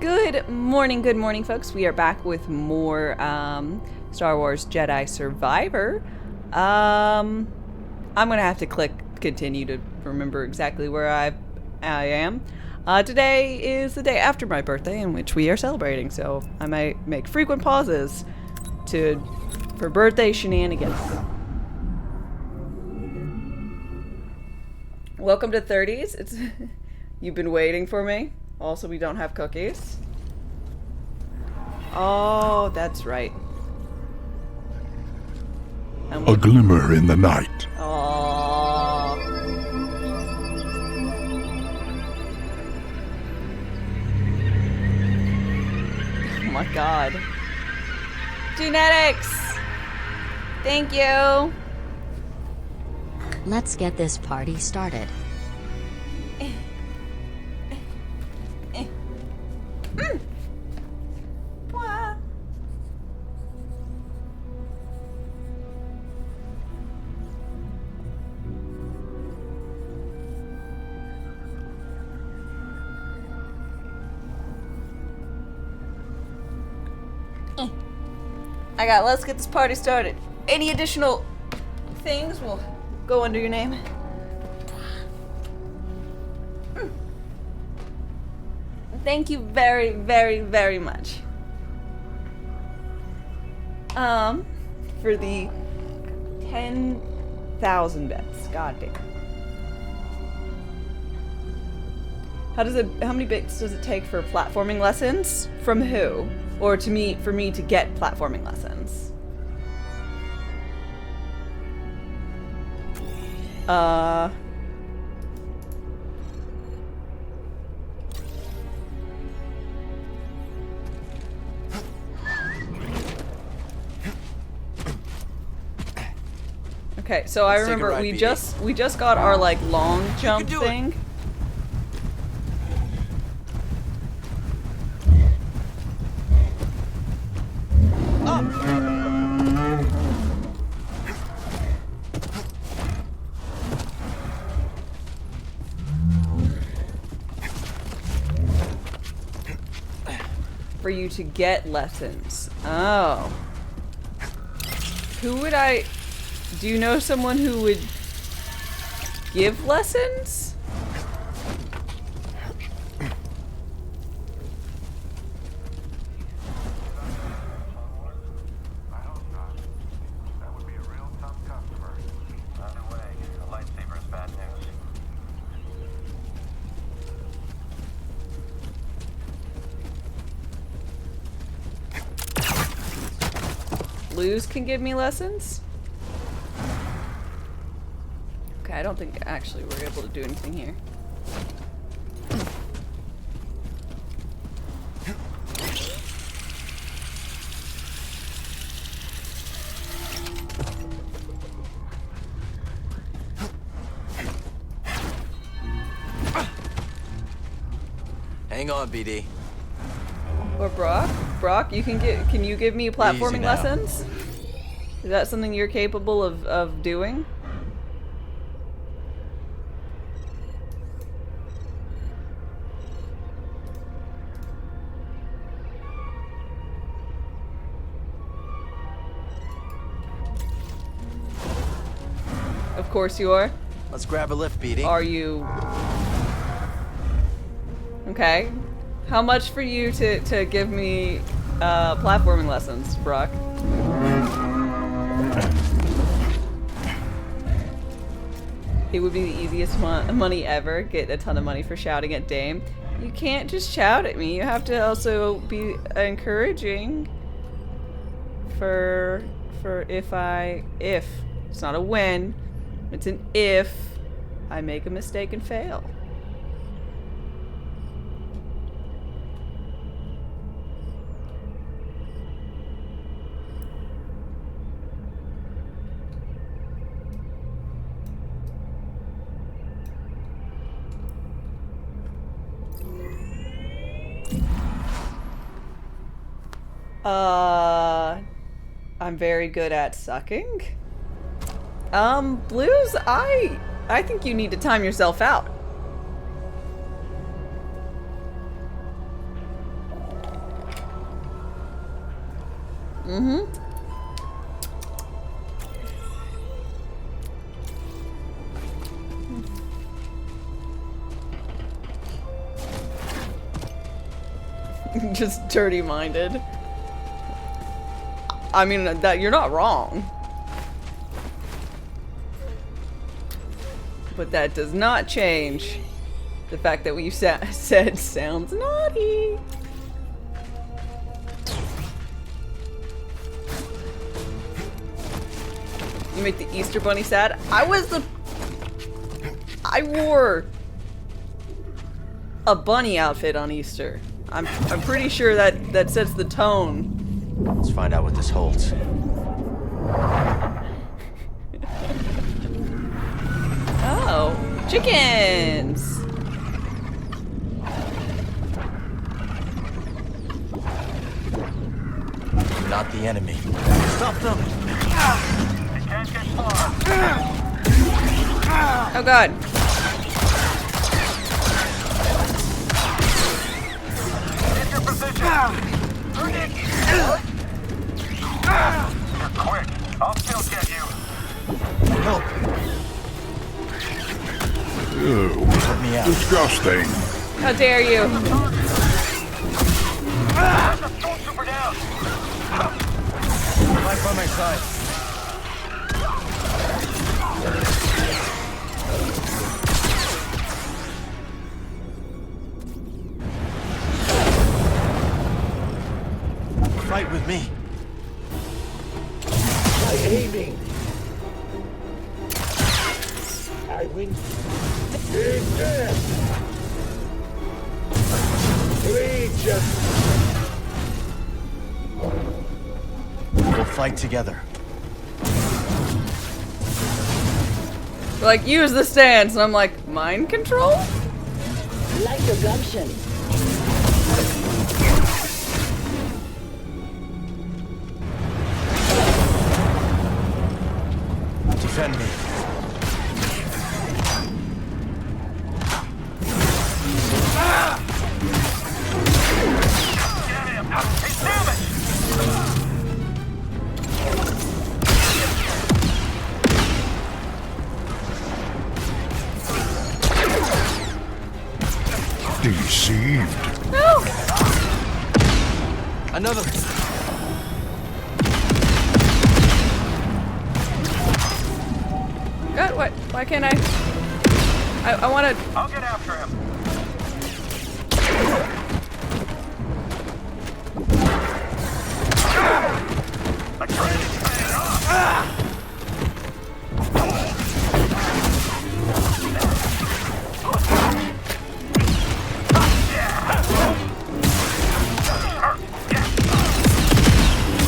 Good morning, folks. We are back with more Star Wars Jedi Survivor. I'm gonna have to click continue to remember exactly where I am. Today is the day after my birthday, in which we are celebrating, so I might make frequent pauses for birthday shenanigans. Welcome to 30s. It's you've been waiting for me. Also, we don't have cookies. Oh, that's right. A glimmer in the night. Oh. Oh my god. Genetics! Thank you! Let's get this party started. Wah. Let's get this party started. Any additional things will go under your name. Thank you very, very, very much. For the 10,000 bits. God damn. How many bits does it take for platforming lessons? From who? Or for me to get platforming lessons? Okay, so I remember we just got our like long jump thing. For you to get lessons. Oh. Who would I... Do you know someone who would give lessons? That would be a real tough customer. Either way, a lightsaber is bad news. Blues can give me lessons? Okay, I don't think actually we're able to do anything here. Hang on, BD. Or Brock? Brock, can you give me platforming now. lessons? Is that something you're capable of doing? Of course you are. Let's grab a lift, BD. Are you... Okay. How much for you to give me platforming lessons, Brock? It would be the easiest money ever. Get a ton of money for shouting at Dame. You can't just shout at me. You have to also be encouraging for if it's not a when, it's an if I make a mistake and fail. I'm very good at sucking. Blues, I think you need to time yourself out. Just dirty-minded. I mean, that you're not wrong. But that does not change the fact that what you said sounds naughty. You make the Easter Bunny sad? I wore a bunny outfit on Easter. I'm pretty sure that sets the tone. Let's find out what this holds. Oh, chickens! Not the enemy. Stop them! You can't get far. Oh god. Get your position. You're quick. I'll still get you. Help! Ew. Let me out. Disgusting. How dare you? Let the stormtrooper down. Right by my side. Fight with me. By aiming. I win. Is dead. Legion. We'll fight together. Like, use the stance, and I'm like, mind control? Like your gumption. Defend me. Get him. He's damaged. Deceived. No! Another. God, what? Why can't I wanna... I'll get after him. The train's paying off.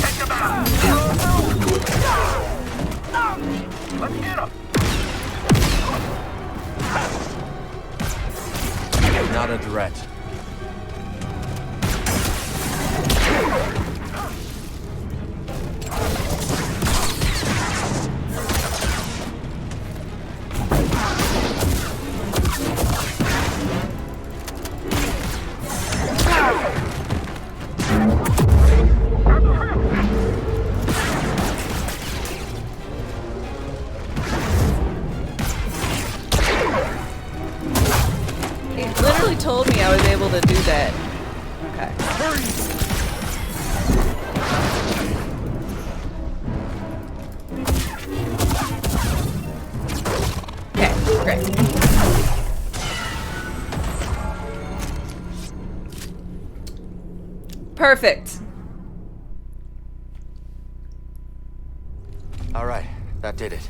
Take him out. Let's get him. Not a threat. It literally told me I was able to do that. Okay. Okay, great. Perfect. All right, that did it.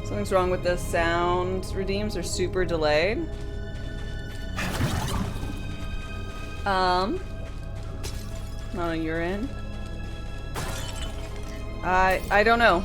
Something's wrong with the sound redeems. They're super delayed. Not on your end. I don't know.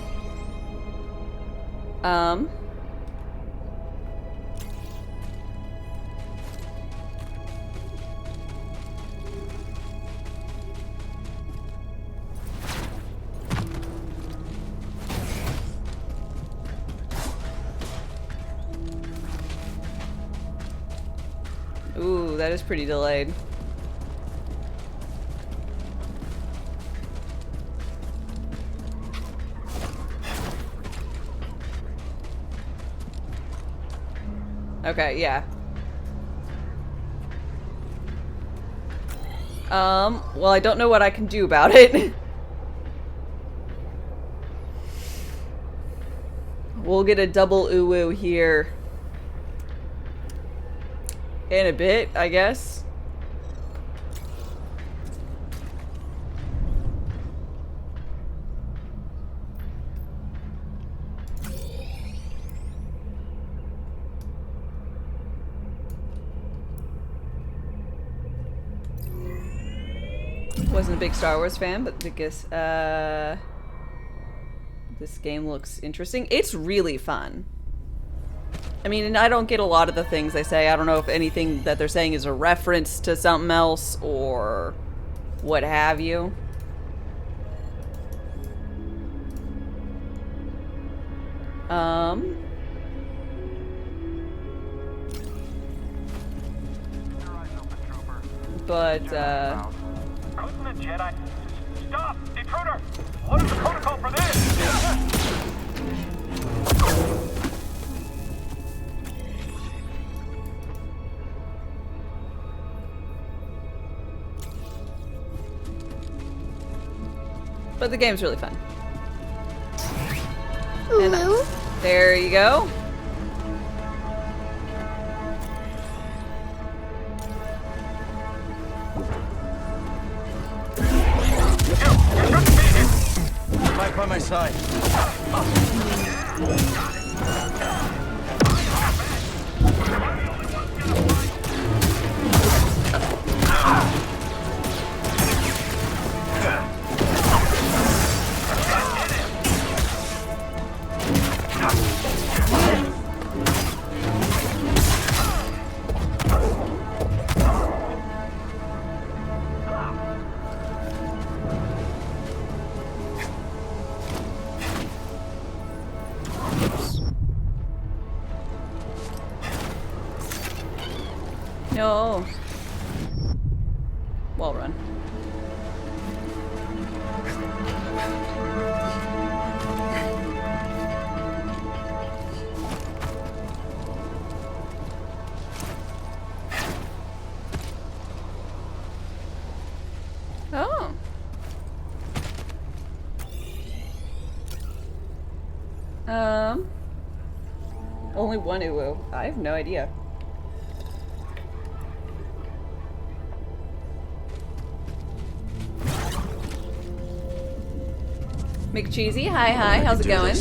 Ooh, that is pretty delayed. Okay, yeah. Well, I don't know what I can do about it. We'll get a double uwu here in a bit, I guess. Wasn't a big Star Wars fan, but I guess, this game looks interesting. It's really fun. I mean, and I don't get a lot of the things they say. I don't know if anything that they're saying is a reference to something else or what have you. But, Couldn't the Jedi... Stop! Intruder! What is the protocol for this? but the game's really fun. And, there you go. Right by my side. No. Wall run. Oh. Only one uwu. I have no idea. McCheesy, hi, how's it going?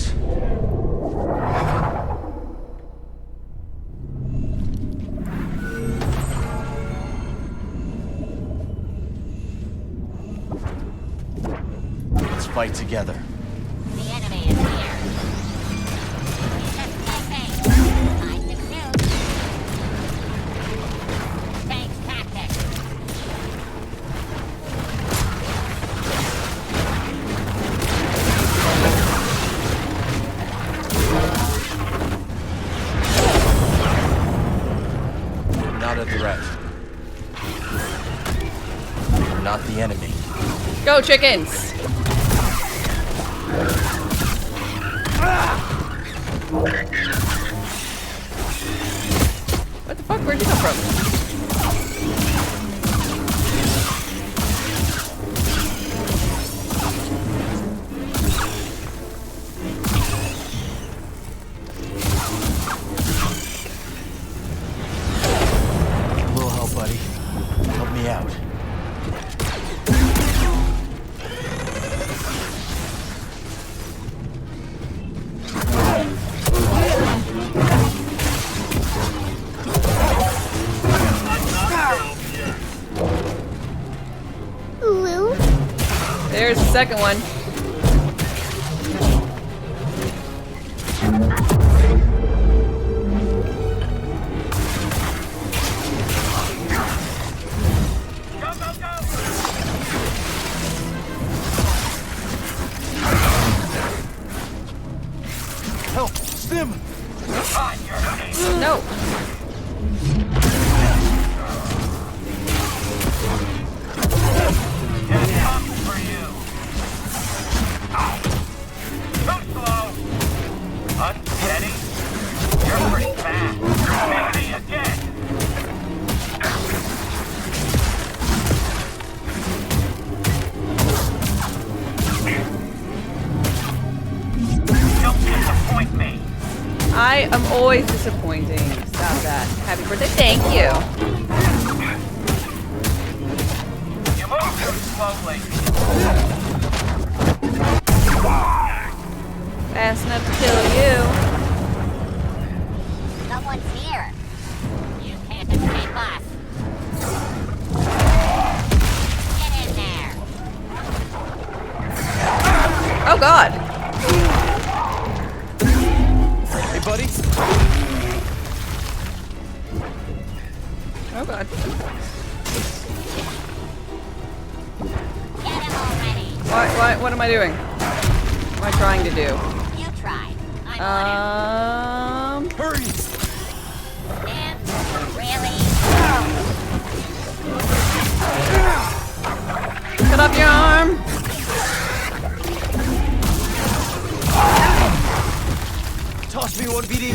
Let's fight together. The enemy is here. Just like me. Time to shoot. Thanks, tactics. Not a threat. We're not the enemy. Go chickens! What the fuck? Where'd you come from? A little help, buddy. Help me out. There's the second one. Help! Stim! No. I am always disappointing. Stop that. Happy birthday. Thank you. You move too slowly. Fast enough to kill you. Someone's here. You can't escape us. Get in there. Oh God. Hey, buddy. Oh God. Get him already. What am I doing? What am I trying to do? You tried. I'm on Hurry! it. And really? Cut off your arm. Toss me one, BD.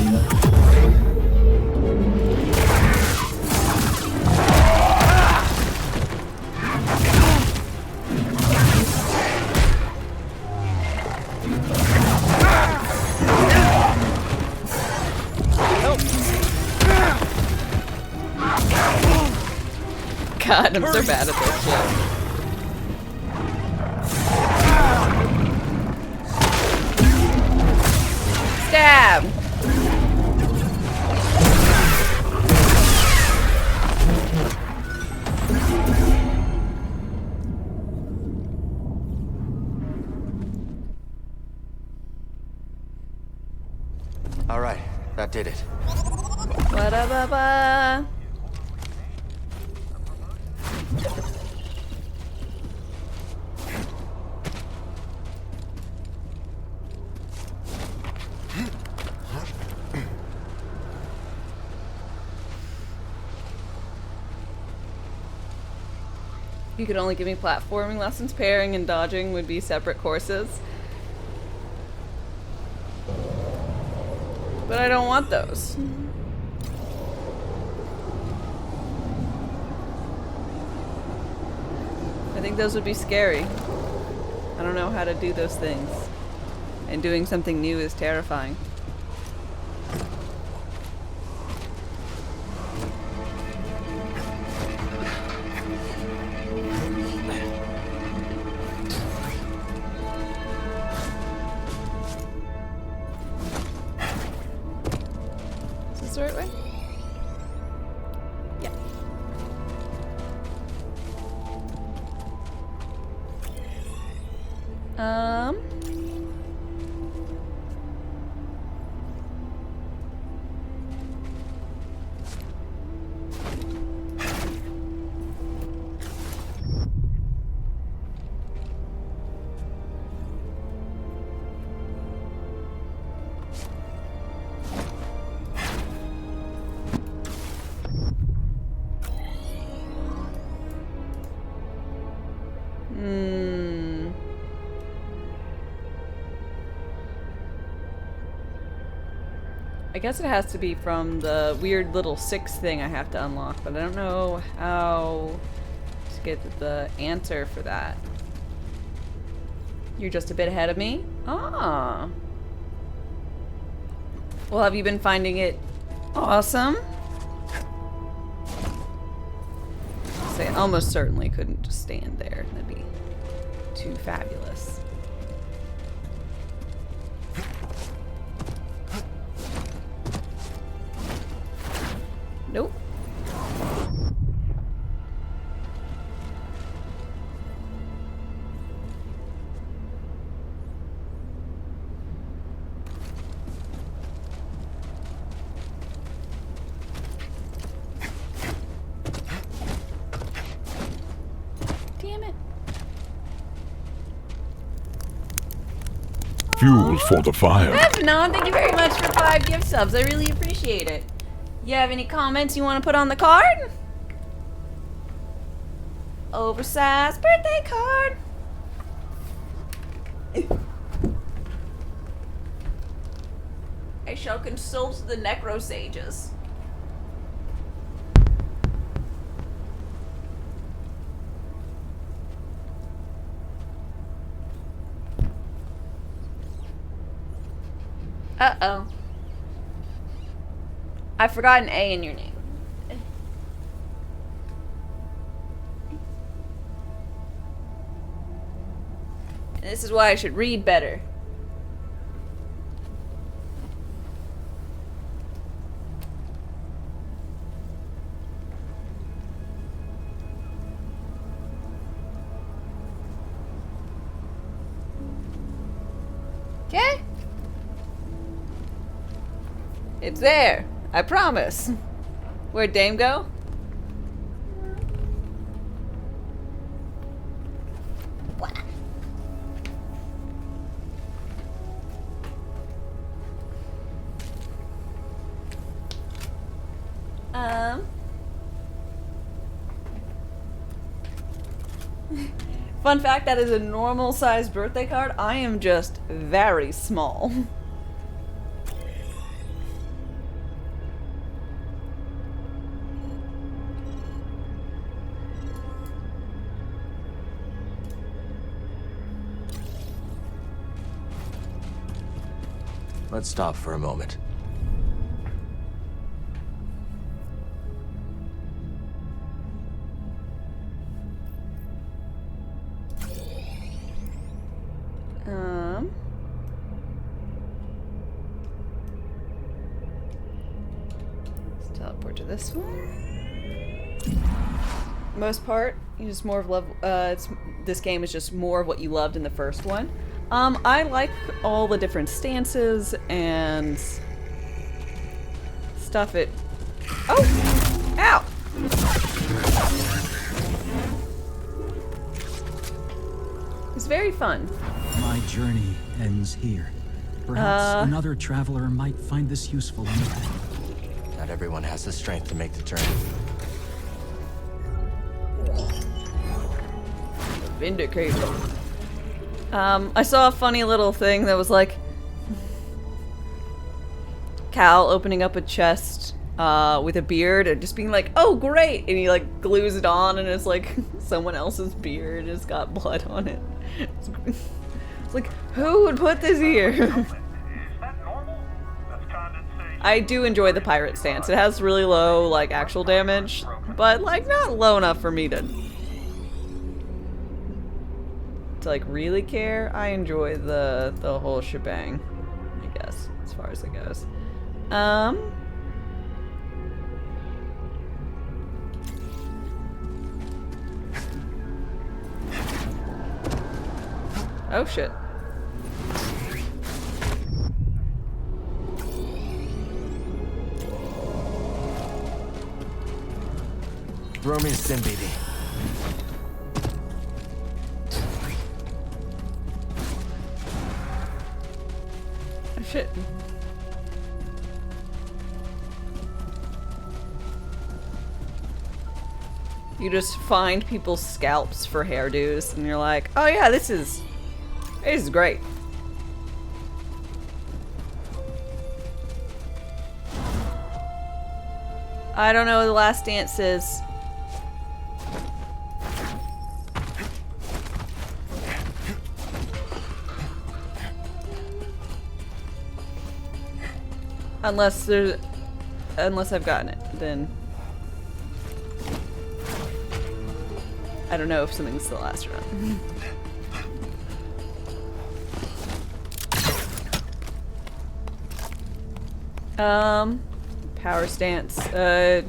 God, I'm so bad at this shit. Stab! All right, that did it. Ba-da-ba-ba. You could only give me platforming lessons. Parrying and dodging would be separate courses. But I don't want those. I think those would be scary. I don't know how to do those things. And doing something new is terrifying. Is this the right way? Yeah. I guess it has to be from the weird little 6 thing I have to unlock, but I don't know how to get the answer for that. You're just a bit ahead of me? Ah. Well, have you been finding it awesome? So I almost certainly couldn't just stand there. That'd be too fabulous. Nope. Damn it. Fuel for the fire. Evan, thank you very much for 5 gift subs. I really appreciate it. You have any comments you want to put on the card? Oversized birthday card. I shall consult the necrosages. Uh-oh. I forgot an A in your name. And this is why I should read better. Okay? It's there. I promise. Where'd Dame go? What? Fun fact, that is a normal sized birthday card. I am just very small. Let's stop for a moment. Let's teleport to this one. Most part, you just more of love. This game is just more of what you loved in the first one. I like all the different stances and stuff. Oh! Ow! It's very fun. My journey ends here. Perhaps another traveler might find this useful. Not everyone has the strength to make the journey. Vindicated. I saw a funny little thing that was like Cal opening up a chest with a beard and just being like, "Oh, great!" and he like glues it on, and it's like someone else's beard has got blood on it. It's like, who would put this here? Is that normal? That's kind of insane. I do enjoy the pirate stance. It has really low like actual damage, but like not low enough for me to like really care. I enjoy the whole shebang, I guess, as far as it goes. Oh shit. Throw me a sim, baby. Oh shit. You just find people's scalps for hairdos and you're like, oh yeah, this is great. I don't know what the last dance is. Unless I've gotten it, then I don't know if something's the last run. Power stance. It's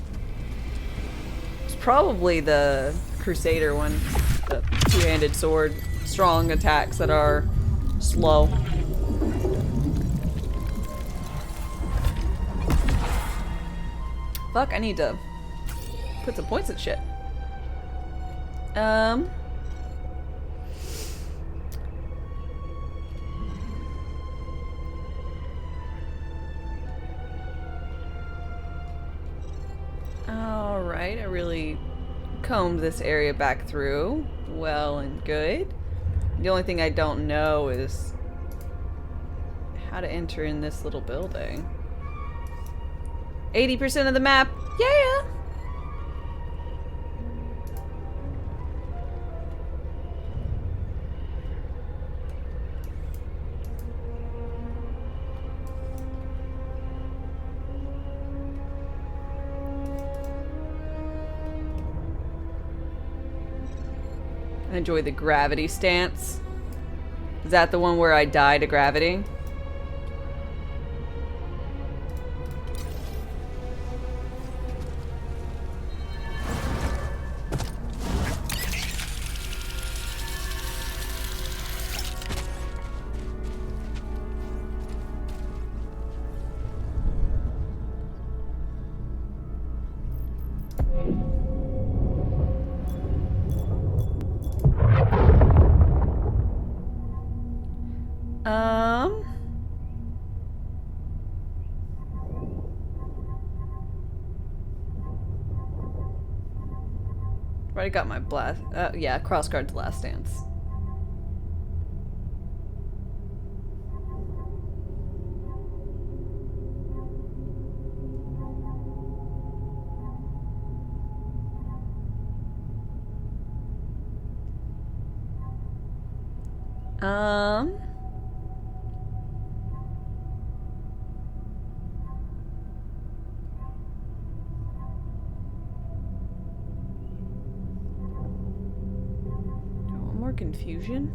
probably the Crusader one. The two-handed sword. Strong attacks that are slow. Fuck, I need to put some points in shit. Alright, I really combed this area back through. Well and good. The only thing I don't know is how to enter in this little building. 80% of the map. Yeah! I enjoy the gravity stance. Is that the one where I die to gravity? Already got my blast. Yeah, crossguard's last dance. More confusion.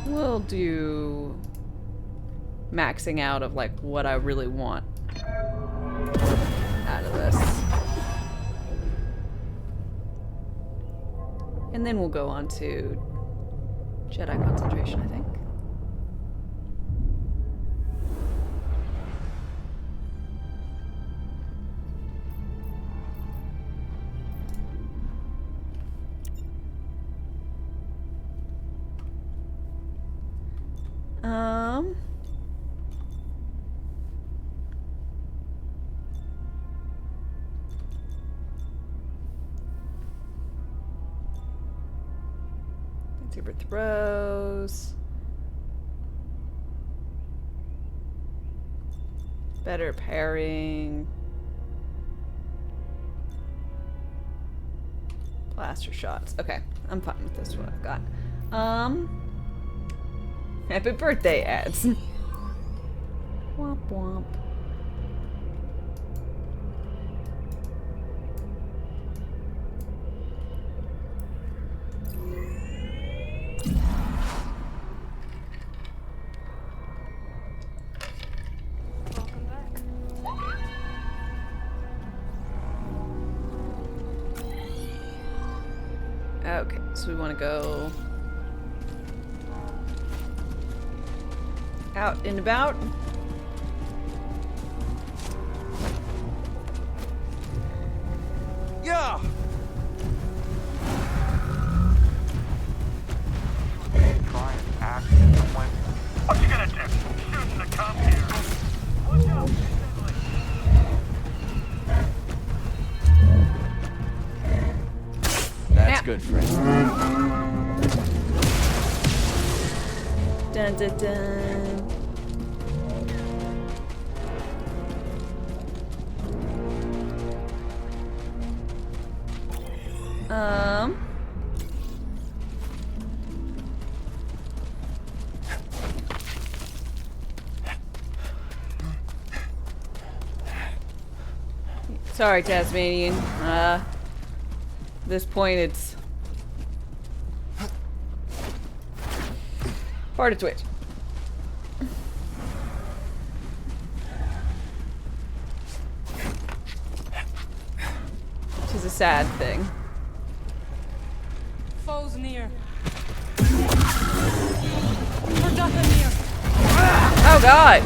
We'll do maxing out of like what I really want out of this. And then we'll go on to Jedi concentration, I think. Super throws. Better pairing. Blaster shots. Okay, I'm fine with this what I've got. Happy birthday ads. Womp womp. Okay, so we want to go out and about. Yeah. Try and act in some way. What you gonna do? Shooting the cop here. Watch out, That's good, friend. Dun dun dun. Sorry, Tasmanian. At this point, it's hard to twitch. Which is a sad thing. Foes near. Forgotten near. Oh God!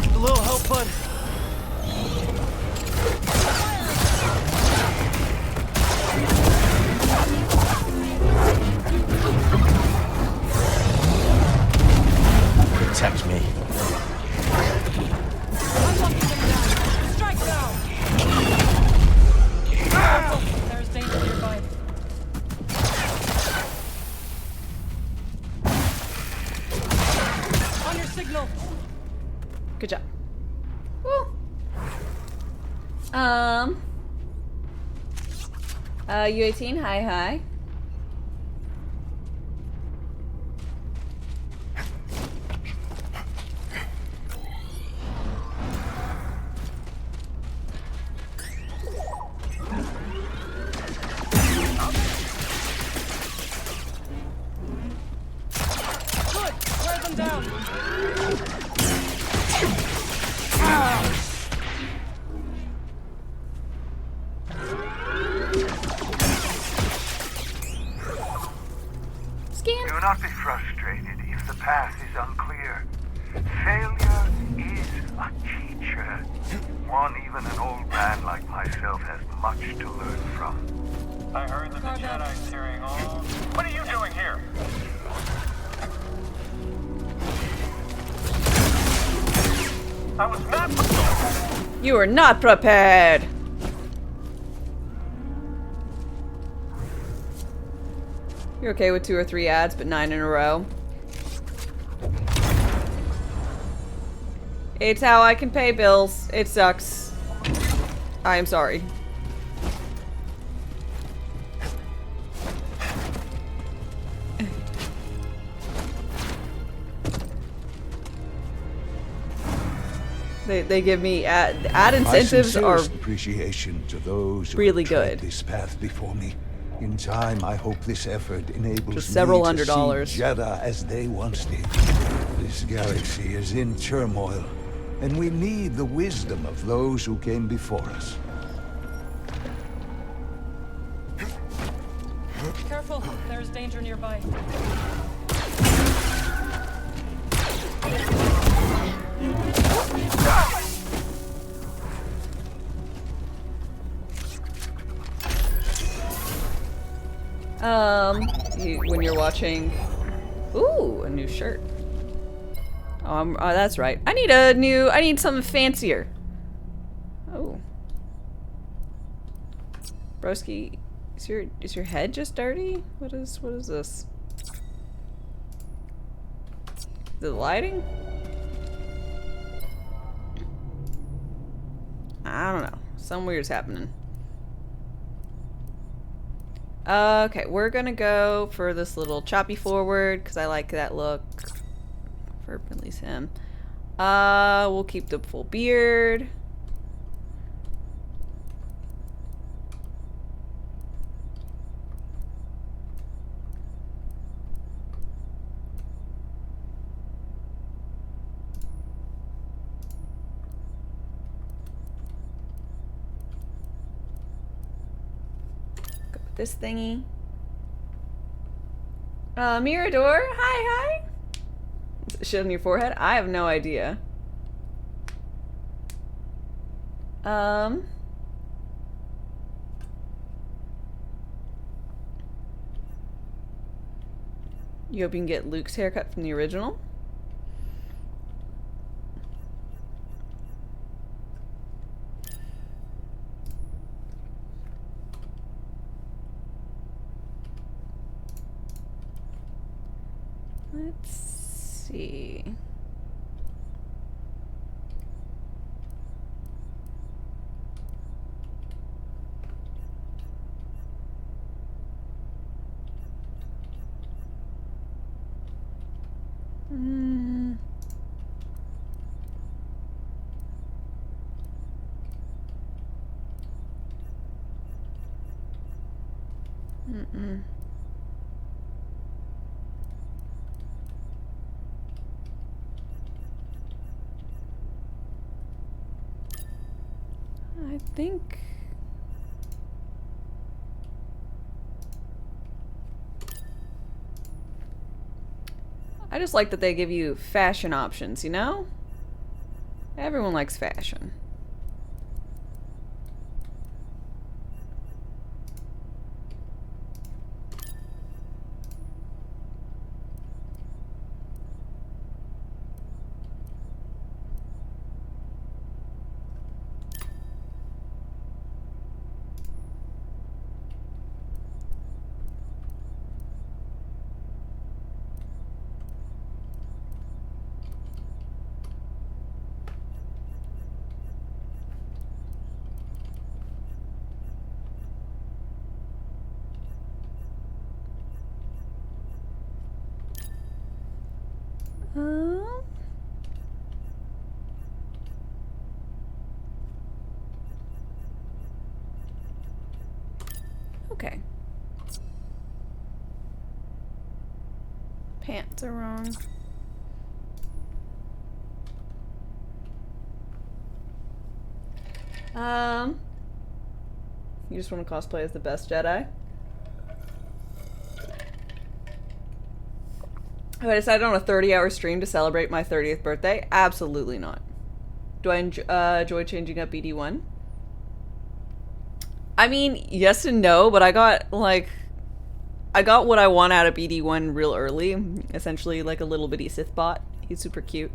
A little help, bud. Protect me. I'm locking them down. Strike down. There's danger nearby. On your signal. Good job. Woo. U18, hi, hi. Good. Wear them down. Scan. Do not be frustrated if the path is unclear. Failure is a teacher. One even an old man like myself has much to learn from. I heard that the Jedi's carrying all... What are you doing here? I was not prepared. You are not prepared. You're okay with 2 or 3 ads, but 9 in a row. It's how I can pay bills. It sucks. I am sorry. They give me ad incentives My are sincerest appreciation to those who really have tread good. this path before me. In time, I hope this effort enables Just me several to $100. see Jedi as they once did. This galaxy is in turmoil, and we need the wisdom of those who came before us. Careful. There's danger nearby. When you're watching, ooh, a new shirt. Oh, that's right. I need something fancier. Oh, broski, is your head just dirty? What is this? The lighting? I don't know. Something weird's happening. Okay, we're gonna go for this little choppy forward because I like that look. For at least him. We'll keep the full beard. Go with this thingy. Mirador, hi. Shit on your forehead? I have no idea. You hope you can get Luke's haircut from the original? Let's see. I think I just like that they give you fashion options, you know? Everyone likes fashion. Okay. Pants are wrong. You just want to cosplay as the best Jedi? Have I decided on a 30-hour stream to celebrate my 30th birthday? Absolutely not. Do I enjoy changing up BD1? I mean, yes and no, but I got what I want out of BD1 real early. Essentially, like a little bitty Sith bot. He's super cute.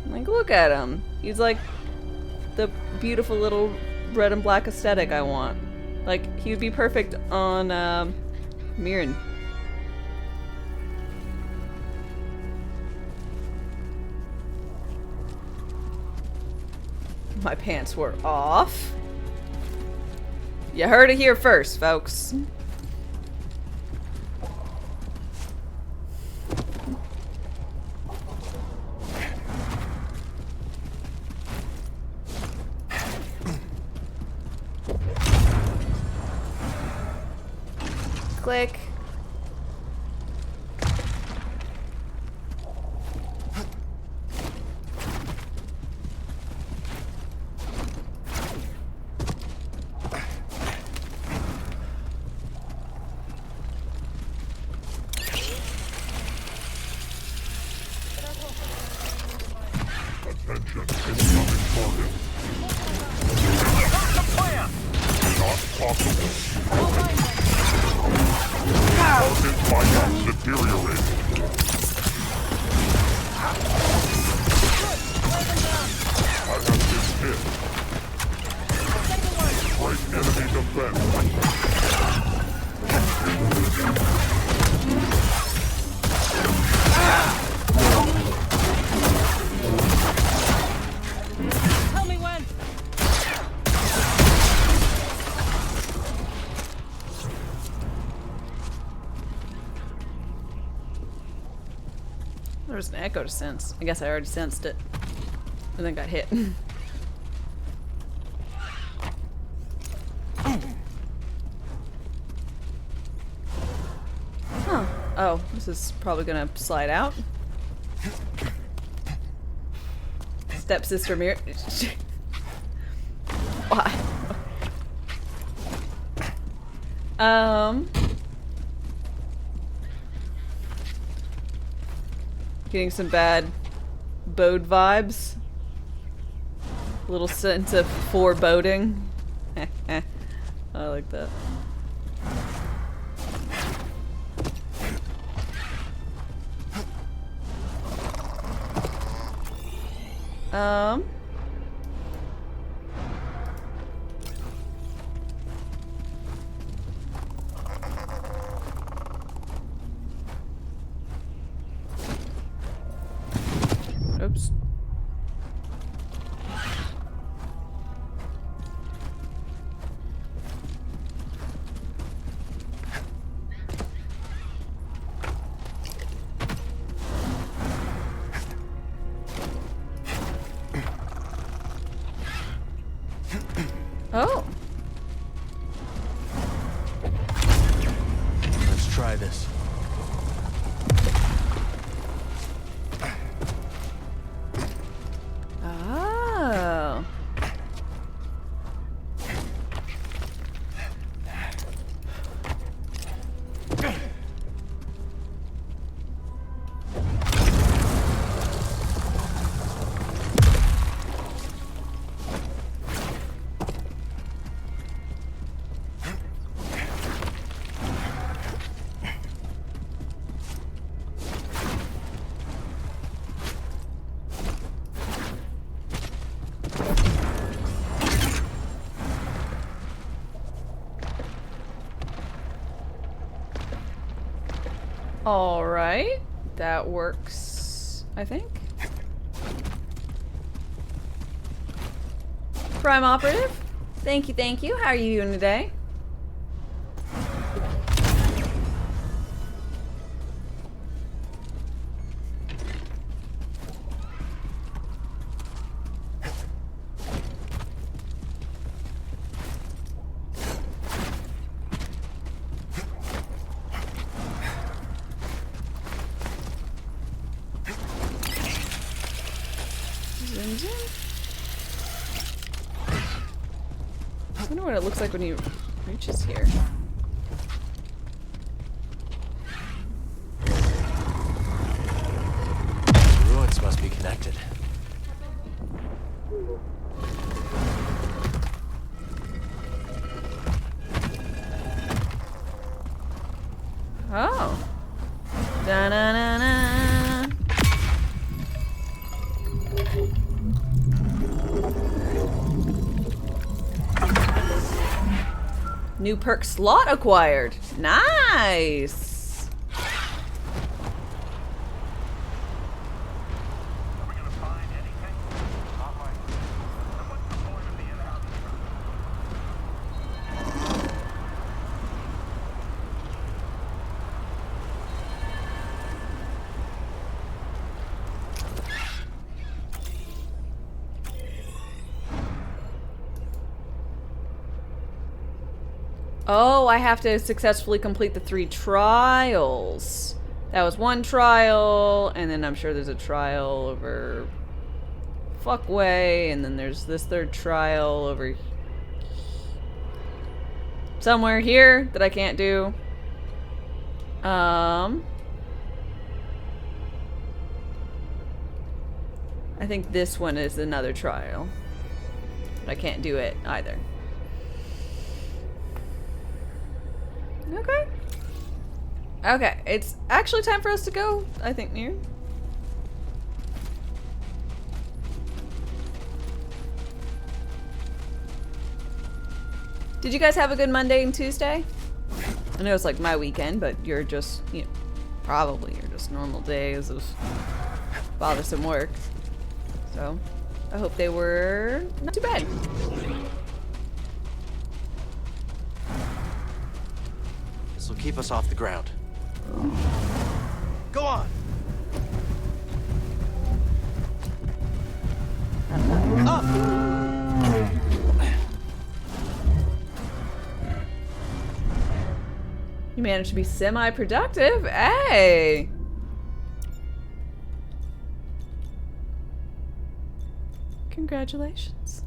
Like, look at him. He's like the beautiful little red and black aesthetic I want. Like, he would be perfect on Mirren. My pants were off. You heard it here first, folks. Click. There was an echo to sense. I guess I already sensed it. And then got hit. Huh. Oh, this is probably gonna slide out. Stepsister mirror. Why? Getting some bad Bode vibes. Little sense of foreboding. I like that. Oops. Oh. Let's try this. Oh. All right, that works, I think. Prime Operative. Thank you, thank you. How are you doing today? Zoom, zoom. I wonder what it looks like when he reaches here. The ruins must be connected. Oh. Da-na-na-na. New perk slot acquired. Nice. Are we gonna find anything? Not likely. Then what's the point of the in-house? Oh, I have to successfully complete the 3 trials. That was 1 trial, and then I'm sure there's a trial over Fuckway, and then there's this 3rd trial over somewhere here that I can't do. I think this one is another trial. But I can't do it either. Okay. Okay, it's actually time for us to go, I think, Mir. Did you guys have a good Monday and Tuesday? I know it's like my weekend, but you're just, you know, probably you're just normal days of bothersome work. So, I hope they were not too bad. This will keep us off the ground. Go on! Up! You managed to be semi-productive. Hey! Congratulations.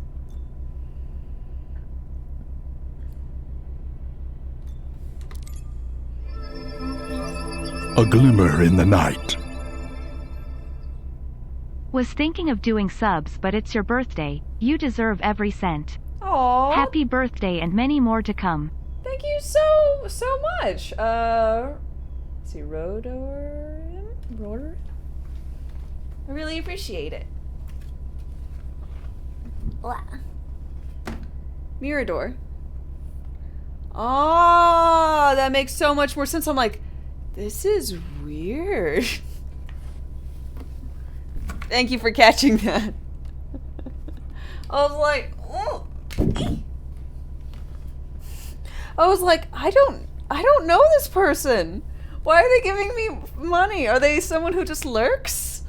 A glimmer in the night. Was thinking of doing subs, but it's your birthday. You deserve every cent. Aww. Happy birthday and many more to come. Thank you so much. Let's see, Rodorin? I really appreciate it. Mirador. Oh, that makes so much more sense. I'm like, this is weird. Thank you for catching that. I was like, oh. I was like, I don't know this person. Why are they giving me money? Are they someone who just lurks?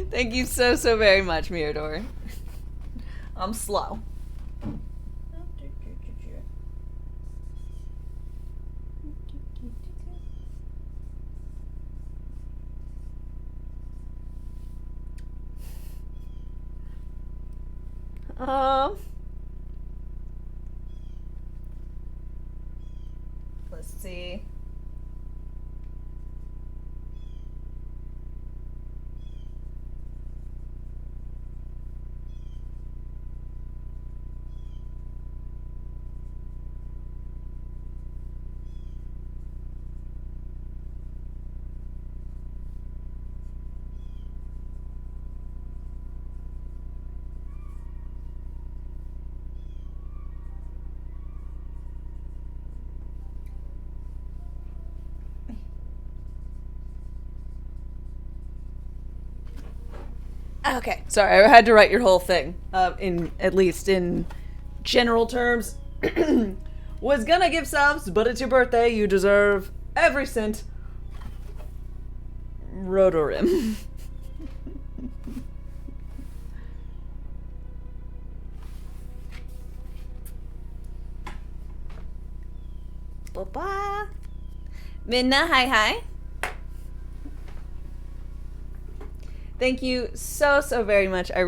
Thank you so very much, Mirador. I'm slow. Let's see. Okay, sorry, I had to write your whole thing. In at least in general terms. Was gonna give subs, but it's your birthday. You deserve every cent. Rotorim. Bye-bye. Minna, hi. Thank you so very much. I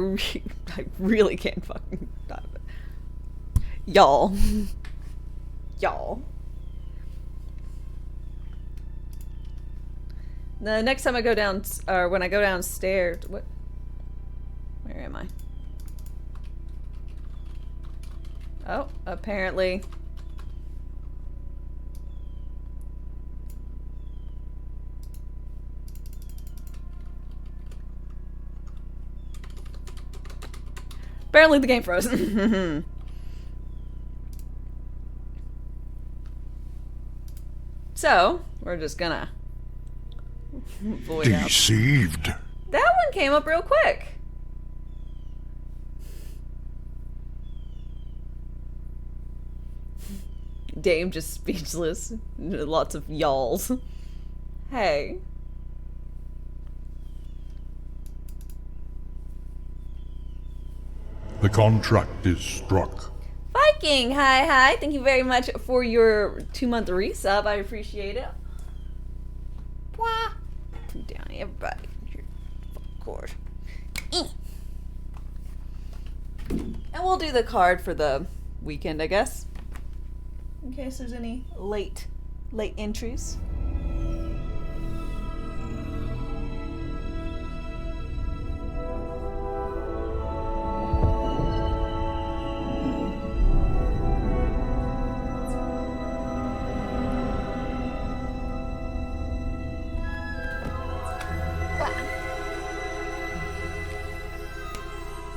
really can't fucking stop it. Y'all. The next time I go down, or when I go downstairs, where am I? Oh, apparently. Apparently the game froze. So, we're just gonna void out. Deceived. That one came up real quick. Dame just speechless. Lots of y'alls. Hey. The contract is struck. Viking, hi. Thank you very much for your 2-month resub. I appreciate it. Wah. Down, everybody. Of course. And we'll do the card for the weekend, I guess. In case there's any late entries.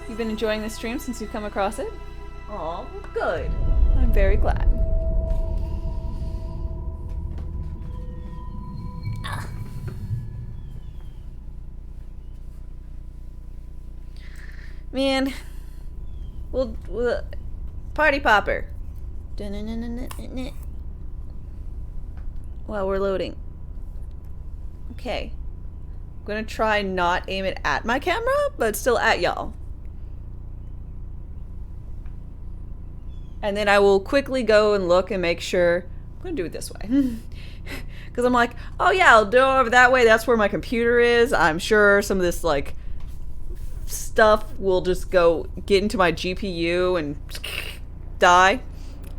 You've been enjoying this stream since you've come across it? Aw, good. I'm very glad. Man, we'll party popper. While we're loading. Okay. I'm gonna try not aim it at my camera, but still at y'all. And then I will quickly go and look and make sure. I'm gonna do it this way. Because I'm like, oh yeah, I'll do it over that way. That's where my computer is. I'm sure some of this like stuff will just go get into my GPU and die.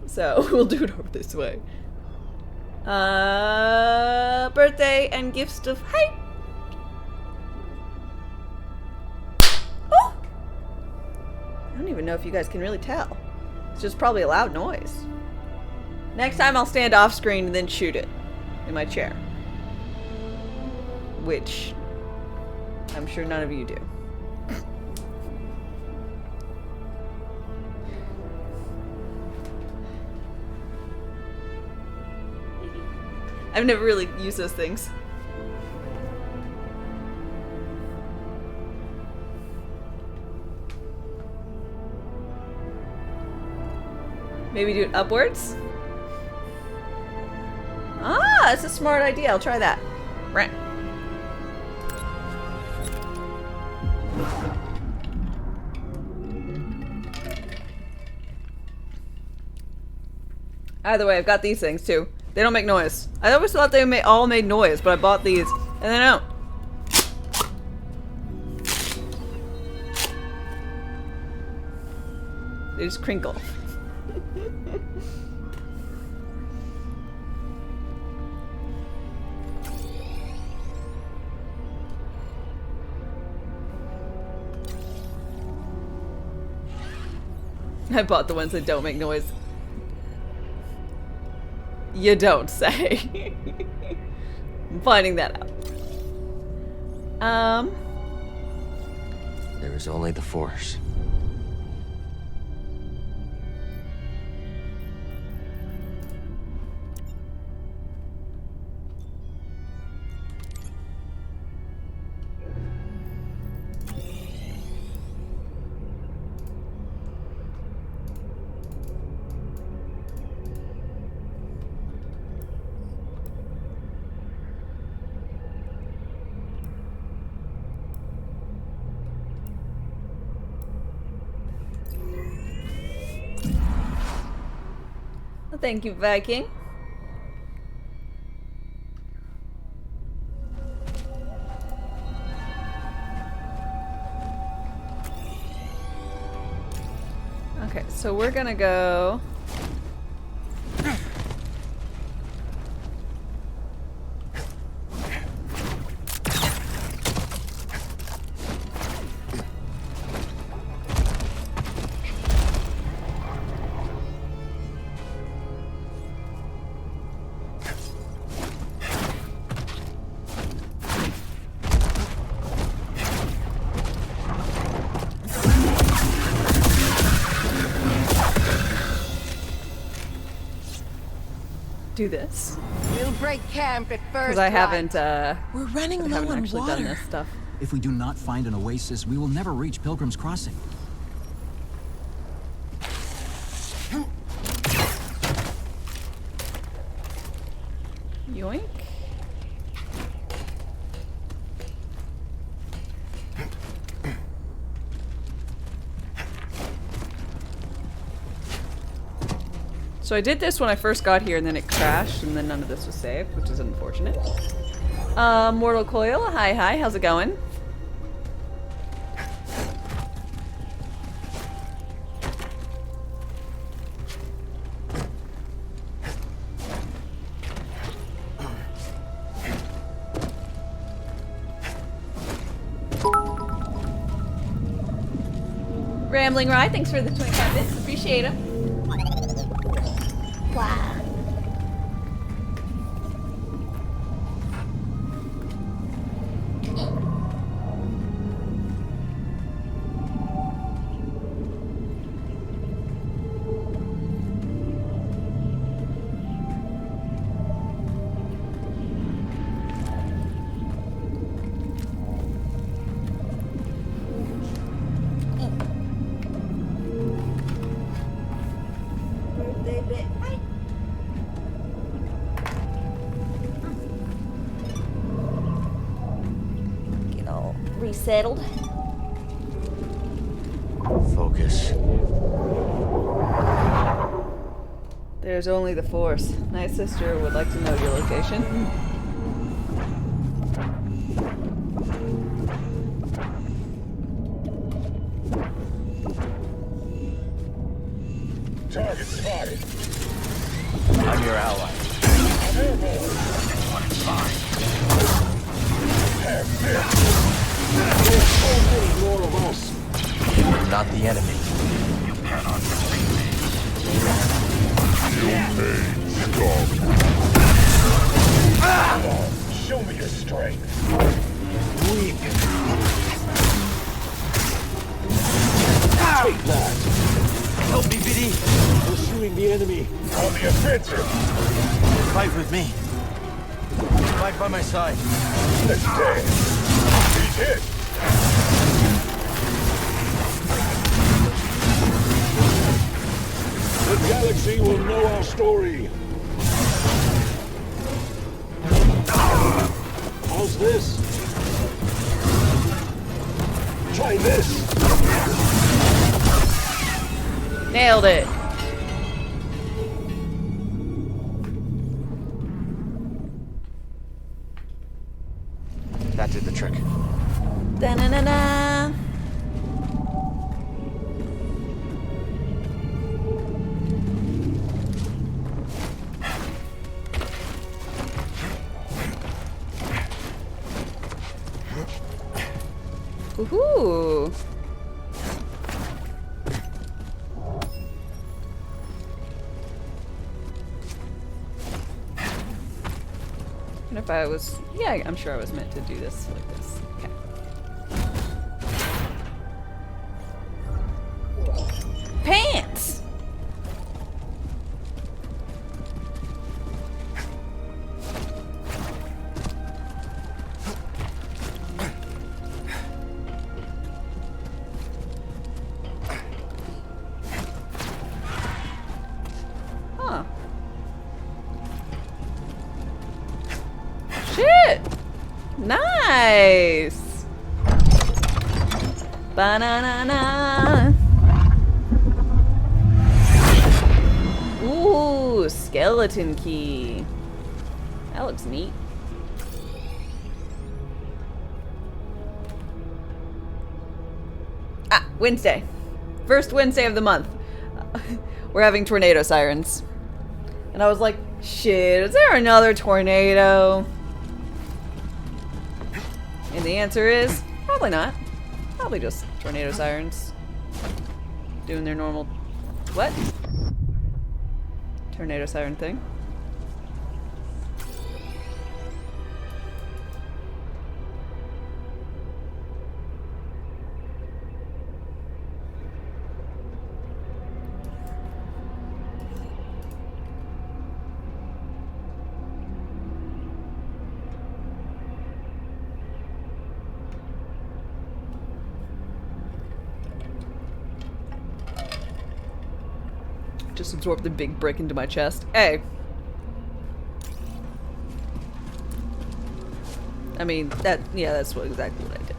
So we'll do it over this way. Birthday and gift stuff. Hey! Oh! I don't even know if you guys can really tell. It's just probably a loud noise. Next time I'll stand off screen and then shoot it in my chair. Which I'm sure none of you do. I've never really used those things. Maybe do it upwards? Ah, that's a smart idea. I'll try that. Right. Either way, I've got these things too. They don't make noise. I always thought they all made noise, but I bought these and they don't. They just crinkle. I bought the ones that don't make noise. You don't say. I'm finding that out. There is only the Force. Thank you, Viking. Okay, so we're gonna go. Do this We'll break camp at first. because I haven't. We're running I low haven't on actually water. done this stuff. If we do not find an oasis, we will never reach Pilgrim's Crossing. Yoink. So I did this when I first got here and then it crashed and then none of this was saved, which is unfortunate. Mortal Coil, hi, how's it going? Rambling Rye, thanks for the 25 bits, appreciate them. Wow. Get all resettled. Focus. There's only the Force. My sister would like to know your location. Target spotted. I'm your ally. I'm airborne. There's so many more of us. You're not the enemy. You cannot defeat me. Come on, show me your strength. Weak. Take that. Help me, BD. Pursuing the enemy. On the offensive. Fight with me. Fight by my side. Let's dance. He's hit. The galaxy will know our story. How's this? Try this. Nailed it. That did the trick. Da-na-na-na. Woohoo! And if I was, yeah, I'm sure I was meant to do this like this. Okay. Pants! Huh. Shit! Nice! Banana. Ooh, skeleton key. That looks neat. Ah, Wednesday. First Wednesday of the month. We're having tornado sirens. And I was like, shit, is there another tornado? And the answer is, probably not. Probably just tornado sirens. Doing their normal... What? Tornado siren thing. Just absorb the big brick into my chest. Hey. I mean, yeah, that's exactly what I did.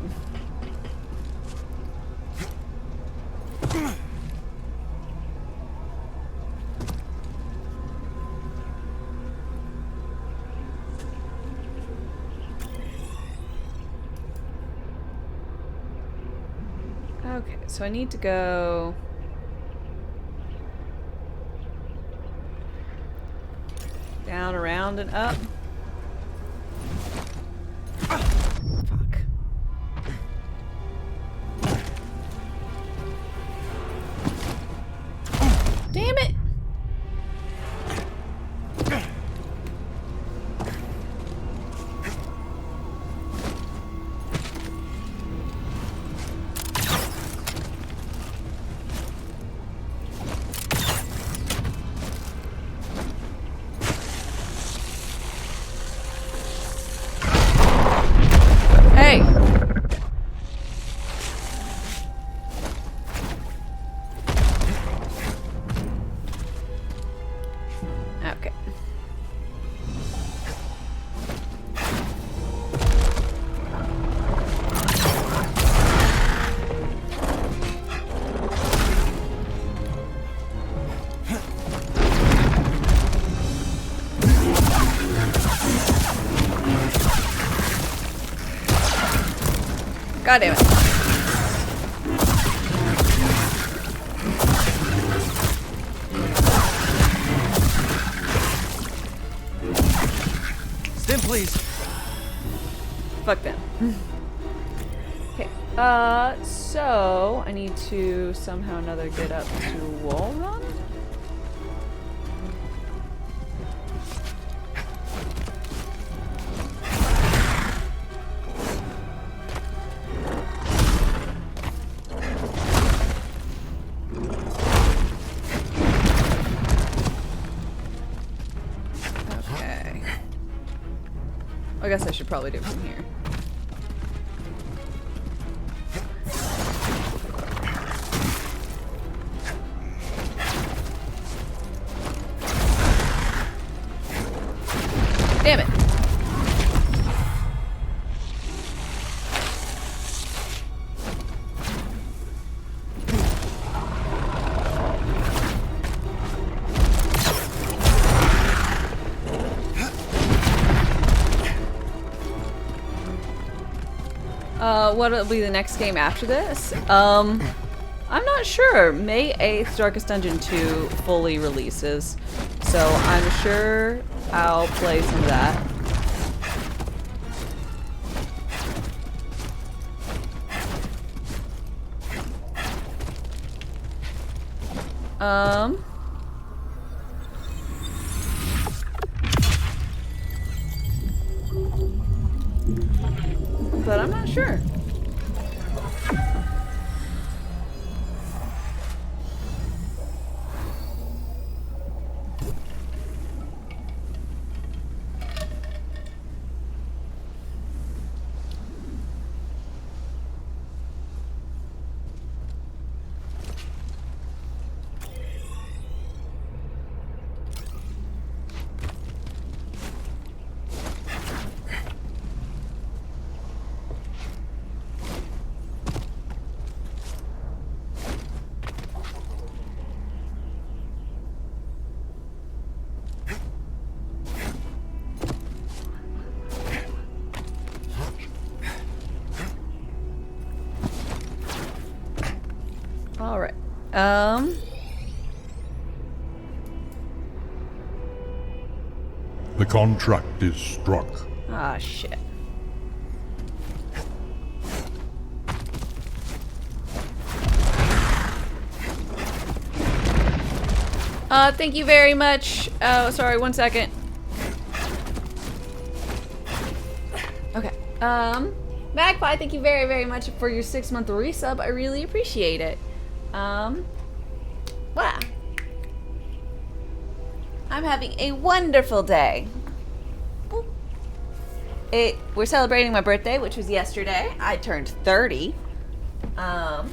Okay, so I need to go... down, around, and up. Fuck. Damn it! Hey! Okay. God damn it. Stim, please. Fuck them. Okay. So I need to somehow or another get up to wall run. I guess I should probably do it from here. Damn it. What'll be the next game after this? I'm not sure. May 8th, Darkest Dungeon 2 fully releases. So I'm sure I'll play some of that. But I'm not sure. All right. The contract is struck. Ah, shit. Thank you very much. Oh, sorry, 1 second. Okay. Magpie, thank you very, very much for your 6-month resub. I really appreciate it. Wow. I'm having a wonderful day. We're celebrating my birthday, which was yesterday. I turned 30. Let's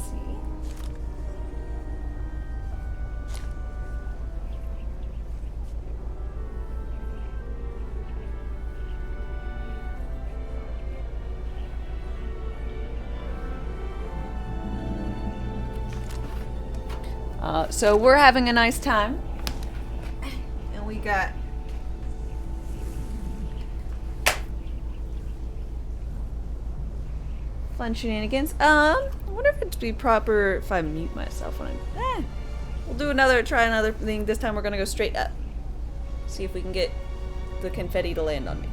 see. So we're having a nice time. And we got fun shenanigans. I wonder if it'd be proper if I mute myself when I'm... We'll try another thing. This time we're gonna go straight up. See if we can get the confetti to land on me.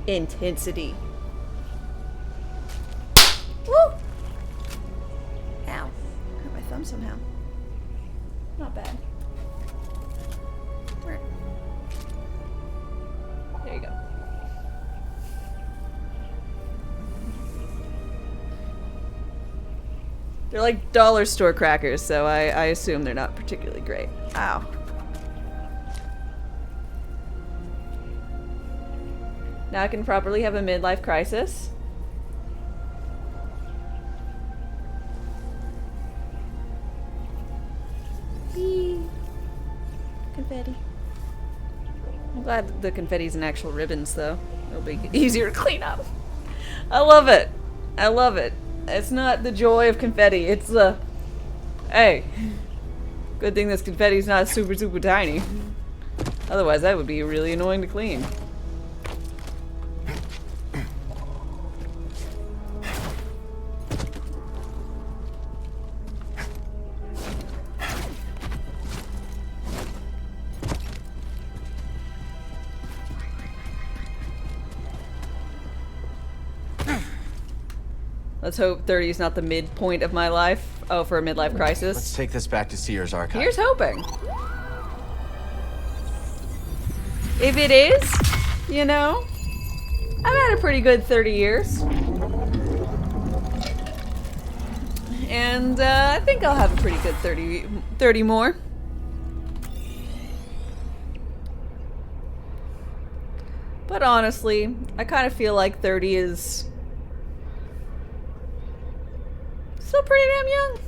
Intensity. Woo! Ow. Hurt my thumb somehow. Not bad. Where? There you go. They're like dollar store crackers, so I assume they're not particularly great. Ow. Now I can properly have a midlife crisis. Yee. Confetti. I'm glad the confetti's in actual ribbons, though. It'll be easier to clean up. I love it. I love it. It's not the joy of confetti. It's the... Hey. Good thing this confetti's not super, super tiny. Otherwise, that would be really annoying to clean. Let's hope 30 is not the midpoint of my life. Oh, for a midlife crisis. Let's take this back to Seer's archive. Here's hoping. If it is, you know, I've had a pretty good 30 years. And I think I'll have a pretty good 30 more. But honestly, I kind of feel like 30 is still pretty damn young,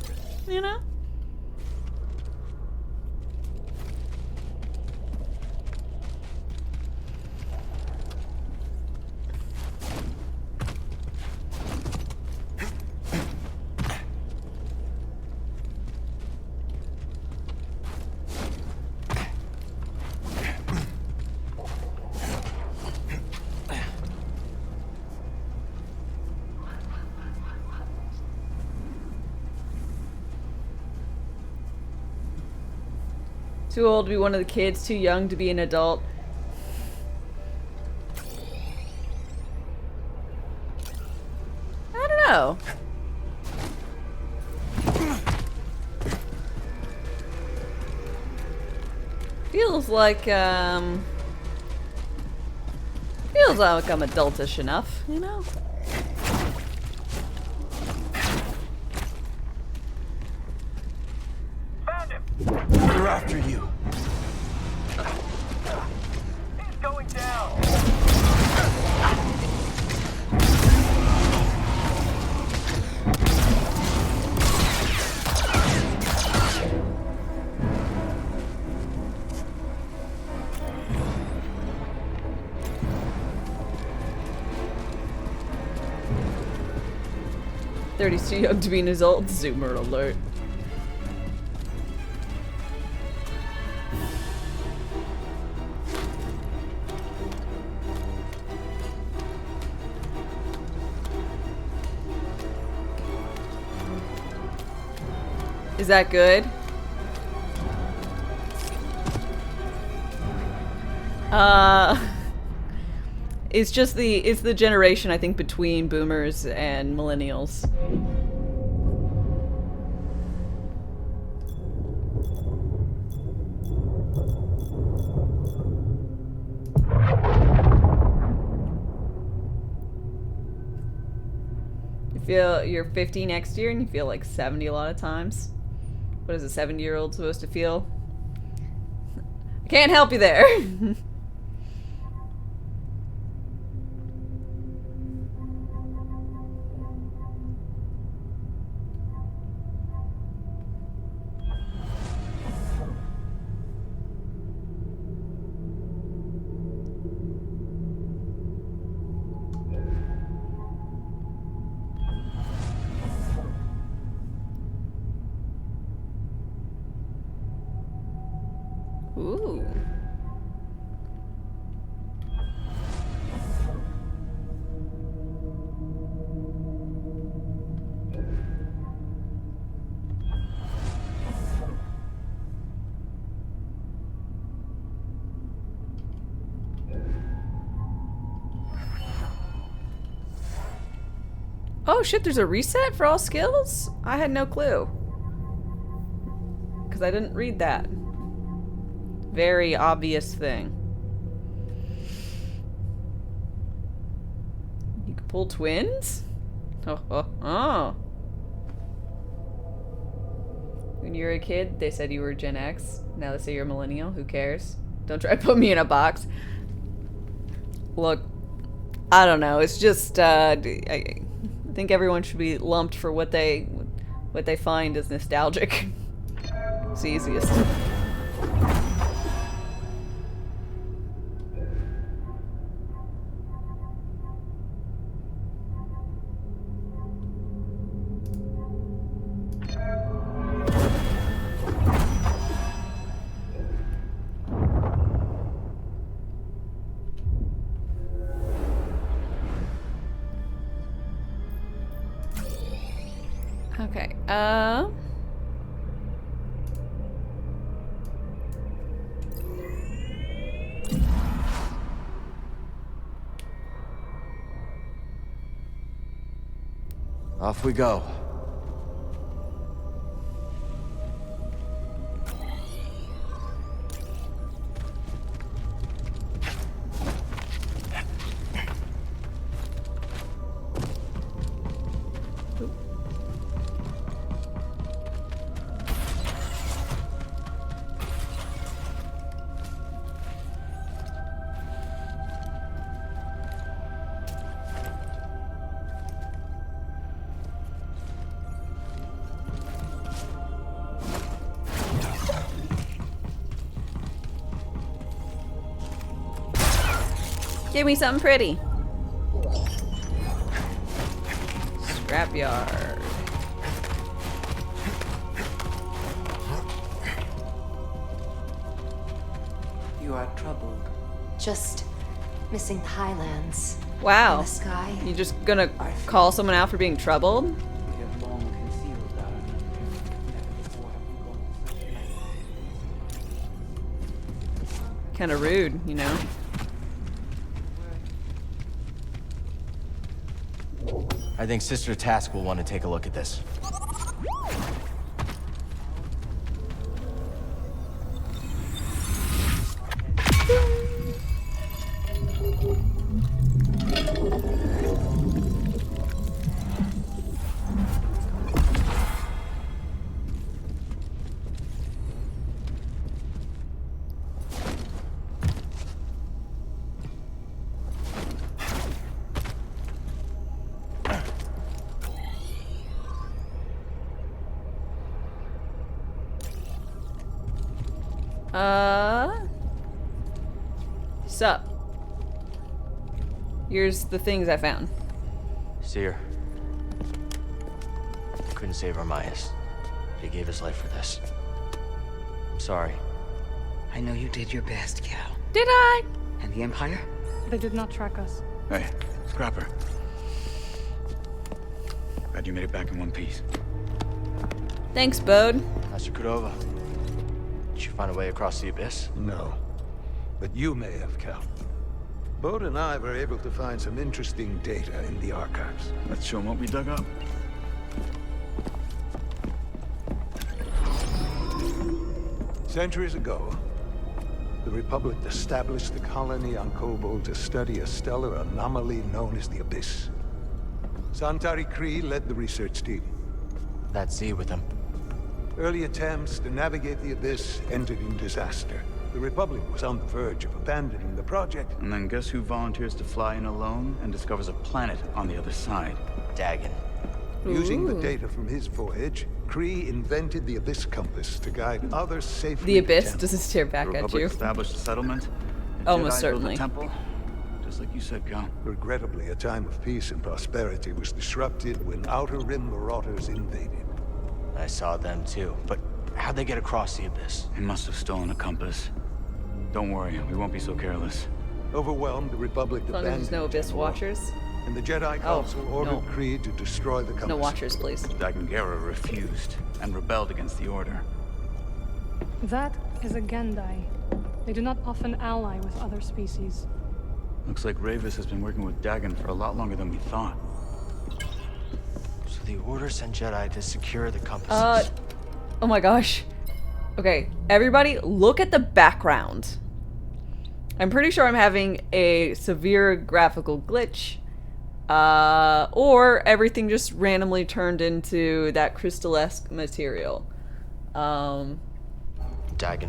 you know? Too old to be one of the kids, too young to be an adult. I don't know. Feels like I'm adultish enough, you know? They're after you. He's going down. "30's too young to be an adult." Zoomer alert. Is that good? It's just it's the generation, I think, between boomers and millennials. You feel you're 50 next year and you feel like 70 a lot of times. What is a 70-year-old supposed to feel? I can't help you there. Ooh. Oh shit, there's a reset for all skills? I had no clue. Because I didn't read that. Very obvious thing. You can pull twins? Oh. When you were a kid, they said you were Gen X. Now they say you're a millennial. Who cares? Don't try to put me in a box. Look, I don't know. It's just, I think everyone should be lumped for what they find is nostalgic. It's the easiest. Okay, Off we go. give me something pretty. Scrapyard. You are troubled. Just missing the highlands. Wow. And the sky. You just gonna call someone out for being troubled? We have long concealed our never before have we gone to such lengths. Kind of rude, you know? I think Sister Task will want to take a look at this. Sup? Here's the things I found. Seer. Couldn't save Armias. He gave his life for this. I'm sorry. I know you did your best, Cal. Did I? And the Empire? They did not track us. Hey, Scrapper. Glad you made it back in one piece. Thanks, Bode. Master Cordova, did you find a way across the abyss? No. But you may have, Cal. Bode and I were able to find some interesting data in the archives. Let's show him what we dug up. Centuries ago, the Republic established a colony on Kobol to study a stellar anomaly known as the Abyss. Santari Kree led the research team. That Z with him. Early attempts to navigate the Abyss ended in disaster. The Republic was on the verge of abandoning the project. And then guess who volunteers to fly in alone and discovers a planet on the other side? Dagon. Using the data from his voyage, Kree invented the Abyss Compass to guide others safely. The Abyss does it stare back The at Republic you? established a settlement. Almost Jedi certainly. built a temple, just like you said, Cal. Regrettably, a time of peace and prosperity was disrupted when Outer Rim marauders invaded. I saw them too, but how'd they get across the abyss? He must have stolen a compass. Don't worry, we won't be so careless. Overwhelmed, the Republic As long as there's no Abyss Temple, Watchers. and the Jedi Council ordered Kree to destroy the compass. No Watchers, please. Dagon Gera refused and rebelled against the Order. That is a Gendai. They do not often ally with other species. Looks like Ravis has been working with Dagon for a lot longer than we thought. So the Order sent Jedi to secure the compasses. Oh my gosh. Okay, everybody look at the background. I'm pretty sure I'm having a severe graphical glitch. Or everything just randomly turned into that crystal-esque material. Dagon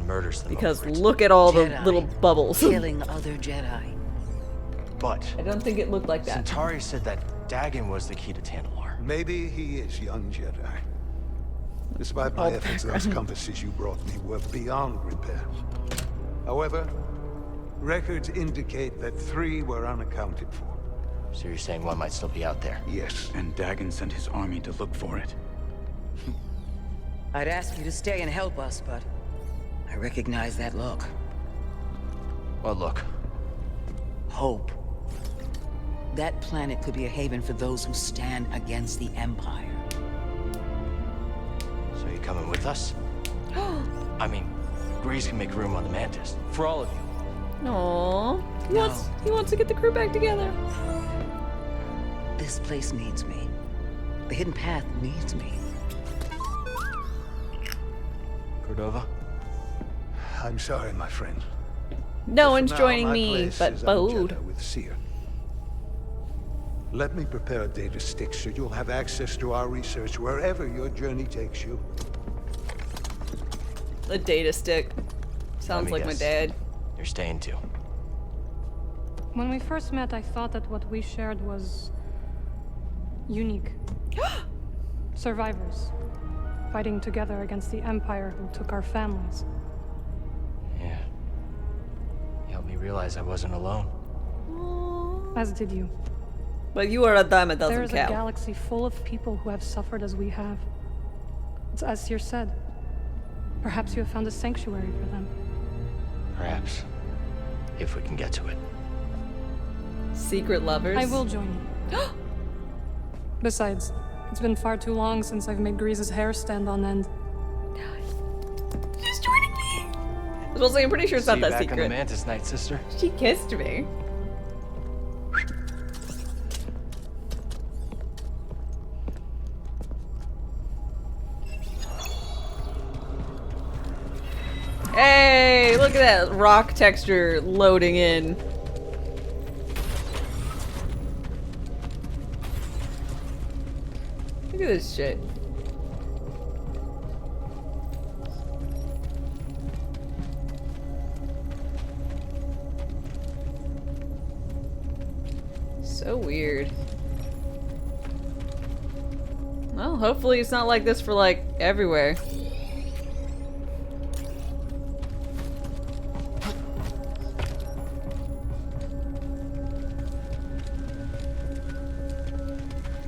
murders them. Because look at all the Jedi little bubbles. killing other Jedi. But I don't think it looked like that. Centauri said that Dagon was the key to Tantalar. Maybe he is, young Jedi. Despite my efforts, those compasses you brought me were beyond repair. However, records indicate that 3 were unaccounted for. So you're saying one might still be out there? Yes. And Dagon sent his army to look for it. I'd ask you to stay and help us, but I recognize that look. What look? Hope. That planet could be a haven for those who stand against the Empire. So you coming with us? I mean, Grease can make room on the Mantis. For all of you. Aww. He wants to get the crew back together. This place needs me. The hidden path needs me. Cordova? I'm sorry, my friend. No For one's now, joining my me, place but is on Bode. Jeddah with Seer. Let me prepare a data stick so you'll have access to our research wherever your journey takes you. A data stick. Sounds like my dad. You're staying too. When we first met, I thought that what we shared was unique. Survivors. Fighting together against the Empire who took our families. Yeah. You helped me realize I wasn't alone. As did you. But you are a dime a dozen There is cow. a galaxy full of people who have suffered as we have. It's as Seer said. Perhaps you have found a sanctuary for them. Perhaps. If we can get to it. Secret lovers? I will join you. Besides, it's been far too long since I've made Grease's hair stand on end. She's joining me! I was also, I'm pretty sure it's not See you that back secret. on the Mantis night, sister. She kissed me. Hey, look at that rock texture loading in. Look at this shit. So weird. Well, hopefully it's not like this for, like, everywhere.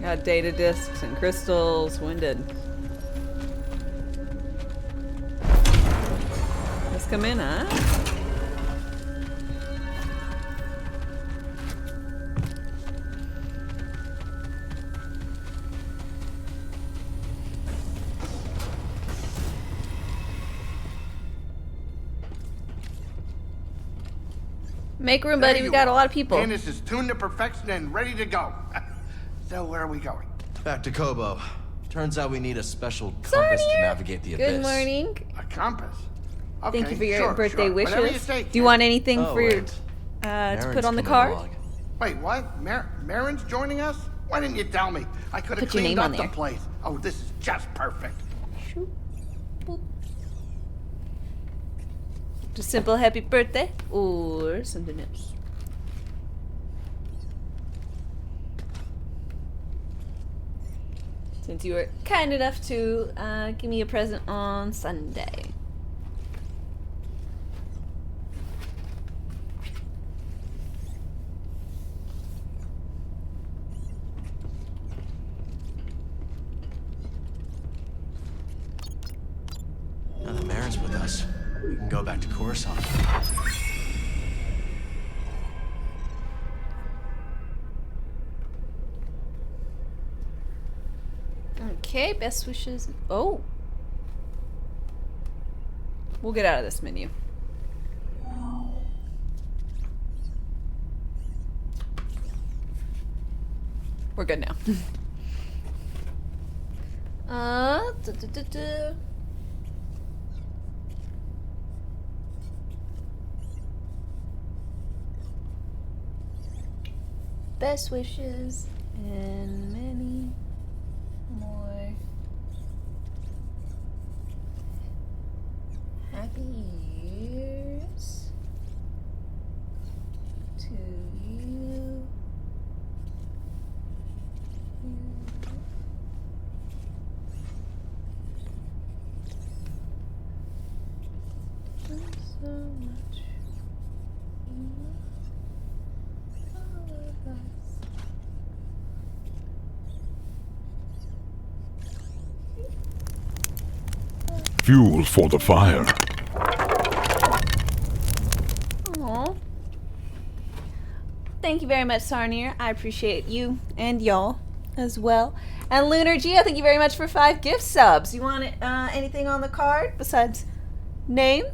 Got data discs and crystals. Winded. Let's come in, huh? Make room, buddy. We got a lot of people. Mantis is tuned to perfection and ready to go. So where are we going? Back to Kobo. Turns out we need a special compass to navigate the abyss. Good morning. A compass? Okay, Thank you for your birthday Whatever you wishes. say, Do you want anything Oh, for your, wait. to put Marin's on the coming card? along. Wait, what? Marin's joining us? Why didn't you tell me? I could have Put your cleaned name up on the there. place. Oh, this is just perfect. Just simple happy birthday or something else. Since you were kind enough to give me a present on Sunday. Now that Marin's with us, we can go back to Coruscant. Okay, best wishes. Oh. We'll get out of this menu. We're good now. Best wishes and many more happy years to you. So much. All of us. Fuel for the fire. Aw. Thank you very much, Sarnir. I appreciate you and y'all as well. And Lunar Geo, thank you very much for 5 gift subs. You want anything on the card besides name?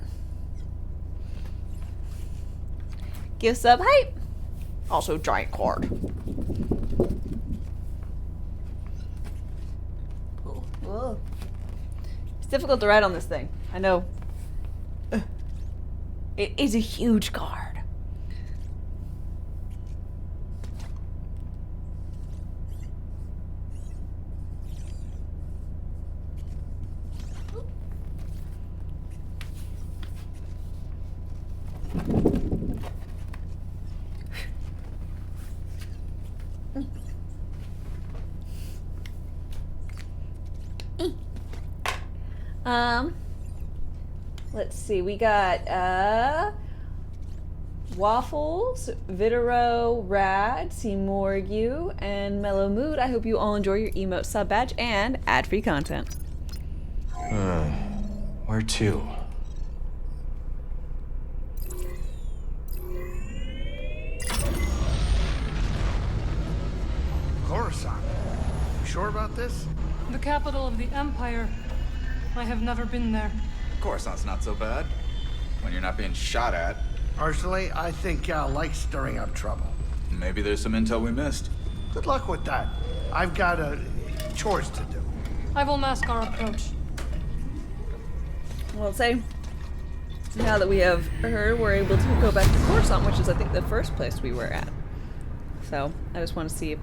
Gift sub hype. Also giant card. Whoa. It's difficult to write on this thing. I know. It is a huge card. Let's see, we got Waffles, Vitero, Rad, Seymour, and Mellow Mood. I hope you all enjoy your emote sub badge and ad-free content. Where to? Coruscant. You sure about this? The capital of the Empire. I have never been there. Coruscant's not so bad. When you're not being shot at. Personally, I think Gal likes stirring up trouble. Maybe there's some intel we missed. Good luck with that. I've got chores to do. I will mask our approach. Well, say, now that we have her, we're able to go back to Coruscant, which is, I think, the first place we were at. So, I just want to see if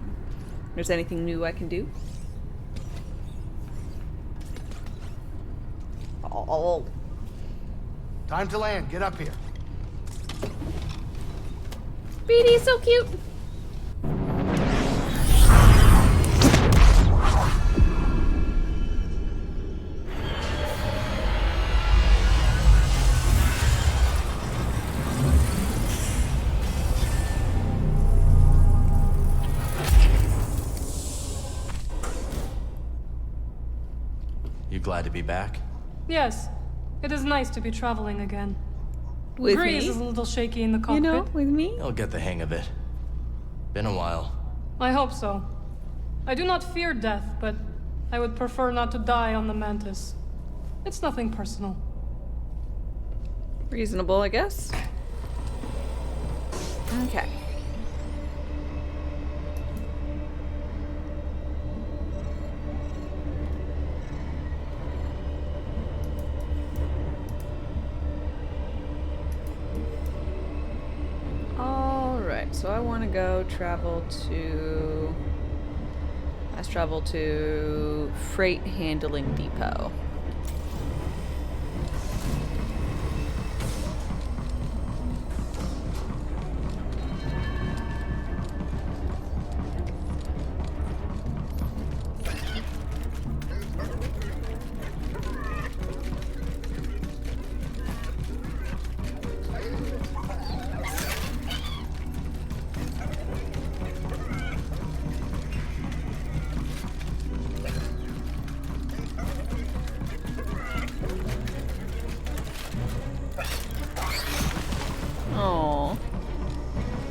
there's anything new I can do. Oh. Time to land. Get up here. BD is so cute. You glad to be back? Yes, it is nice to be traveling again. With Grease me? is a little shaky in the cockpit. You know, with me? You'll get the hang of it. Been a while. I hope so. I do not fear death, but I would prefer not to die on the Mantis. It's nothing personal. Reasonable, I guess. Okay. Alright, so I want to go travel to... Let's travel to Freight Handling Depot. Aww.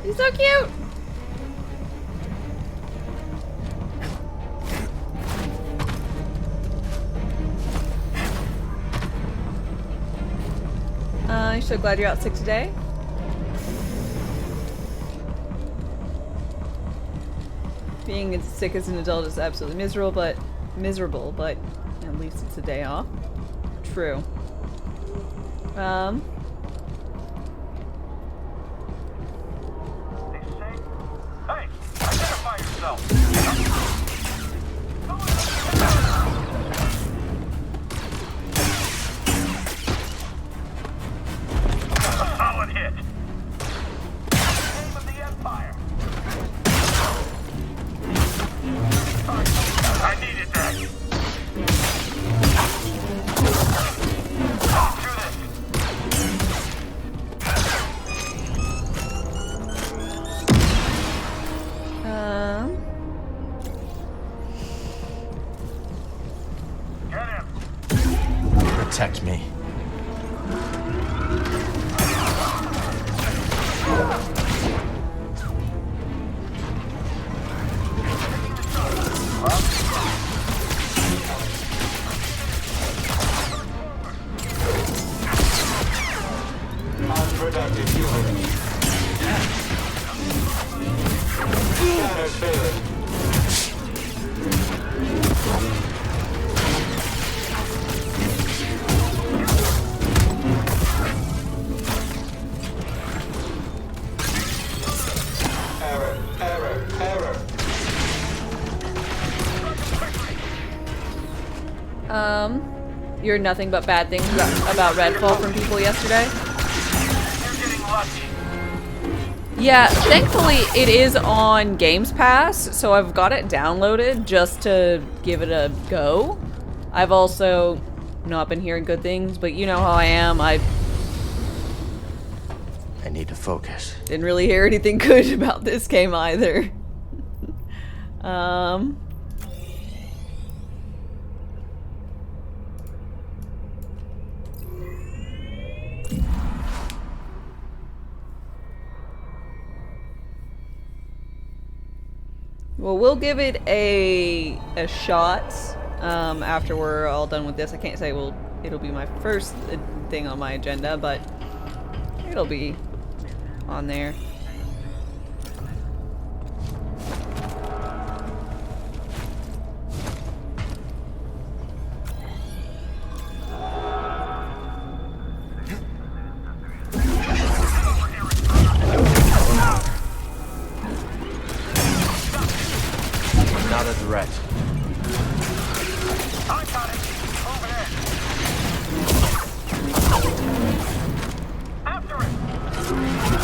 He's so cute! I'm so glad you're out sick today. Being sick as an adult is absolutely miserable, but at least it's a day off. True. Hey, identify yourself. Solid hit. Name of the Empire. I needed that. Protect me. Unproductive human. Scanner failed. You heard nothing but bad things about Redfall from people yesterday? Yeah, thankfully it is on Games Pass, so I've got it downloaded just to give it a go. I've also not been hearing good things, but you know how I am. I need to focus. Didn't really hear anything good about this game either. Well, we'll give it a shot after we're all done with this. I can't say it'll be my first thing on my agenda, but it'll be on there. Not a threat. I got it. Over there. After it.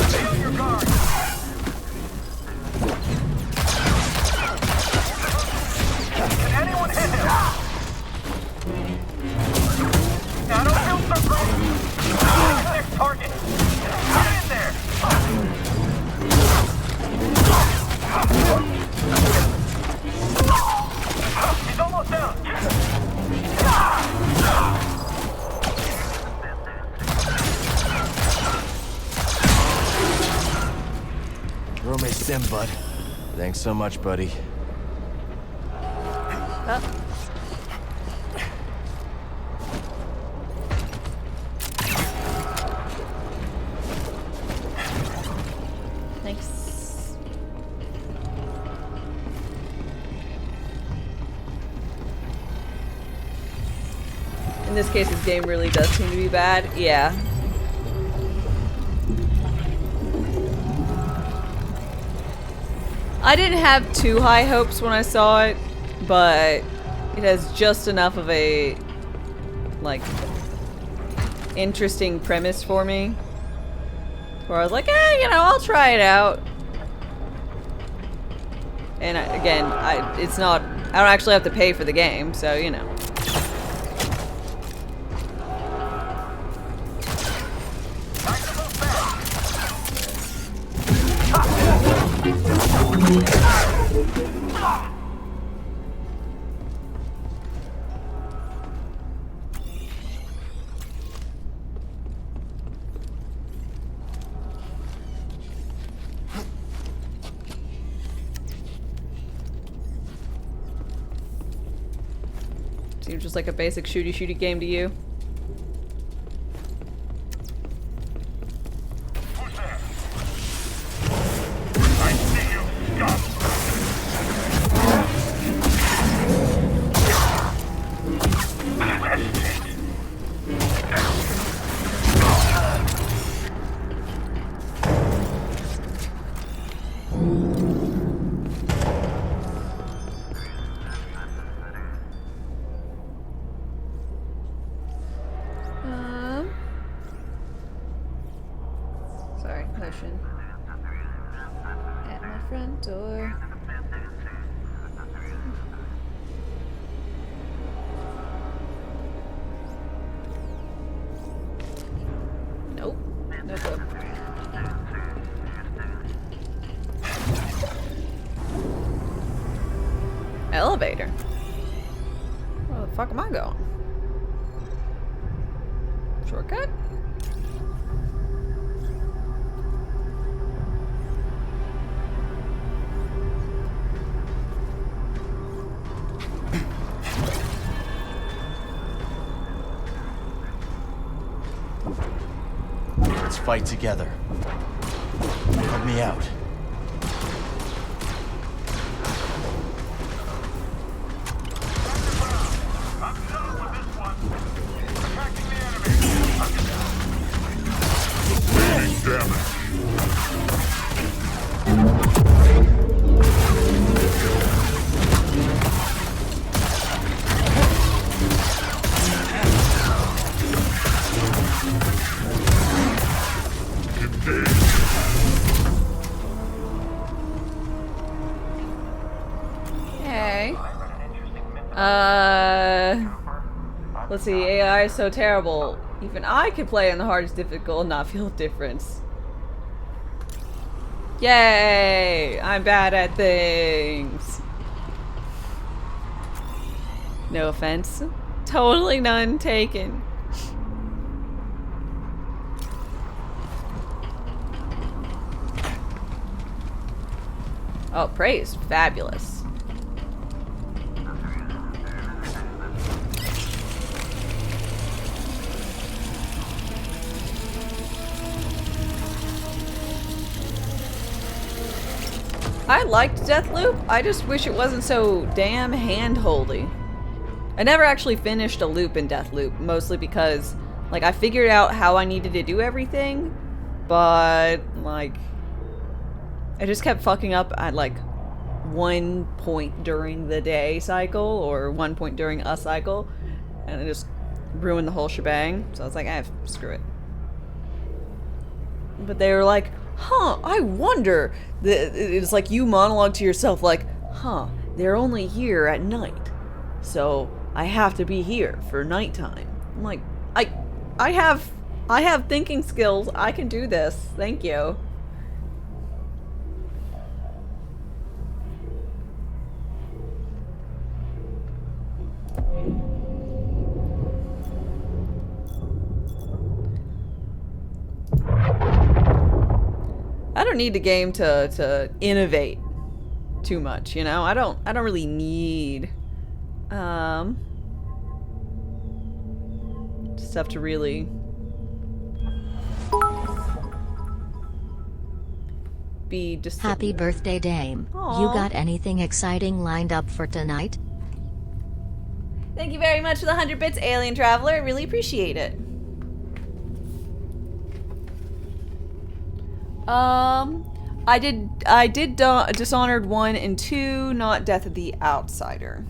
Stay on your guard. Can anyone hit him? I don't feel so great. Next target. Get in there. He's almost down. Roommate Sim, bud. Thanks so much, buddy. Thank In this case, this game really does seem to be bad. Yeah. I didn't have too high hopes when I saw it, but it has just enough of a, like, interesting premise for me. Where I was like, you know, I'll try it out. And again, it's not, I don't actually have to pay for the game, so, you know. Seems just like a basic shooty game to you. Sorry, motion. At my front door. Nope. No clue. Elevator. Where the fuck am I going? Shortcut? Let's fight together. Help me out. Let's see, AI is so terrible. Even I can play on the hardest difficult and not feel a difference. Yay! I'm bad at things. No offense. Totally none taken. Oh, praise. Fabulous. I liked Deathloop, I just wish it wasn't so damn hand-holdy. I never actually finished a loop in Deathloop, mostly because, like, I figured out how I needed to do everything, but, like, I just kept fucking up at, like, one point during the day cycle, or one point during a cycle, and it just ruined the whole shebang, so I was like, screw it. But they were like, huh, I wonder. It's like you monologue to yourself like, huh, they're only here at night. So I have to be here for nighttime. I'm like, I have thinking skills. I can do this. Thank you. I don't need the game to innovate too much, you know? I don't really need stuff to really be just Happy birthday, Dame. Aww. You got anything exciting lined up for tonight? Thank you very much for the 100 bits, Alien Traveler. I really appreciate it. I did Dishonored 1 and 2, not Death of the Outsider.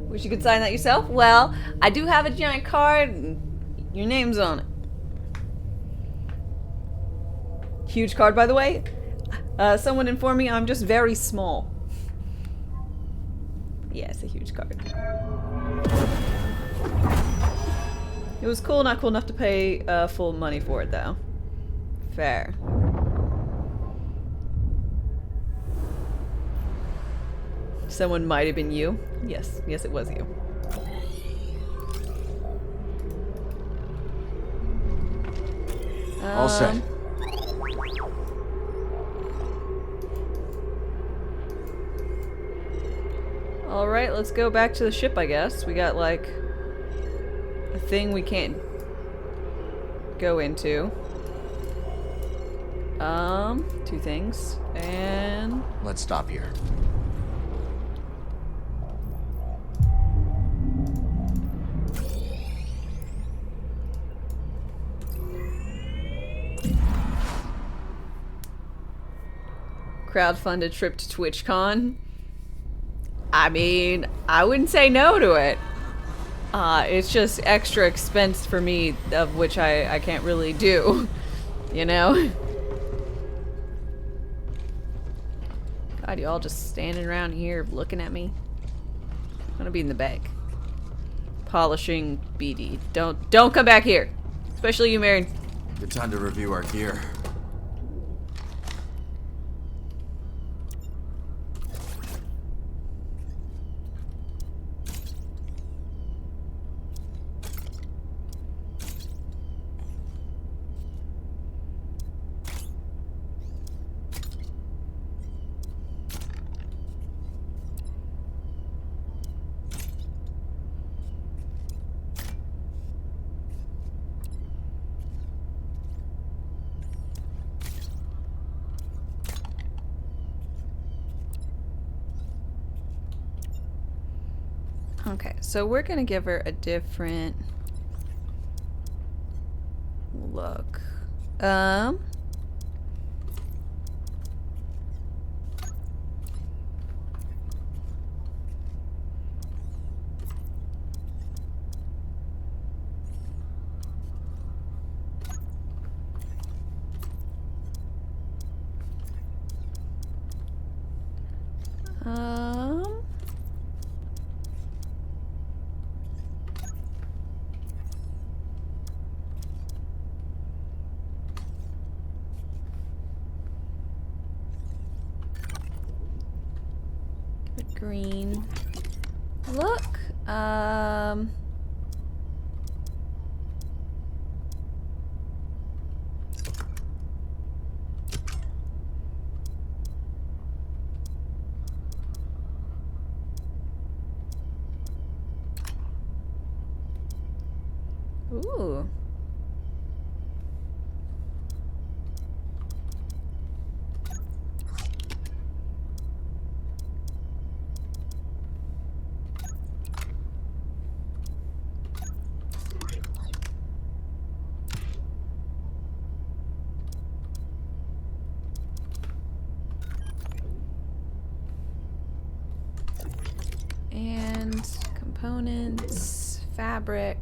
Wish you could sign that yourself? Well, I do have a giant card and your name's on it. Huge card, by the way. Someone informed me I'm just very small. Yeah, it's a huge card. It was cool, not cool enough to pay full money for it, though. Fair. Someone might have been you. Yes, yes, it was you. All set. Alright, let's go back to the ship, I guess. We got, like, a thing we can't go into. Two things. And... let's stop here. Crowdfunded trip to TwitchCon. I mean, I wouldn't say no to it. It's just extra expense for me, of which I can't really do. You know? God, you all just standing around here looking at me. I'm gonna be in the back. Polishing BD. Don't come back here. Especially you, Marion. Good time to review our gear. Okay, so we're gonna give her a different look. Green look. Ooh. And components, fabric.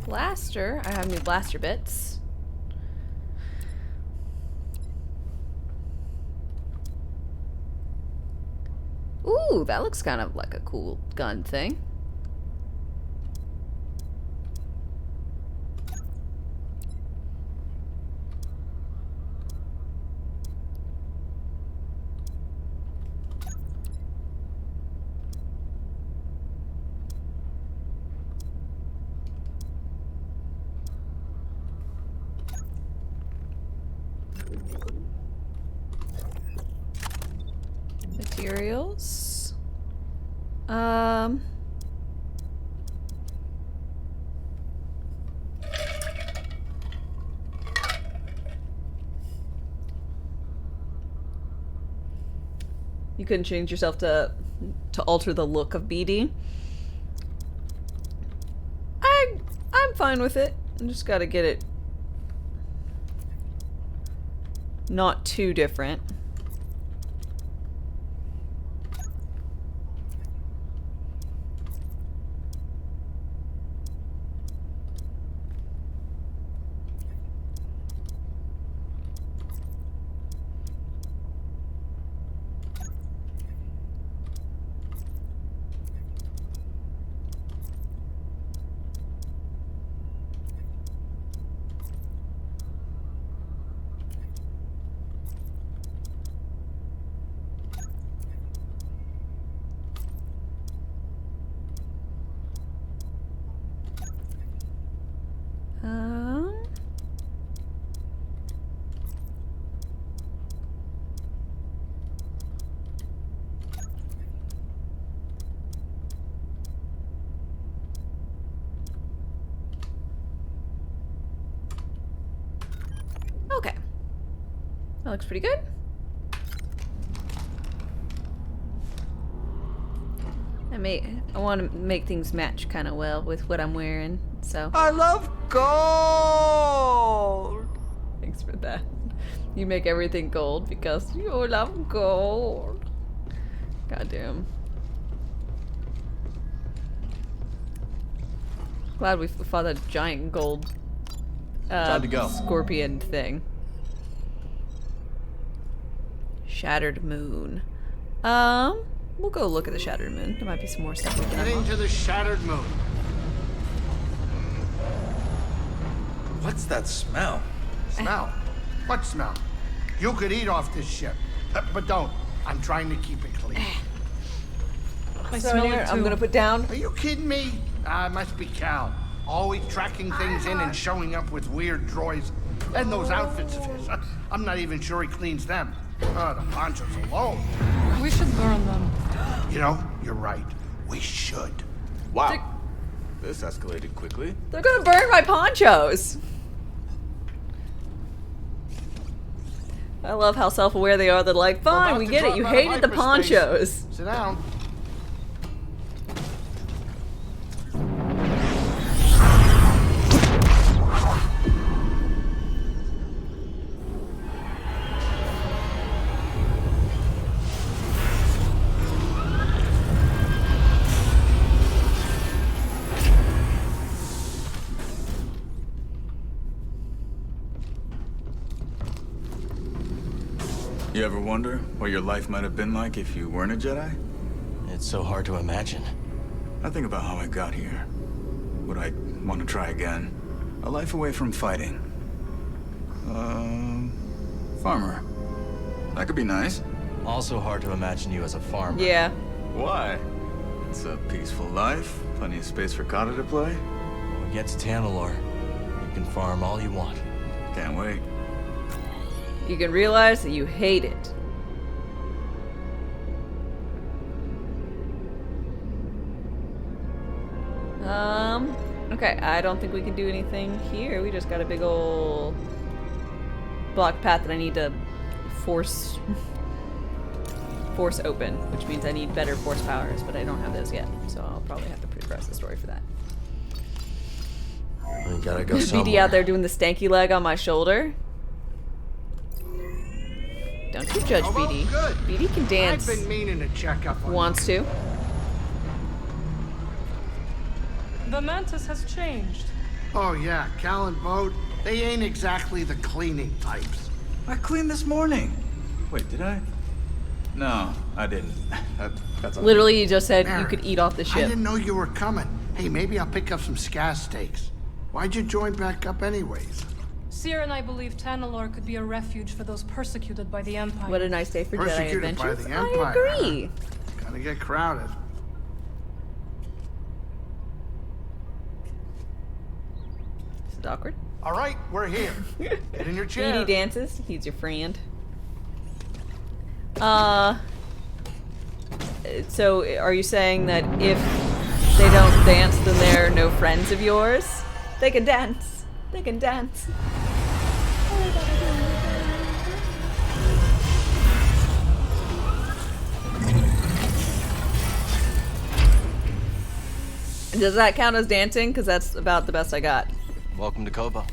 Blaster. I have new blaster bits. Ooh, that looks kind of like a cool gun thing. Materials. You couldn't change yourself to alter the look of BD. I'm fine with it. I just gotta get it not too different. Okay. That looks pretty good. I want to make things match kind of well with what I'm wearing, so. I love gold! Thanks for that. You make everything gold because you love gold. Goddamn. Glad we fought a giant gold Time to go. scorpion thing. Shattered moon. We'll go look at the shattered moon. There might be some more stuff we can Heading unlock. to the shattered moon. What's that smell? Smell? What smell? You could eat off this ship, but don't. I'm trying to keep it clean. I smell it too. I'm gonna put down. Are you kidding me? It must be Cal. Always tracking things in and showing up with weird droids. And those outfits of his. I'm not even sure he cleans them. The ponchos alone. We should burn them. You know, you're right. We should. Wow. This escalated quickly. They're gonna burn my ponchos. I love how self-aware they are. They're like, fine, we get it. You hated the ponchos. Sit down. You ever wonder what your life might have been like if you weren't a Jedi? It's so hard to imagine. I think about how I got here. Would I want to try again? A life away from fighting. Farmer. That could be nice. Also hard to imagine you as a farmer. Yeah. Why? It's a peaceful life. Plenty of space for Kata to play. When we get to Tanalor, you can farm all you want. Can't wait. You can realize that you hate it. Okay, I don't think we can do anything here. We just got a big ol' block path that I need to force open, which means I need better force powers, but I don't have those yet, so I'll probably have to progress the story for that. We gotta go somewhere. BD out there doing the stanky leg on my shoulder. Don't you judge BD. Good. BD can dance. I've been meaning to check up on Wants to. The mantis has changed. Oh yeah, Cal and Bode, they ain't exactly the cleaning types. I cleaned this morning. Wait, did I? No, I didn't. That's all. Literally, you just said you Aaron, could eat off the I ship. didn't know you were coming. Hey, maybe I'll pick up some scar steaks. Why'd you join back up anyways? Seer and I believe Tanalor could be a refuge for those persecuted by the Empire. What a nice day for Jedi Persecuted by adventures. the Empire. I agree. Gonna get crowded. Is it awkward? All right, we're here. Get in your chair. Edie dances. He's your friend. So are you saying that if they don't dance, then they're no friends of yours? They can dance. They can dance. Does that count as dancing? Because that's about the best I got. Welcome to Kobo.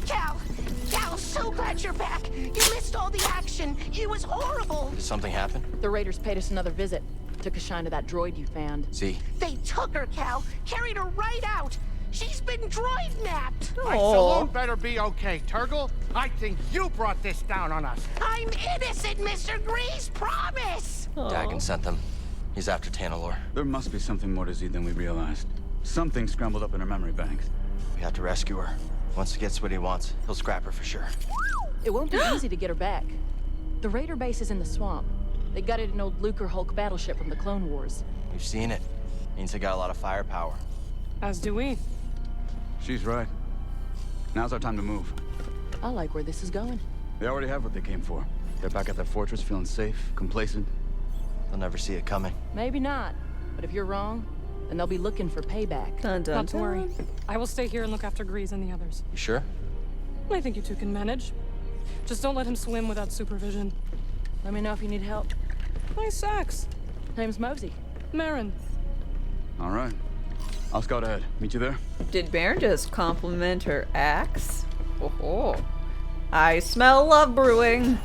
Cal, so glad you're back. You missed all the action. It was horrible. Did something happen? The Raiders paid us another visit. Took a shine to that droid you found. See? They took her, Cal. Carried her right out. She's been droid napped. My saloon better be okay, Turgle. I think you brought this down on us. I'm innocent, Mr. Grease. Promise. Dagon sent them. He's after Tanalor. There must be something more to Z than we realized. Something scrambled up in her memory banks. We have to rescue her. Once he gets what he wants, he'll scrap her for sure. It won't be easy to get her back. The Raider base is in the swamp. They gutted an old Lucre Hulk battleship from the Clone Wars. We've seen it. Means they got a lot of firepower. As do we. She's right. Now's our time to move. I like where this is going. They already have what they came for. They're back at their fortress feeling safe, complacent. They'll never see it coming. Maybe not. But if you're wrong, then they'll be looking for payback. Dun, dun, Not to worry. I will stay here and look after Grease and the others. You sure? I think you two can manage. Just don't let him swim without supervision. Let me know if you need help. Nice sex. Name's Mosey. Marin. All right. I'll scout ahead. Meet you there? Did Baron just compliment her axe? Oh, I smell love brewing.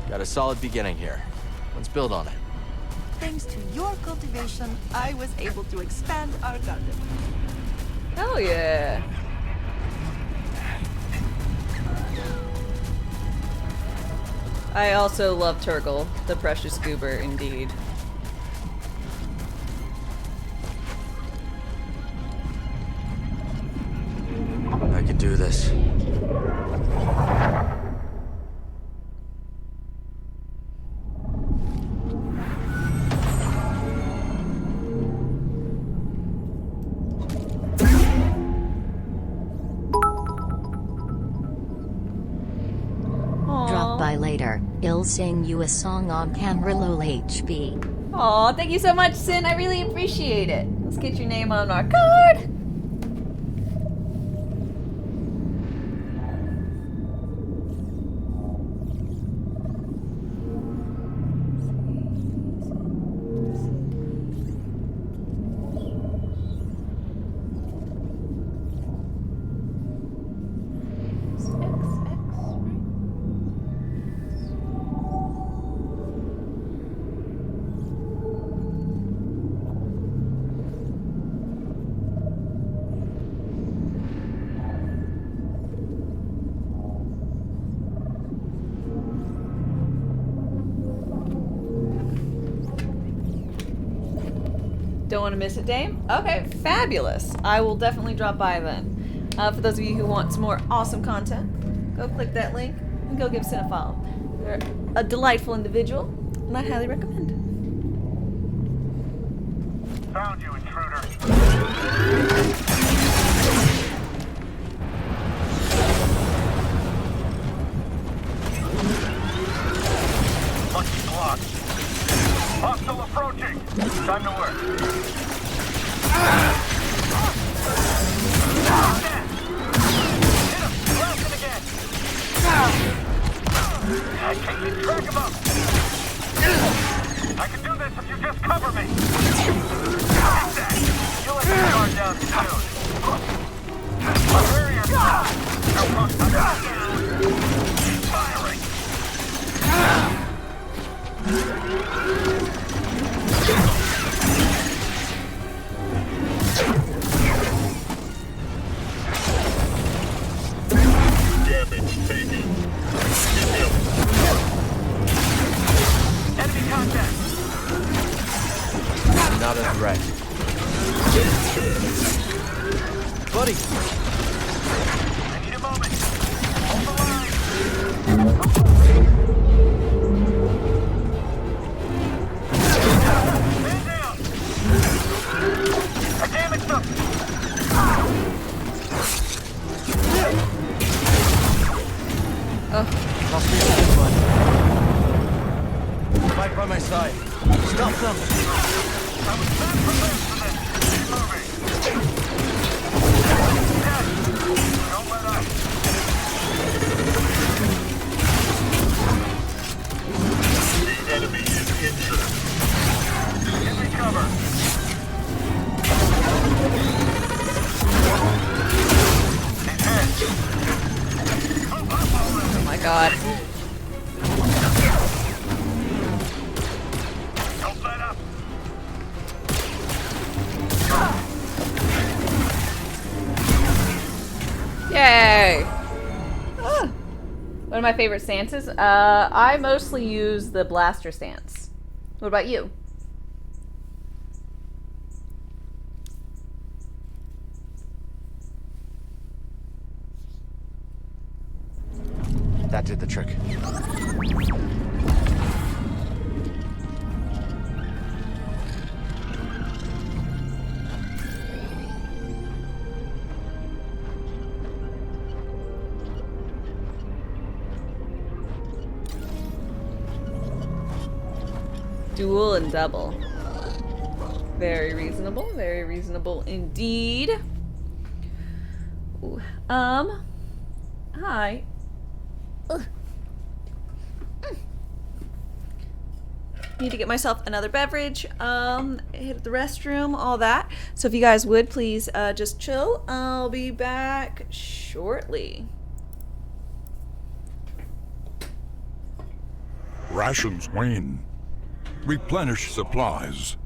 Got a solid beginning here. Let's build on it. Thanks to your cultivation, I was able to expand our garden. Hell yeah. I also love Turgle, the precious goober indeed. I can do this. Drop by later. I'll sing you a song on camera lol HP. Aw, thank you so much, Sin. I really appreciate it. Let's get your name on our card. Don't want to miss it, Dame? Okay, fabulous. I will definitely drop by then. For those of you who want some more awesome content, go click that link and go give Sin a follow. They're a delightful individual, and I highly recommend. Found you, intruder. Lucky block. Hostile approaching. Time to work. Hit him. Blasting again. I can't keep track of them. I can do this if you just cover me. Take that. You'll let the guard down soon. Where are you? Firing. Right. Buddy! I need a moment. Hold the line. Man down. I damaged them. Must be a good one. Right by my side. Stop them! I was not prepared for this. Keep moving. Don't let up. The enemy is injured. Give me cover. He's hit. Oh my god. Don't let up. Yay! Ah. One of my favorite stances. I mostly use the blaster stance. What about you? That did the trick. Dual and double. Very reasonable indeed. Ooh. Hi. Ugh. Need to get myself another beverage, hit the restroom, all that. So if you guys would please just chill. I'll be back shortly. Rations wane. Replenish supplies.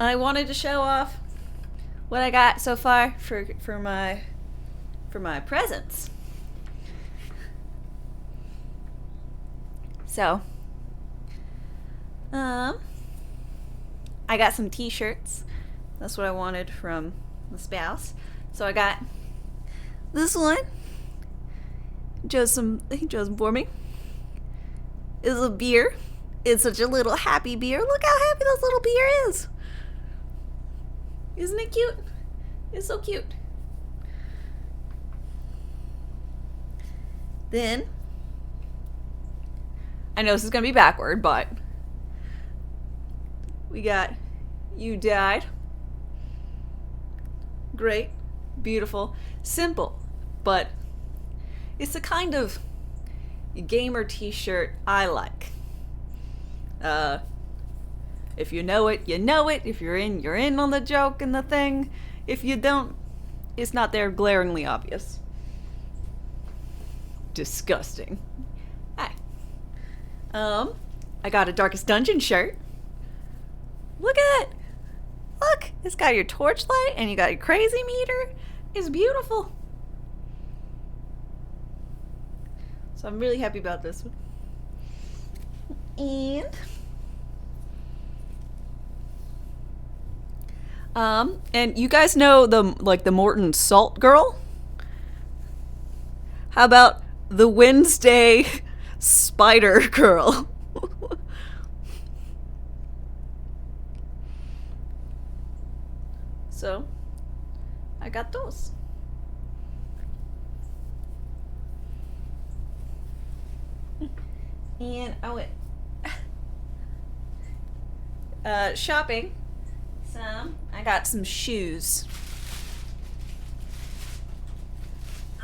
I wanted to show off what I got so far for my presents. So, I got some t-shirts. That's what I wanted from the spouse. So I got this one. He chose them for me. It's a beer. It's such a little happy beer. Look how happy this little beer is. Isn't it cute? It's so cute. Then, I know this is going to be backward, but we got You Died. Great, beautiful, simple, but it's the kind of gamer t-shirt I like. If you know it, you know it. If you're in on the joke and the thing. If you don't, it's not there glaringly obvious. Disgusting. Hi. I got a Darkest Dungeon shirt. Look at it. Look, it's got your torchlight and you got your crazy meter. It's beautiful. So I'm really happy about this one. And you guys know the Morton Salt Girl? How about the Wednesday Spider Girl? So, I got those. And I went shopping some. I got some shoes.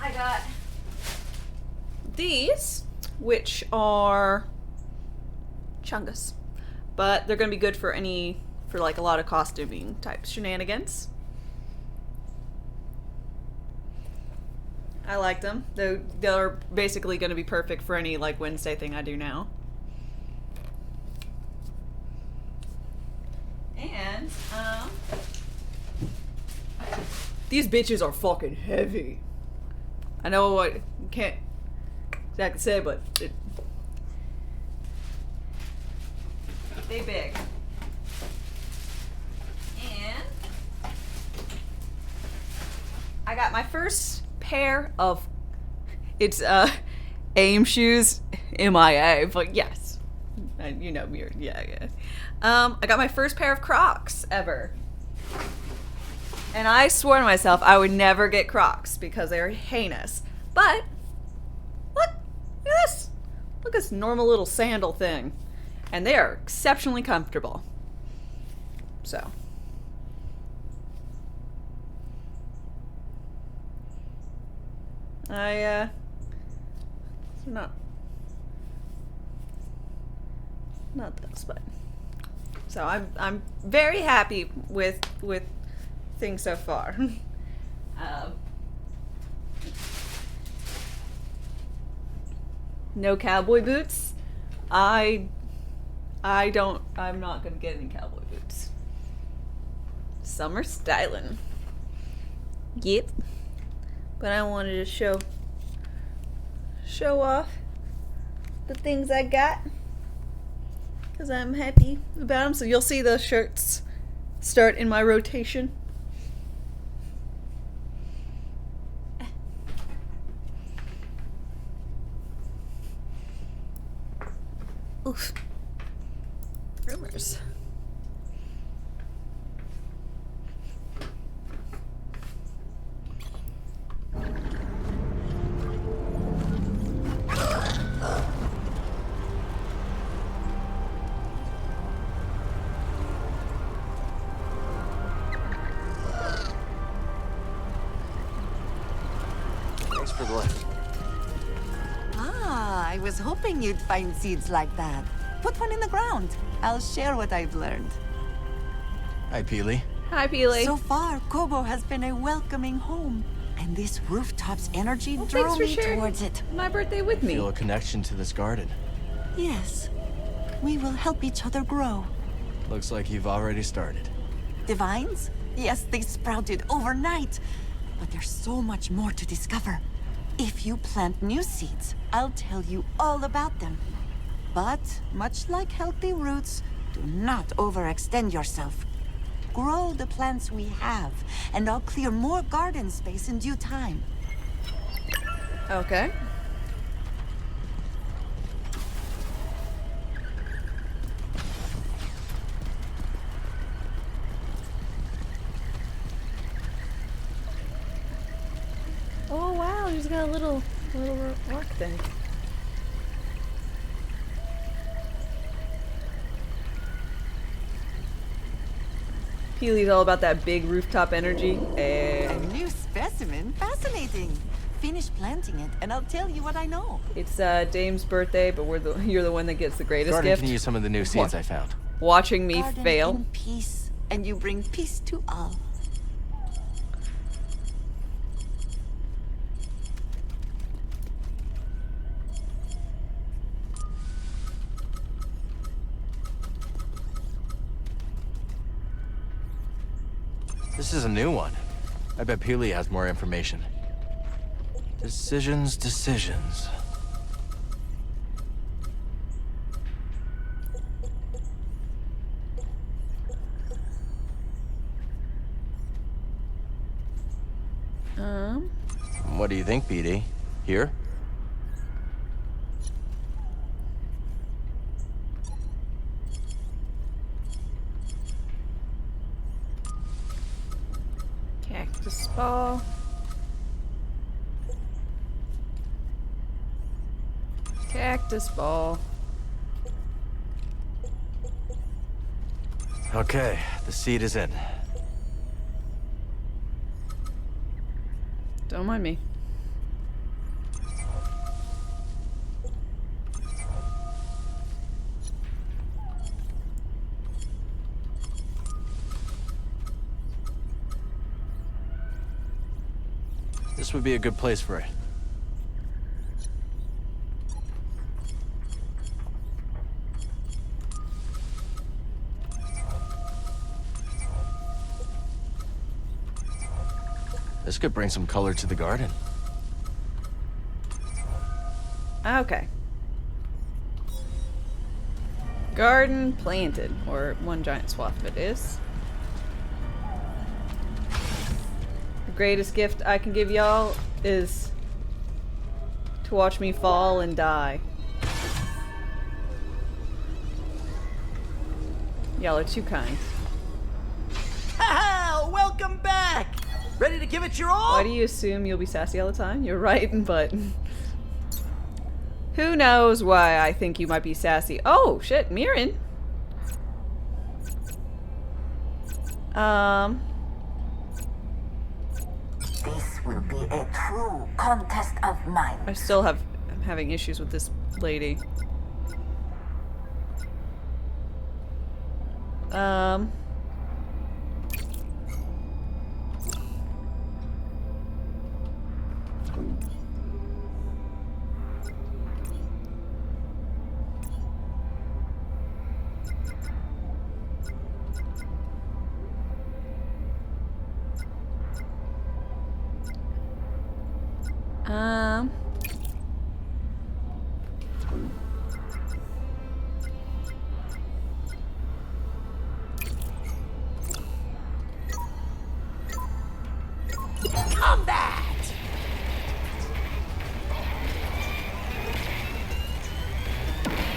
I got these, which are chungus, but they're gonna be good for like a lot of costuming type shenanigans. I like them. They're basically gonna be perfect for any like Wednesday thing I do now. And these bitches are fucking heavy. I know what can't exactly say, but they big. And I got my first pair of AM shoes, MIA, but yes, you know me. Yeah. I got my first pair of Crocs ever. And I swore to myself I would never get Crocs because they're heinous. But, look at this. Look at this normal little sandal thing. And they are exceptionally comfortable. So. Not this, but. So I'm very happy with things so far. No cowboy boots. I'm not gonna get any cowboy boots. Summer styling. Yep. But I wanted to show off the things I got. Because I'm happy about them. So you'll see the shirts start in my rotation. Oof. Rumors. For the lift. I was hoping you'd find seeds like that. Put one in the ground. I'll share what I've learned. Hi, Peely. Hi, Peely. So far, Kobo has been a welcoming home. And this rooftop's energy drew me towards it. My birthday with me. Feel a connection to this garden. Yes. We will help each other grow. Looks like you've already started. Divines? Yes, they sprouted overnight. But there's so much more to discover. If you plant new seeds, I'll tell you all about them. But, much like healthy roots, do not overextend yourself. Grow the plants we have, and I'll clear more garden space in due time. Okay. Oh wow, he's got a little rock thing. Peely's all about that big rooftop energy. A new specimen? Fascinating. Finish planting it, and I'll tell you what I know. It's Dame's birthday, but you're the one that gets the greatest Garden gift. can use some of the new seeds I found. Watching me Garden fail. in peace, and you bring peace to all. This is a new one. I bet Peely has more information. Decisions. What do you think, PD? Here? Cactus ball. Cactus ball. Okay, the seed is in. Don't mind me. This would be a good place for it. This could bring some color to the garden. Okay. Garden planted, or one giant swath of it is. The greatest gift I can give y'all is to watch me fall and die. Y'all are too kind. Ha! Welcome back! Ready to give it your all? Why do you assume you'll be sassy all the time? You're right, but who knows why I think you might be sassy. Oh, shit, Mirren. This will be a true contest of minds. I'm having issues with this lady. Combat!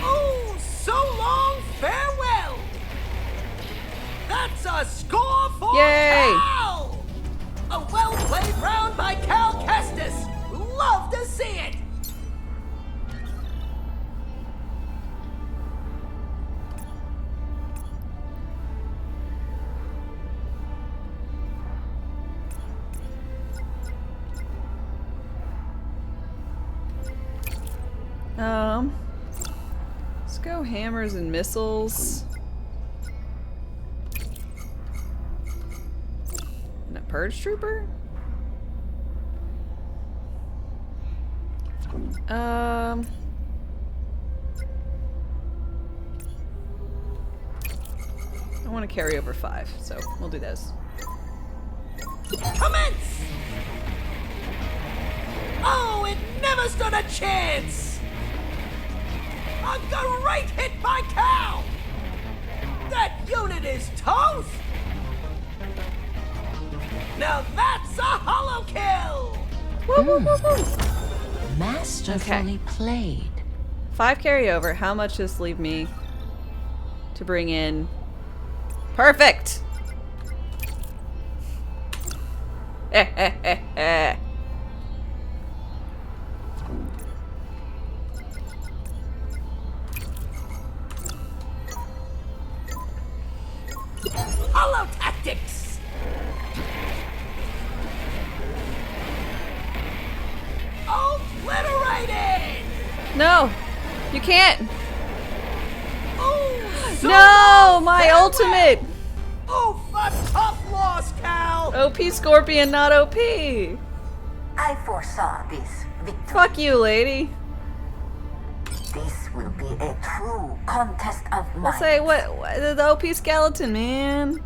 Oh, so long farewell! That's a score for Yay! Cal! A well-played round by Cal Kestis! Love to see it! Let's go hammers and missiles. And a purge trooper? I want to carry over 5, so we'll do this. Commence! Oh, it never stood a chance! A great hit by Cal! That unit is toast! Now that's a hollow kill! Masterfully played. 5 carryover. How much does this leave me to bring in? Perfect! Hollow tactics! Obliterated! No! You can't! Oh, No! My ultimate! Oh, a tough loss, Cal! OP Scorpion, not OP! I foresaw this victory. Fuck you, lady. This will be a true contest of I'll minds. say, what the OP skeleton, man.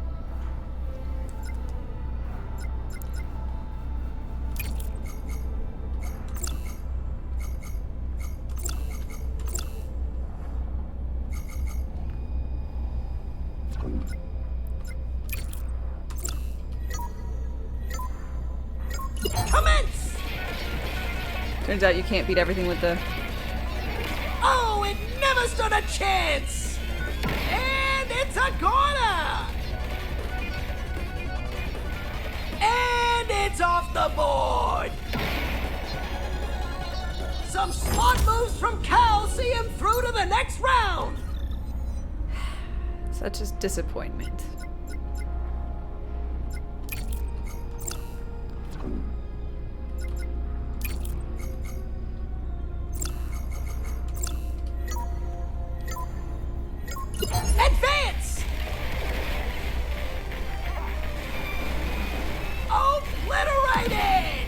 Commence! Turns out you can't beat everything with the... Oh, it never stood a chance! And it's a goner! And it's off the board! Some smart moves from Cal see him through to the next round! Such a disappointment. Advance! Obliterated!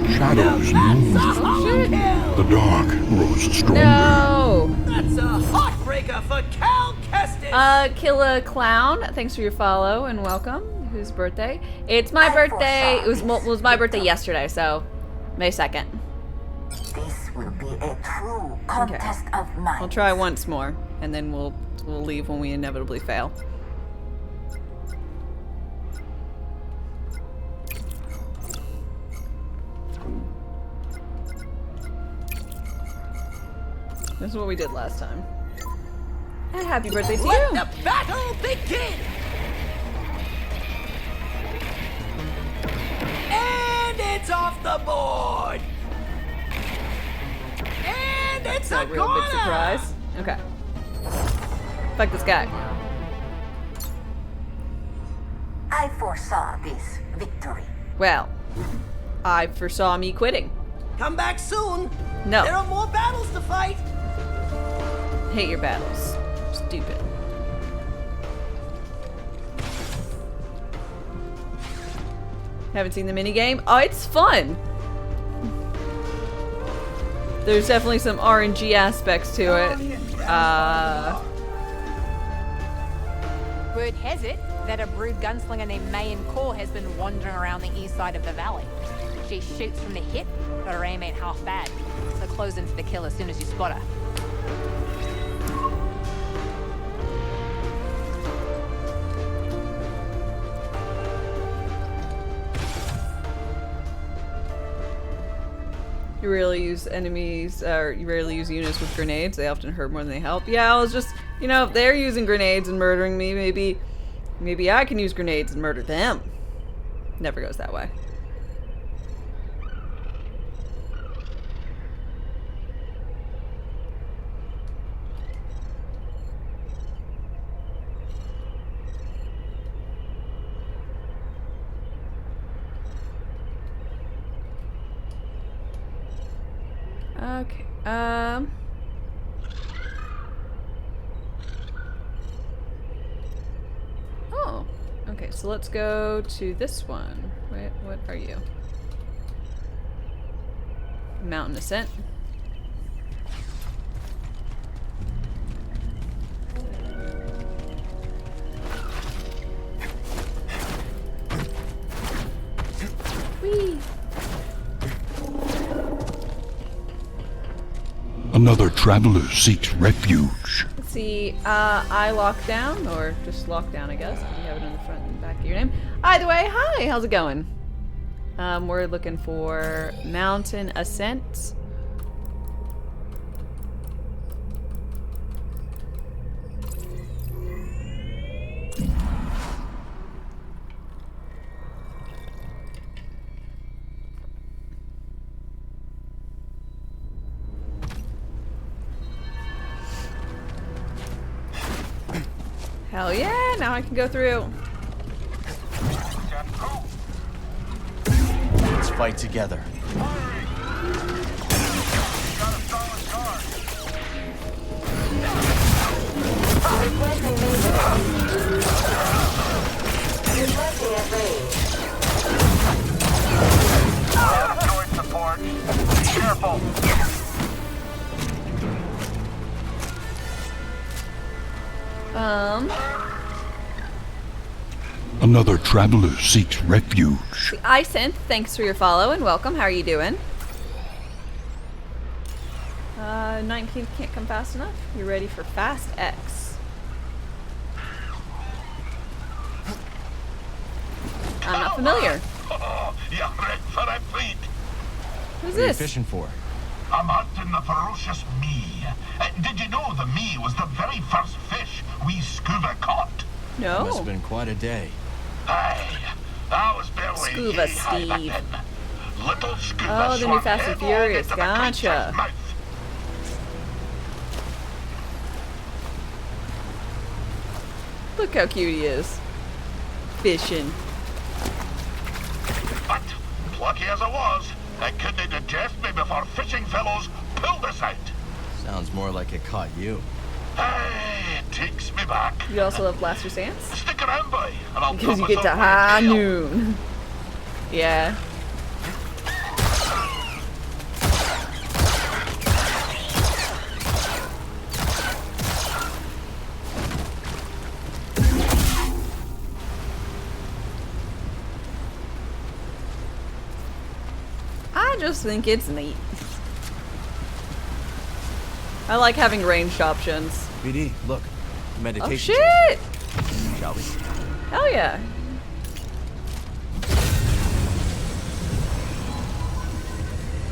Shadows move. The dark grows stronger. No! That's a heartbreaker for Cal Kestis! Killa Clown, thanks for your follow and welcome. Whose birthday? It's my birthday. It was my birthday yesterday, so May 2nd. This will be a true contest of minds. We'll try once more, and then we'll leave when we inevitably fail. This is what we did last time. And happy birthday to Let you! the battle begin! And it's off the board! And it's a real big surprise. Okay. Fuck this guy. I foresaw this victory. Well, I foresaw me quitting. Come back soon! No. There are more battles to fight! Hate your battles. Stupid. Haven't seen the minigame? Oh, it's fun! There's definitely some RNG aspects to it. Word has it that a brood gunslinger named Mayan Core has been wandering around the east side of the valley. She shoots from the hip, but her aim ain't half bad. So close in for the kill as soon as you spot her. You rarely use enemies, or you rarely use units with grenades. They often hurt more than they help. Yeah, I was just, you know, if they're using grenades and murdering me, maybe I can use grenades and murder them. Never goes that way. Okay, oh, okay, so let's go to this one. Wait, what are you? Mountain Ascent. Another traveler seeks refuge. Let's see, I lock down, or just lock down, I guess. You have it in the front and back of your name. Either way, hi, how's it going? We're looking for mountain ascent. Hell yeah, now I can go through. Let's fight together. Support. Careful. Another traveler seeks refuge. I Synth, thanks for your follow and welcome. How are you doing? 19th can't come fast enough. You're ready for Fast X. I'm not familiar. You're ready for a fight. Who's What are you this? fishing for? I'm hunting the ferocious me. Did you know the me was the very first fish we scuba caught? No. Must have been quite a day. Aye, that was barely Scuba yay-high back Steve. then. Little scuba Oh, the new swam Fast and headlong Furious. into the creature's Gotcha. mouth. Look how cute he is. Fishing. But, plucky as I was, I couldn't digest me before fishing fellows pulled us out. Sounds more like it caught you. Hey, it takes me back. You also love Blaster Stance? Stick around, boy, and I'll Because you promise get to I'll high wait till- noon. Yeah. I just think it's neat. I like having ranged options. BD, look. Oh Meditation. shit! Shall we? Hell yeah.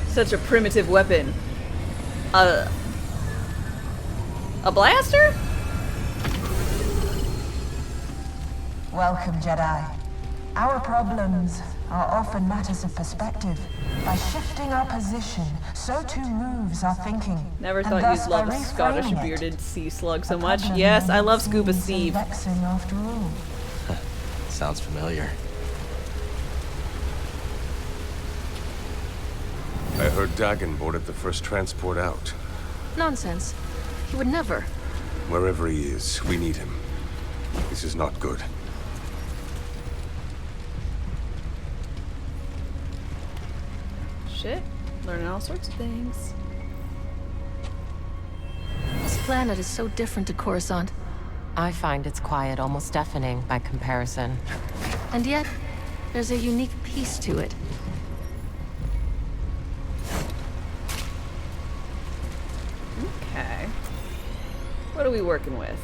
Such a primitive weapon. A blaster? Welcome, Jedi. Our problems are often matters of perspective. By shifting our position, so too moves our thinking. Never And thought thus you'd by love a Scottish reframing it, bearded sea slug so a much. problem Yes, may I not love Scuba seem so Steve. vexing after all. Sounds familiar. I heard Dagon boarded the first transport out. Nonsense. He would never. Wherever he is, we need him. This is not good. Shit. Learning all sorts of things. This planet is so different to Coruscant. I find its quiet almost deafening by comparison. And yet, there's a unique peace to it. Okay. What are we working with?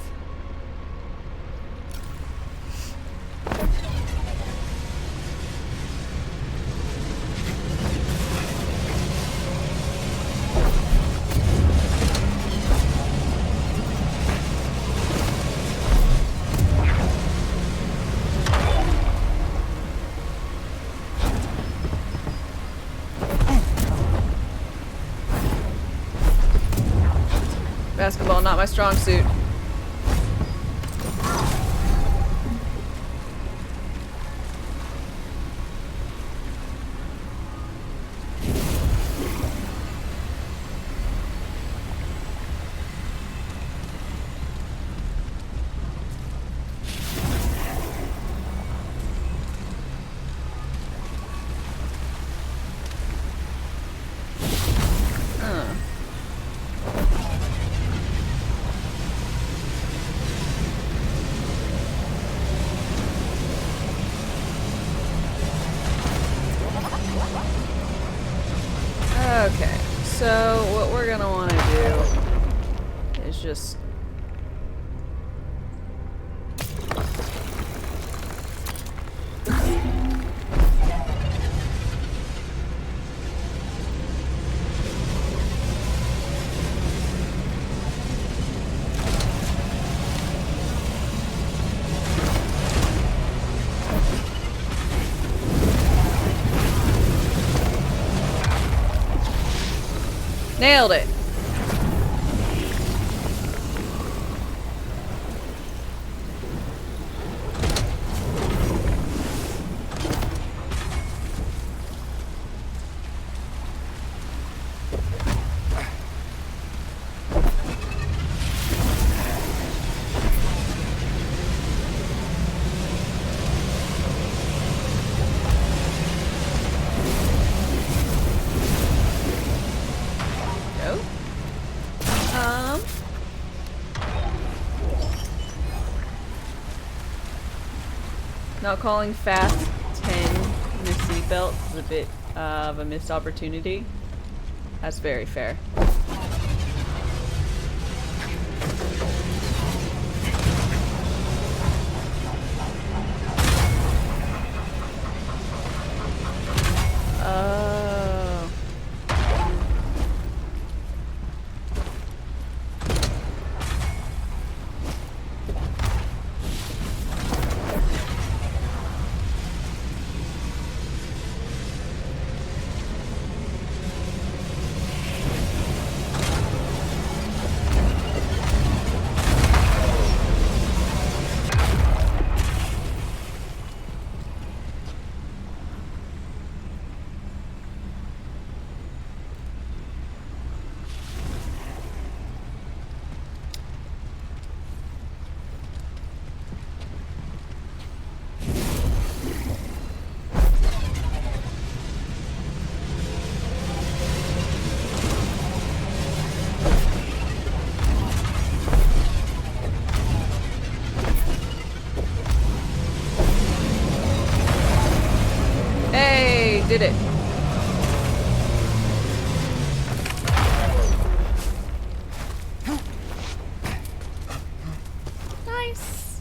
Basketball, not my strong suit. just... Nailed it. Not calling fast 10 in a seatbelt is a bit of a missed opportunity. That's very fair. Oh. Did it. Nice.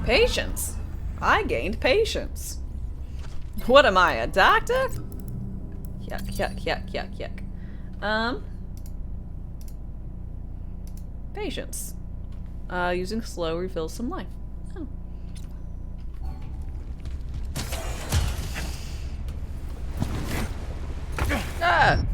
Patience. I gained patience. What am I, a doctor? Yuck, yuck, yuck, yuck, yuck. Patience. Using slow refills some life. Oh. Ah!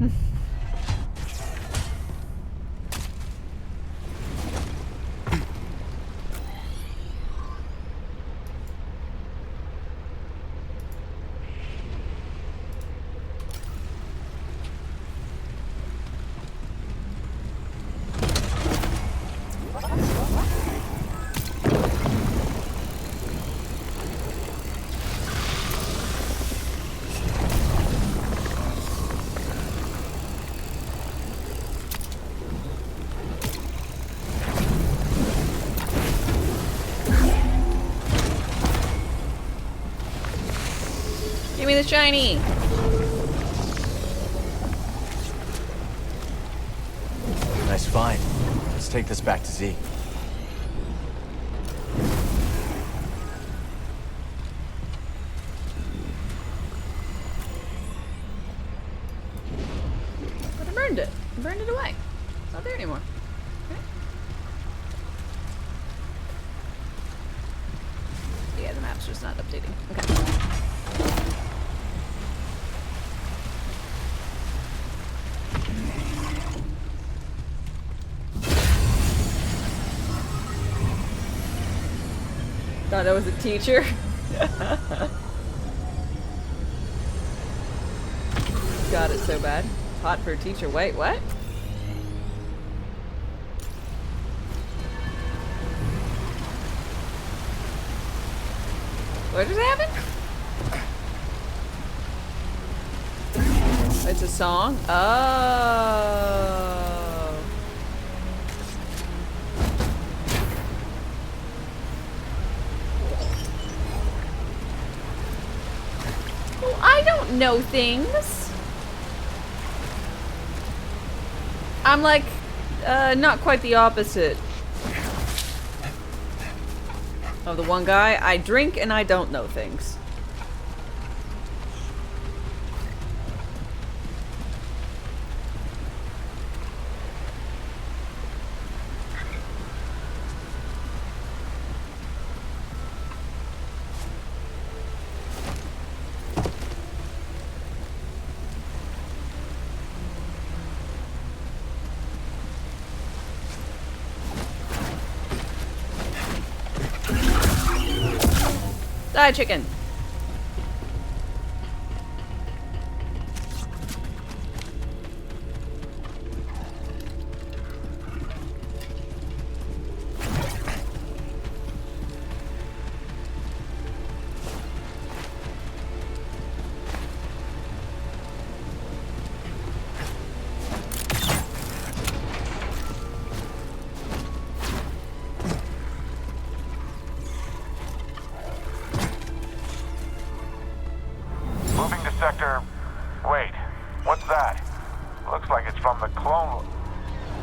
Give me the shiny! Nice find. Let's take this back to Z. But I burned it. I burned it away. It's not there anymore. Okay. Yeah, the map's just not updating. Okay. Thought I was a teacher. Got it so bad. Hot for a teacher. Wait, what? What just happened? It's a song? Oh. don't know things. I'm like, not quite the opposite of the one guy. I drink and I don't know things. Die, chicken. Sector... Wait, what's that? Looks like it's from the clone...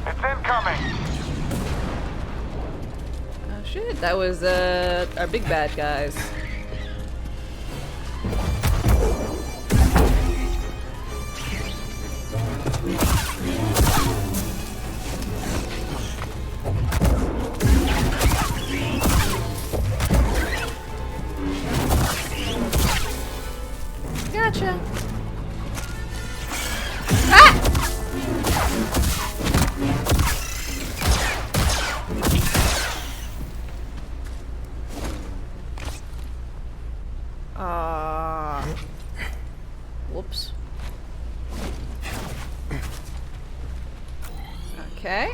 It's incoming! Oh shit, that was our big bad guys. Gotcha. Ah! Whoops. Okay.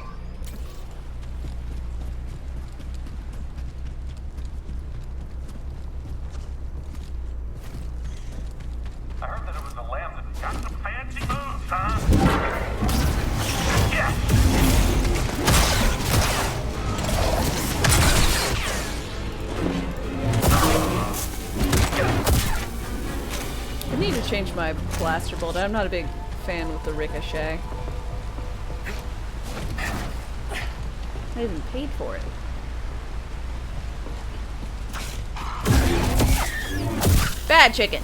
I heard that it was the lamb that got some fancy moves, huh? Yes! I need to change my blaster bolt. I'm not a big fan with the ricochet. I even paid for it. Bad chicken.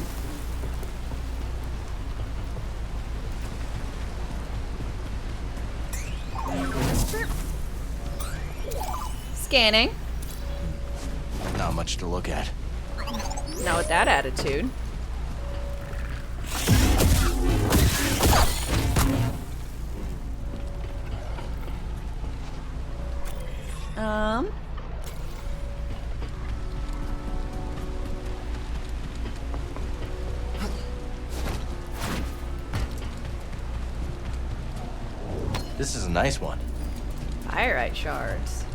Scanning. Not much to look at. Not with that attitude. This is a nice one. Pyrite shards.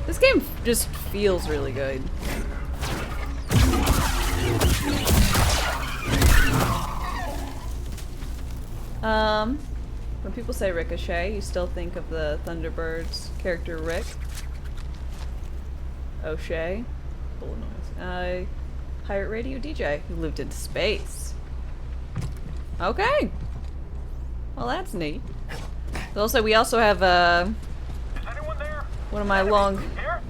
This game just feels really good. When people say Ricochet, you still think of the Thunderbirds character Rick. O'Shea. Full of noise. Pirate radio DJ who lived in space. Okay. Well, that's neat. Also, we also have one of my long. Here?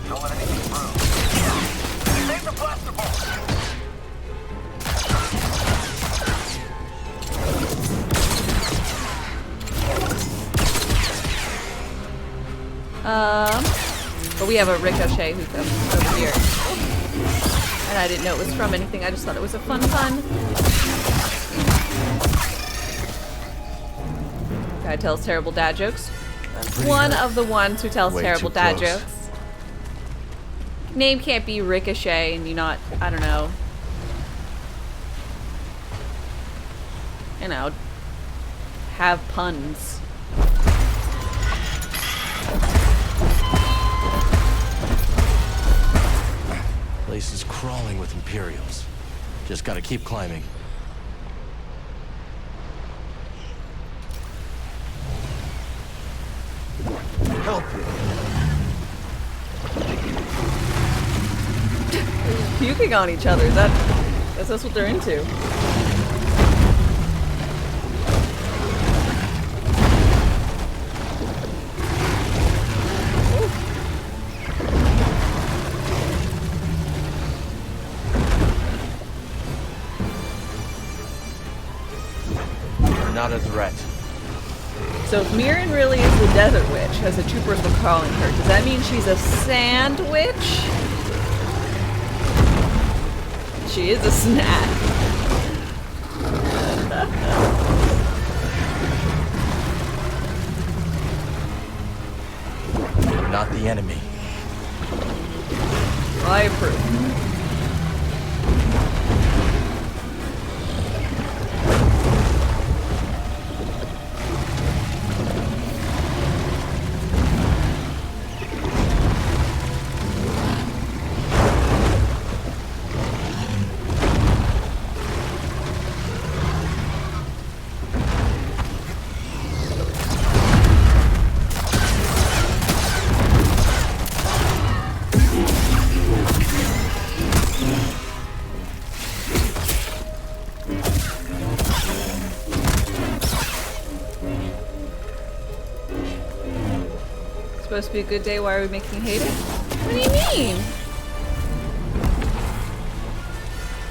Don't let anything through. Save the blaster bolt! But we have a Ricochet who comes over here. And I didn't know it was from anything, I just thought it was a fun pun. Guy tells terrible dad jokes. One of the ones who tells terrible dad jokes. Name can't be Ricochet and you not, I don't know. You know, have puns. Place is crawling with Imperials. Just gotta keep climbing. puking on each other. That's what they're into. You're not a threat. So if Mirren really is the desert witch, as the troopers were calling her, does that mean she's a sand witch? She is a snack. You're not the enemy. I approve. Supposed to be a good day, why are we making hate it? What do you mean?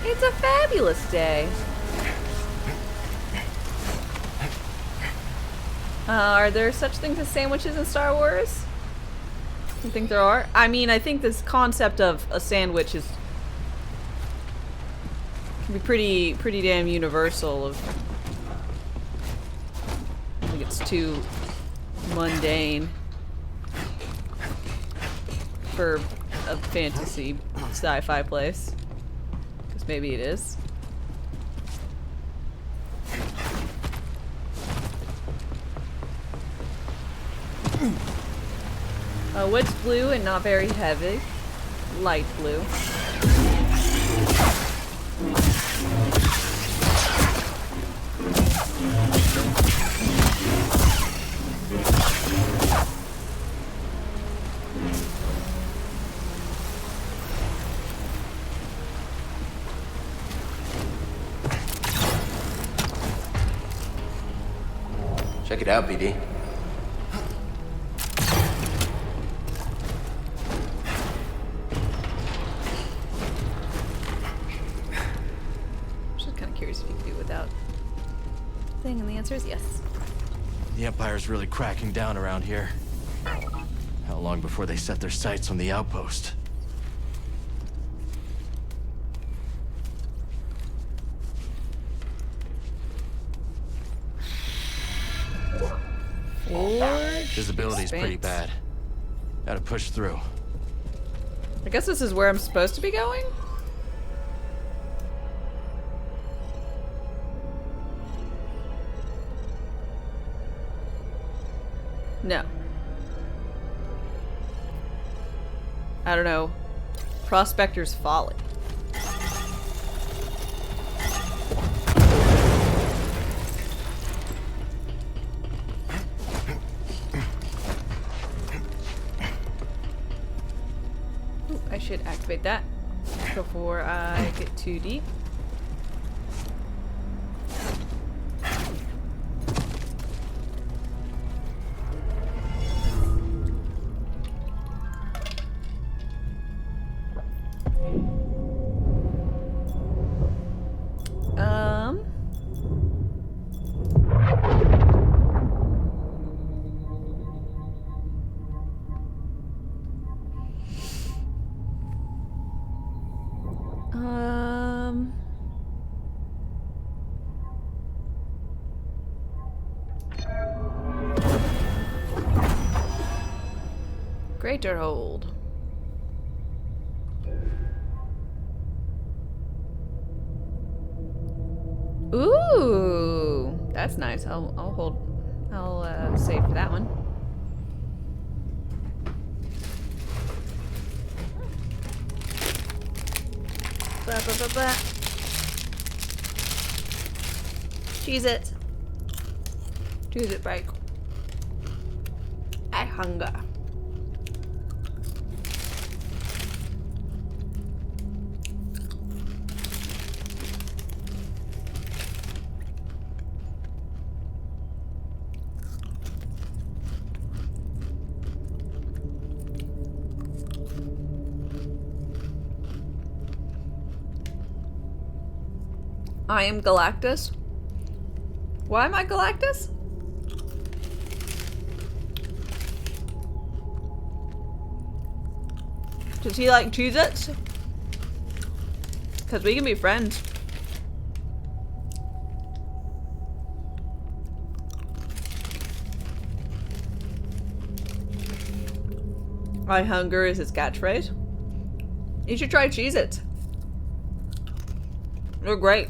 It's a fabulous day. Are there such things as sandwiches in Star Wars? You think there are? I mean, I think this concept of a sandwich can be pretty damn universal. I think it's too mundane for a fantasy sci-fi place. Because maybe it is. Wood's blue and not very heavy. Light blue. Check it out, BD. Just kind of curious if you can do without thing, and the answer is yes. The Empire's really cracking down around here. How long before they set their sights on the outpost? Visibility's pretty bad. Gotta push through. I guess this is where I'm supposed to be going? No. I don't know. Prospector's Folly. Ooh, I should activate that before I get too deep. Greater hold. Ooh, that's nice. I'll save for that one. Blah, blah, blah, blah. Choose it. Choose it, break. I hunger. I am Galactus. Why am I Galactus? Does he like Cheez-Its? Because we can be friends. My hunger is his catchphrase. You should try Cheez-Its. They're great.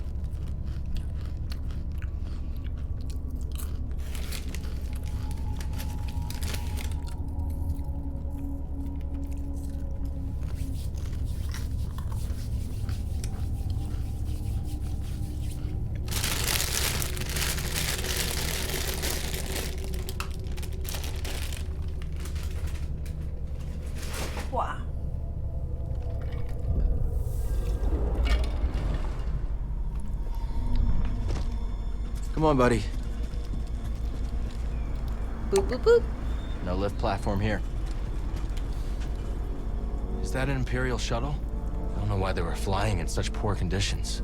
Wow. Come on, buddy. Boop, boop, boop. No lift platform here. Is that an Imperial shuttle? I don't know why they were flying in such poor conditions.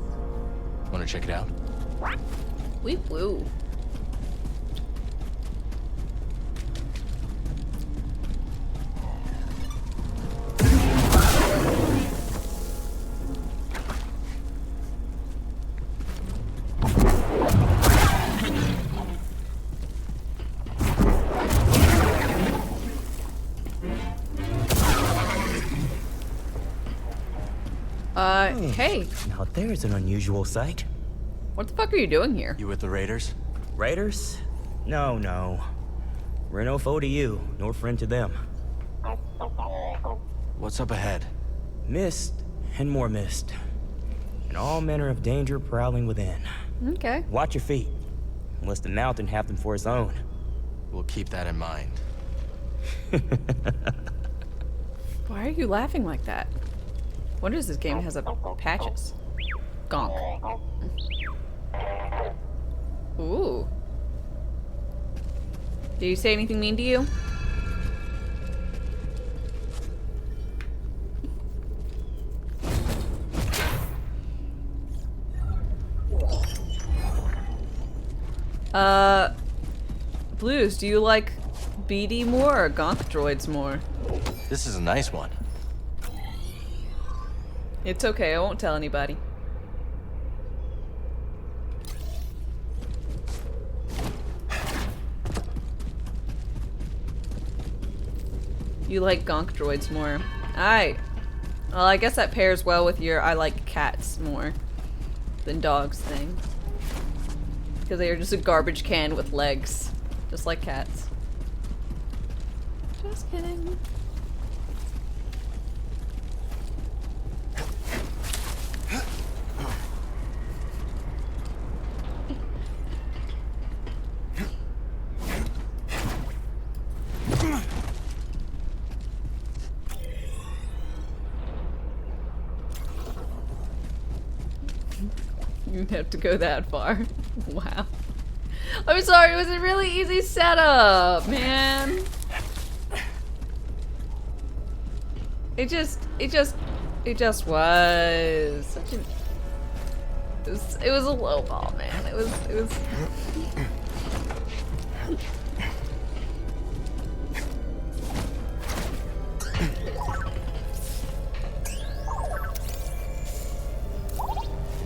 Want to check it out? Wee woo. Hey. Now there's an unusual sight. What the fuck are you doing here? You with the Raiders? Raiders? No, no. We're no foe to you, nor friend to them. What's up ahead? Mist and more mist. And all manner of danger prowling within. Okay. Watch your feet, unless the mountain have them for its own. We'll keep that in mind. Why are you laughing like that? Wonder if this game has a patches. Gonk. Ooh. Did you say anything mean to you? Blues, do you like BD more or Gonk droids more? This is a nice one. It's okay, I won't tell anybody. You like Gonk droids more. Alright. Well, I guess that pairs well with your I like cats more than dogs thing. Because they are just a garbage can with legs. Just like cats. Just kidding. You didn't have to go that far. Wow. I'm sorry, it was a really easy setup, man. It just was such an it was a low ball, man. It was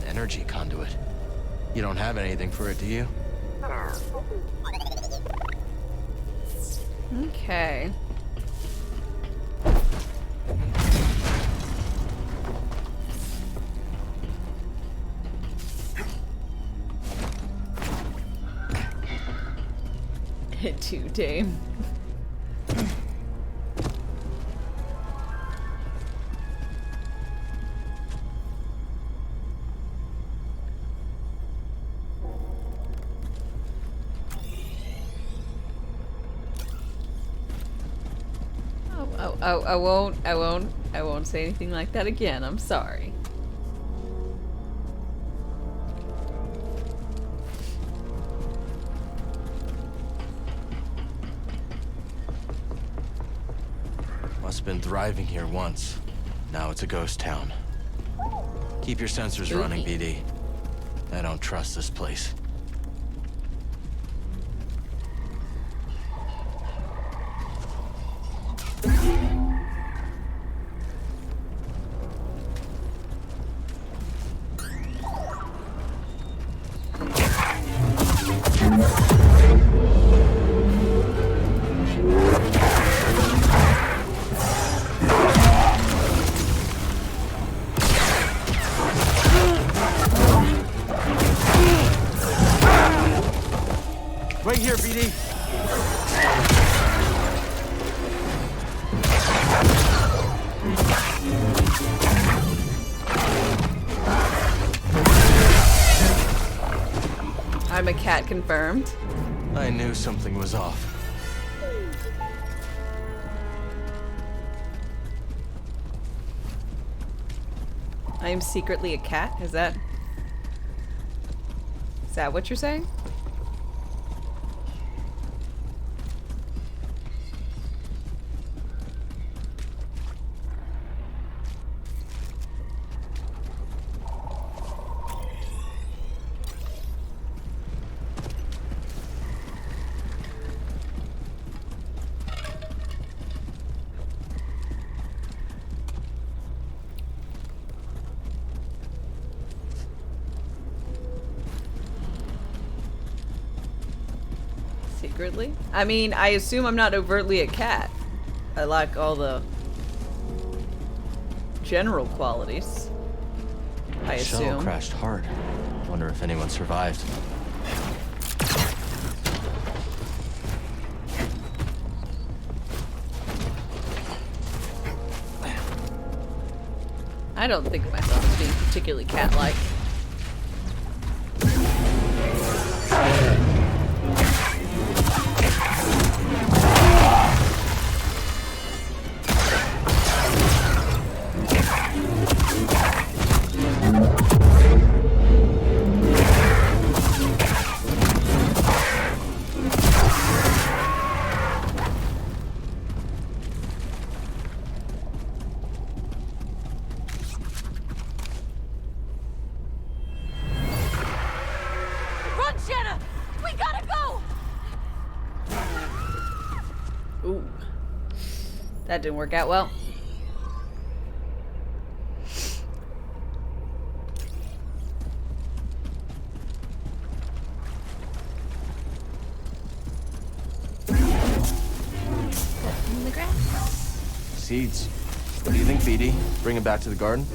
Energy conduit. You don't have anything for it, do you? okay. Hit too, Dame. I won't say anything like that again. I'm sorry. Must have been thriving here once. Now it's a ghost town. Keep your sensors running, BD. I don't trust this place. Right here, BD. I'm a cat confirmed. I knew something was off. I am secretly a cat? Is that what you're saying? Secretly? I mean, I assume I'm not overtly a cat. I like all the general qualities. I assume. Shuttle crashed hard. Wonder if anyone survived. I don't think of myself as being particularly cat-like. Ooh. That didn't work out well. In the grass. Seeds. What do you think, BD? Bring them back to the garden?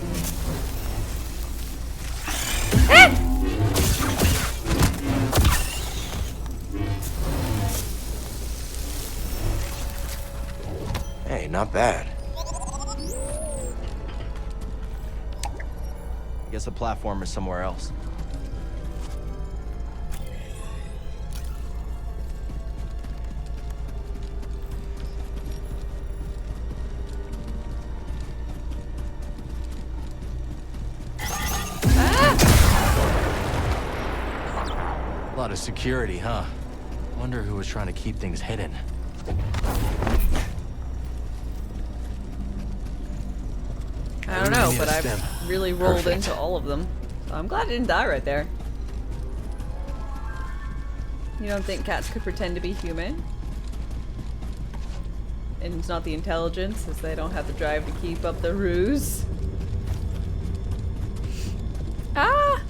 Hey, not bad. Guess the platform is somewhere else. A lot of security, huh? Wonder who was trying to keep things hidden. I don't know, but I've really rolled into all of them. So I'm glad I didn't die right there. You don't think cats could pretend to be human? And it's not the intelligence, as they don't have the drive to keep up the ruse? Ah!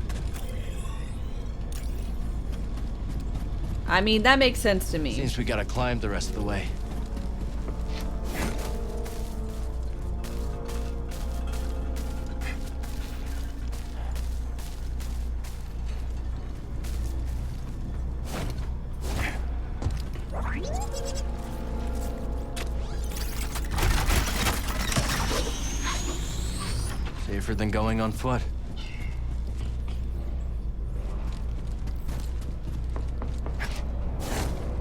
I mean, that makes sense to me. Seems we gotta climb the rest of the way. Safer than going on foot.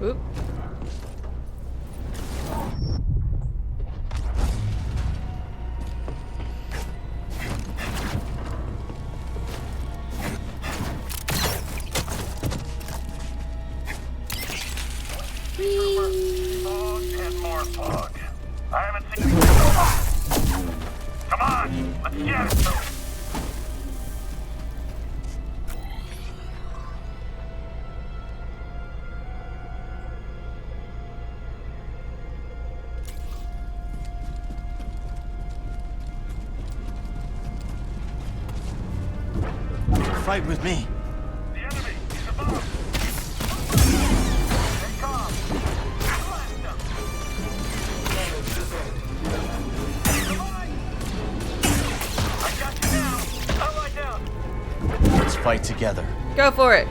Oop. Fog and more fog. I haven't seen. Come on, let's get it. fight with me. The enemy, he's above. Stay calm. Blast him. I got you now. I'll lie down. Let's fight together. Go for it.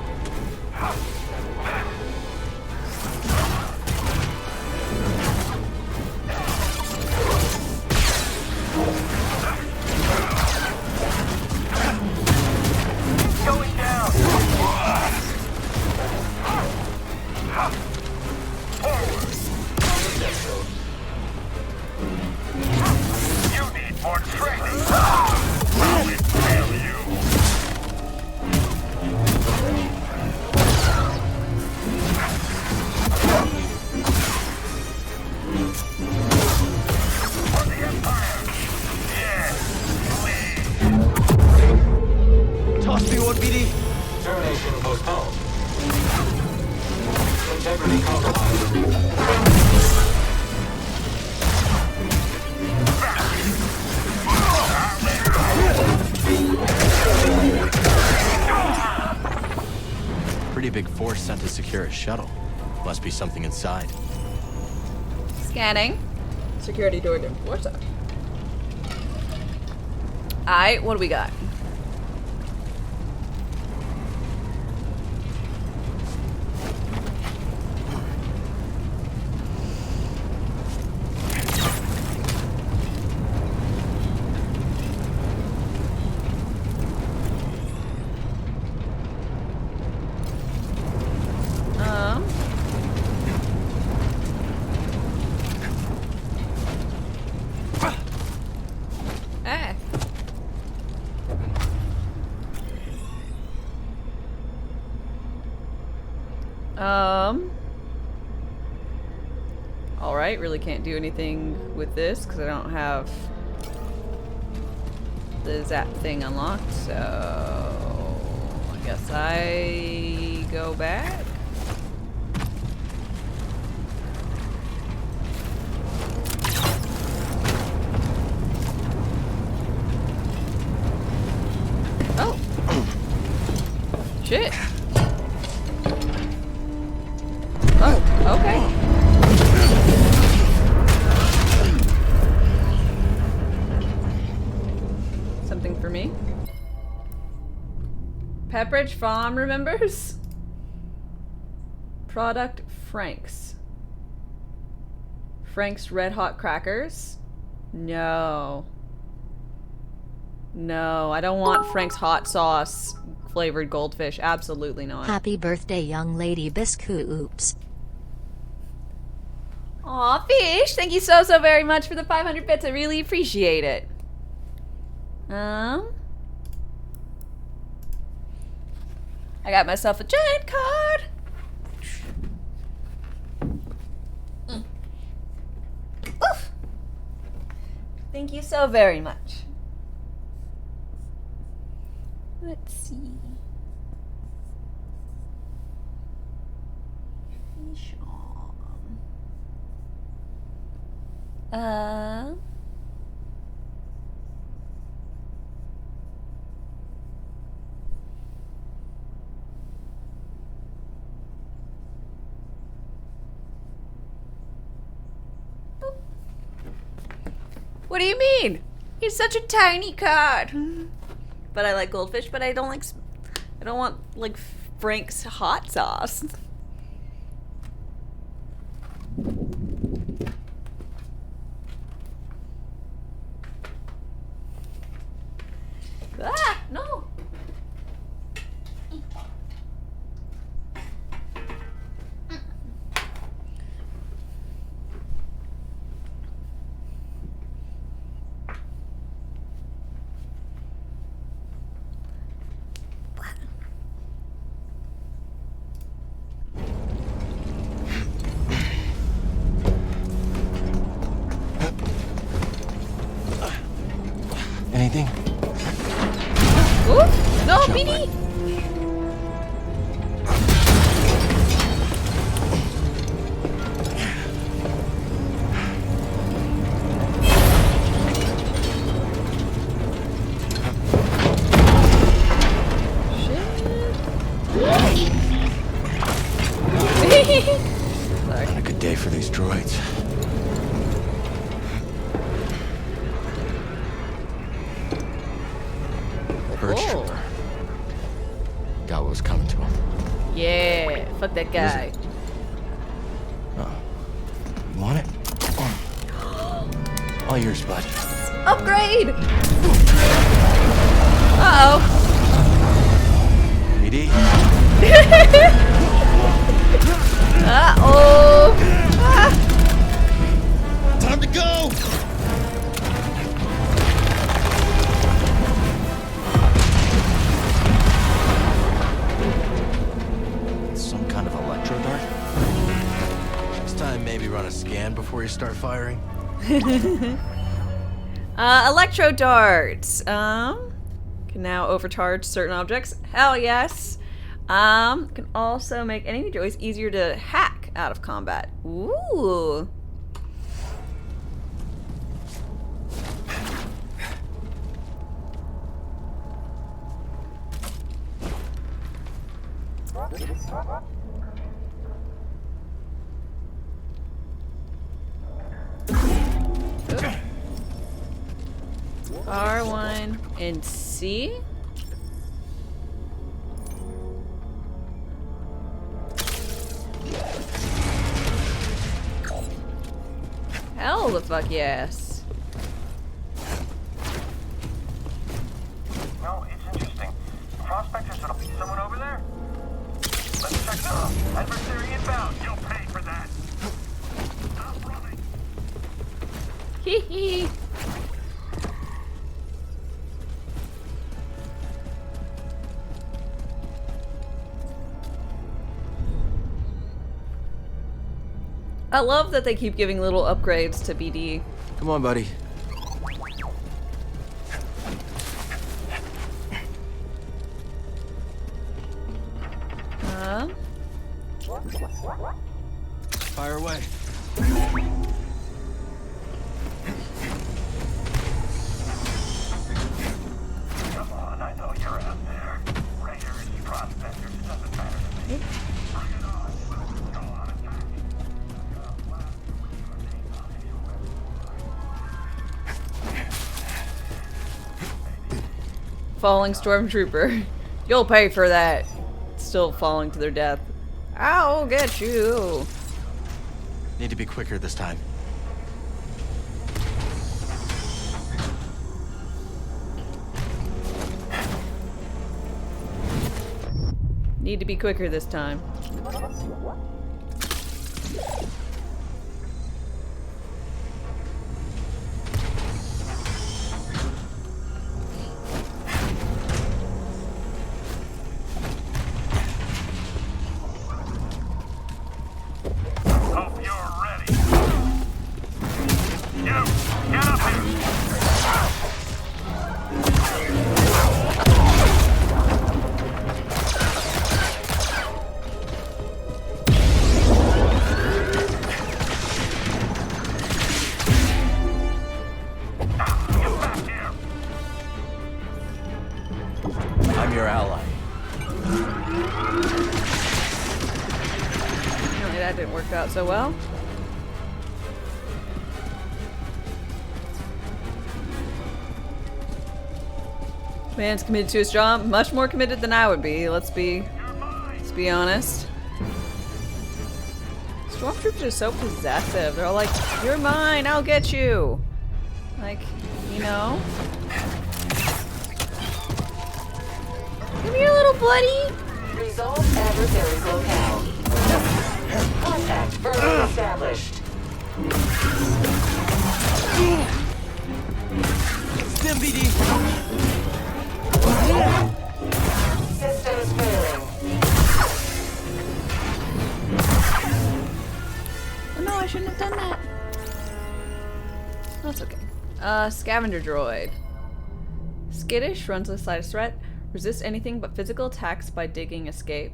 Going down. Forward. You need more training. I'll impale you. For the Empire. Yes, lead. Toss me one, BD. Termination postponed. Integrity compromised. Pretty big force sent to secure a shuttle. Must be something inside. Scanning. Security door to Wed-Sat. Alright, what do we got? Alright, really can't do anything with this because I don't have the zap thing unlocked, so I guess I go back. Oh! Shit! Oh, okay. Something for me. Pepperidge Farm remembers? Product Frank's. Frank's Red Hot Crackers? No. No, I don't want Frank's hot sauce flavored goldfish. Absolutely not. Happy birthday, young lady biscuit. Oops. Aw, Fish! Thank you so very much for the 500 bits. I really appreciate it. I got myself a giant card. Oof. Thank you so very much. Let's see. Fish on. What do you mean? He's such a tiny card. But I like goldfish, but I don't like, I don't want like Frank's hot sauce. Ah, no. Anything? Ooh, no, BD! got what was coming to him. Yeah, fuck that guy. You want it? All yours, bud. Upgrade! Uh-oh. BD? Uh-oh. Ah. Time to go! Some kind of electro dart? Next time, maybe run a scan before you start firing. Electro darts. Can now overcharge certain objects. Hell yes. Can also make enemy droids easier to hack out of combat. Ooh. R1 and C. Hell the fuck yes. No, it's interesting. Prospectors, someone over there? Let's check it out. Adversary inbound. You'll pay for that. Stop running. Hee hee. I love that they keep giving little upgrades to BD. Come on, buddy. Fire away. Come on, I know you're out there. Raiders, prospectors, it doesn't matter to me. Bring it on. Go on, attack. Falling stormtrooper. You'll pay for that. Still falling to their death. I'll get you. Need to be quicker this time. Need to be quicker this time. Hope you're ready. You, get up here. I'm your ally. Apparently that didn't work out so well. Man's committed to his job, much more committed than I would be. Let's be honest. Stormtroopers are so possessive. They're all like, "You're mine. I'll get you." Like, you know. Come here, little buddy. Resolve adversary's locale. Contact firmly established. Stim BD. Systems failing. Oh no, I shouldn't have done that. That's okay. Scavenger droid. Skittish, runs the slightest threat. Resist anything but physical attacks by digging escape.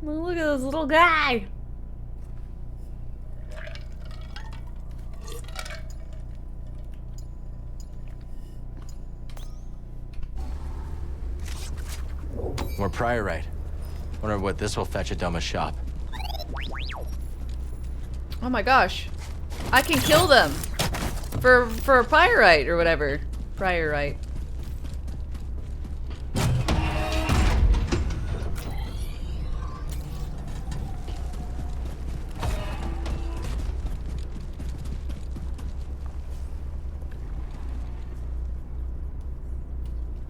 Oh, look at this little guy! More priorite. Wonder what this will fetch at Doma's shop. Oh my gosh. I can kill them! For Priorite or whatever. Priorite.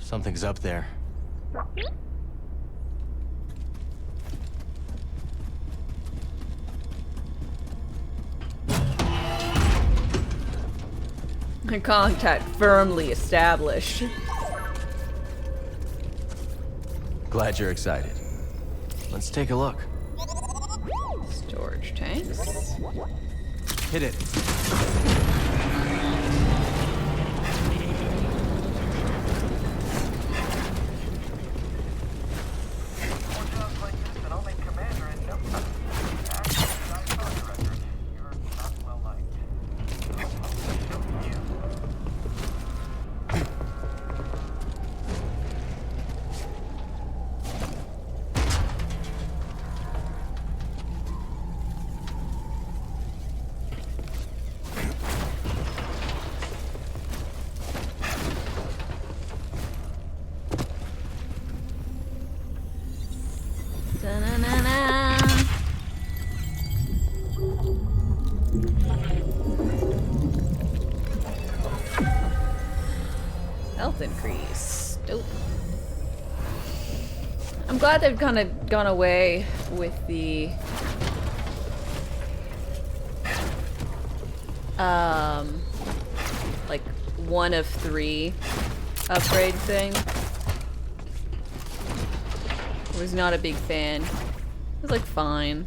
Something's up there. Contact firmly established. Glad you're excited. Let's take a look. Storage tanks. Hit it. Health increase. Dope. I'm glad they've kind of gone away with the like 1 of 3 upgrade thing. I was not a big fan. It was like fine.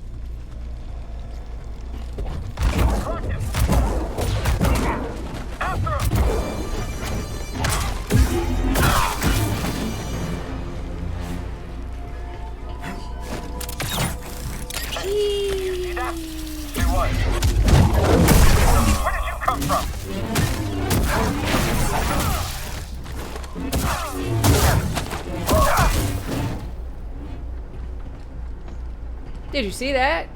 Did you see that?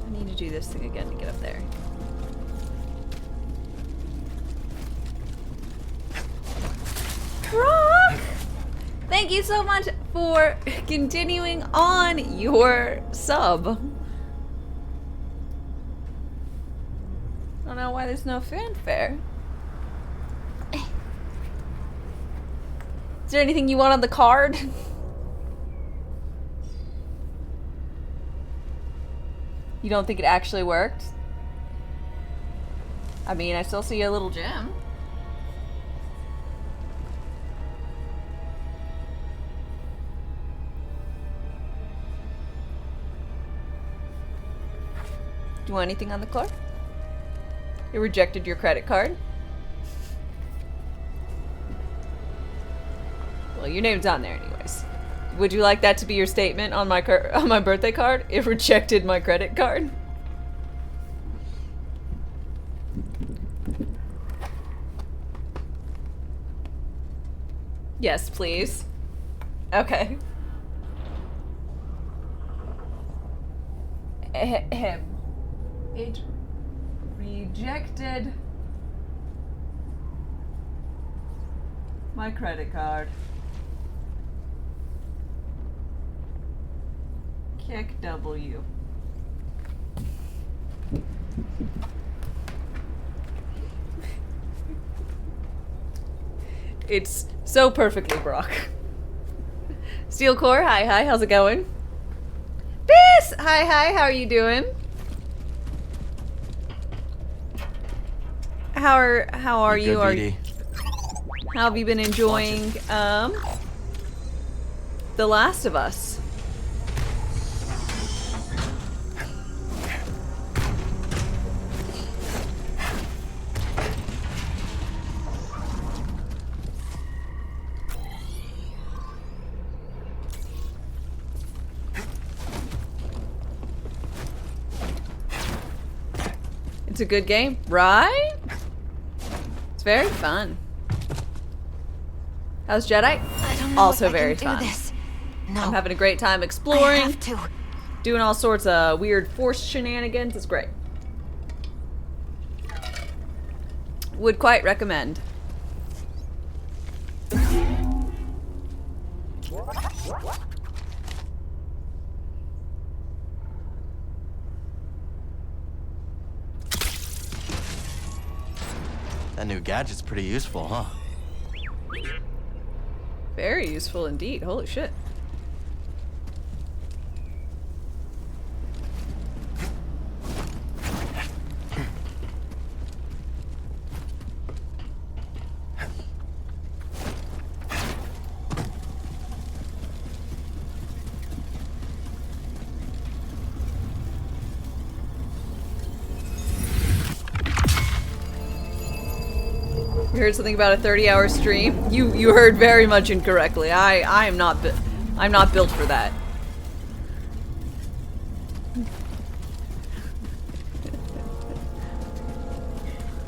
I need to do this thing again to get up there. Rock! Thank you so much for continuing on your sub. I don't know why there's no fanfare. Is there anything you want on the card? You don't think it actually worked? I mean, I still see a little gem. Do you want anything on the card? It rejected your credit card? Well, your name's on there anyways. Would you like that to be your statement on my birthday card? It rejected my credit card. Yes, please. Okay. It rejected my credit card. Kick W. It's so perfectly Brock. Steel Core, hi, how's it going? Biss! Hi, how are you doing? How are you? Good, How have you been enjoying The Last of Us? It's a good game, right? very fun. How's Jedi? I don't know Also if I very can fun. do this. No. I'm having a great time I exploring, have to. doing all sorts of weird force shenanigans. It's great. Would quite recommend. That new gadget's pretty useful, huh? Very useful indeed. Holy shit. You heard something about a 30-hour stream? You heard very much incorrectly. I'm not built for that.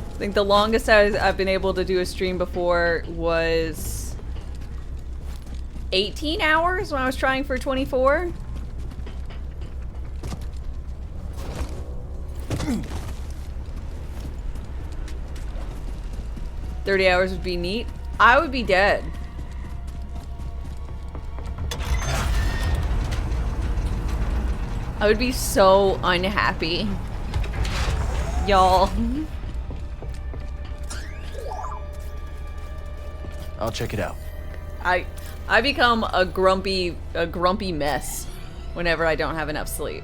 I think the longest I've been able to do a stream before was 18 hours when I was trying for 24. $30 hours would be neat. I would be dead. I would be so unhappy. Y'all. I'll check it out. I become a grumpy mess whenever I don't have enough sleep.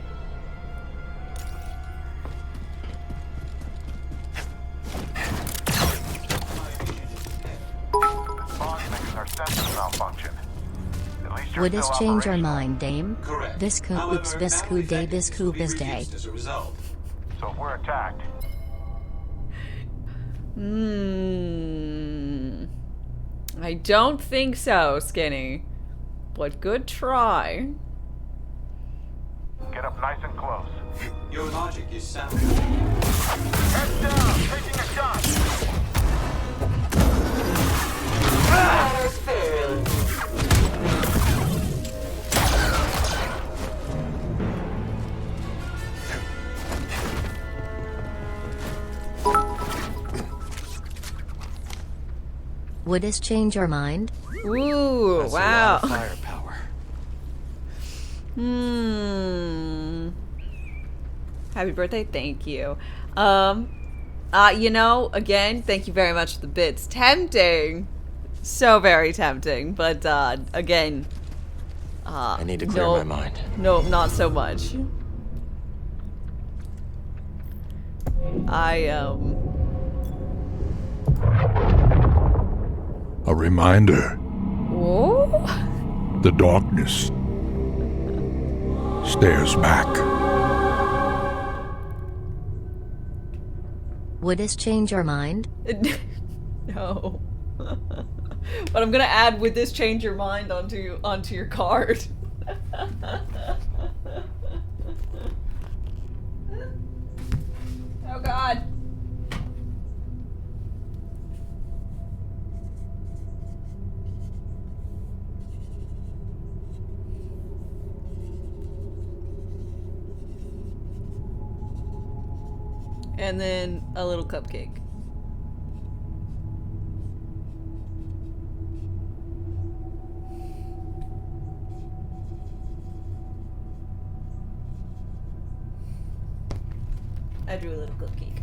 Would this change your mind, Dame? Correct. Visku oops visku day visku bis day. As a result. So if we're attacked. I don't think so, Skinny. But good try. Get up nice and close. Your logic is sound. Heads down, taking a shot. Would this change your mind? Ooh, That's wow. a lot of firepower. Happy birthday, thank you. You know, again, thank you very much for the bits. Tempting. So very tempting, but again, I need to clear my mind. No, not so much. A reminder. Oh? The darkness stares back. Would this change your mind? No. But I'm gonna add, would this change your mind onto your card? Oh god. And then a little cupcake. I drew a little cupcake.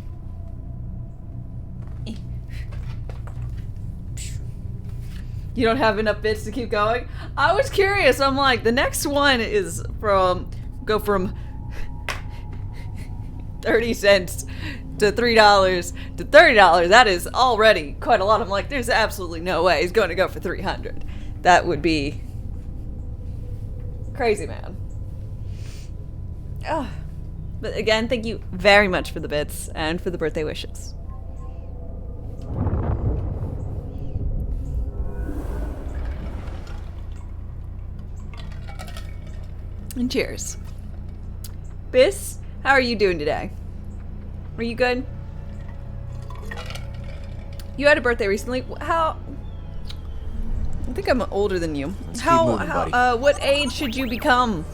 You don't have enough bits to keep going? I was curious. I'm like, the next one is from 30 cents to $3 to $30. That is already quite a lot. I'm like, there's absolutely no way he's going to go for 300. That would be crazy, man. Oh. But again, thank you very much for the bits and for the birthday wishes. And cheers. Bis, how are you doing today? Are you good? You had a birthday recently. How? I think I'm older than you. Let's keep moving, buddy. What age should you become?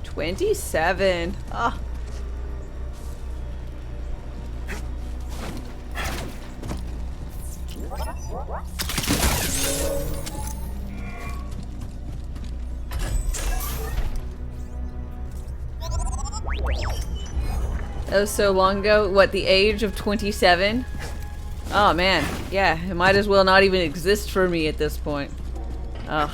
$27. Ah. That was so long ago. What, the age of 27? Oh man, yeah, it might as well not even exist for me at this point. Ugh.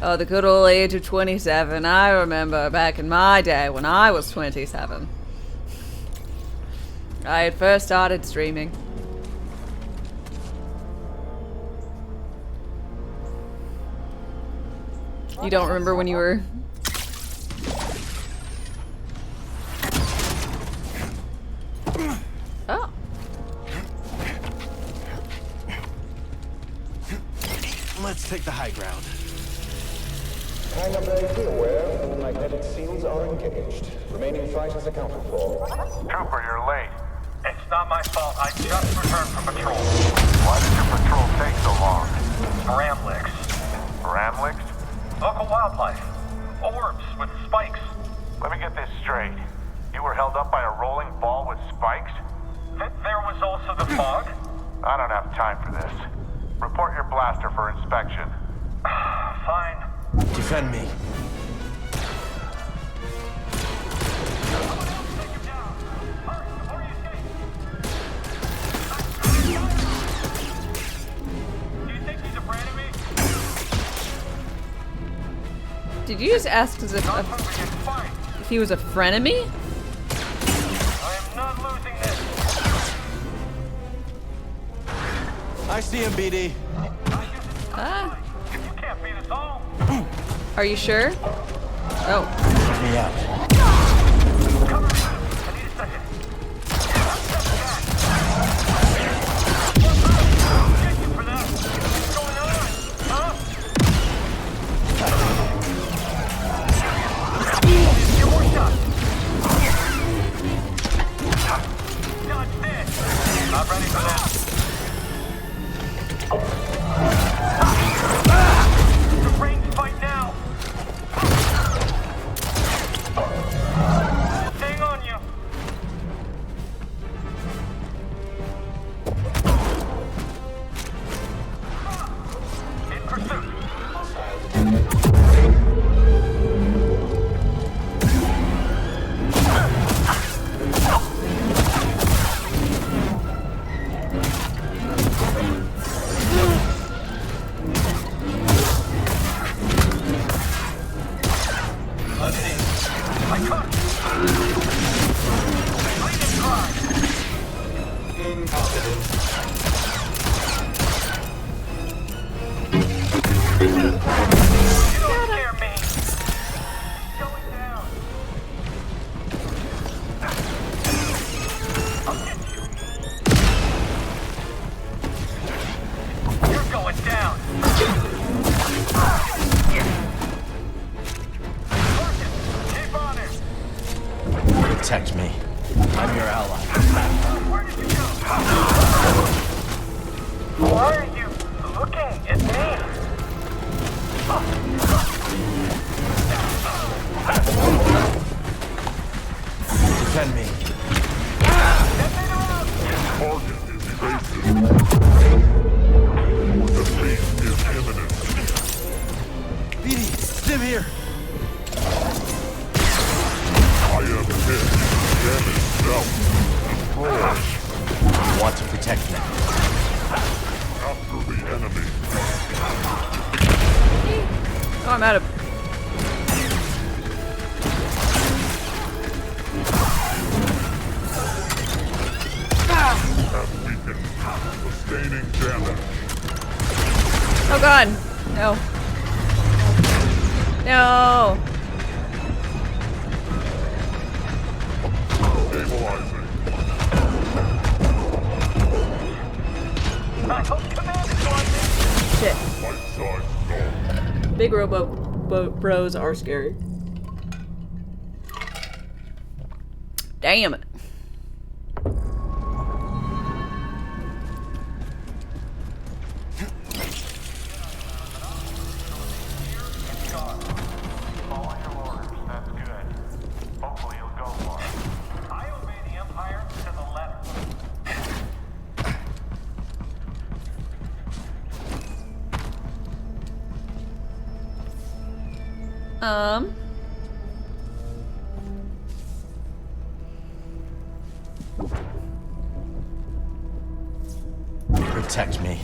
Oh, the good old age of 27. I remember back in my day when I was 27. I had first started streaming. You don't remember when you were... Oh. Let's take the high ground. Hangar bay, be aware, all magnetic seals are engaged. Remaining flight is accounted for. Trooper, you're late. It's not my fault. I just returned from patrol. Why did your patrol take so long? Bramlicks. Bramlicks? Local wildlife. Orbs with spikes. Let me get this straight. You were held up by a rolling ball with spikes? There was also the fog. I don't have time for this. Report your blaster for inspection. Fine. Defend me. Did you just ask as if he was a frenemy? I am not losing this. I see him, BD. Ah. You can't beat us all. Are you sure? Oh. Get me out. Cover me. I need a second. Get you for that. What's going on? Huh? Get more shots. Dodge this. Not ready for that. The range fight now. Staying on you. In pursuit. Protect me. I'm your ally. Where did you go? Why are you looking at me? Defend me. Target is evasive. The fleet is imminent. BD, stim here. I am hit. Damage south. Approach. Want to protect me. After the enemy. Oh, I'm out of... Have weakened. Sustaining damage. Oh god. No. No. Stabilizing. I hope command is watching. shit. Big robo bros are scary. Damn it. Protect me.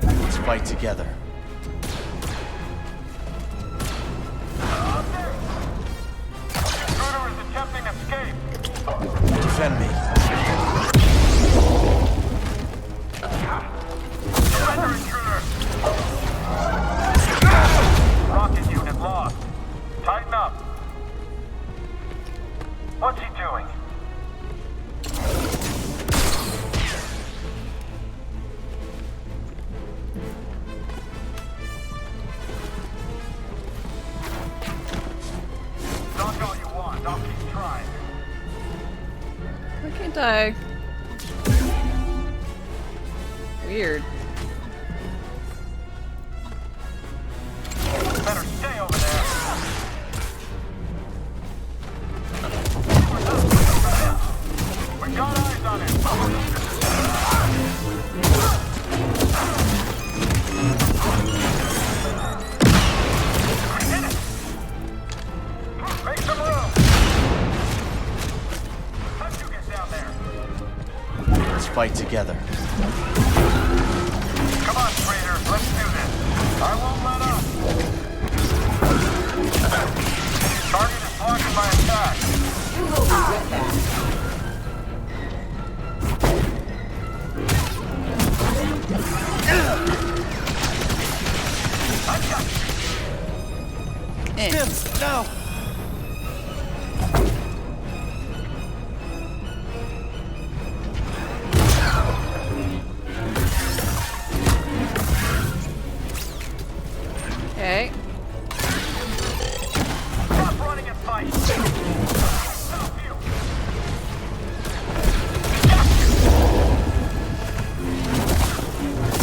Let's fight together. Intruder is attempting escape. Defend me. Surrender, intruder. Rocket unit lost. Tighten up. What's he doing? Knock all you want. I'll keep trying. Why can't I? Weird. Better stay over there. We got eyes on it. Hit it. Make some room. How'd you get down there? Let's fight together. Come on, traitors, let's do this. I won't let up. Target is blocking my attack. You will regret that. I got you. Stims, no! Okay. Stop running and fight. Stop you.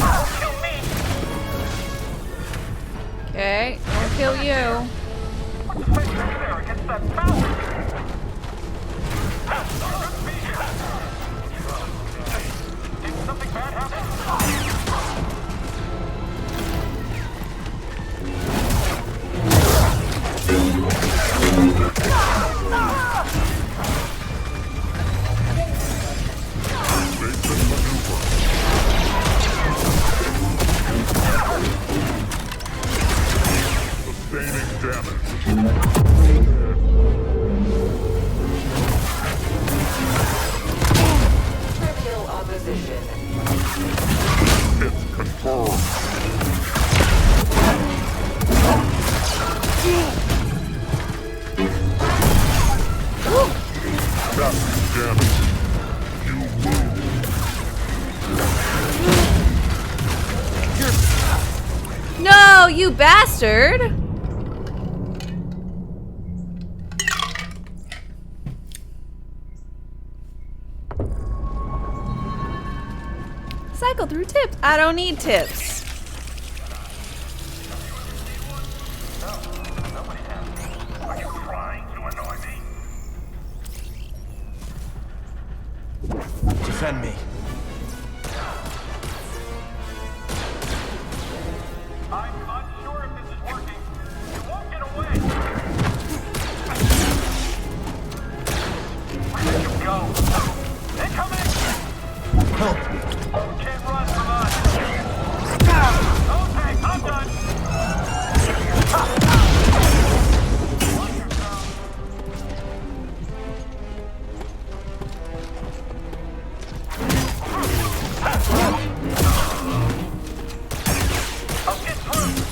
Don't kill me. Okay. I'll kill you. What's the fake there against that power? Did something bad happen? Sustaining damage. Trivial opposition. It's confirmed. That's damage. You move. No, you bastard! Cycle through tips. I don't need tips. Are you trying to annoy me? Defend me. I'm unsure if this is working. You won't get away. Where did you go? Incoming! Help! Can't run from us. Okay, I'm done. Watch yourself. I'll get through.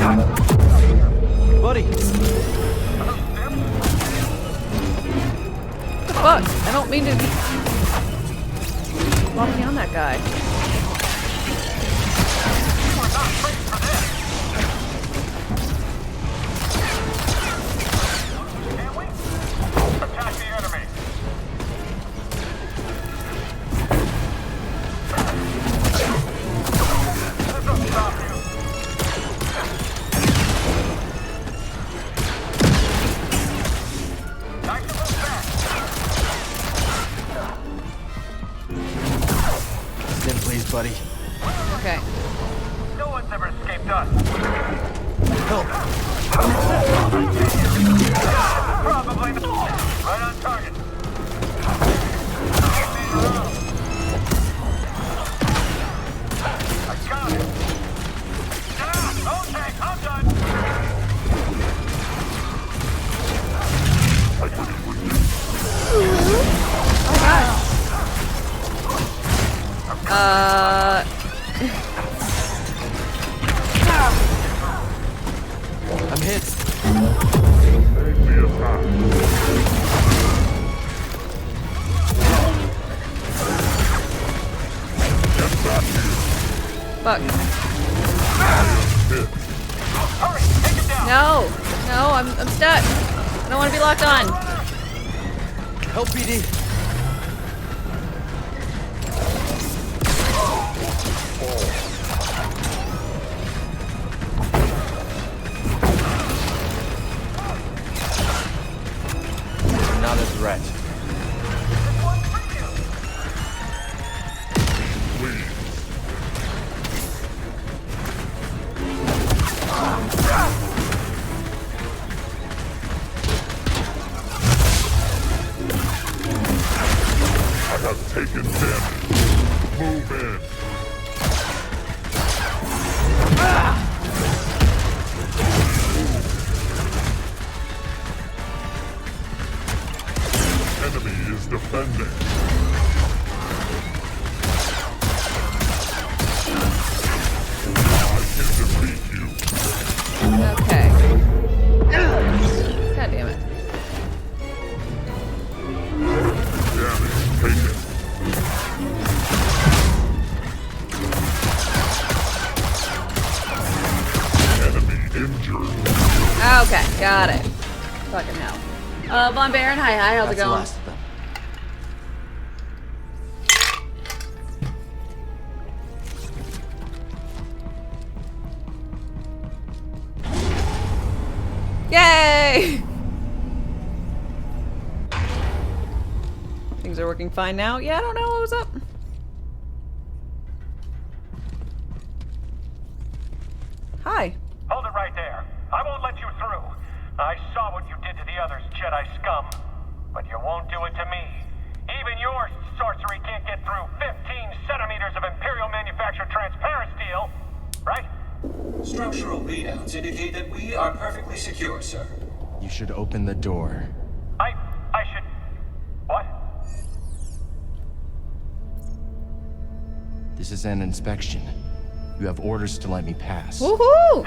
Buddy! What the fuck? I don't mean to walk me on that guy. Attack the enemy. This will stop you. Time to move back. Sim, please, buddy. Okay. No one's ever escaped us. Help! Probably not. Right on target. I got it. Okay, I'm done. Oh god. I'm hit. Fuck. No! No, I'm stuck. I don't want to be locked on. Help, BD. Not a threat. I have taken damage. Move in. Enemy is defending. I can defeat you. Okay. God damn it. Damage taken. Enemy injured. Okay, got it. Fucking hell. Von Baron, hi, how's it That's the going? last of them. Yay! Things are working fine now. Yeah, I don't know what was up. Hi. Hold it right there. I won't let you through. I saw what you did to the others, Jedi scum. But you won't do it to me. Even your sorcery can't get through 15 centimeters of Imperial manufactured transparent steel. Right? Structural readouts indicate that we are perfectly secure, sir. You should open the door. I should... What? This is an inspection. You have orders to let me pass. Woohoo!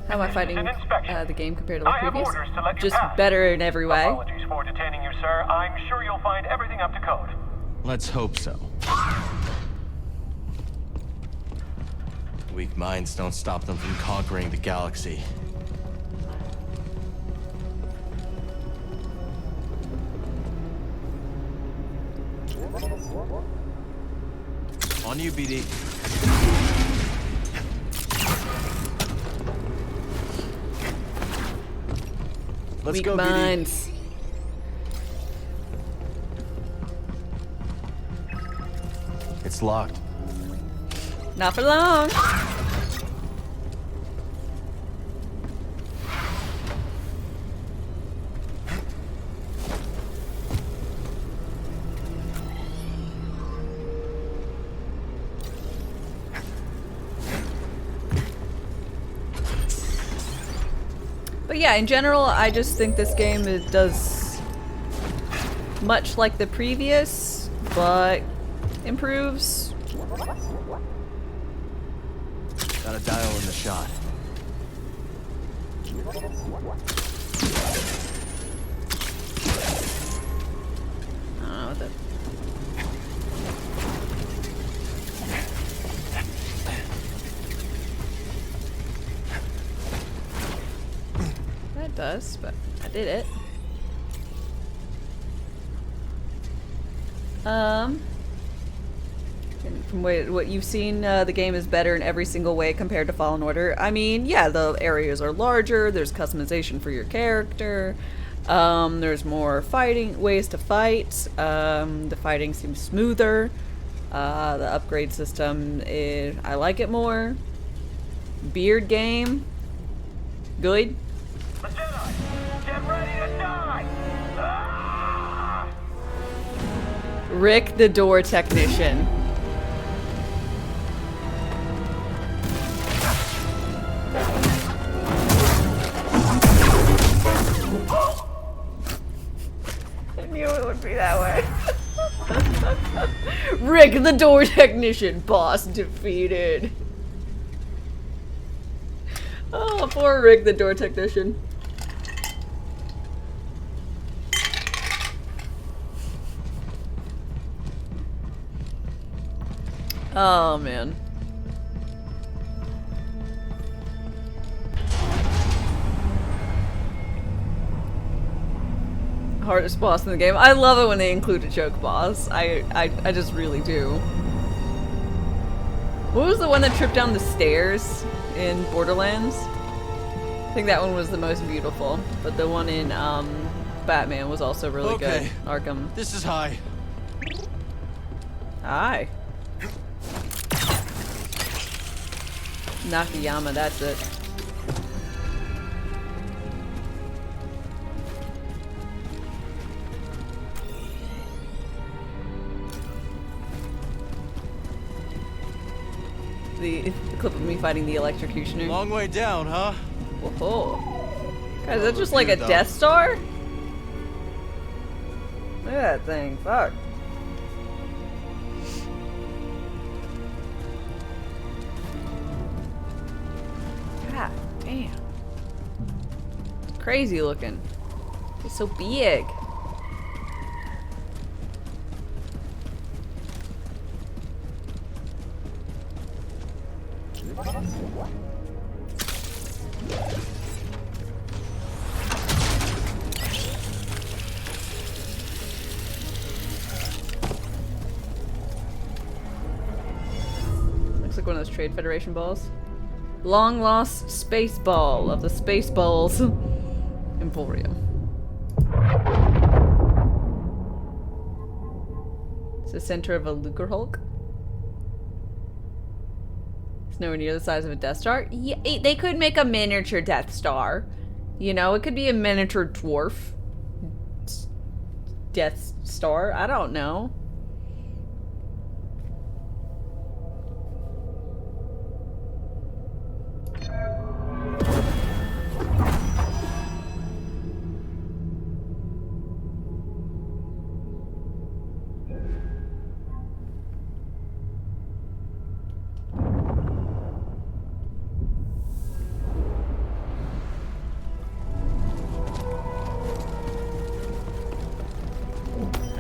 How am I fighting the game compared to the I have previous? orders to let you Just pass. better in every way. Apologies for detaining you, sir. I'm sure you'll find everything up to code. Let's hope so. Weak minds don't stop them from conquering the galaxy. On you, BD. Let's Weak go, minds. BD. It's locked. Not for long. But yeah, in general, I just think this game does much like the previous, but improves. Got a dial in the shot. What the... That does, but I did it. From what you've seen, the game is better in every single way compared to Fallen Order. I mean, yeah, the areas are larger, there's customization for your character, there's more ways to fight, the fighting seems smoother, the upgrade system, I like it more. Beard game, good. The Jedi, get ready to die! Ah! Rick the door technician. I knew it would be that way. Rick the door technician, boss defeated. Oh, poor Rick the door technician. Oh man. Hardest boss in the game. I love it when they include a joke boss. I just really do. What was the one that tripped down the stairs in Borderlands? I think that one was the most beautiful. But the one in Batman was also really good. Arkham. This is high. Hi. Nakayama, that's it. The clip of me fighting the electrocutioner. Long way down, huh? Whoa. Guys, is that just like a Death Star? Look at that thing. Fuck. God damn. Crazy looking. It's so big. Looks like one of those Trade Federation balls. Long lost space ball of the Space Balls Emporium. It's the center of a Lucre Hulk. It's nowhere near the size of a Death Star. Yeah, they could make a miniature Death Star. You know, it could be a miniature dwarf Death Star. I don't know.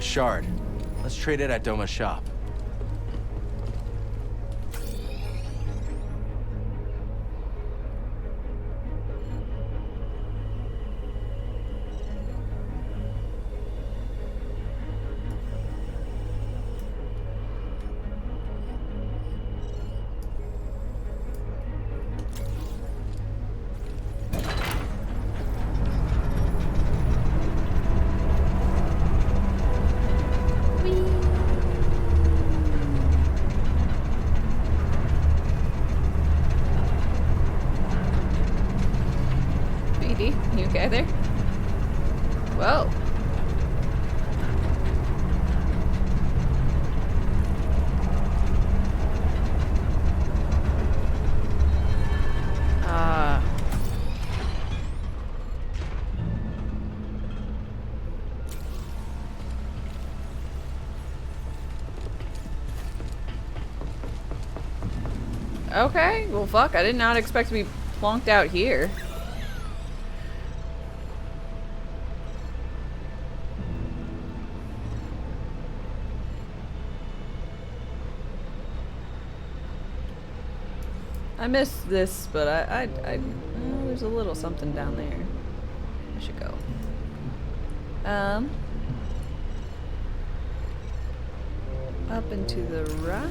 Shard. Let's trade it at Doma's shop. You okay there? Whoa. Okay, well fuck, I did not expect to be plonked out here. I missed this, but oh, there's a little something down there. I should go. Up and to the right.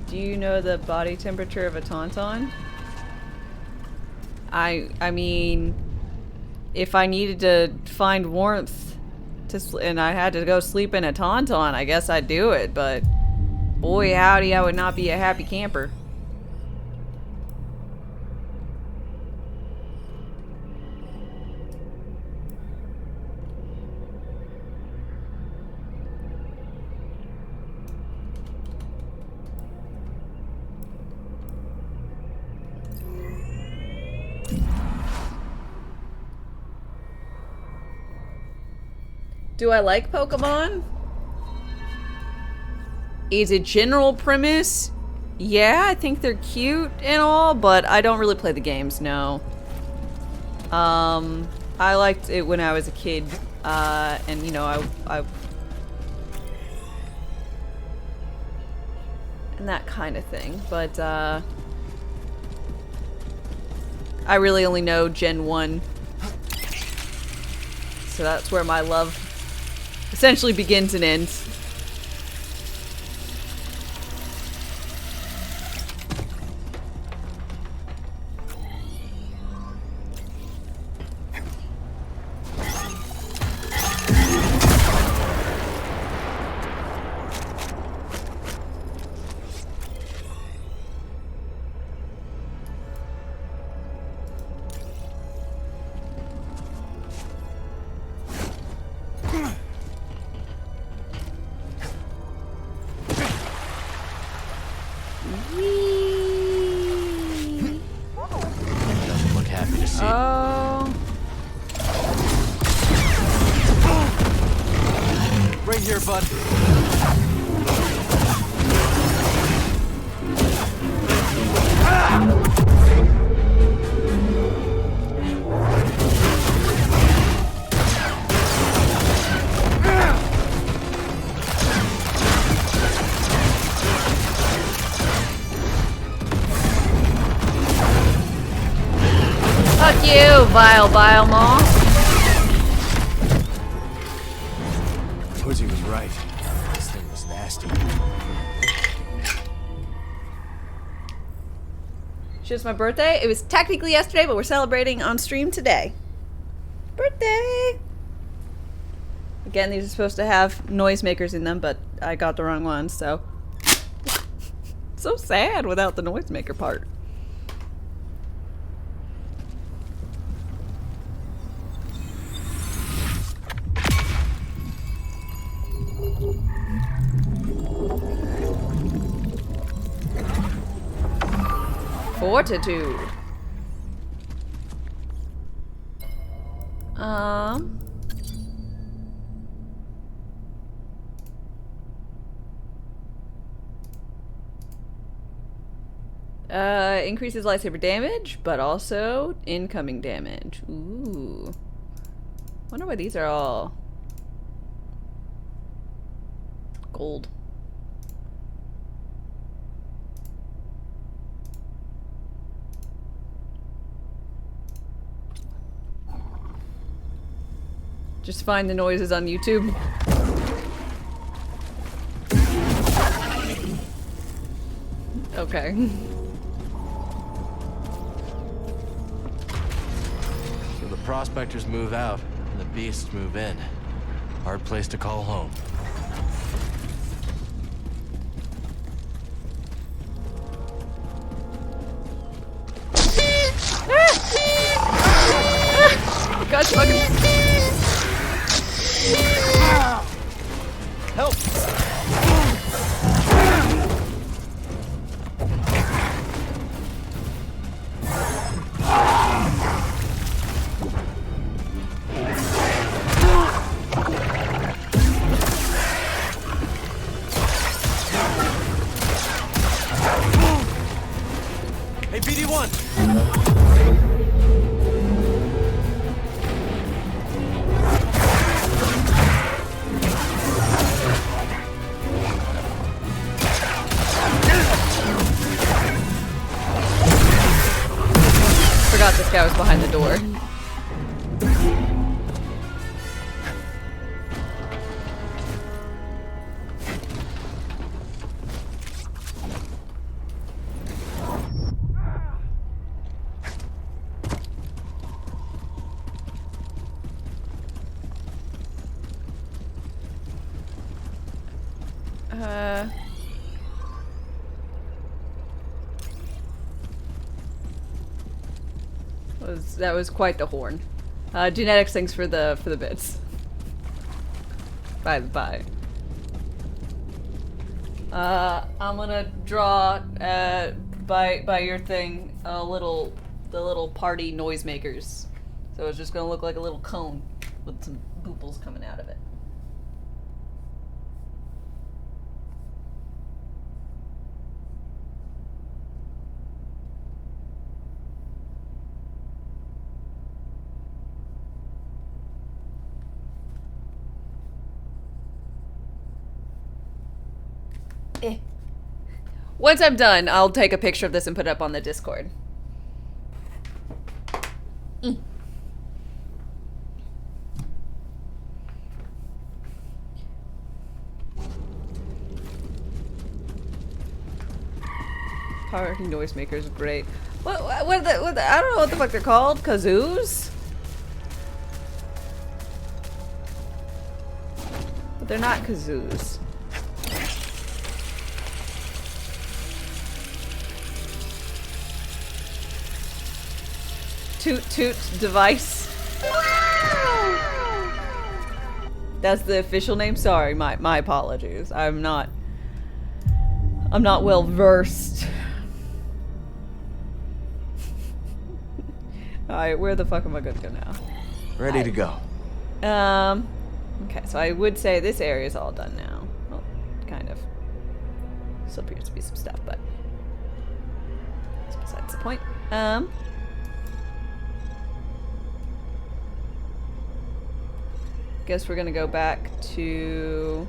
Do you know the body temperature of a tauntaun? I mean, if I needed to find warmth and I had to go sleep in a tauntaun, I guess I'd do it, but boy howdy, I would not be a happy camper. Do I like Pokemon? Is a general premise? Yeah, I think they're cute and all, but I don't really play the games, no. I liked it when I was a kid, and you know, I and that kind of thing, but I really only know Gen 1. So that's where my love essentially begins and ends. Right here, bud. Fuck you, vile moth. Pussy was right. This thing was nasty. It's my birthday. It was technically yesterday, but we're celebrating on stream today. Birthday! Again, these are supposed to have noisemakers in them, but I got the wrong ones, so. So sad without the noisemaker part. Fortitude. Increases lightsaber damage, but also incoming damage. Ooh. Wonder why these are all gold. Just find the noises on YouTube. Okay. So the prospectors move out, and the beasts move in. Hard place to call home. Gosh, fucking. Help! Hey, BD1! Forgot this guy was behind the door. That was quite the horn. Genetics, thanks for the bits. By the by. I'm gonna draw by your thing the little party noisemakers. So it's just gonna look like a little cone with some booples coming out of it. Once I'm done, I'll take a picture of this and put it up on the Discord. Party noisemakers, great. What I don't know what the fuck they're called. Kazoos? But they're not kazoos. Toot toot device. That's the official name. Sorry, my apologies. I'm not well versed. Alright, where the fuck am I gonna go now? Ready to go. Okay, so I would say this area is all done now. Well, kind of. Still appears to be some stuff, but that's besides the point. Guess we're gonna go back to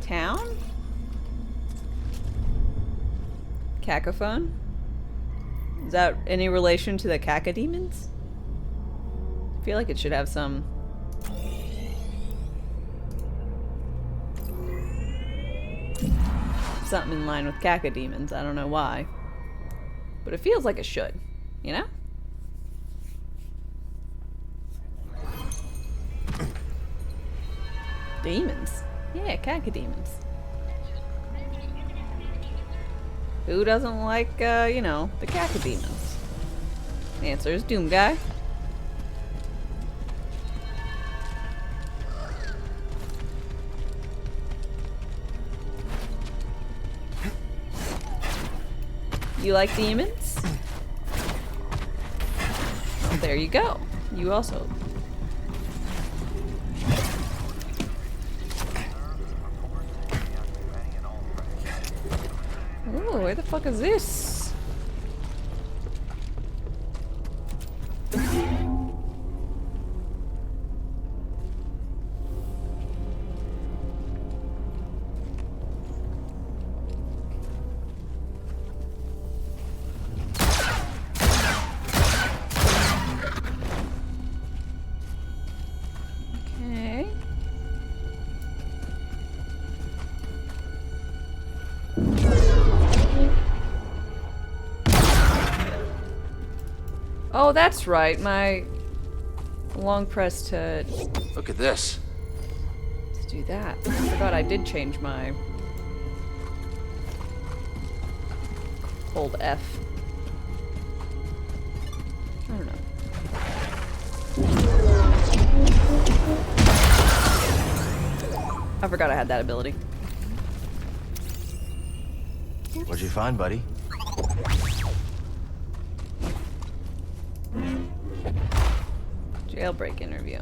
town? Cacophone? Is that any relation to the cacodemons? I feel like it should have some something in line with cacodemons. I don't know why. But it feels like it should, you know? Demons. Yeah, cacodemons. Who doesn't like, you know, the cacodemons? The answer is Doom Guy. You like demons? Well, there you go. You also. Oh, where the fuck is this? Okay. Oh, that's right. My long press to... Look at this. Let's do that. I forgot I did change my... Hold F. I don't know. I forgot I had that ability. What'd you find, buddy? Jailbreak interview.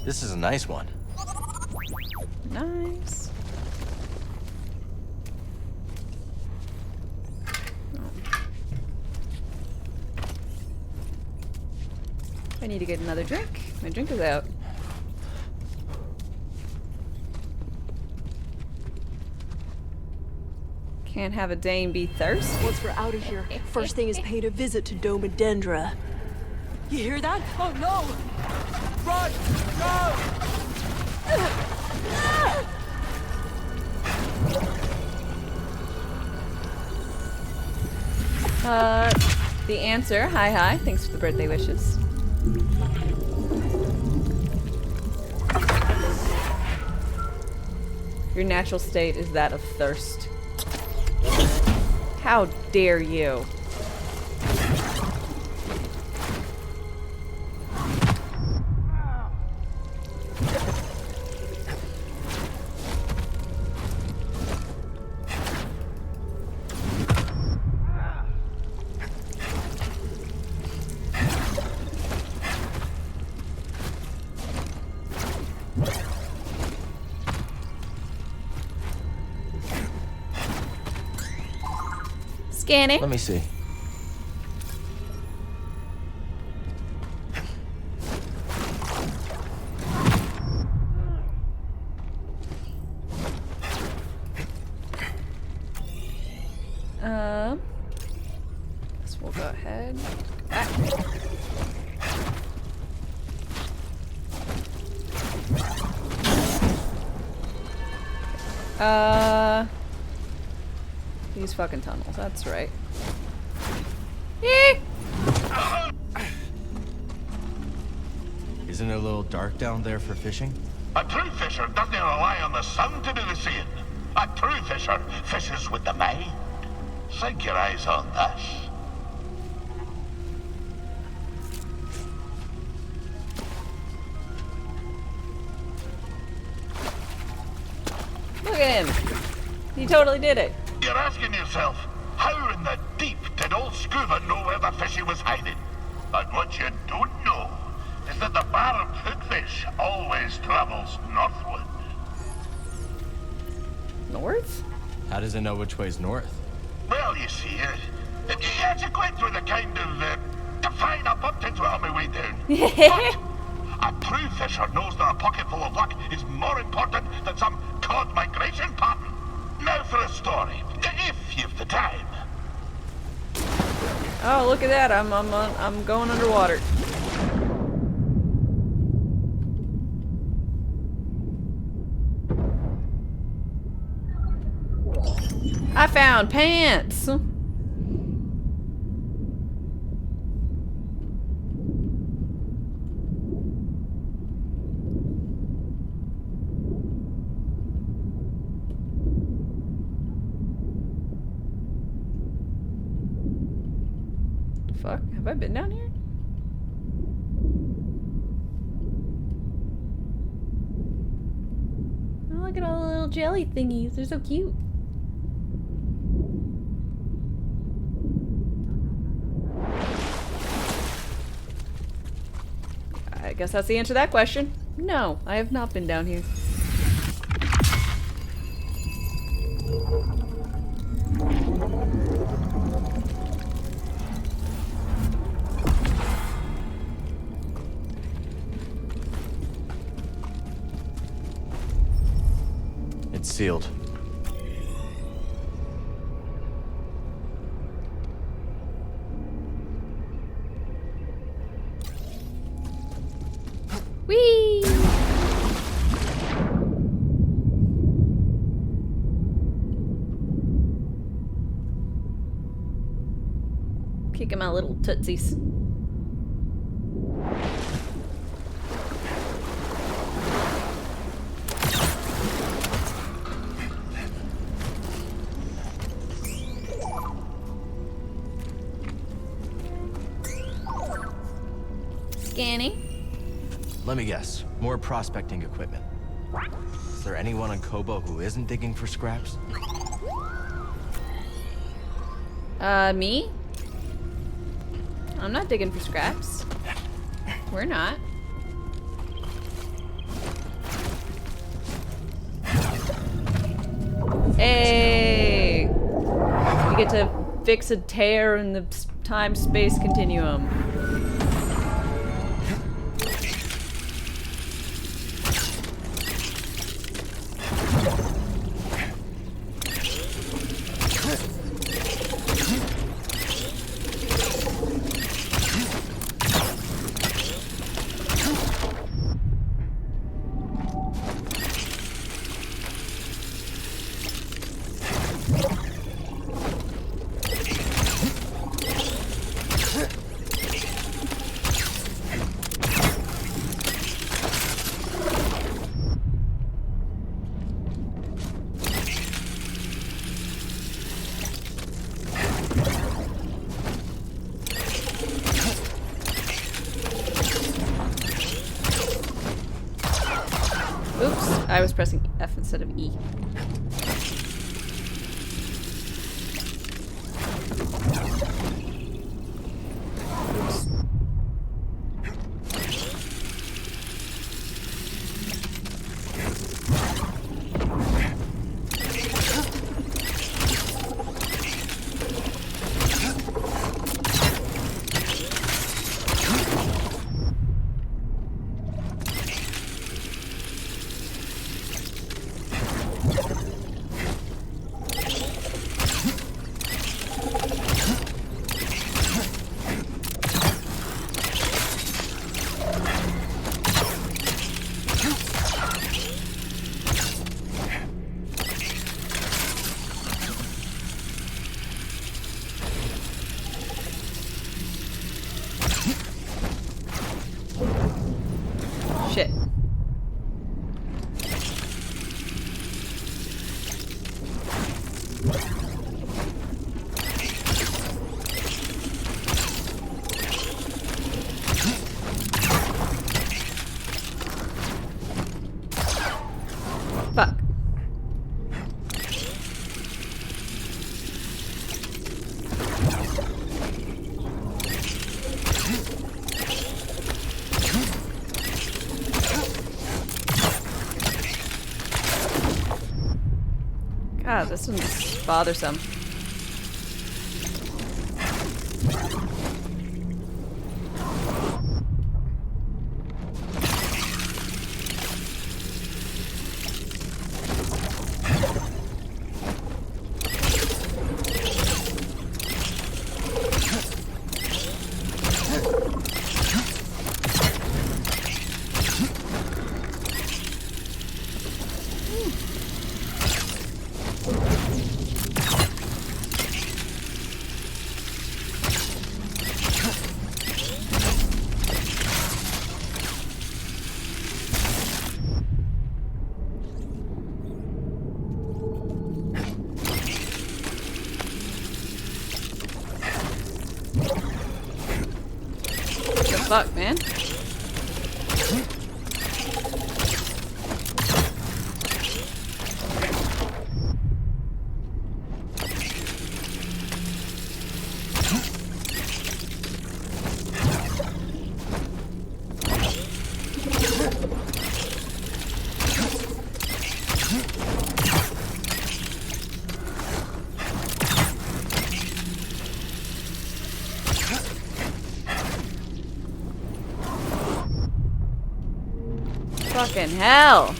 This is a nice one. Nice. need to get another drink. My drink is out. Can't have a Dane be thirsty. Once we're out of here, first thing is pay a visit to Dome and Dendra. You hear that? Oh no! Run! The answer. Hi. Thanks for the birthday wishes. Your natural state is that of thirst. How dare you? Scanning. Let me see. So we'll go ahead. These fucking tunnels, that's right. Isn't it a little dark down there for fishing? A true fisher doesn't rely on the sun to do the seeing. A true fisher fishes with the mind. Sink your eyes on this. Look at him. He totally did it. You're asking yourself, how in the deep did old Scuba know where the fishy was hiding? And what you don't know is that the barbed hookfish always travels northward. North? How does it know which way's north? Well, you see, it's going through the kind of define abundance on my way down. But a true fisher knows that a pocket full of luck is more important than some cod migration pattern. Now for a story, if you've the time. Oh, look at that! I'm going underwater. I found pants. Fuck, have I been down here? Oh, look at all the little jelly thingies. They're so cute. I guess that's the answer to that question. No, I have not been down here. It's sealed. Whee! Kicking my little tootsies. Scanning. Let me guess. More prospecting equipment. Is there anyone on Kobo who isn't digging for scraps? Me? I'm not digging for scraps. We're not. Hey! We get to fix a tear in the time-space continuum. I was pressing F instead of E. Shit. Fuck. God, this one's bothersome. Fuck, man. Fucking hell.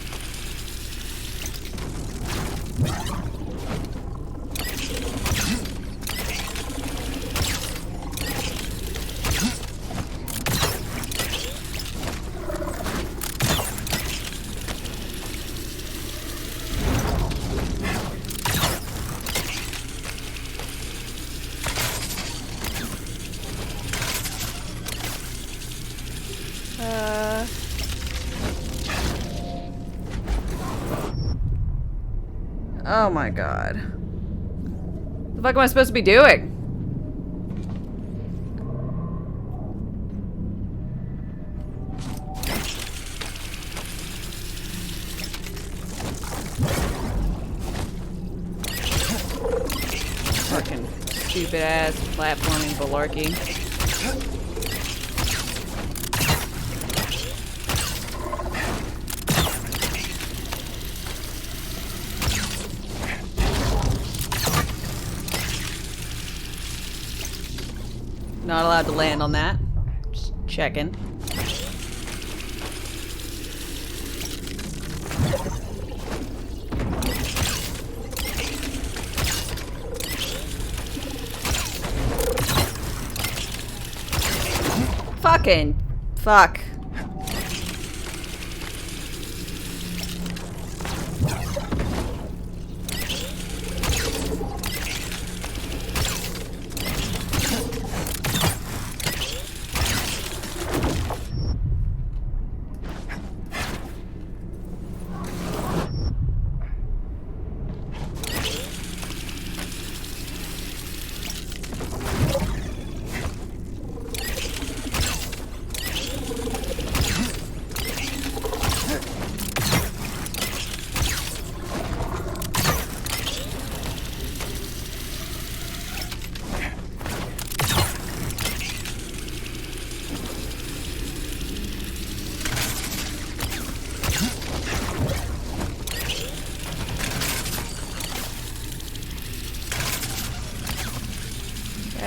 Oh my god. What the fuck am I supposed to be doing? Fucking stupid ass platforming malarkey. Not allowed to land on that. Just checking. Fucking fuck.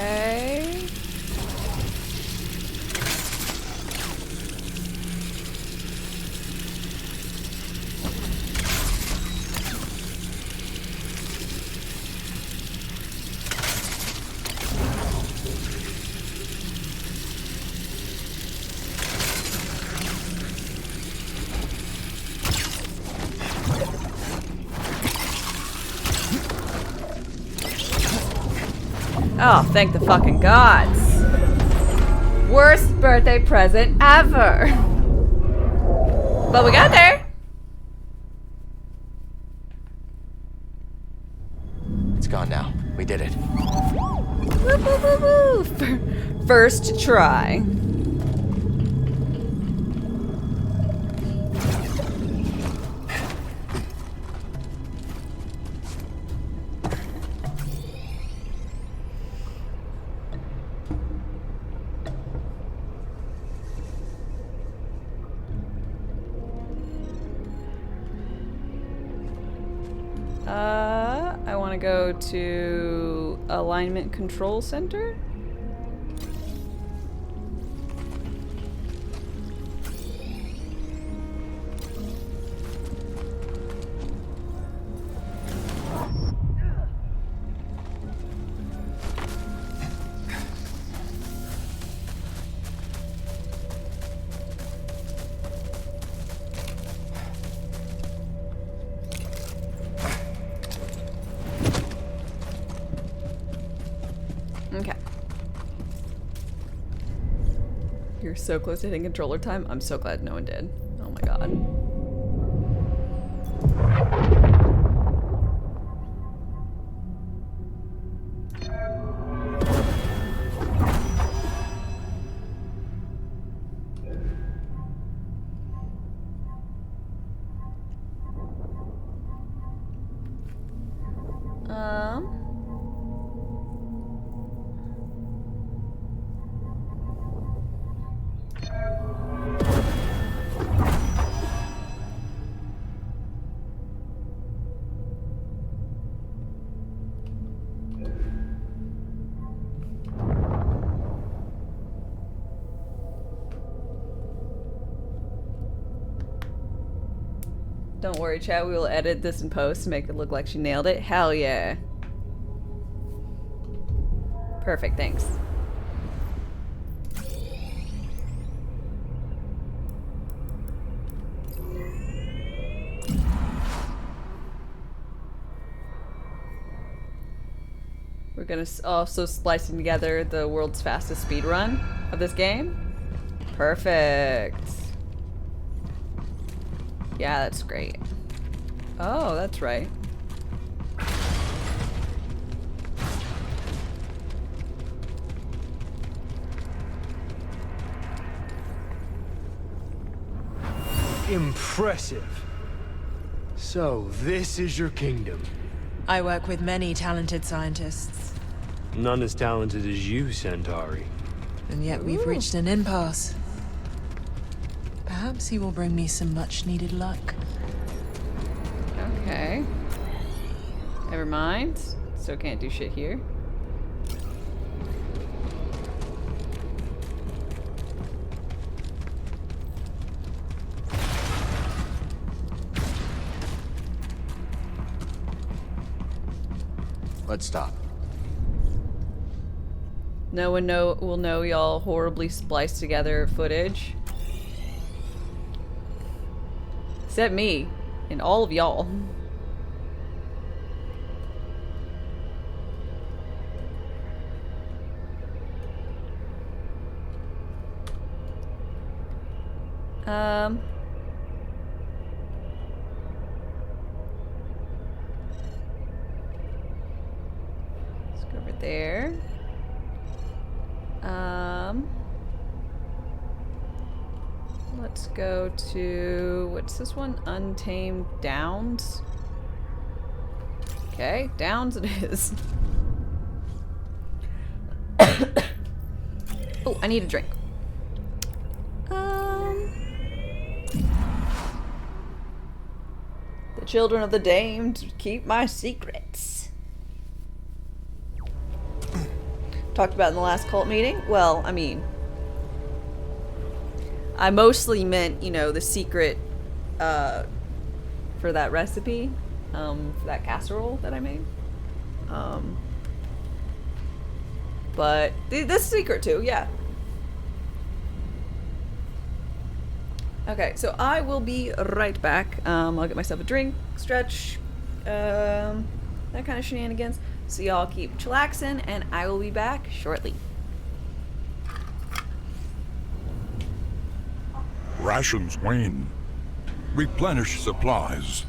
Okay. Oh, thank the fucking gods. Worst birthday present ever. But we got there. It's gone now. We did it. Woo, woo, woo, woo. First try. I want to go to Alignment Control Center. Okay. You're so close to hitting controller time. I'm so glad no one did. Oh my god. Don't worry, chat. We will edit this in post to make it look like she nailed it. Hell yeah. Perfect, thanks. We're gonna also splicing together the world's fastest speed run of this game. Perfect. Yeah, that's great. Oh, that's right. Impressive. So, this is your kingdom. I work with many talented scientists. None as talented as you, Centauri. And yet we've reached an impasse. Perhaps he will bring me some much-needed luck. Okay. Never mind. Still can't do shit here. Let's stop. No one will know y'all horribly spliced together footage. Except me. And all of y'all. Let's go over there. Let's go to, what's this one? Untamed Downs. Okay, Downs it is. Oh, I need a drink. The children of the damned keep my secrets. talked about in the last cult meeting? Well, I mean, I mostly meant, you know, the secret for that recipe, for that casserole that I made. But this secret too, yeah. Okay, so I will be right back. I'll get myself a drink, stretch, that kind of shenanigans. So y'all keep chillaxing, and I will be back shortly. Rations wane. Replenish supplies.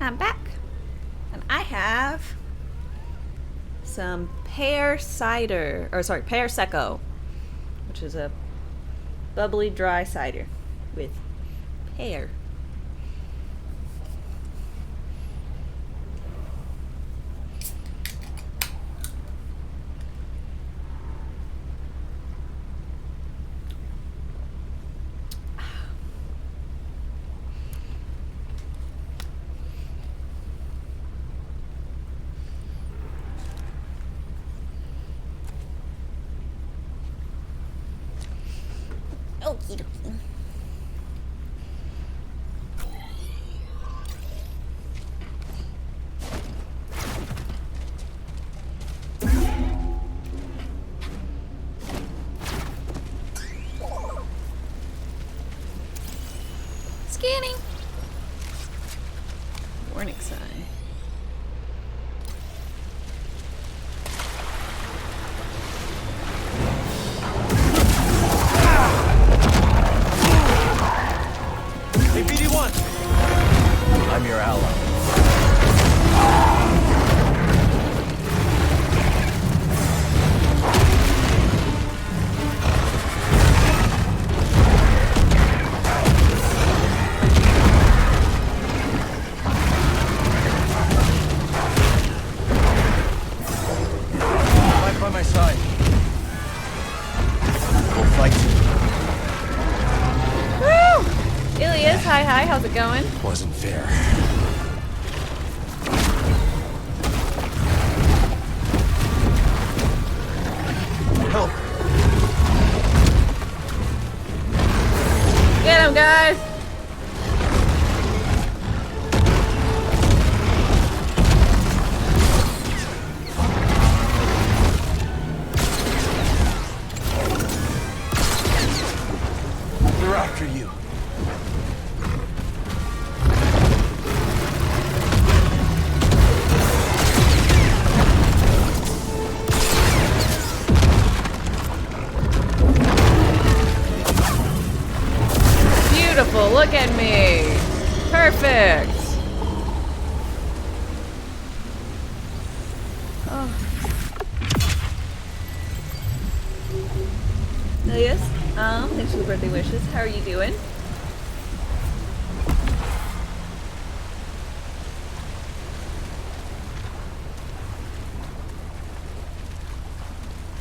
I'm back, and I have some pear cider, or sorry, pear secco, which is a bubbly dry cider with pear. Hi, how's it going? Wasn't fair. Help! Get him, guys! They're after you. Beautiful, look at me. Perfect. Oh. Elias, thanks for the birthday wishes. How are you doing?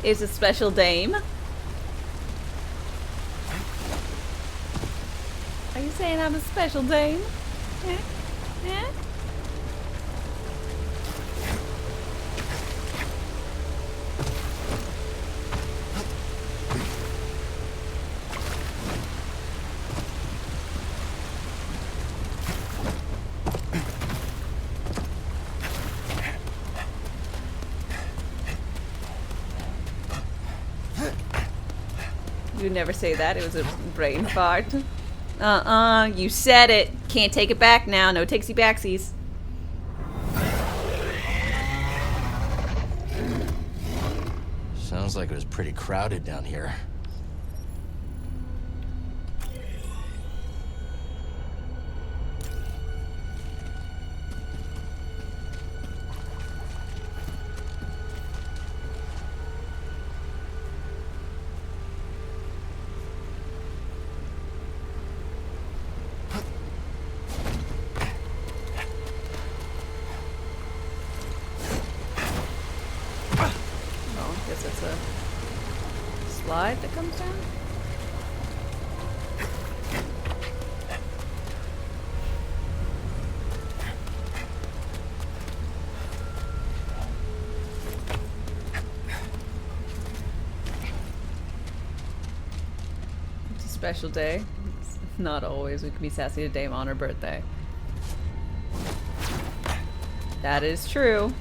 Is a special dame? Are you saying I'm a special dame? Eh? Eh? You would never say that. It was a brain fart. You said it. Can't take it back now. No takesy backsies. Sounds like it was pretty crowded down here. It's a slide that comes down. It's a special day. It's not always. We can be sassy to Dame on her birthday. That is true.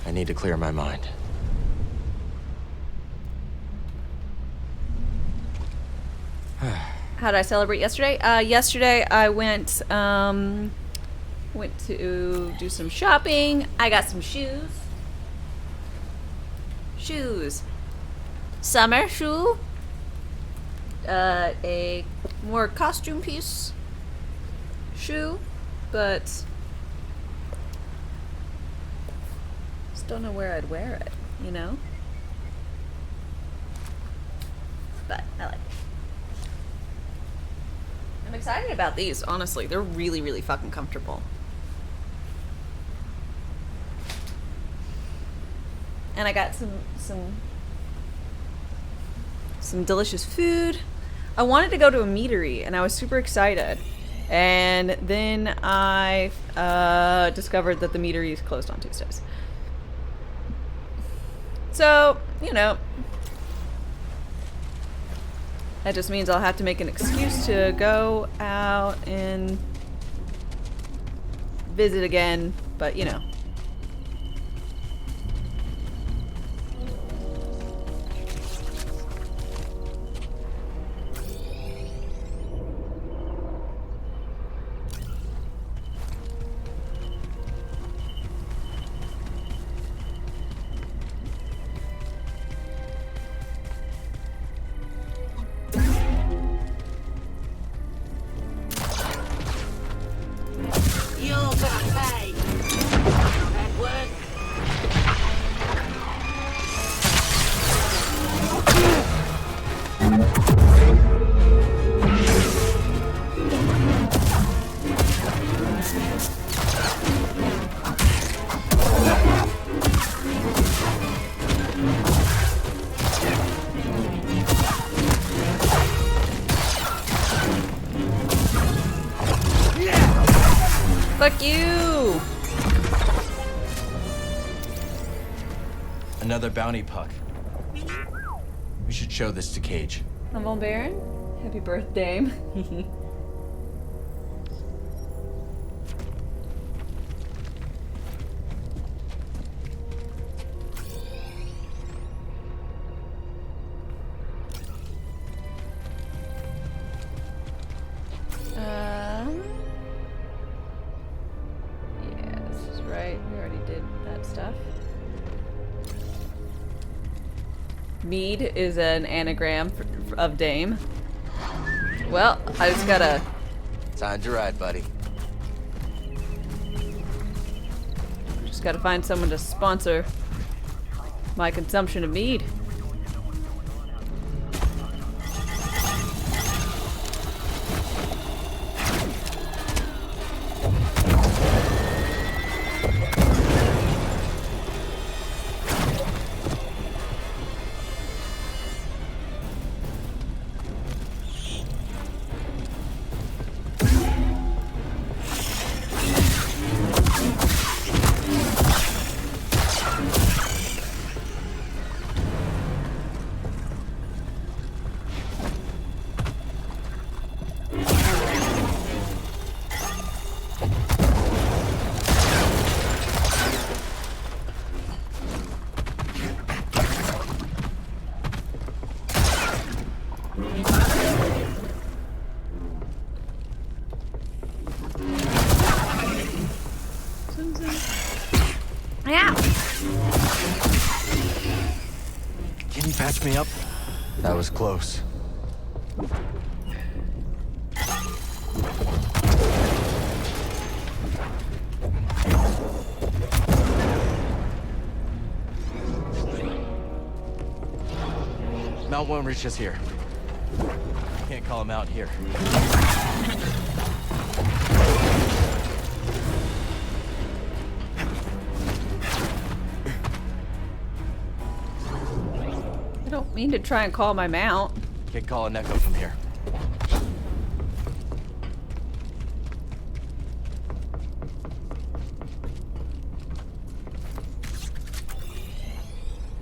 I need to clear my mind. How did I celebrate yesterday? Yesterday I went to do some shopping. I got some shoes. Summer shoe. A more costume piece shoe, but don't know where I'd wear it, you know? But I like it. I'm excited about these, honestly. They're really, really fucking comfortable. And I got some delicious food. I wanted to go to a meadery and I was super excited. And then I discovered that the meadery is closed on Tuesdays. So, you know, that just means I'll have to make an excuse to go out and visit again, but you know. Another bounty puck. We should show this to Cage. Humble Baron? Happy birthday. Yeah, this is right. We already did that stuff. Mead is an anagram of Dame. Well, I just gotta... Time to ride, buddy. Just gotta find someone to sponsor my consumption of mead. Can you patch me up? That was close. Mount won't reach us here. Can't call him out here. I don't mean to try and call my mount. Can't call an echo from here.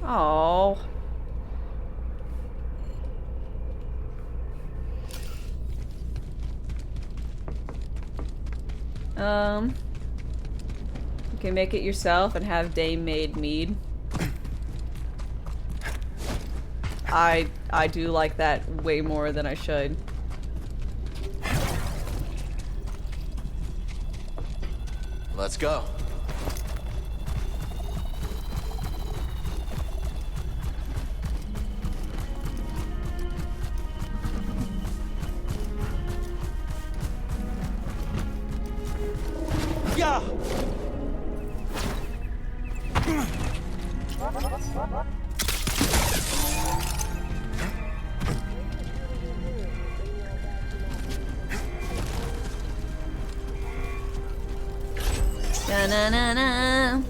Oh. You can make it yourself and have Dame made mead. I do like that way more than I should. Let's go. Yeah. Da-na-na-na.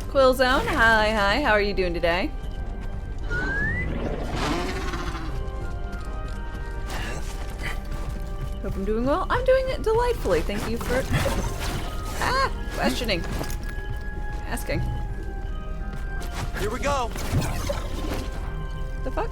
Quill Zone, hi, how are you doing today? Hope I'm doing well. I'm doing it delightfully. Thank you for questioning. Asking. Here we go. The fuck?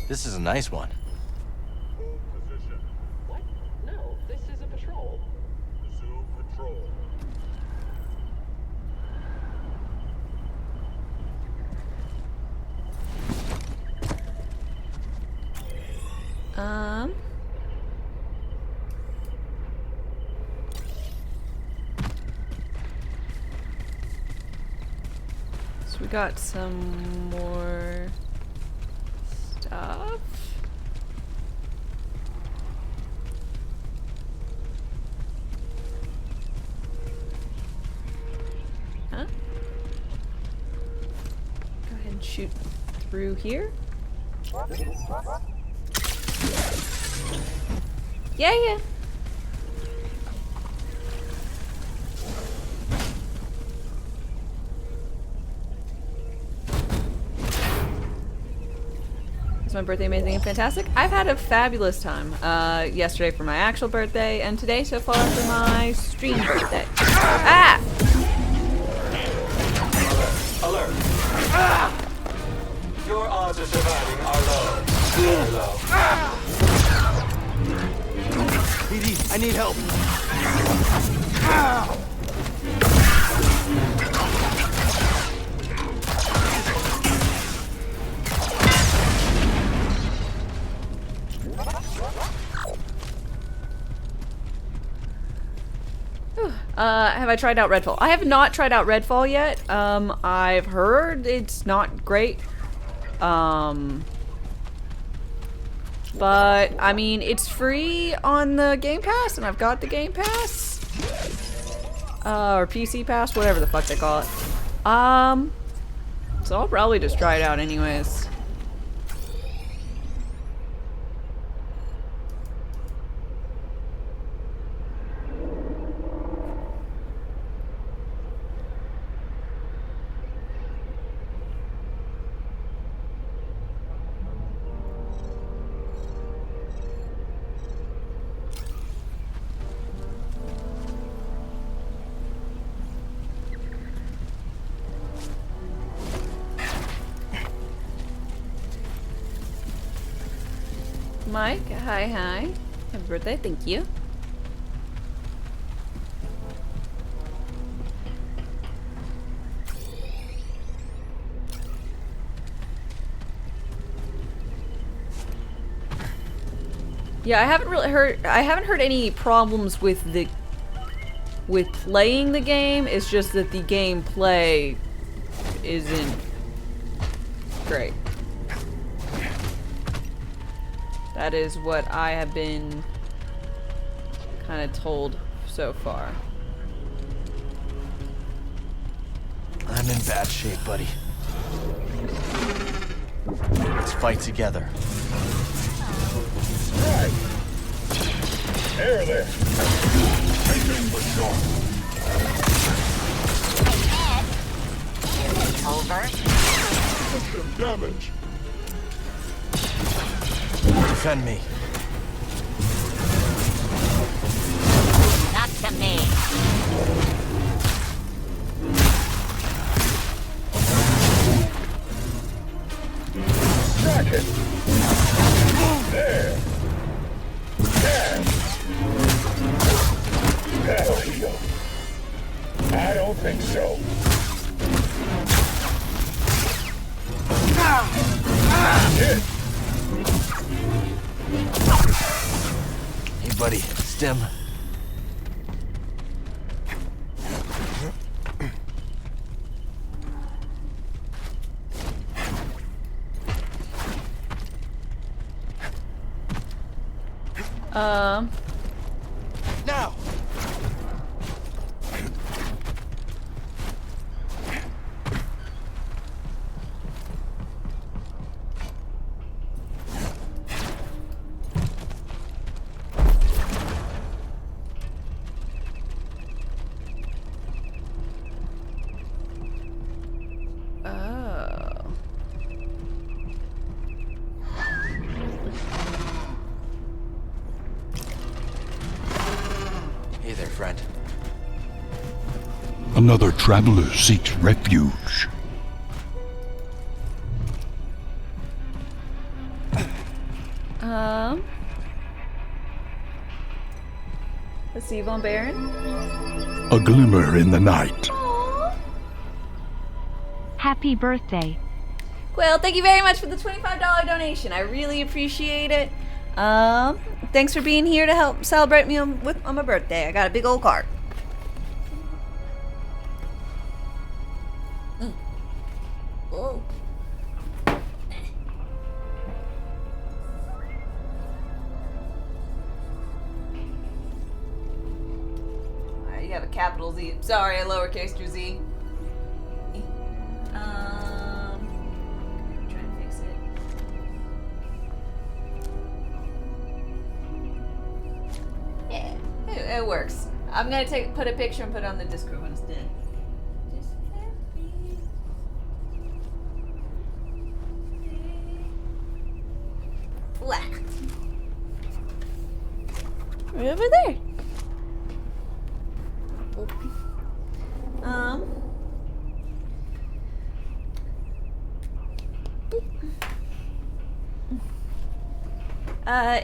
This is a nice one. What? No, this is a patrol. Resume patrol. we got some more stuff. Huh? Go ahead and shoot through here. Yeah. Was my birthday amazing and fantastic? I've had a fabulous time. Yesterday for my actual birthday, and today so far for my stream birthday. Ah! Alert! Ah! Your odds of surviving are low. Very low. BD, I need help. Have I tried out Redfall? I have not tried out Redfall yet. I've heard it's not great. But, I mean, it's free on the Game Pass, and I've got the Game Pass. Or PC Pass, whatever the fuck they call it. So I'll probably just try it out anyways. Mike, hi. Happy birthday, thank you. Yeah, I haven't heard any problems with playing the game. It's just that the gameplay isn't great. That is what I have been kind of told so far. I'm in bad shape, buddy. Let's fight together. Right. There. Taking the shot. Over. System damage. Defend me. Not to me. Track it. There. Yeah. That'll heal. I don't think so. Hit. Hey, buddy. Stim. Now. Hey there, friend. Another traveler seeks refuge. Let's see, Von Baron. A glimmer in the night. Happy birthday. Well, thank you very much for the $25 donation. I really appreciate it. Thanks for being here to help celebrate me on my birthday. I got a big old card. Oh. Alright, you have a capital Z. Sorry, a lowercase Z. I'm trying to fix it. Yeah, it works. I'm gonna put a picture and put it on the Discord when it's done. Black. Right over there.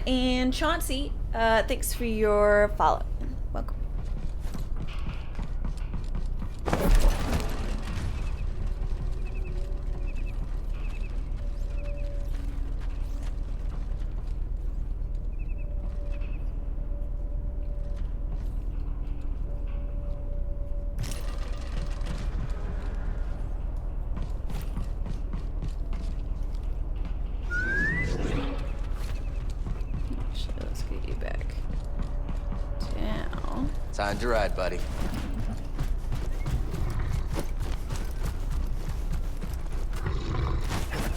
And Chauncey, thanks for your follow. Welcome. Let's get you back down. Time to ride, buddy.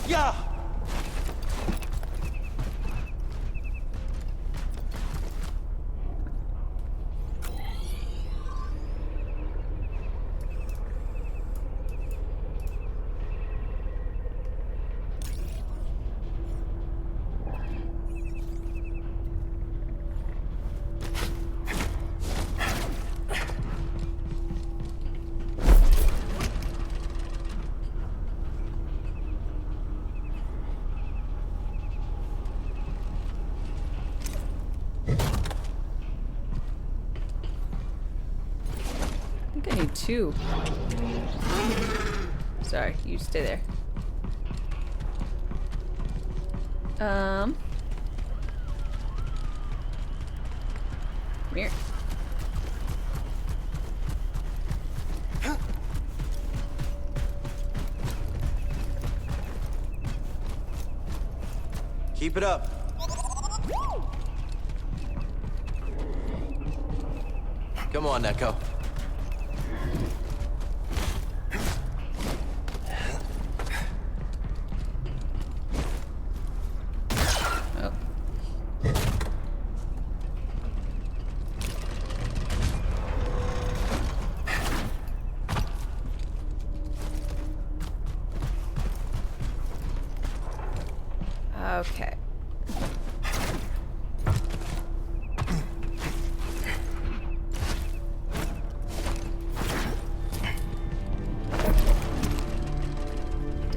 Yeah. I think I need 2. Sorry, you stay there. Come here. Keep it up. Come on, Neko. Okay.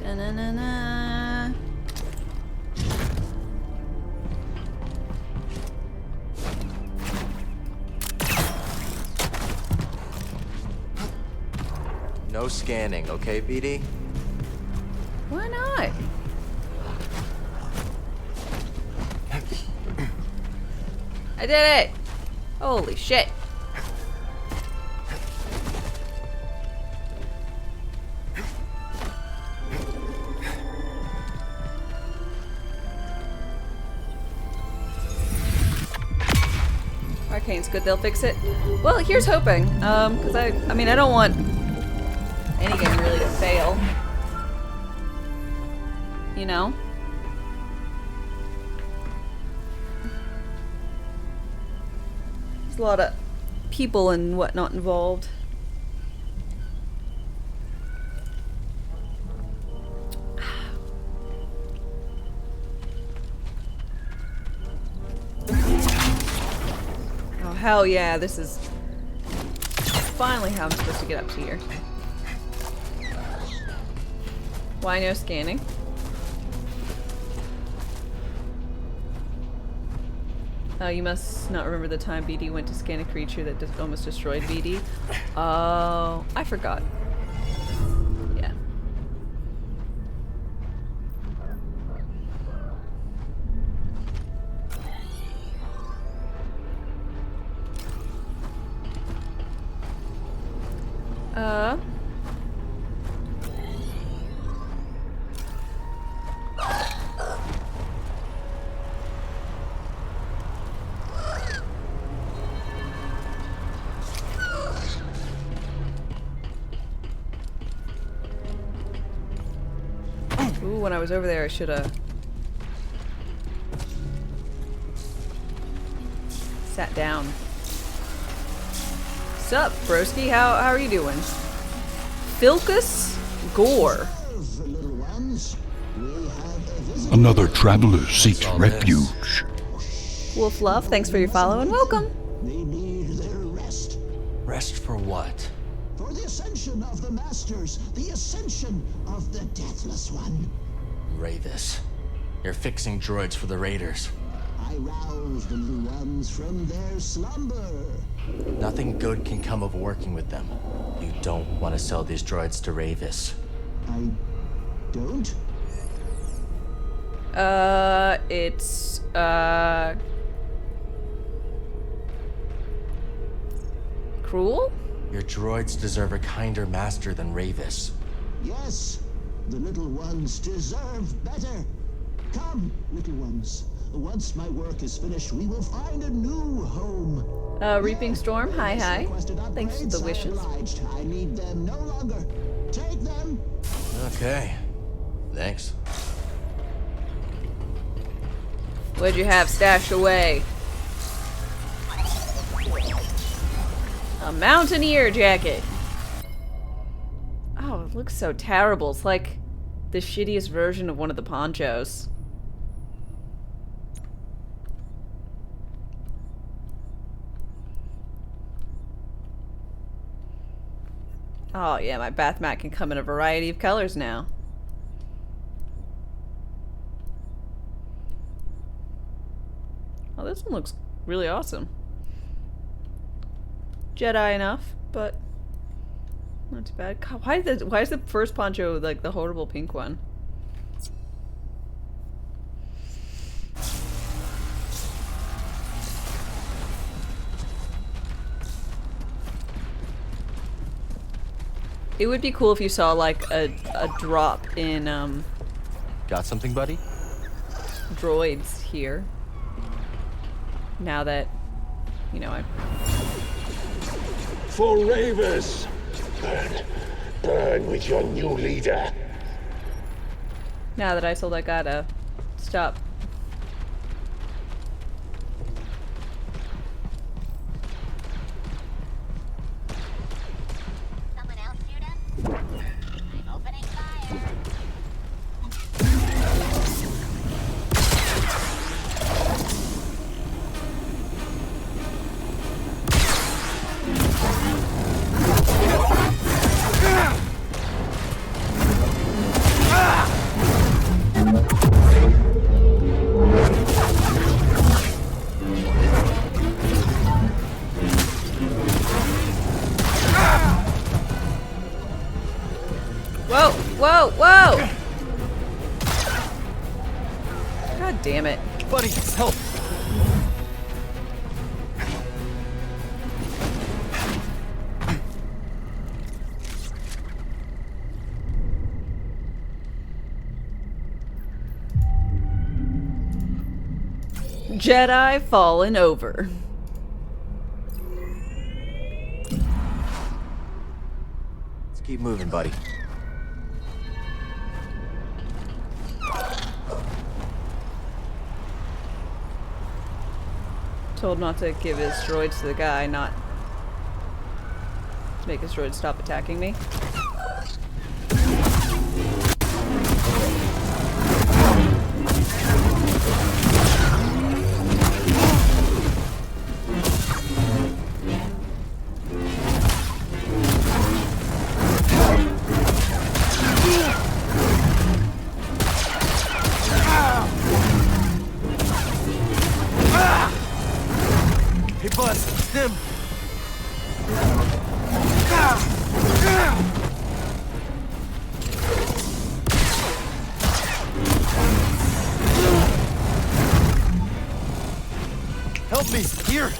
Da-na-na-na. No scanning, okay, BD? Why not? I did it! Holy shit. Arcane's good, they'll fix it. Well, here's hoping. Cause I mean, I don't want any game really to fail. You know? There's a lot of people and whatnot involved. Oh, hell yeah, this is finally how I'm supposed to get up to here. Why no scanning? Oh, you must not remember the time BD went to scan a creature that almost destroyed BD. Oh, I forgot. Yeah. Ooh, when I was over there, I should have sat down. Sup, broski? How are you doing? Filcus Gore. Another traveler seeks refuge. Wolf Love, thanks for your follow and welcome. They need their rest. Rest for what? For the ascension of the Masters, the ascension of the Deathless One. Ravis, you're fixing droids for the Raiders. I rouse the little ones from their slumber. Nothing good can come of working with them. You don't want to sell these droids to Ravis. I don't? It's, cruel? Your droids deserve a kinder master than Ravis. Yes, the little ones deserve better. Come, little ones. Once my work is finished, we will find a new home. Reaping Storm, hi. Thanks for the wishes. I need them no longer. Take them. Okay. Thanks. What'd you have stashed away? A mountaineer jacket. Oh, it looks so terrible. It's like the shittiest version of one of the ponchos. Oh yeah, my bath mat can come in a variety of colors now. Oh, this one looks really awesome. Jedi enough, but not too bad. God, why is the first poncho like the horrible pink one? It would be cool if you saw like a drop in Got something, buddy? droids here. Now that, you know, For Ravis! Burn with your new leader. now that I sold, I gotta stop. Whoa, whoa, whoa! God damn it. Buddy, help! Jedi fallen over. Let's keep moving, buddy. Told not to give his droids to the guy, not to make his droids stop attacking me. Hey, Buzz, it's them! Help me! Here!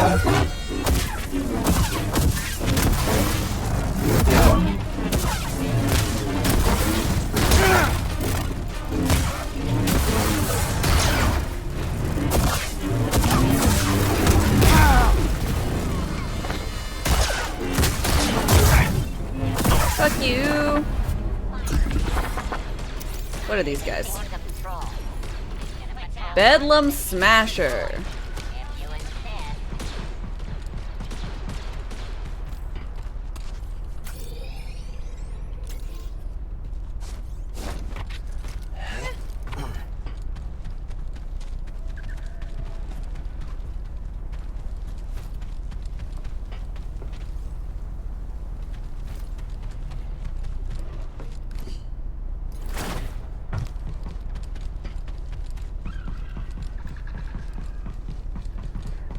Fuck you. What are these guys? Bedlam Smasher.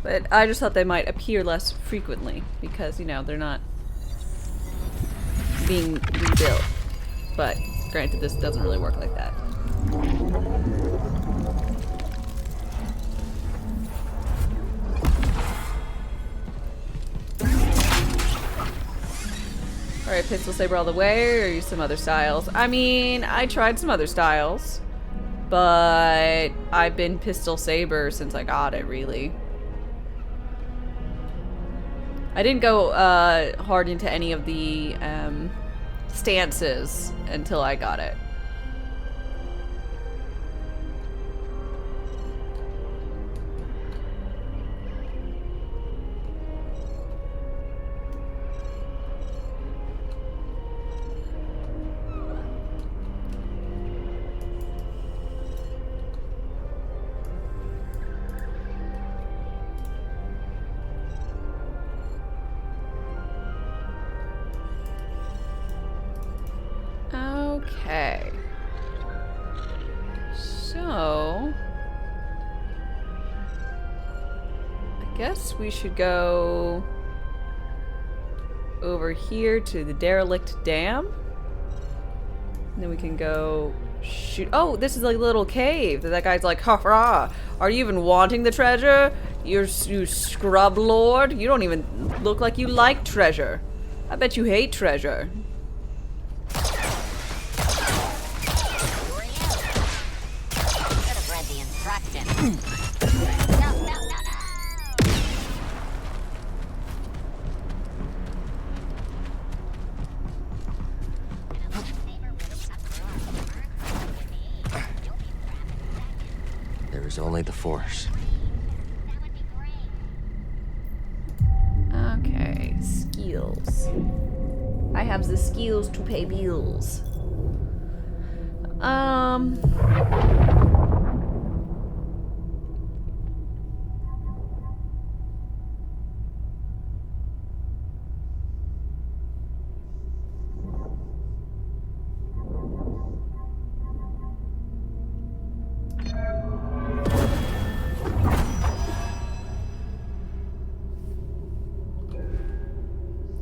But I just thought they might appear less frequently because, you know, they're not being rebuilt. But granted, this doesn't really work like that. Alright, Pistol Saber all the way, or use some other styles? I mean, I tried some other styles, but I've been Pistol Saber since I got it, really. I didn't go hard into any of the stances until I got it. Okay. So I guess we should go over here to the derelict dam. And then we can go shoot. Oh, this is like a little cave. That guy's like, ha ha. Are you even wanting the treasure? You scrub lord? You don't even look like you like treasure. I bet you hate treasure. There is only the Force. Okay, skills. I have the skills to pay bills.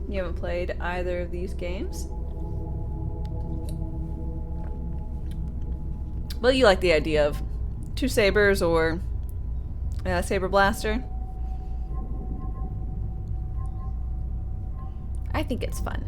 You haven't played either of these games? Well, you like the idea of two sabers or saber blaster? I think it's fun.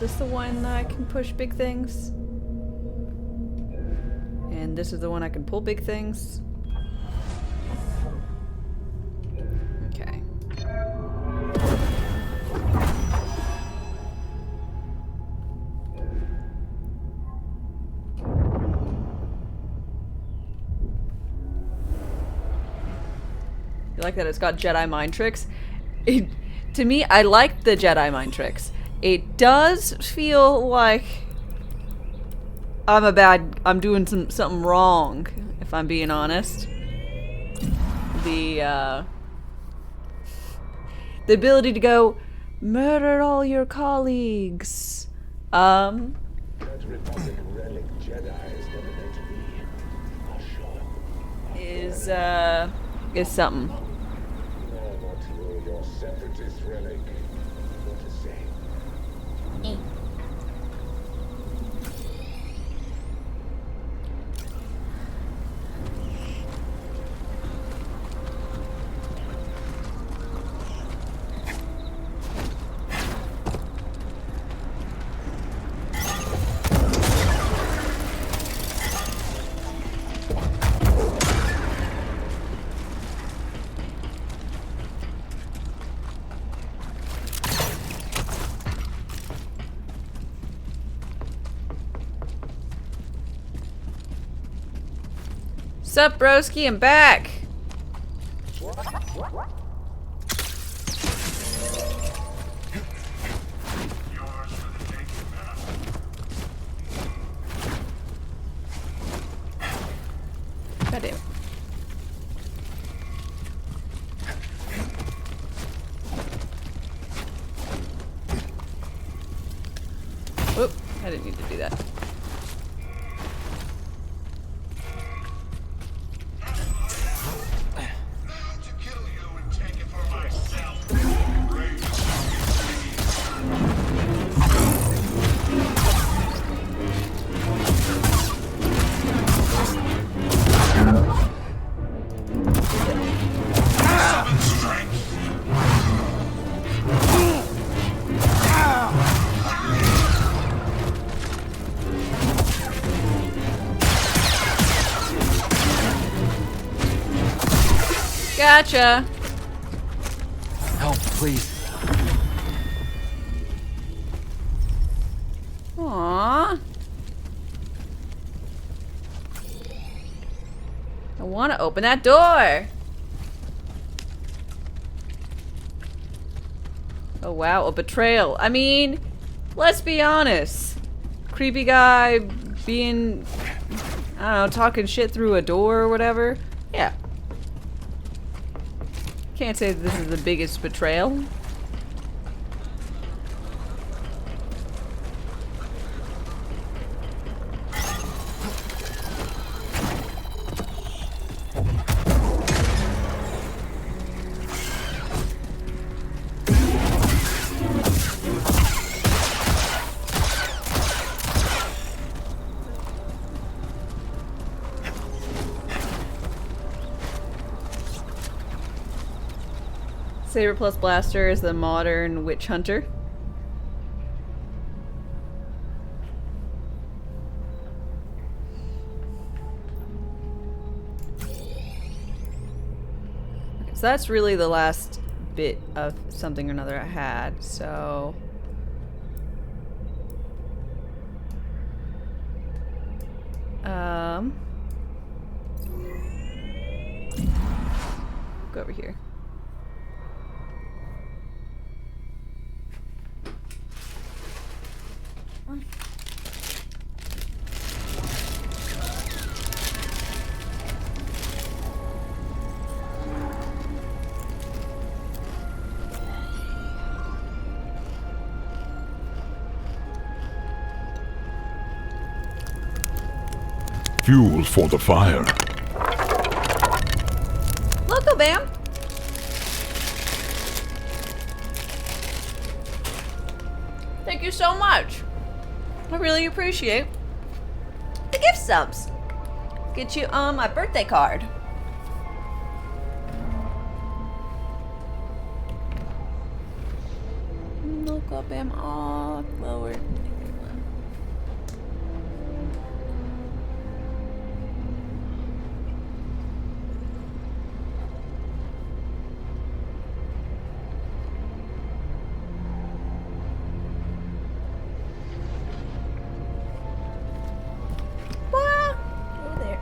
this the one that I can push big things? And this is the one I can pull big things? Okay. You like that it's got Jedi mind tricks? To me, I like the Jedi mind tricks. It does feel like I'm doing something wrong, if I'm being honest. The ability to go murder all your colleagues. That Republic relic Jedi is never meant to be. I'll show him. Is something. No, not you, your separatist relic. What to say? Sup, broski, I'm back. God damn it. Oop, I didn't need to do that. Gotcha. Help, please. Aww. I want to open that door. Oh wow, a betrayal. I mean, let's be honest. Creepy guy being, I don't know, talking shit through a door or whatever. Yeah. Can't say that this is the biggest betrayal. Saber plus blaster is the modern witch hunter. Okay, so that's really the last bit of something or another I had, so... Go over here. Fuel for the fire. Loco Bam! Thank you so much. I really appreciate the gift subs. Get you on my birthday card. Look Look up him. Oh, lower. Over there.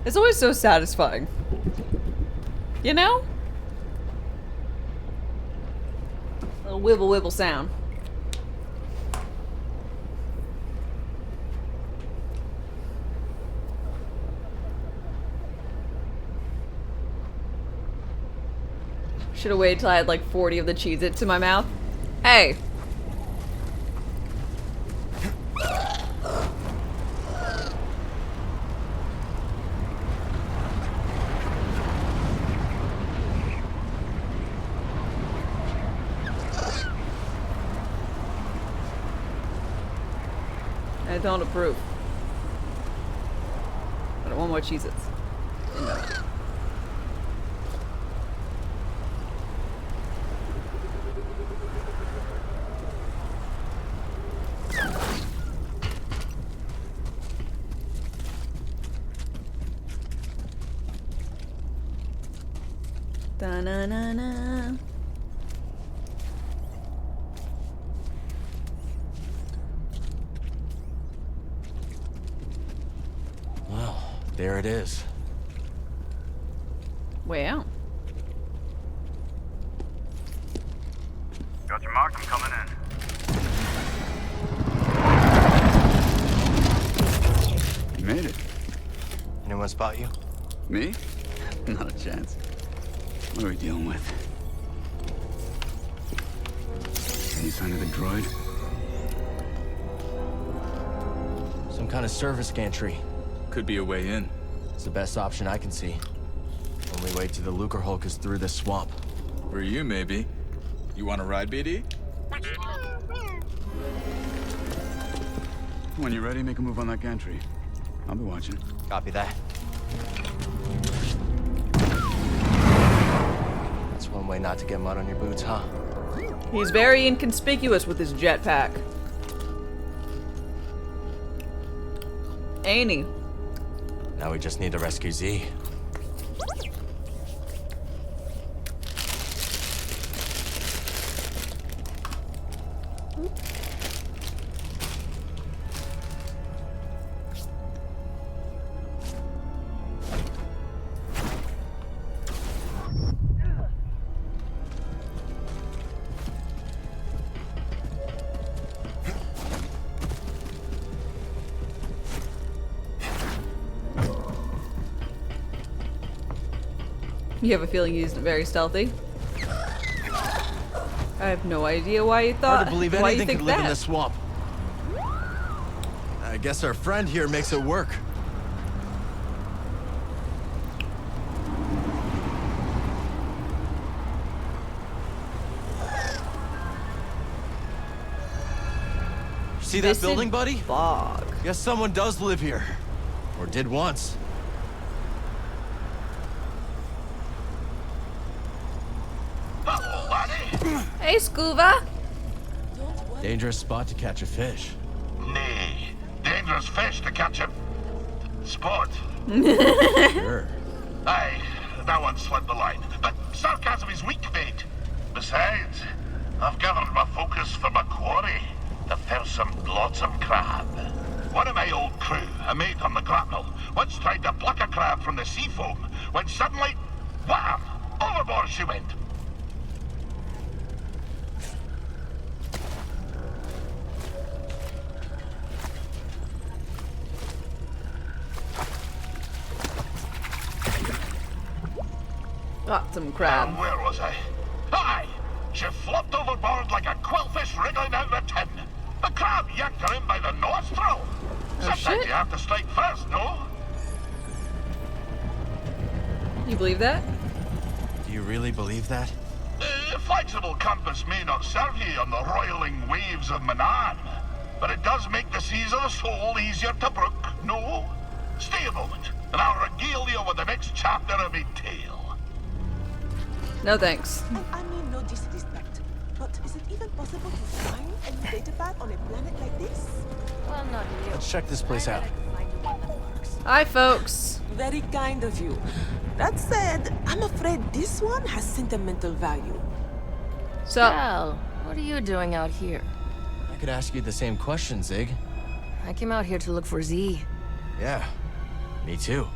It's always so satisfying. You know? A little wibble wibble sound. Should have waited till I had like 40 of the Cheez-Its in my mouth. Hey! I don't approve. I don't want more Cheez-Its. No. Da-na-na-na. Well, there it is. Way out. Got your mark, I'm coming in. You made it. Anyone spot you? Me? Not a chance. What are we dealing with? Any sign of the droid? Some kind of service gantry. Could be a way in. It's the best option I can see. Only way to the Lucre Hulk is through this swamp. For you, maybe. You want to ride, BD? When you're ready, make a move on that gantry. I'll be watching. Copy that. That's one way not to get mud on your boots, huh? He's very inconspicuous with his jetpack. Ain't he? Now we just need to rescue Z. You have a feeling he's very stealthy? I have no idea why you thought. Hard to believe why you anything think could live in that. the swamp. I guess our friend here makes it work. See that building, buddy? Fog. Guess someone does live here. Or did once. Hey, Scuba. Dangerous spot to catch a fish. Nay, dangerous fish to catch a spot. Sure. Aye, that one slipped the line. But sarcasm is weak, mate. Besides, I've gathered my focus for my quarry, the fearsome Blotsam crab. One of my old crew, a mate on the grapnel, once tried to pluck a crab from the sea foam, when suddenly, wham! Overboard she went. Got some crab. Where was I? Aye! She flopped overboard like a quillfish wriggling out of a tin. The crab yanked her in by the nostril. Sometimes you have to strike first, no? You believe that? Do you really believe that? A flexible compass may not serve you on the roiling waves of Manan, but it does make the seas of the soul easier to brook, no? Stay a moment, and I'll regale you with the next chapter of my tale. No thanks. And I mean no disrespect, but is it even possible to find any data pad on a planet like this? Well, not you. Let's check this place out. Hi, folks. Very kind of you. That said, I'm afraid this one has sentimental value. So, Cal, what are you doing out here? I could ask you the same question, Zig. I came out here to look for Z. Yeah, me too.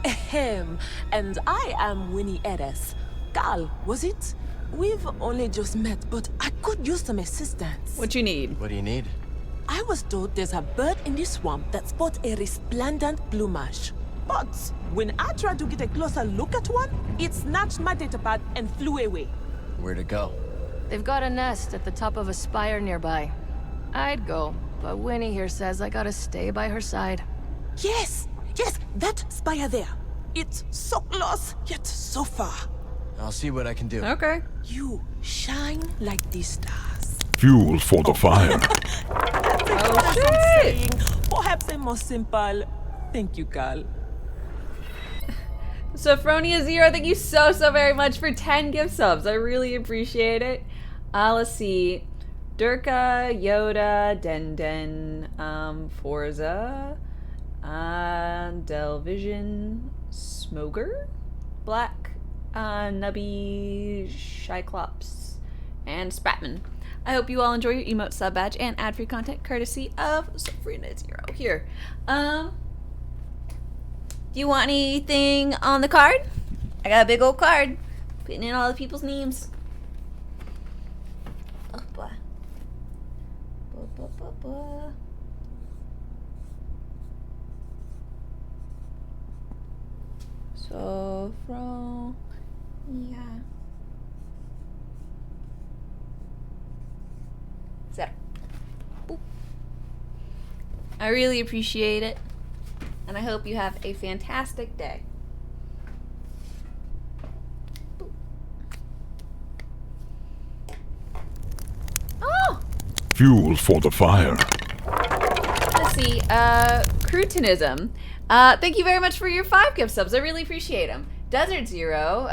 Ahem. And I am Winnie Eres. Cal, was it? We've only just met, but I could use some assistance. What you need? What do you need? I was told there's a bird in this swamp that sports a resplendent plumage. But when I tried to get a closer look at one, it snatched my datapad and flew away. Where'd it go? They've got a nest at the top of a spire nearby. I'd go, but Winnie here says I gotta stay by her side. Yes! Yes, that spire there. It's so close, yet so far. I'll see what I can do. Okay. You shine like the stars. Fuel for the fire. Oh, shit! Perhaps a more simple thank you, Cal. Sophronia0, thank you so very much for 10 gift subs. I really appreciate it. Let's see. Durka, Yoda, Den, Forza, Delvision, Smoger, Black, Nubby, Cyclops, and Spratman. I hope you all enjoy your emote sub badge and ad-free content courtesy of Sophronia0 here. Do you want anything on the card? I got a big old card. Putting in all the people's names. Oh, boy. So, from... Yeah. So. Boop. I really appreciate it. And I hope you have a fantastic day. Boop. Oh! Fuel for the fire. Let's see. Crutinism. Thank you very much for your 5 gift subs. I really appreciate them. Desert0,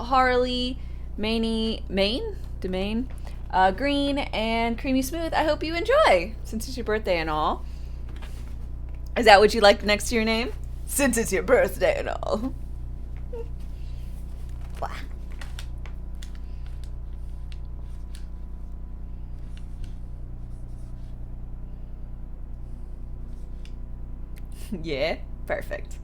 Harley, Domain, Green, and Creamy Smooth. I hope you enjoy, since it's your birthday and all. Is that what you like next to your name? Since it's your birthday and all. Yeah, perfect.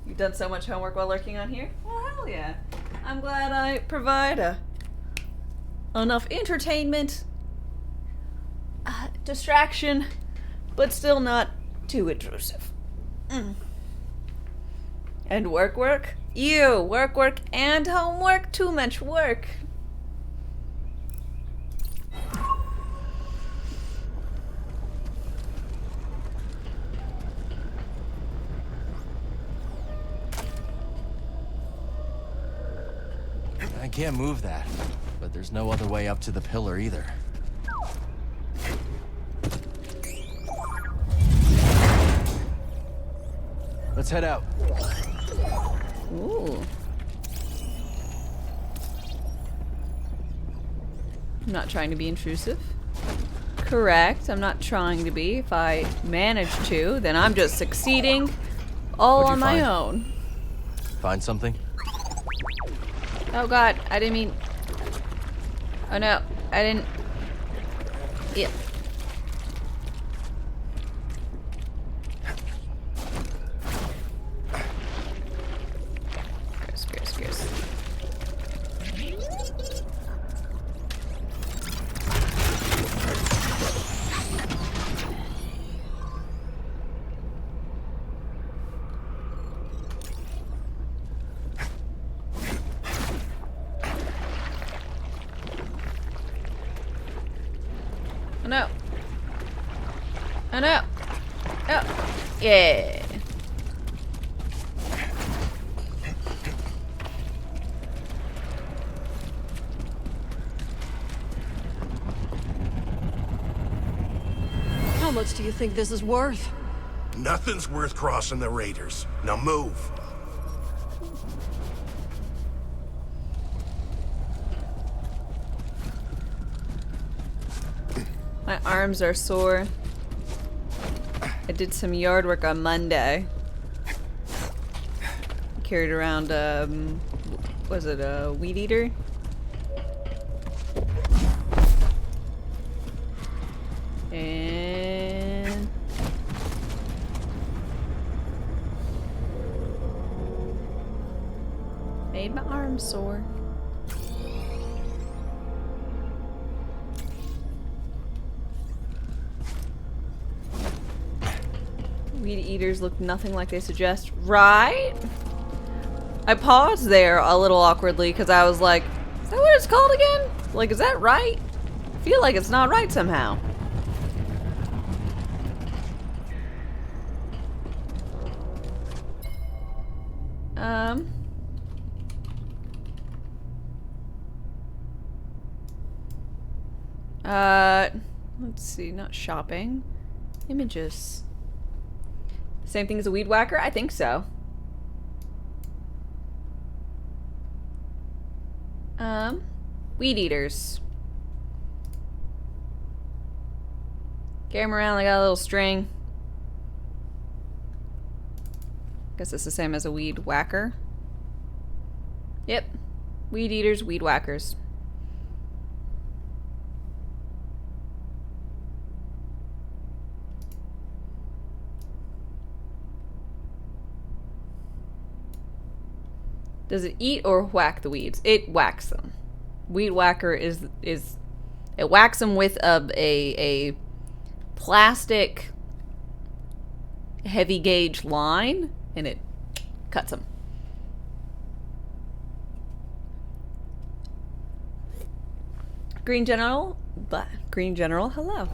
You've done so much homework while lurking on here? Well, hell yeah. I'm glad I provide enough entertainment, distraction, but still not too intrusive. And work. Ew, work, and homework. Too much work. I can't move that, but there's no other way up to the pillar either. Let's head out. Ooh. I'm not trying to be intrusive. Correct, I'm not trying to be. If I manage to, then I'm just succeeding all on my own. Find something? Oh god, I didn't mean... Oh no, I didn't... Yeah. Gross. Oh no. Oh, yeah. How much do you think this is worth? Nothing's worth crossing the Raiders. Now move. My arms are sore. I did some yard work on Monday. Carried around, was it a weed eater? And made my arms sore. Weed eaters look nothing like they suggest, right? I paused there a little awkwardly because I was like, is that what it's called again? Like, is that right? I feel like it's not right somehow. Let's see, not shopping. Images. Same thing as a weed whacker? I think so. Weed eaters. Carry them around like a little string. Guess it's the same as a weed whacker. Yep. Weed eaters, weed whackers. Does it eat or whack the weeds? It whacks them. Weed whacker is it whacks them with a plastic heavy gauge line and it cuts them. Green General, hello.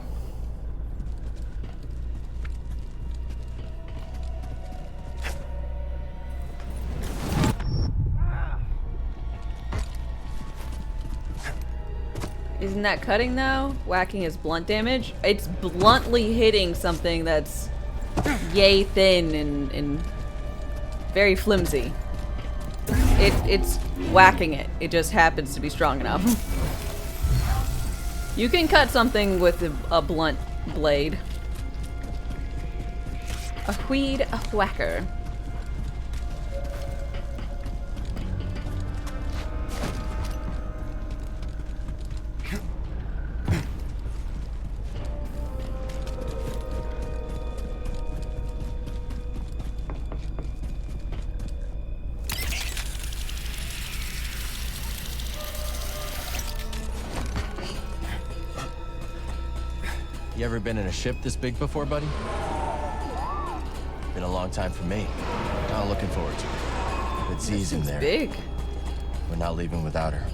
Isn't that cutting though? Whacking is blunt damage. It's bluntly hitting something that's yay thin and very flimsy. It's whacking it. It just happens to be strong enough. You can cut something with a blunt blade. A weed whacker. You ever been in a ship this big before, buddy? Been a long time for me. Not looking forward to it. It's easy in there. Big. We're not leaving without her.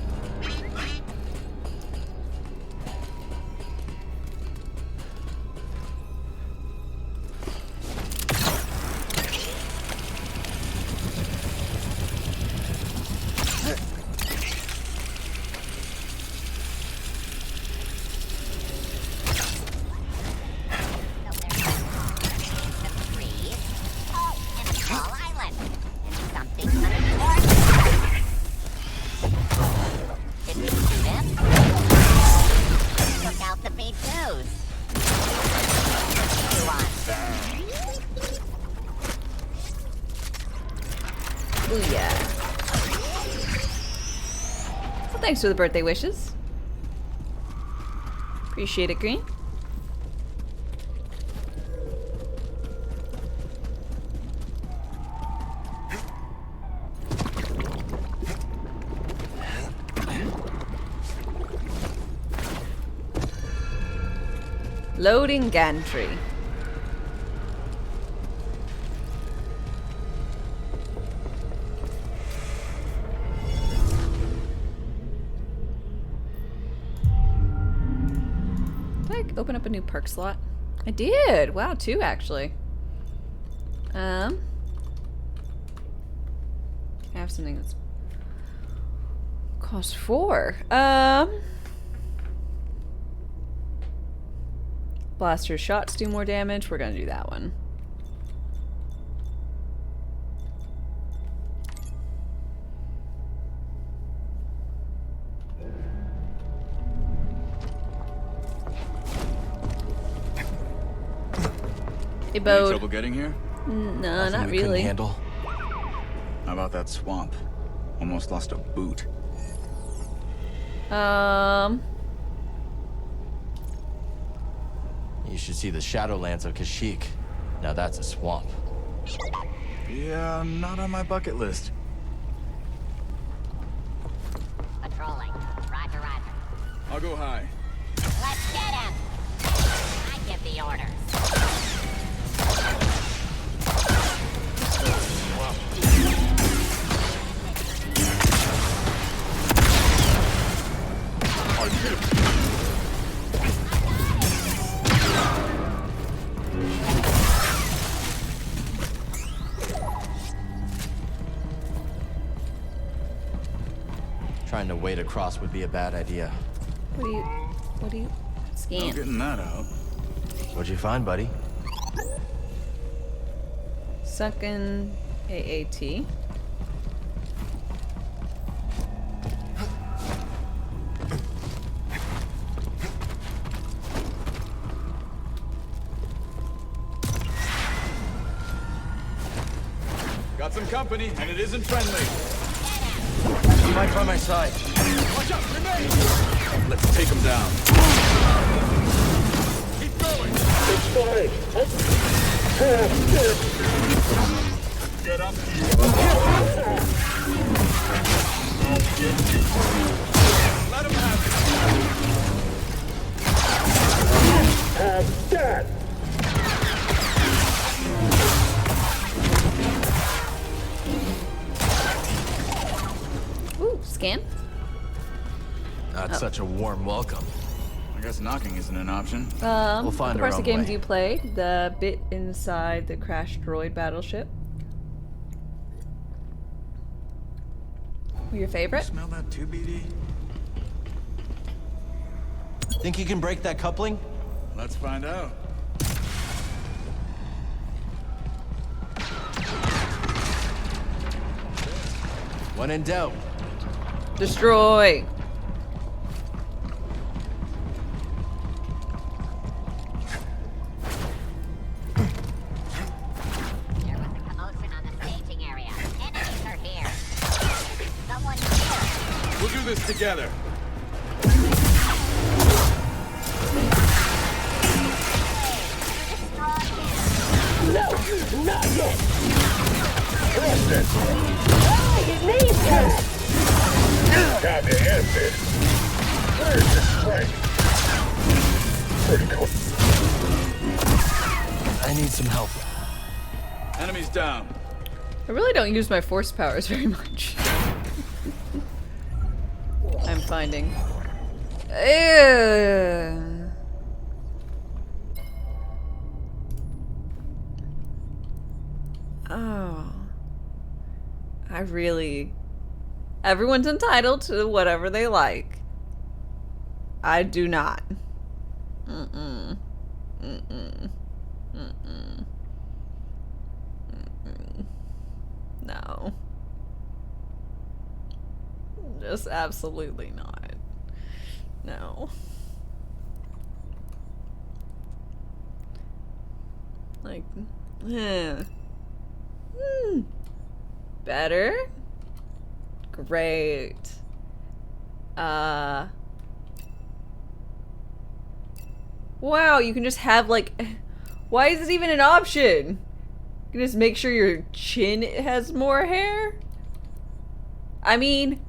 Thanks for the birthday wishes. Appreciate it, Green. Loading gantry. Open up a new perk slot. I did. Wow, 2 actually. I have something that's cost 4. Blaster shots do more damage. We're gonna do that one. Hey, Bode. Any trouble getting here? No, not really. Handle. How about that swamp? Almost lost a boot. You should see the Shadowlands of Kashyyyk. Now that's a swamp. Yeah, not on my bucket list. Patrolling. Roger, roger. I'll go high. Let's get him! I give the orders. Trying to wade across would be a bad idea. What do you scan? No getting that out. What'd you find, buddy? Sunken AAT. Got some company, and it isn't friendly. You might try my side. Watch out, grenade! Let's take him down. Keep going. It's fine. Get up. Let him have it. Have that. Ooh, scan. Not such a warm welcome. I guess knocking isn't an option. We'll find the our parts own of games way. you play, the bit inside the crashed droid battleship. Your favorite? Smell that too, BD? Think you can break that coupling? Let's find out. When in doubt. Destroy. There was a commotion on the staging area. Enemies are here. Someone here. We'll do this together. No, not yet. Preston. Oh, you need that. Copy, answer. Where's the strike? Pretty cool. I need some help. Enemies down. I really don't use my force powers very much. I'm finding. Oh. I really... Everyone's entitled to whatever they like. I do not. Mm-mm. Mm-mm. Mm-mm. Mm-mm. No. Just absolutely not. No. Like, better? Great. Wow, you can just have like, why is it even an option? You can just make sure your chin has more hair? I mean,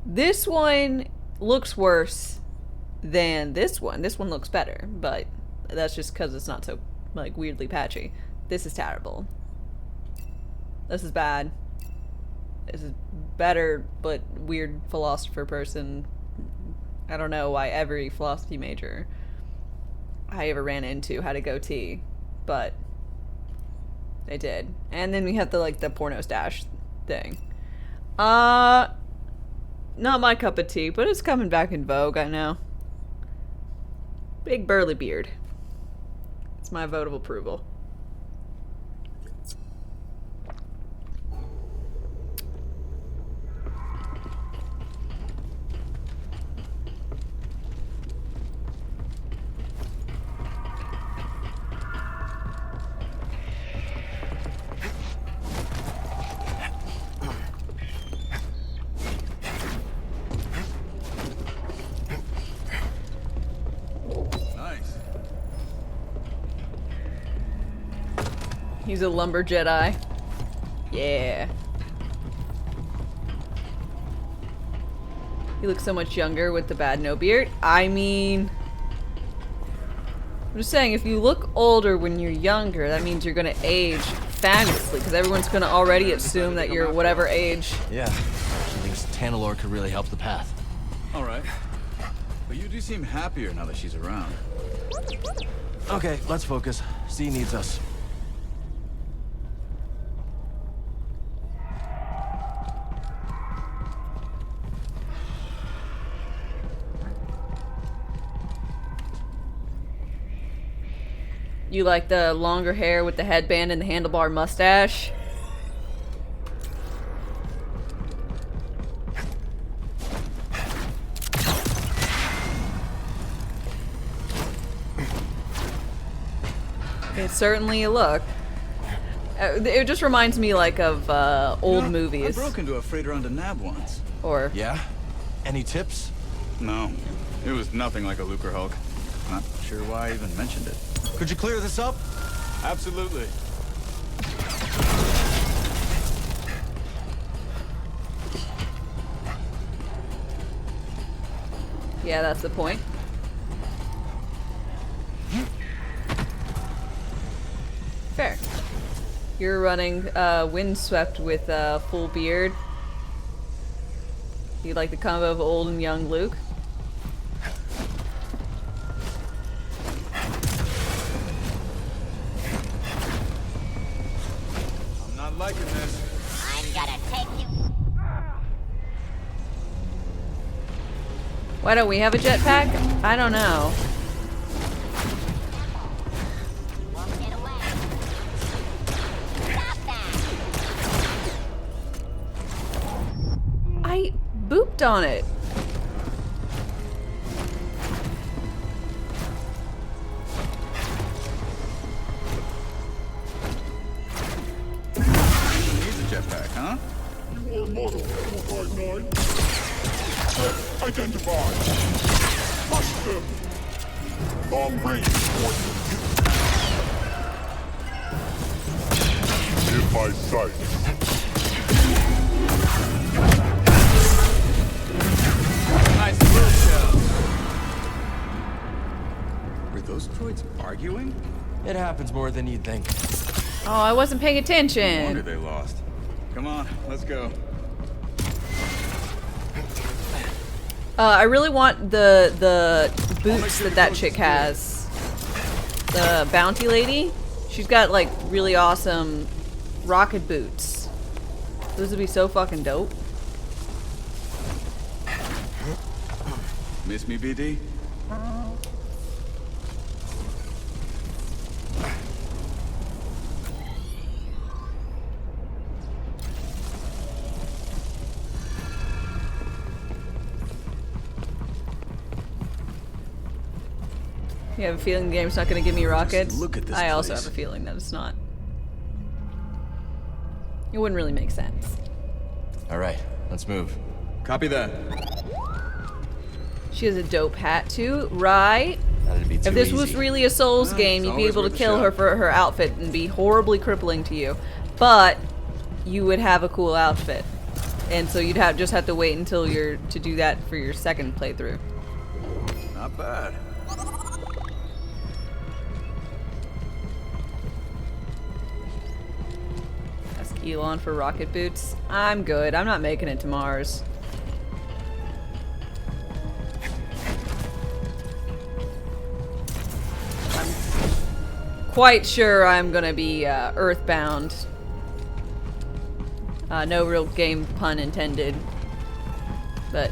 this one looks worse than this one. This one looks better, but that's just because it's not so, like, weirdly patchy. This is terrible. This is bad. This is better, but weird philosopher person. I don't know why every philosophy major I ever ran into had a goatee, but They did. And then we have the, like, the porno stash thing. Not my cup of tea, but it's coming back in vogue, I know. Big burly beard. It's my vote of approval. He's a lumber Jedi. Yeah. He looks so much younger with the bad no beard. I mean, I'm just saying, if you look older when you're younger, that means you're gonna age fabulously, because everyone's gonna already assume that you're whatever age. Yeah. She thinks Tanalor could really help the path. All right. But you do seem happier now that she's around. Okay, let's focus. C needs us. You like the longer hair with the headband and the handlebar mustache? It's certainly a look. It just reminds me like of old movies. I broke into a freighter on the Nab once. Or yeah? Any tips? No. It was nothing like a Lucre Hulk. Not sure why I even mentioned it. Could you clear this up? Absolutely. Yeah, that's the point. Fair. You're running windswept with a full beard. You like the combo of old and young Luke? I'm not liking this. I'm gonna take you. Why don't we have a jetpack? I don't know. I booped on it. Needs a jetpack, huh? You are model 459. Identify. Crush them. Long range coordinates. In my sight. Nice move, Shadow. Were those droids arguing? It happens more than you'd think. Oh, I wasn't paying No attention. wonder they lost. Come on, let's go. I really want the boots that chick has. The bounty lady. She's got like really awesome rocket boots. Those would be so fucking dope. Miss me, BD? You have a feeling the game's not going to give me rockets? Look at this I also place. have a feeling that it's not. It wouldn't really make sense. All right, let's move. Copy that. She has a dope hat too, right? That'd be too If this easy. was really a Souls game, you'd be always able to worth a kill shot. her for her outfit and be horribly crippling to you. But you would have a cool outfit. And so you'd just have to wait until you're to do that for your second playthrough. Not bad. Ask Elon for rocket boots. I'm good. I'm not making it to Mars. I'm quite sure I'm gonna be earthbound. No real game pun intended. But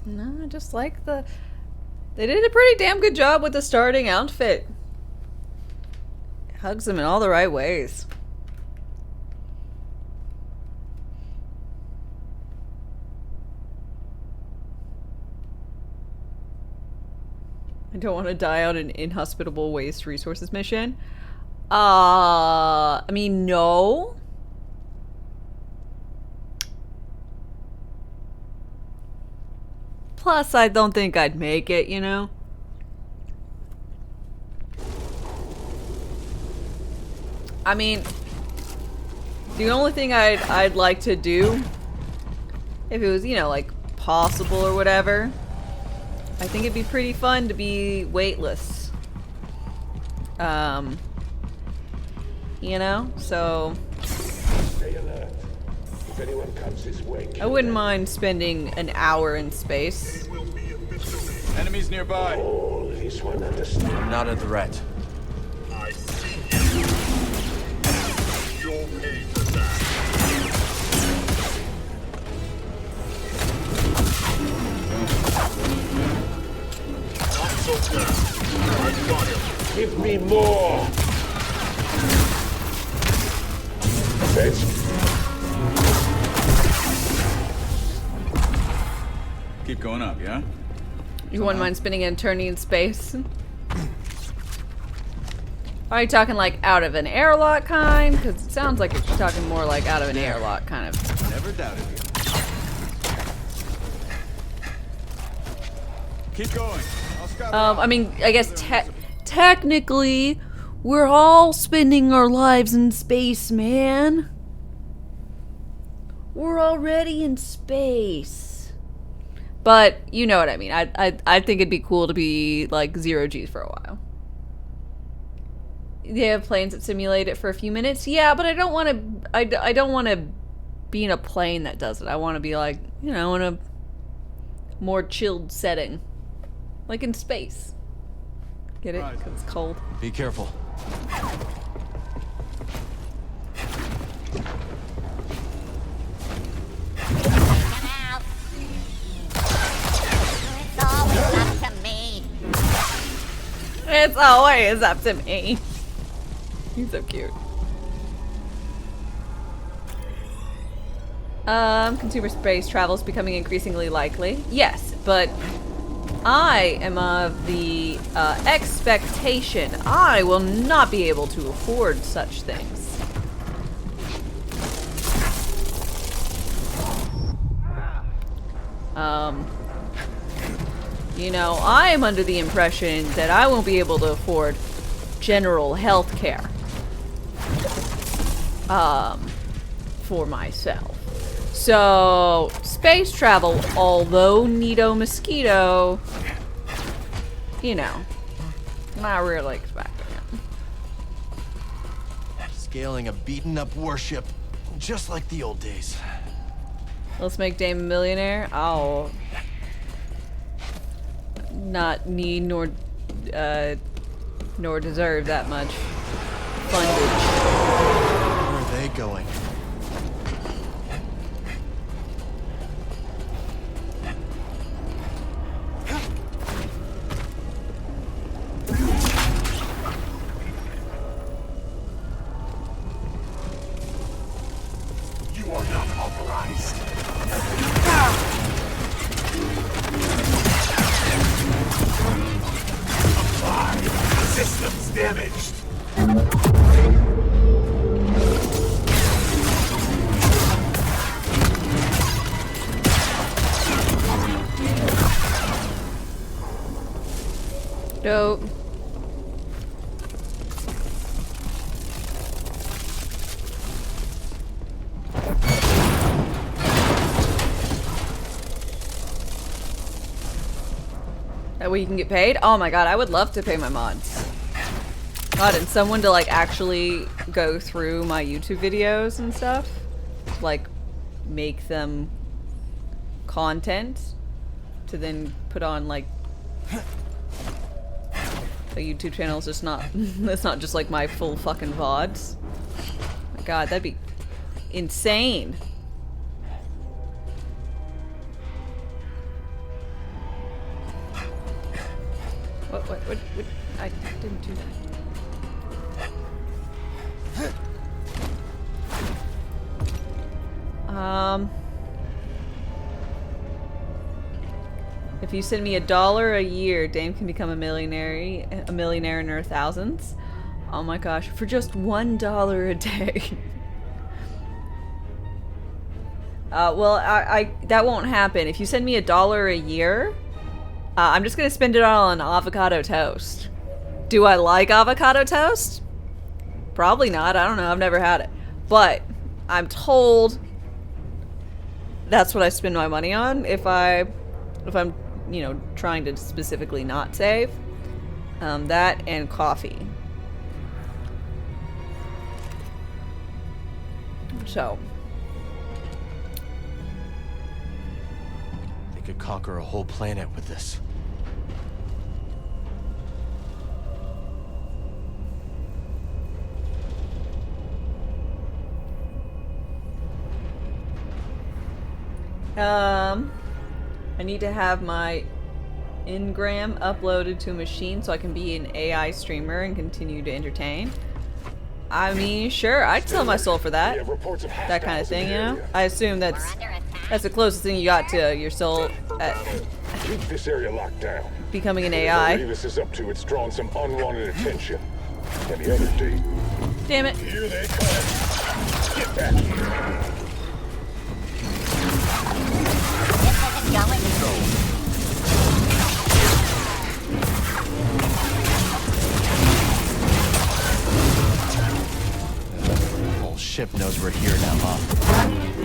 no, I just like the... They did a pretty damn good job with the starting outfit. Hugs them in all the right ways. I don't want to die on an inhospitable waste resources mission. I mean, no. Plus, I don't think I'd make it, you know? I mean, the only thing I'd like to do, if it was, you know, like, possible or whatever, I think it'd be pretty fun to be weightless. You know? So... Stay alert. If anyone comes this way, I wouldn't mind spending an hour in space. Enemies nearby. all this one understands. Not a threat. I see you. You'll pay for that. Not so fast. I've got him. Give me more. Fetch. Keep going up, yeah? You wouldn't mind spending an eternity in space? Are you talking like out of an airlock kind? Because it sounds like you're talking more like out of an airlock kind of. Never doubted you. Keep going. I'll scout around. I mean, I guess technically, we're all spending our lives in space, man. We're already in space. But you know what I mean. I think it'd be cool to be like 0 G's for a while. They have planes that simulate it for a few minutes. Yeah, but I don't want to. I don't want to be in a plane that does it. I want to be like, you know, in a more chilled setting, like in space. Get it? Because it's cold. Be careful. It's always up to me. He's so cute. Consumer space travel is becoming increasingly likely. Yes, but I am of the expectation I will not be able to afford such things. You know, I am under the impression that I won't be able to afford general health care. For myself. So, space travel, although neato mosquito, you know, not really expecting it. Scaling a beaten up warship, just like the old days. Let's make Dame a millionaire. I'll not need nor deserve that much fundage. Where are they going? compromised. Systems damaged. Dope. That way you can get paid? Oh my god, I would love to pay my mods. God, and someone to like actually go through my YouTube videos and stuff. Like, make them content to then put on like a YouTube channel. Is just not, that's not just like my full fucking VODs. My god, that'd be insane. What? I didn't do that. If you send me $1 a year, Dame can become a millionaire in her thousands. Oh my gosh, for just $1 a day. Well, I that won't happen. If you send me $1 a year, I'm just gonna spend it all on avocado toast. Do I like avocado toast? Probably not. I don't know. I've never had it. But I'm told that's what I spend my money on if I'm, you know, trying to specifically not save. That and coffee. So. They could conquer a whole planet with this. I need to have my Ingram uploaded to a machine so I can be an AI streamer and continue to entertain. I mean, sure, I'd sell my soul for that. That kind of thing, you know? I assume that's the closest thing you got to your soul at Keep this area locked down. Becoming an AI. Whatever this is up to, it's drawn some unwanted attention. And the other day. Damn it. Here they come. Get back here. Whole ship knows we're here now, huh?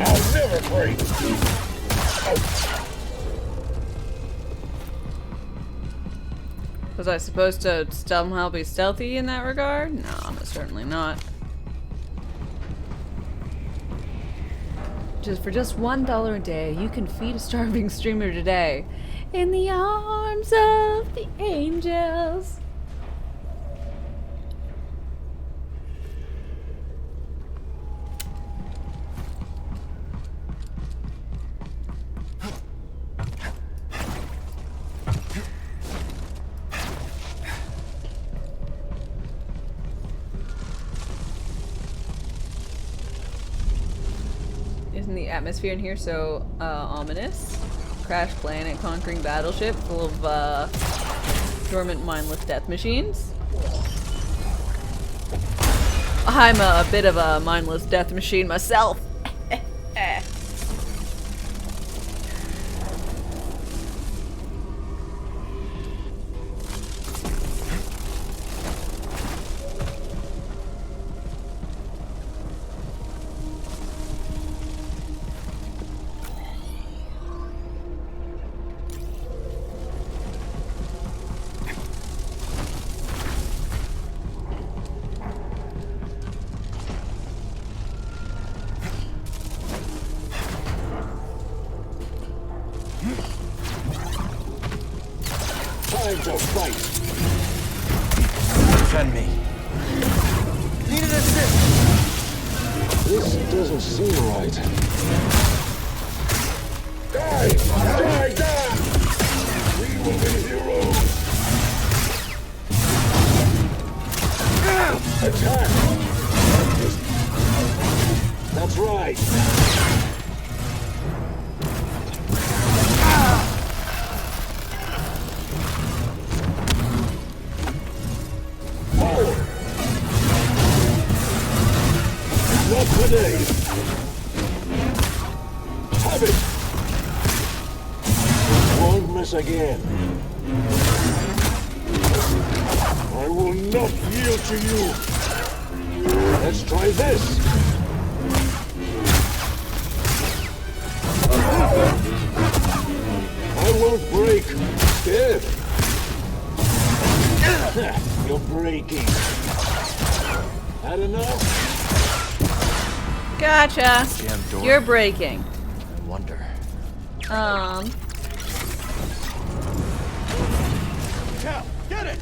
I'll never break. Was I supposed to somehow be stealthy in that regard? No, certainly not. For just $1 a day, you can feed a starving streamer today. In the arms of the angels. Isn't the atmosphere in here so ominous? Crash planet, conquering battleship full of dormant mindless death machines. I'm a bit of a mindless death machine myself. Time to fight. Defend me. Need an assist. This doesn't seem right. Die! Die! Die! We will be heroes. Attack! That's right. Not today. Have it. Won't miss again. I will not yield to you. Let's try this. I won't break. Dead. You're breaking. Had enough? Gotcha. Jam door. You're breaking. I wonder. Cal, get it!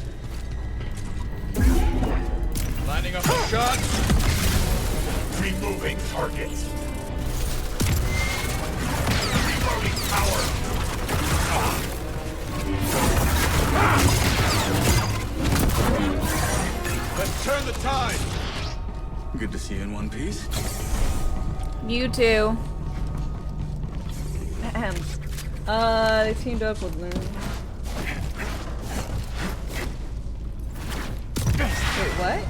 Lining up a shot. Removing targets. Reloading power. Let's turn the tide. Good to see you in one piece. You too. Ahem. They teamed up with Loon. Wait, what?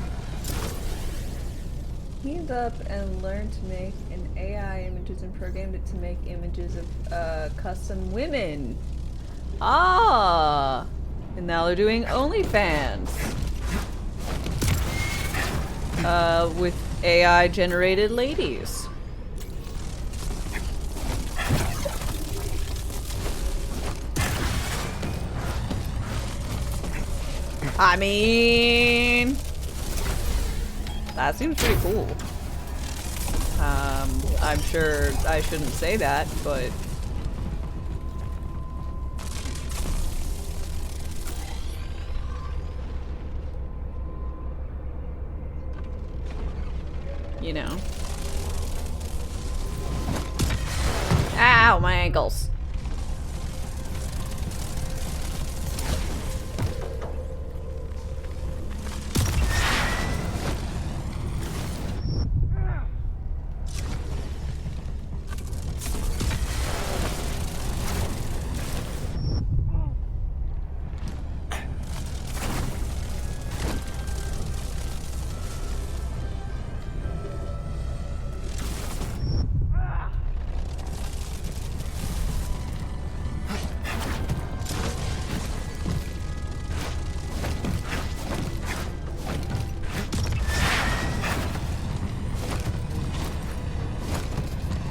Teamed up and learned to make an AI images and programmed it to make images of custom women. Ah! And now they're doing OnlyFans. With AI generated ladies. I mean, that seems pretty cool. I'm sure I shouldn't say that, but you know. Ow, my ankles.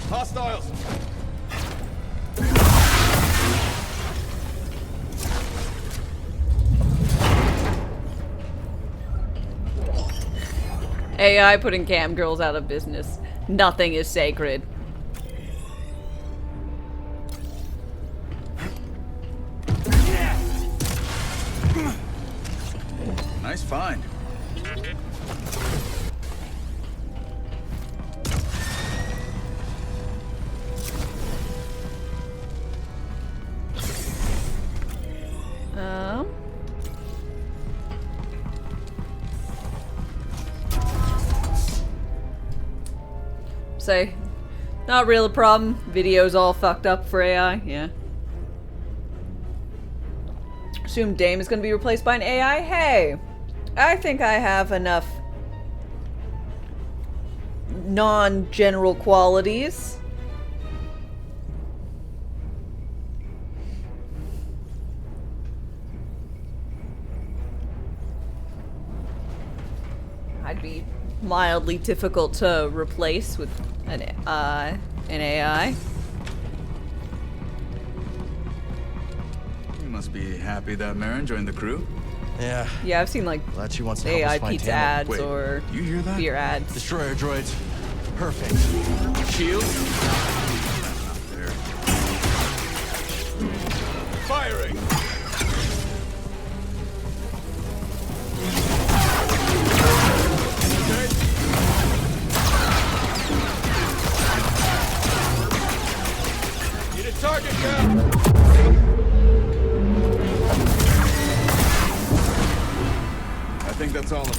Hostiles. AI putting cam girls out of business. Nothing is sacred. Nice find. Say, not real a problem. Video's all fucked up for AI. Yeah. Assume Dame is going to be replaced by an AI. Hey, I think I have enough non-general qualities. I'd be mildly difficult to replace with an AI. You must be happy that Marin joined the crew. Yeah. Yeah, I've seen like Glad she wants to help AI us find pizza Tamara. ads Wait, or you hear that? beer ads. Destroyer droids. Perfect. Shield. There. Firing. Need a target down. I think that's all of them.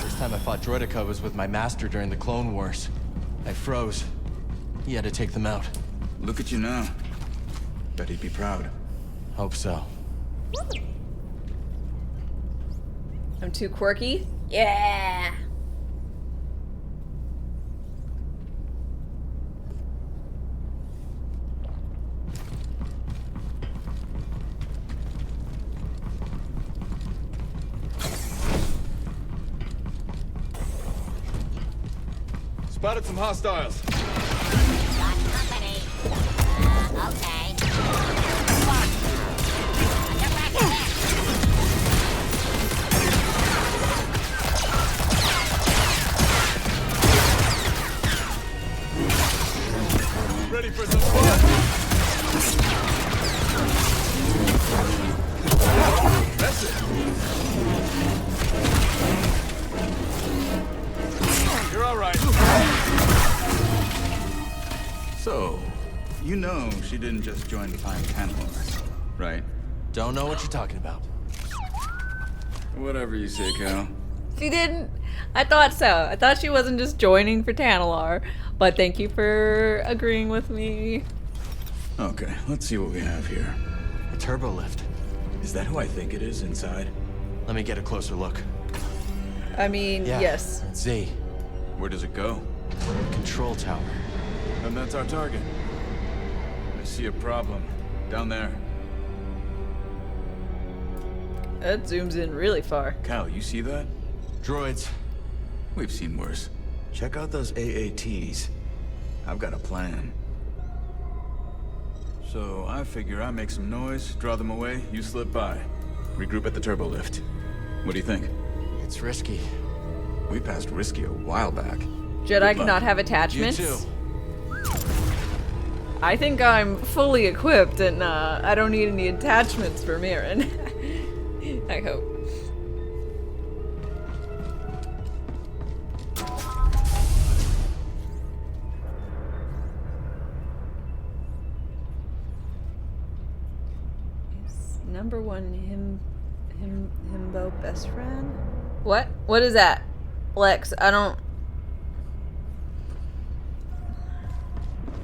First time I fought Droideka was with my master during the Clone Wars. I froze. He had to take them out. Look at you now. Bet he'd be proud. Hope so. I'm too quirky? Yeah. Spotted some hostiles. Got company. Okay. Get back in there. Ready for some fun. That's it. You're all right. So, you know she didn't just join the Pine Tantalars, right? Don't know what you're talking about. Whatever you say, Cal. She didn't. I thought so. I thought she wasn't just joining for Tantalar. But thank you for agreeing with me. Okay, let's see what we have here. A turbo lift. Is that who I think it is inside? Let me get a closer look. I mean, Yeah, yes. Z. Where does it go? Control tower. And that's our target. I see a problem. Down there. That zooms in really far. Cal, you see that? Droids. We've seen worse. Check out those AATs. I've got a plan. So I figure I make some noise, draw them away, you slip by. Regroup at the turbo lift. What do you think? It's risky. We passed risky a while back. Jedi cannot have attachments. You too. I think I'm fully equipped and I don't need any attachments for Mirren. I hope. Is number one himbo best friend? What? What is that? Lex, I don't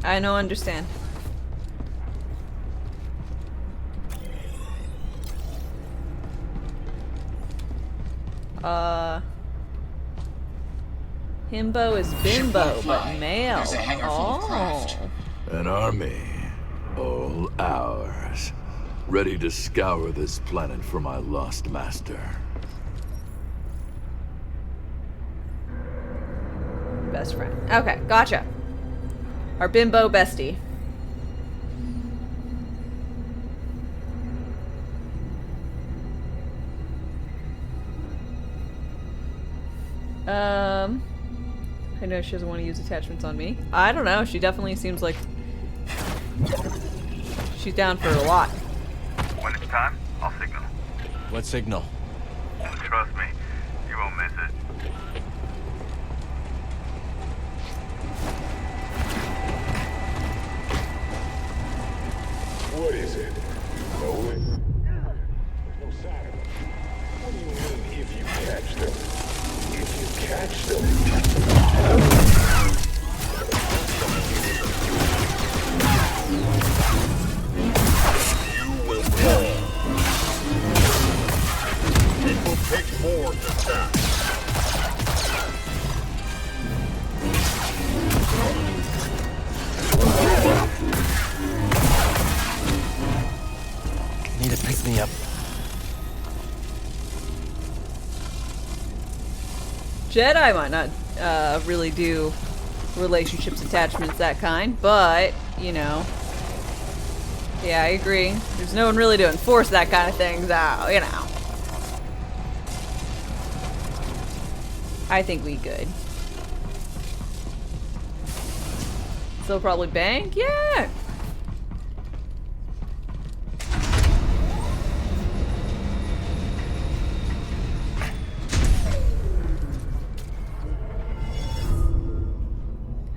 understand. Himbo is bimbo, but male. There's a hangar full of craft. An army, all ours, ready to scour this planet for my lost master. Best friend. Okay, gotcha. Our bimbo bestie. I know she doesn't want to use attachments on me. I don't know. She definitely seems like she's down for a lot. When it's time, I'll signal. What signal? Trust me, you won't miss it. What is it? Know it? No sign of them. What do you mean if you catch them? If you catch them. You will fall. It will take more than that. Need to pick me up. Jedi might not really do relationships, attachments, that kind, but, you know. Yeah, I agree. There's no one really to enforce that kind of thing, so, you know. I think we good. Still probably bank? Yeah!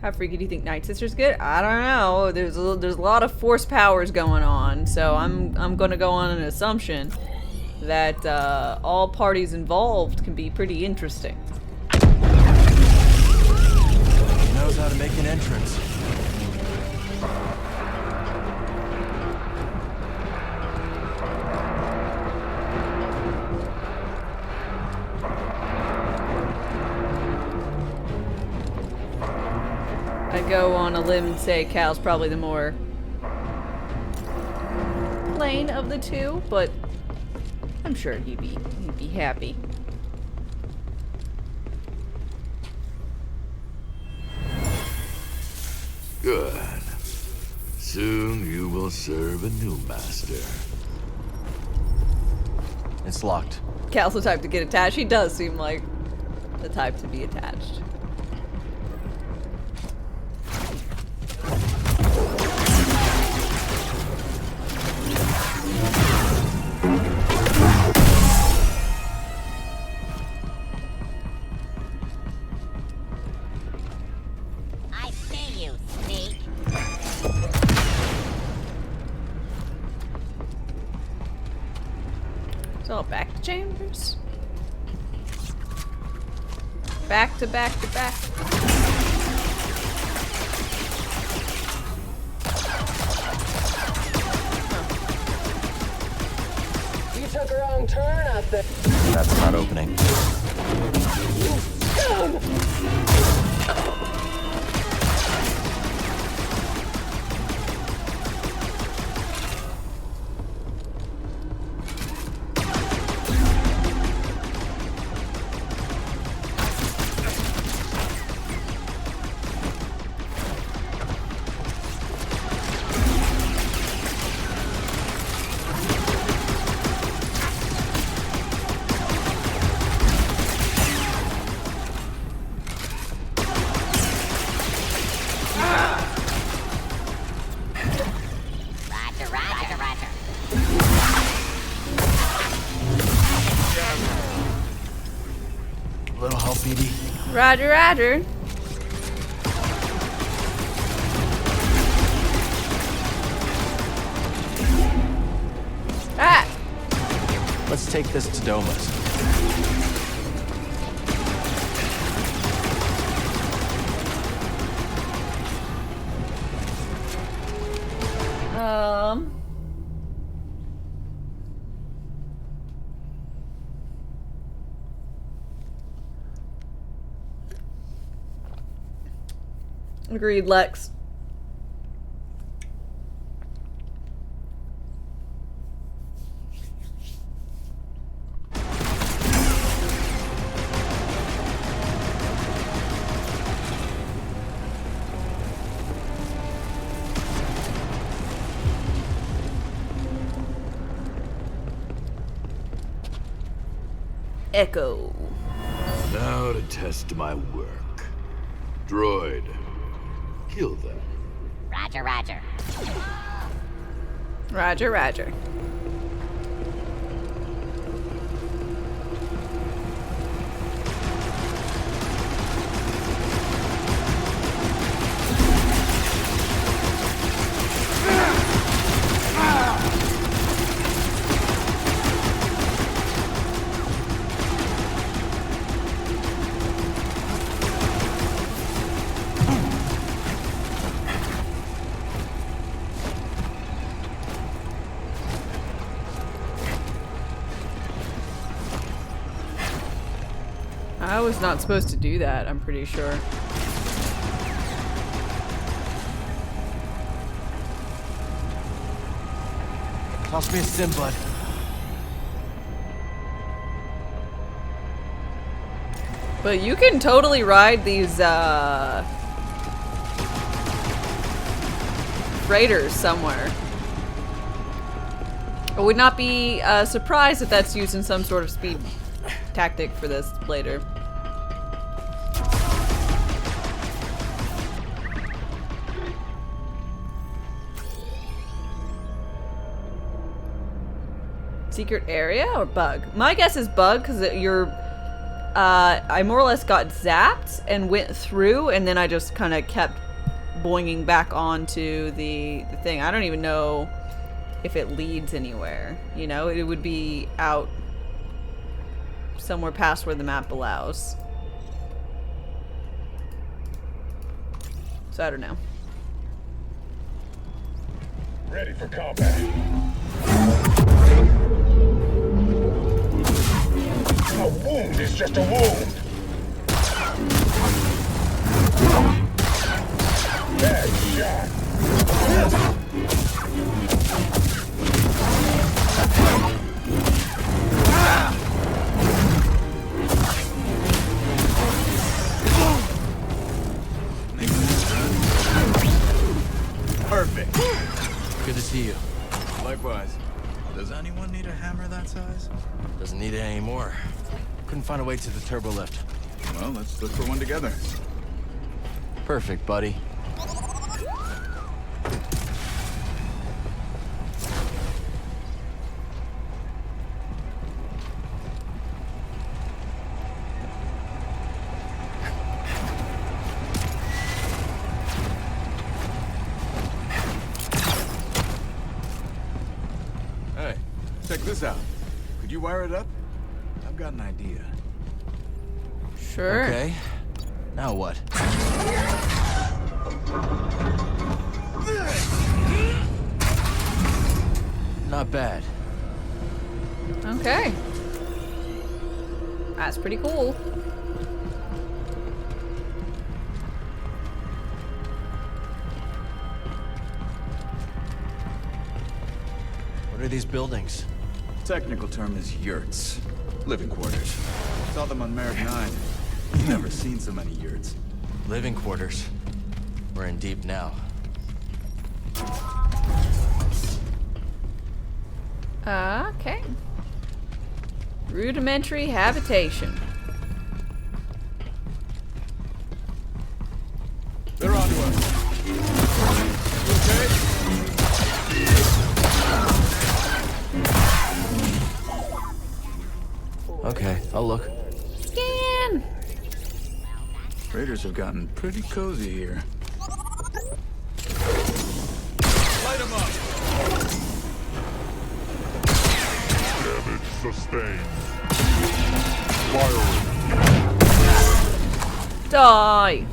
How freaky do you think Night Sister's good? I don't know. There's a lot of force powers going on, so I'm gonna go on an assumption that all parties involved can be pretty interesting. He knows how to make an entrance. I go on a limb and say Cal's probably the more plain of the two, but I'm sure he'd be happy. Good. Soon you will serve a new master. It's locked. Cal's the type to get attached. He does seem like the type to be attached. I see you, sneak. So back to chambers. Back to back to back. You took a wrong turn out there. That's not opening. Little help, BD. Roger, roger. Ah! Let's take this to Doma's. Agreed, Lex. Echo. Now to test my work. Droid, kill them. Roger, roger. Roger, roger. I was not supposed to do that, I'm pretty sure. Toss me a sim, bud. But you can totally ride these, raiders somewhere. I would not be, surprised if that's used in some sort of speed tactic for this later. Secret area or bug? My guess is bug because you're. I more or less got zapped and went through, and then I just kind of kept boinging back onto the thing. I don't even know if it leads anywhere. You know, it would be out somewhere past where the map allows. So I don't know. Ready for combat. A wound is just a wound. Bad shot. Good to see you. Likewise. Does anyone need a hammer that size? Doesn't need it anymore. Couldn't find a way to the turbo lift. Well, let's look for one together. Perfect, buddy. Hey, check this out. Could you wire it up? I've got an idea. Sure. Okay. Now what? Not bad. Okay. That's pretty cool. What are these buildings? Technical term is yurts. Living quarters. Saw them on Merrick 9. Never seen so many yurts. Living quarters. We're in deep now. Okay. Rudimentary habitation. They're on to us. Okay, I'll look. Scan! Raiders have gotten pretty cozy here. Light them up! Damage sustained. Firing. Die!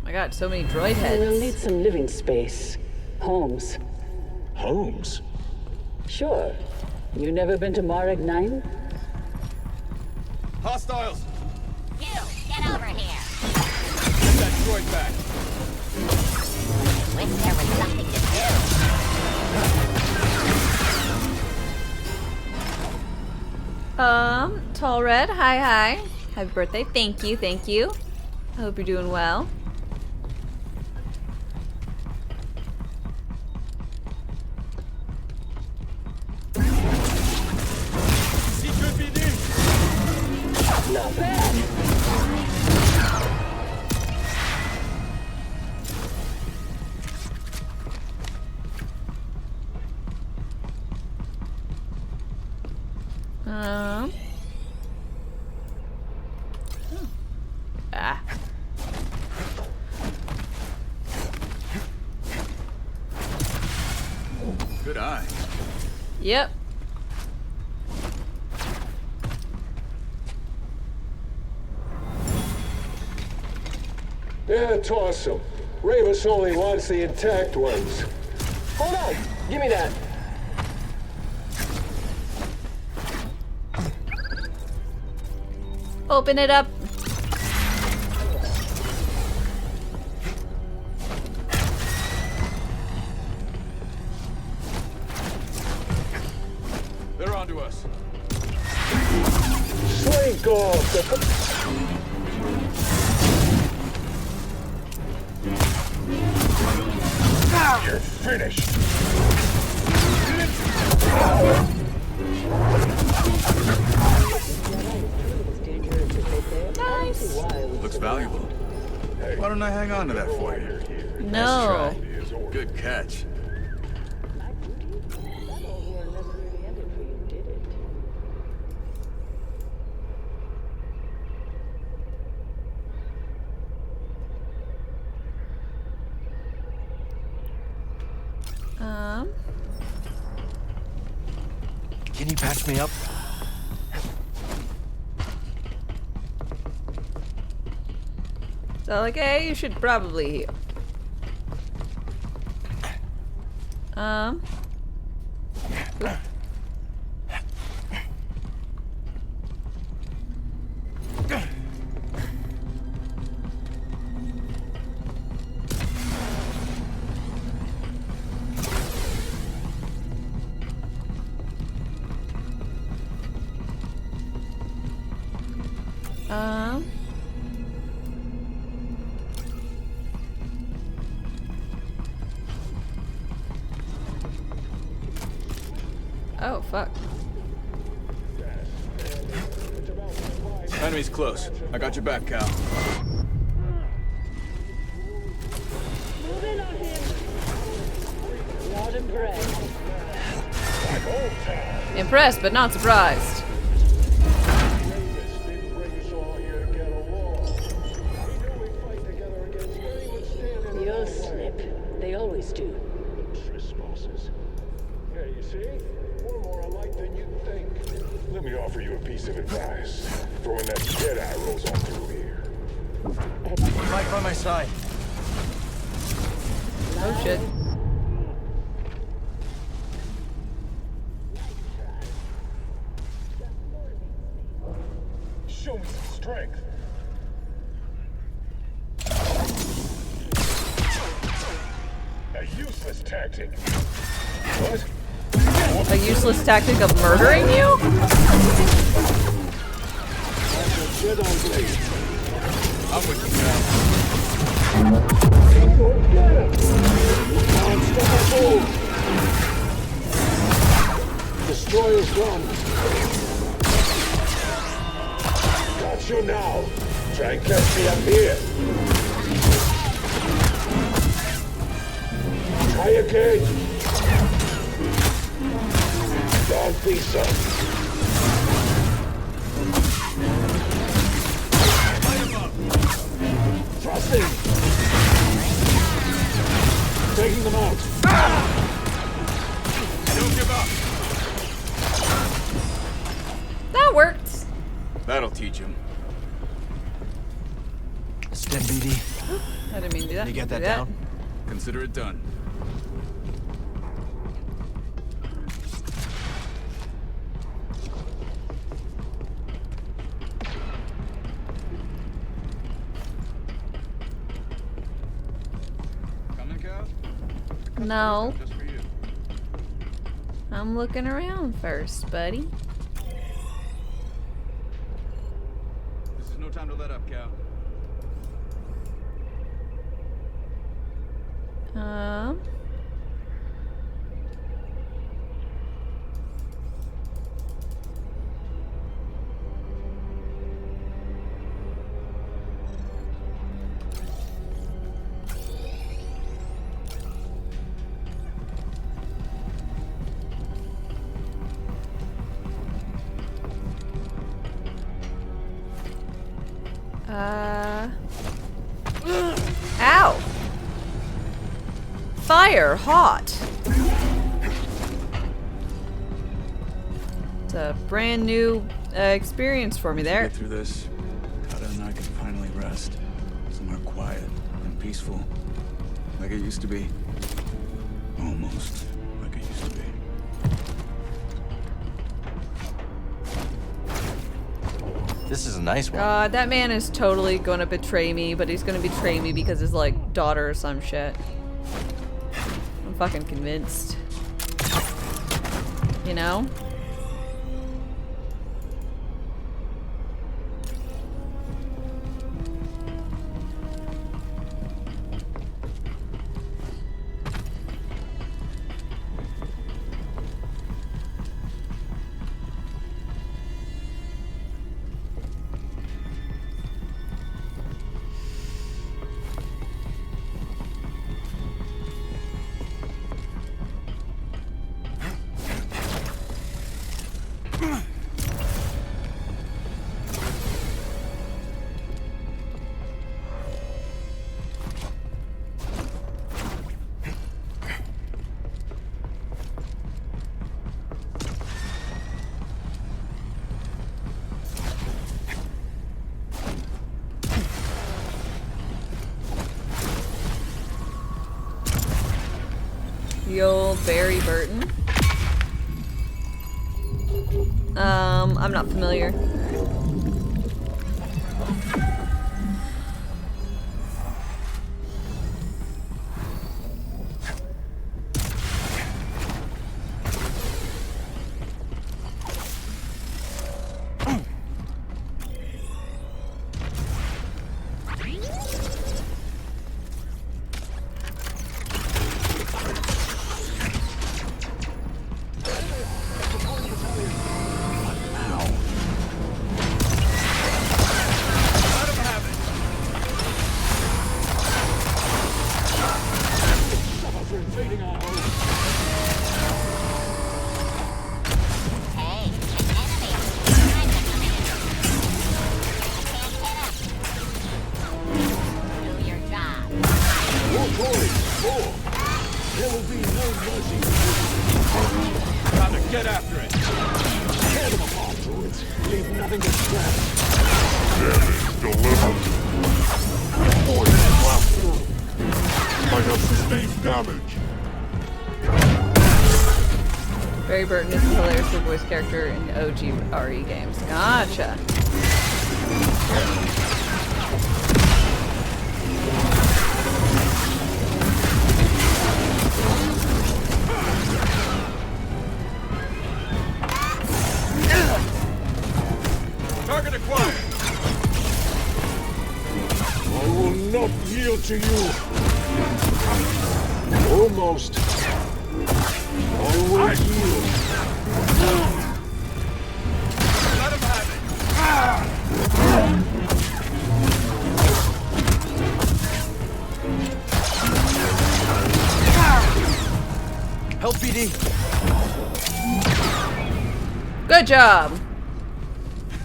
I got so many droid heads. We'll need some living space. Homes. Homes? Sure. You never been to Marek 9? Hostiles! You, get over here. Get that droid back. Wish there was something to do. Tall Red, hi. Happy birthday. Thank you. I hope you're doing well. Not bad. Good eye. Yep. Yeah, toss them. Ravis only wants the intact ones. Hold on. Give me that. Open it up. They're on to us. Slink off the... You're finished. Nice. Looks valuable. Why don't I hang on to that for you? No. Nice try. Good catch. Can you patch me up? So like, hey, you should probably heal. Oh, fuck. Enemy's close. I got your back, Cal. Not impressed. Impressed, but not surprised. You'll slip. They always do. Trespasses. Yeah, you see? We're more alike than you'd think. Let me offer you a piece of advice. Throwing that Jedi rolls on through here. Right by my side. Oh shit. Show me some strength. A useless tactic. What? A useless tactic of murdering you? I'm with you, Destroyer's gone. Got you now. Try and catch me up here. Try again. Don't be so. Thrusting. Taking them out. Don't give up. That worked. That'll teach him. Stem BD. I didn't mean to do that. You get that Do down? Consider it done. Coming, Cal? No. Just for you. I'm looking around first, buddy. This is no time to let up, Cal. Ow! Fire, hot. It's a brand new experience for me there. Get through this. Kata and I can finally rest. Somewhere quiet and peaceful. Like it used to be. Almost like it used to be. This is a nice one. That man is totally gonna betray me, but he's gonna betray me because his, like, daughter or some shit. I'm fucking convinced. You know? The old Barry Burton. I'm not familiar. before. There will be no mercy. Gotta get after it. Tear them apart, droids. Leave nothing but scraps. Damage delivered. 4 minutes left. Might have sustained damage. Barry Burton is a hilarious voice character in OG RE games. Gotcha. Target acquired. I will not yield to you. Almost. I will yield. Let him have it. Help, BD. Good job.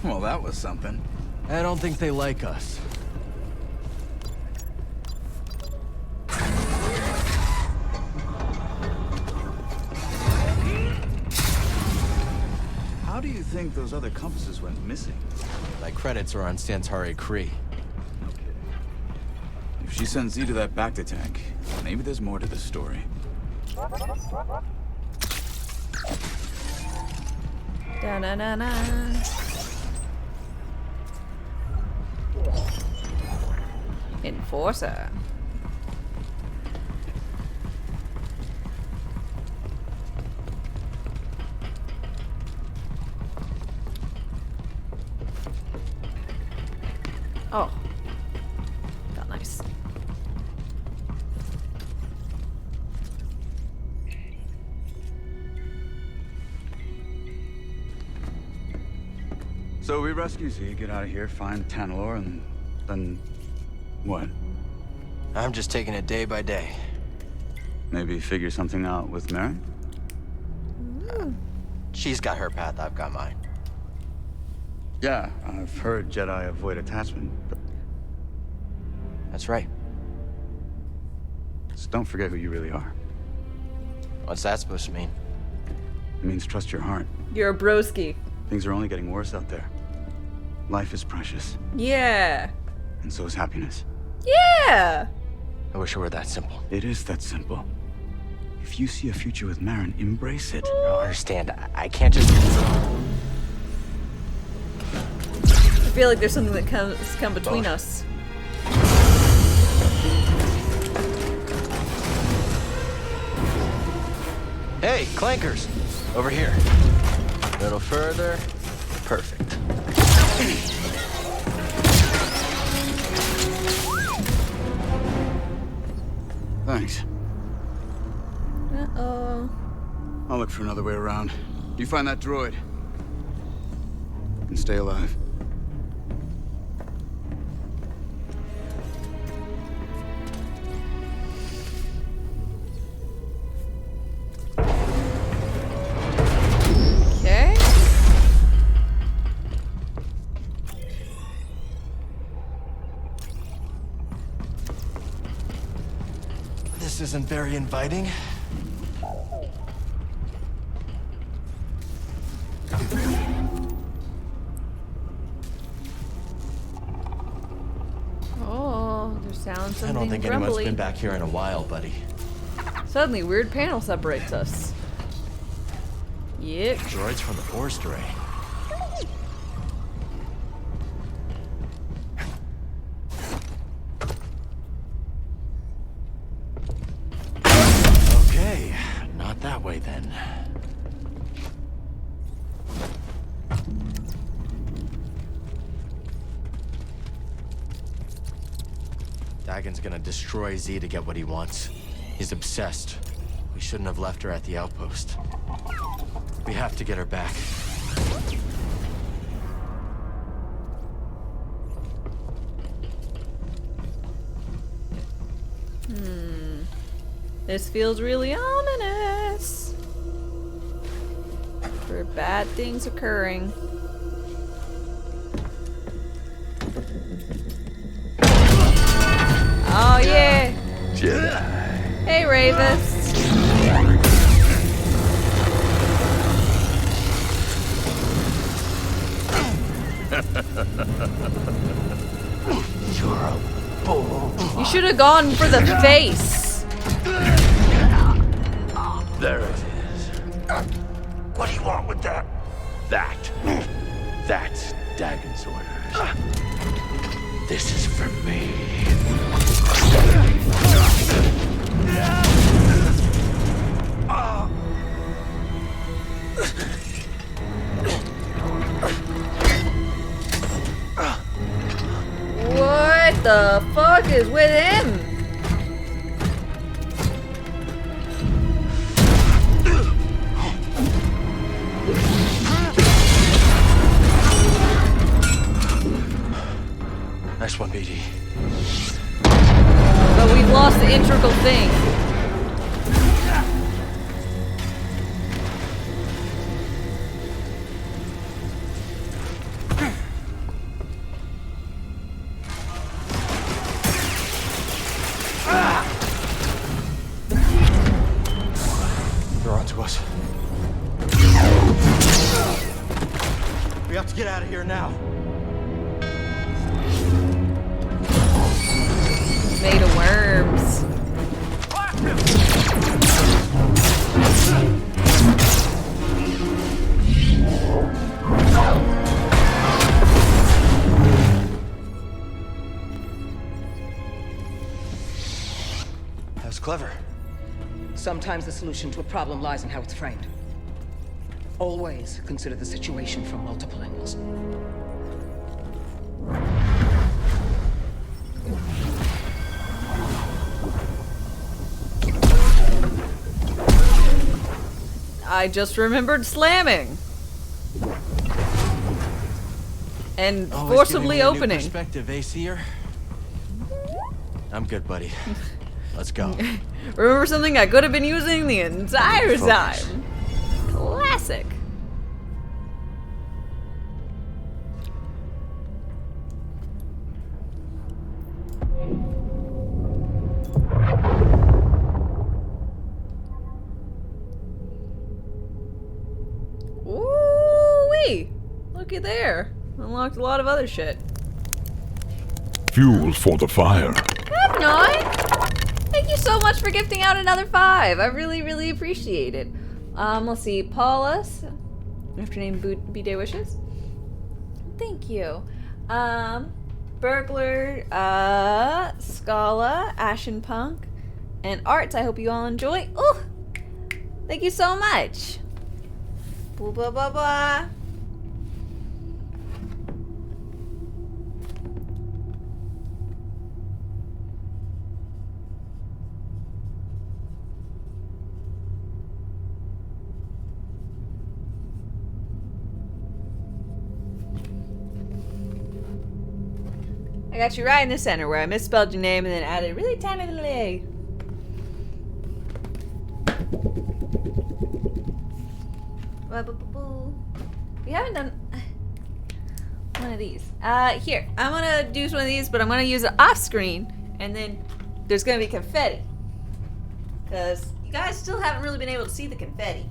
Well, that was something. I don't think they like us. How do you think those other compasses went missing? My credits are on Santari Kree. If she sends Z to that Bacta tank, maybe there's more to this story. Da-na-na-na. Enforcer. Oh. Felt nice. So we rescue Z, get out of here, find Tanalor, and then what? I'm just taking it day by day. Maybe figure something out with Mary? She's got her path, I've got mine. Yeah, I've heard Jedi avoid attachment, but That's right. just don't forget who you really are. What's that supposed to mean? It means trust your heart. You're a broski. Things are only getting worse out there. Life is precious, Yeah. and so is happiness. Yeah. I wish it were that simple. It is that simple. If you see a future with Marin, embrace it. I don't understand. I can't just... I feel like there's something that come between us. Hey, clankers! Over here. A little further. Perfect. Thanks. Uh-oh. I'll look for another way around. You find that droid. And stay alive. Okay. This isn't very inviting. Oh, there sounds something I don't think grumbly. anyone's been back here in a while, buddy. Suddenly, weird panel separates us. Yep. Droids from the Force Array. Okay, not that way then. Dagon's gonna destroy Z to get what he wants. He's obsessed. We shouldn't have left her at the outpost. We have to get her back. This feels really ominous. For bad things occurring. Oh yeah. Jedi. Hey, Ravis. You're a bull. You should have gone for the face. There it is. What do you want with that? That's Dagon's orders. This is for me. What the fuck is with him? Nice one, BD. But we've lost the integral thing. They're onto us. We have to get out of here now. Made of worms. That's clever. Sometimes the solution to a problem lies in how it's framed. Always consider the situation from multiple angles. I just remembered slamming. And Always forcibly giving me a new opening. perspective, AC'er. I'm good, buddy. Let's go. Remember something I could have been using the entire Focus. time. Classic. Ooh-wee! Looky there. Unlocked a lot of other shit. Fuel for the fire. Have not. Thank you so much for gifting out another 5. I really, really appreciate it. Let's see. Paulus. After-name B-Day Wishes. Thank you. Burglar, Scala, Ashen Punk, and Arts. I hope you all enjoy. Ooh! Thank you so much. Blah, blah, blah, blah. I got you right in the center where I misspelled your name and then added a really tiny little A. We haven't done one of these. Here, I'm gonna do one of these, but I'm gonna use it off screen, and then there's gonna be confetti. Because you guys still haven't really been able to see the confetti.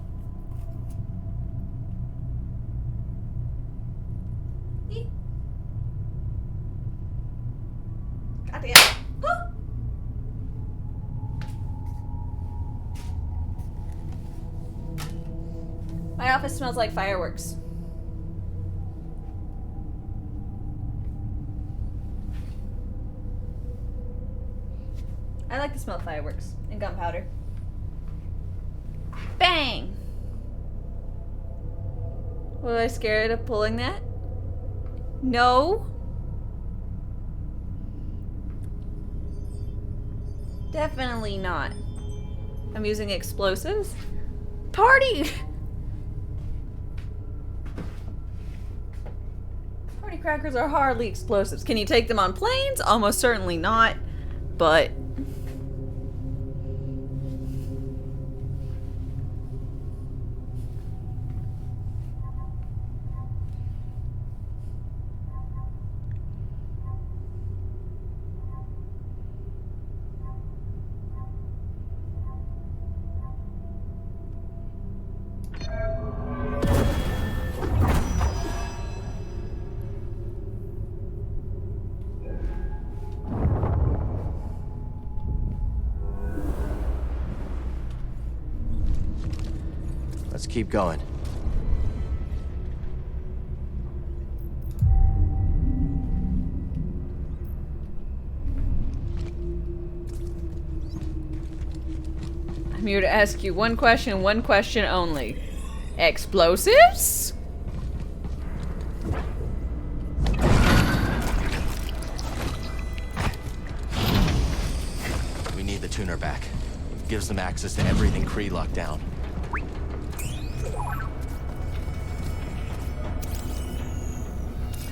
Goddamn. Woo! My office smells like fireworks. I like the smell of fireworks and gunpowder. Bang! Was I scared of pulling that? No. Definitely not. I'm using explosives. Party! Party crackers are hardly explosives. Can you take them on planes? Almost certainly not. But Just keep going. I'm here to ask you one question only. Explosives? We need the tuner back. Gives them access to everything Kree locked down.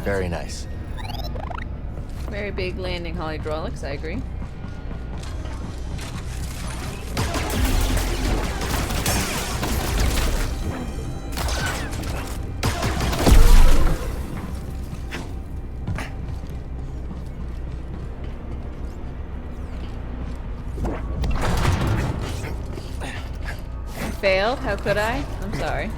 Very nice. Very big landing hydraulics, I agree. Failed? How could I? I'm sorry.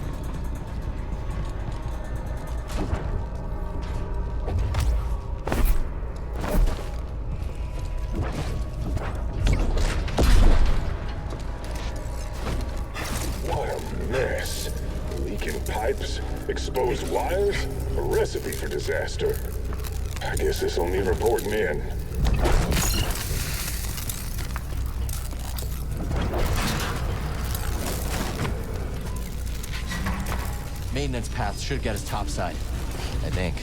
What a mess. Leaking pipes, exposed wires, a recipe for disaster. I guess this'll need reporting in. Maintenance paths should get us topside, I think.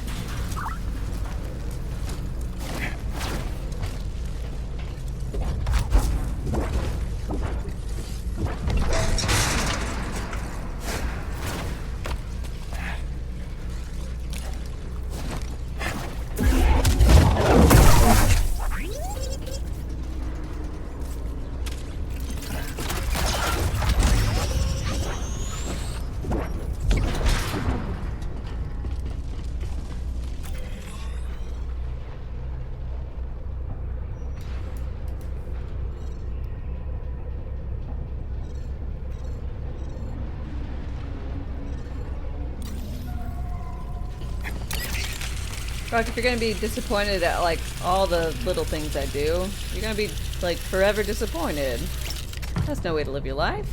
Rock, if you're gonna be disappointed at like all the little things I do, you're gonna be like forever disappointed. That's no way to live your life.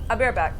I'll be right back.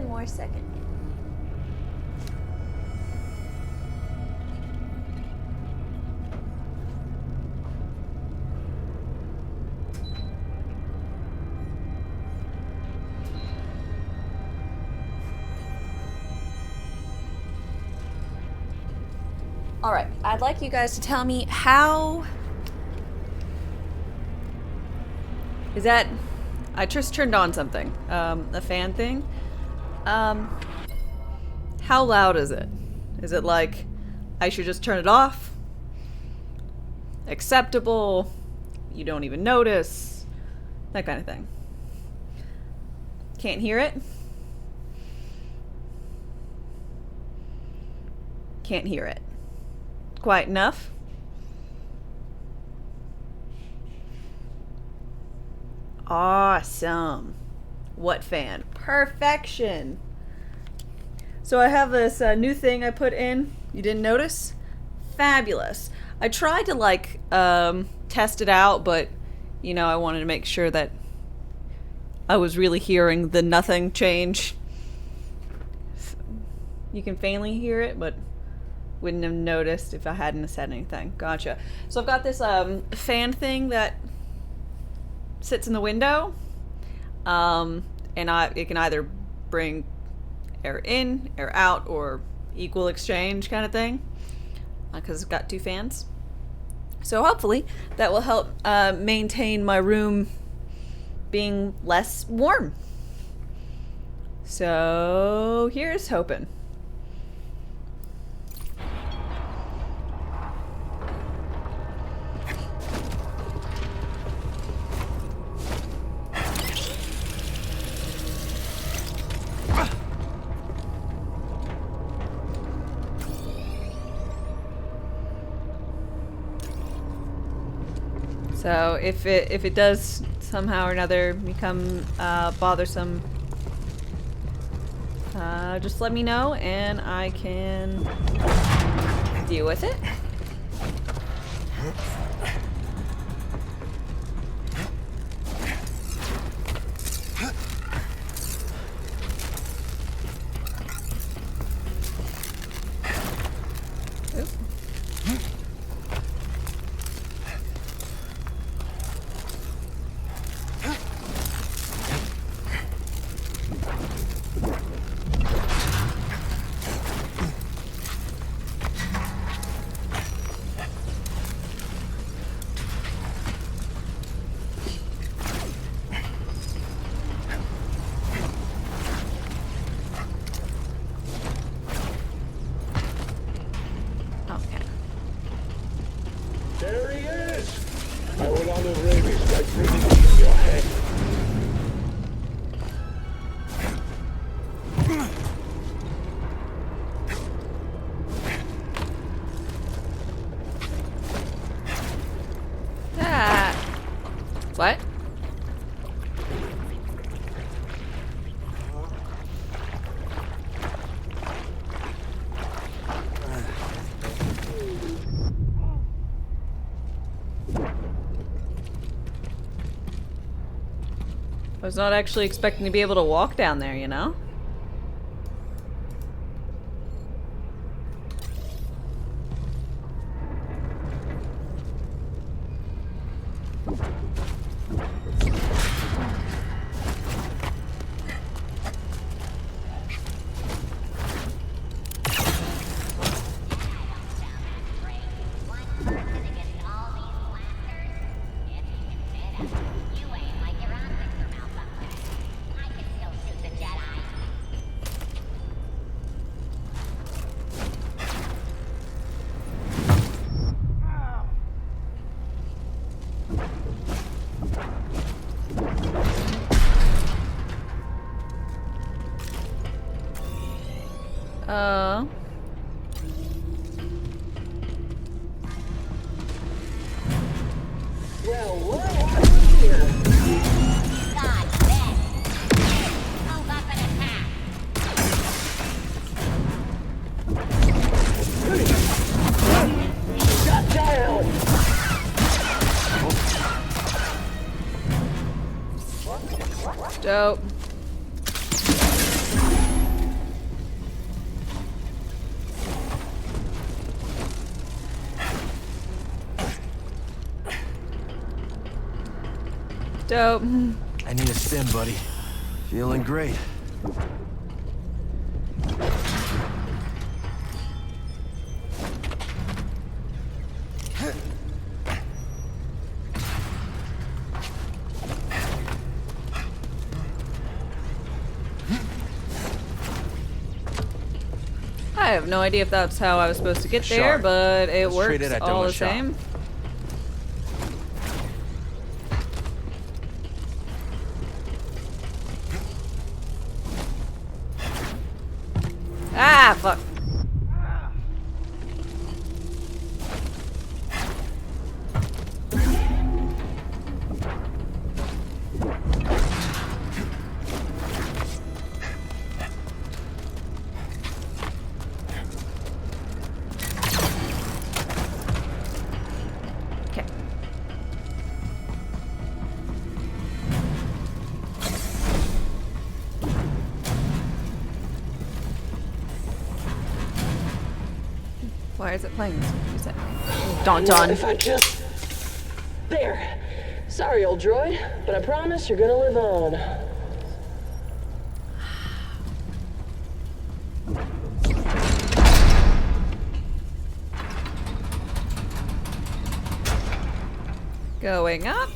One more second. Alright, I'd like you guys to tell me how... Is that... I just turned on something. A fan thing. How loud is it? Is it like, I should just turn it off? Acceptable? You don't even notice? That kind of thing. Can't hear it? Can't hear it. Quiet enough? Awesome. What fan? Perfection. So I have this new thing I put in. You didn't notice? Fabulous. I tried to like test it out, but you know, I wanted to make sure that I was really hearing the nothing change. You can faintly hear it, but wouldn't have noticed if I hadn't said anything. Gotcha. So I've got this fan thing that sits in the window, and it can either bring air in, air out, or equal exchange kind of thing, because it's got two fans. So hopefully that will help maintain my room being less warm. So here's hoping. So if it does somehow or another become bothersome, just let me know and I can deal with it. There he is! I will honor rabies by bringing it in your head. What? I was not actually expecting to be able to walk down there, you know? Well, what happened here? Shut down! Dope. Dope. I need a stim, buddy. Feeling great. I have no idea if that's how I was supposed to get there, Sharp. but it Let's trade works it at all the Doma's shop. same. Ah, fuck. Okay. Why is it playing this music? Dawn Now, Dawn. if I just... There. Sorry, old droid, but I promise you're gonna live on. Going up.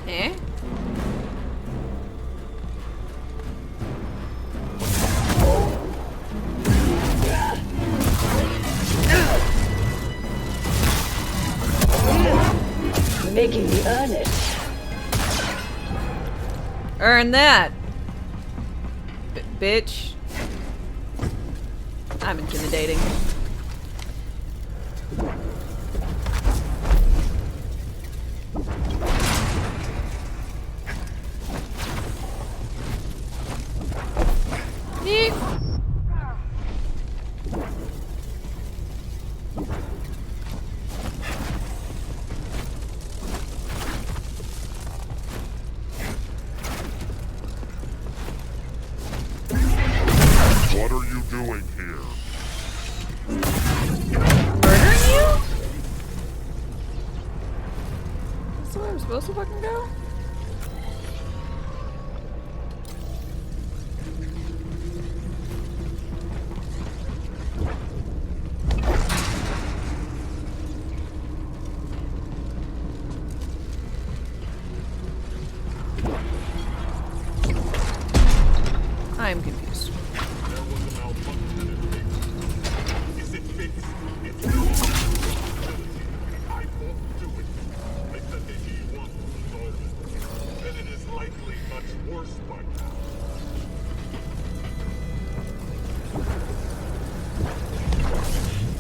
Eh? Making me earn it. Earn that. Bitch. I'm intimidating. Yeet. What are you doing here? Murdering you? That's where I'm supposed to fucking go? I'm confused.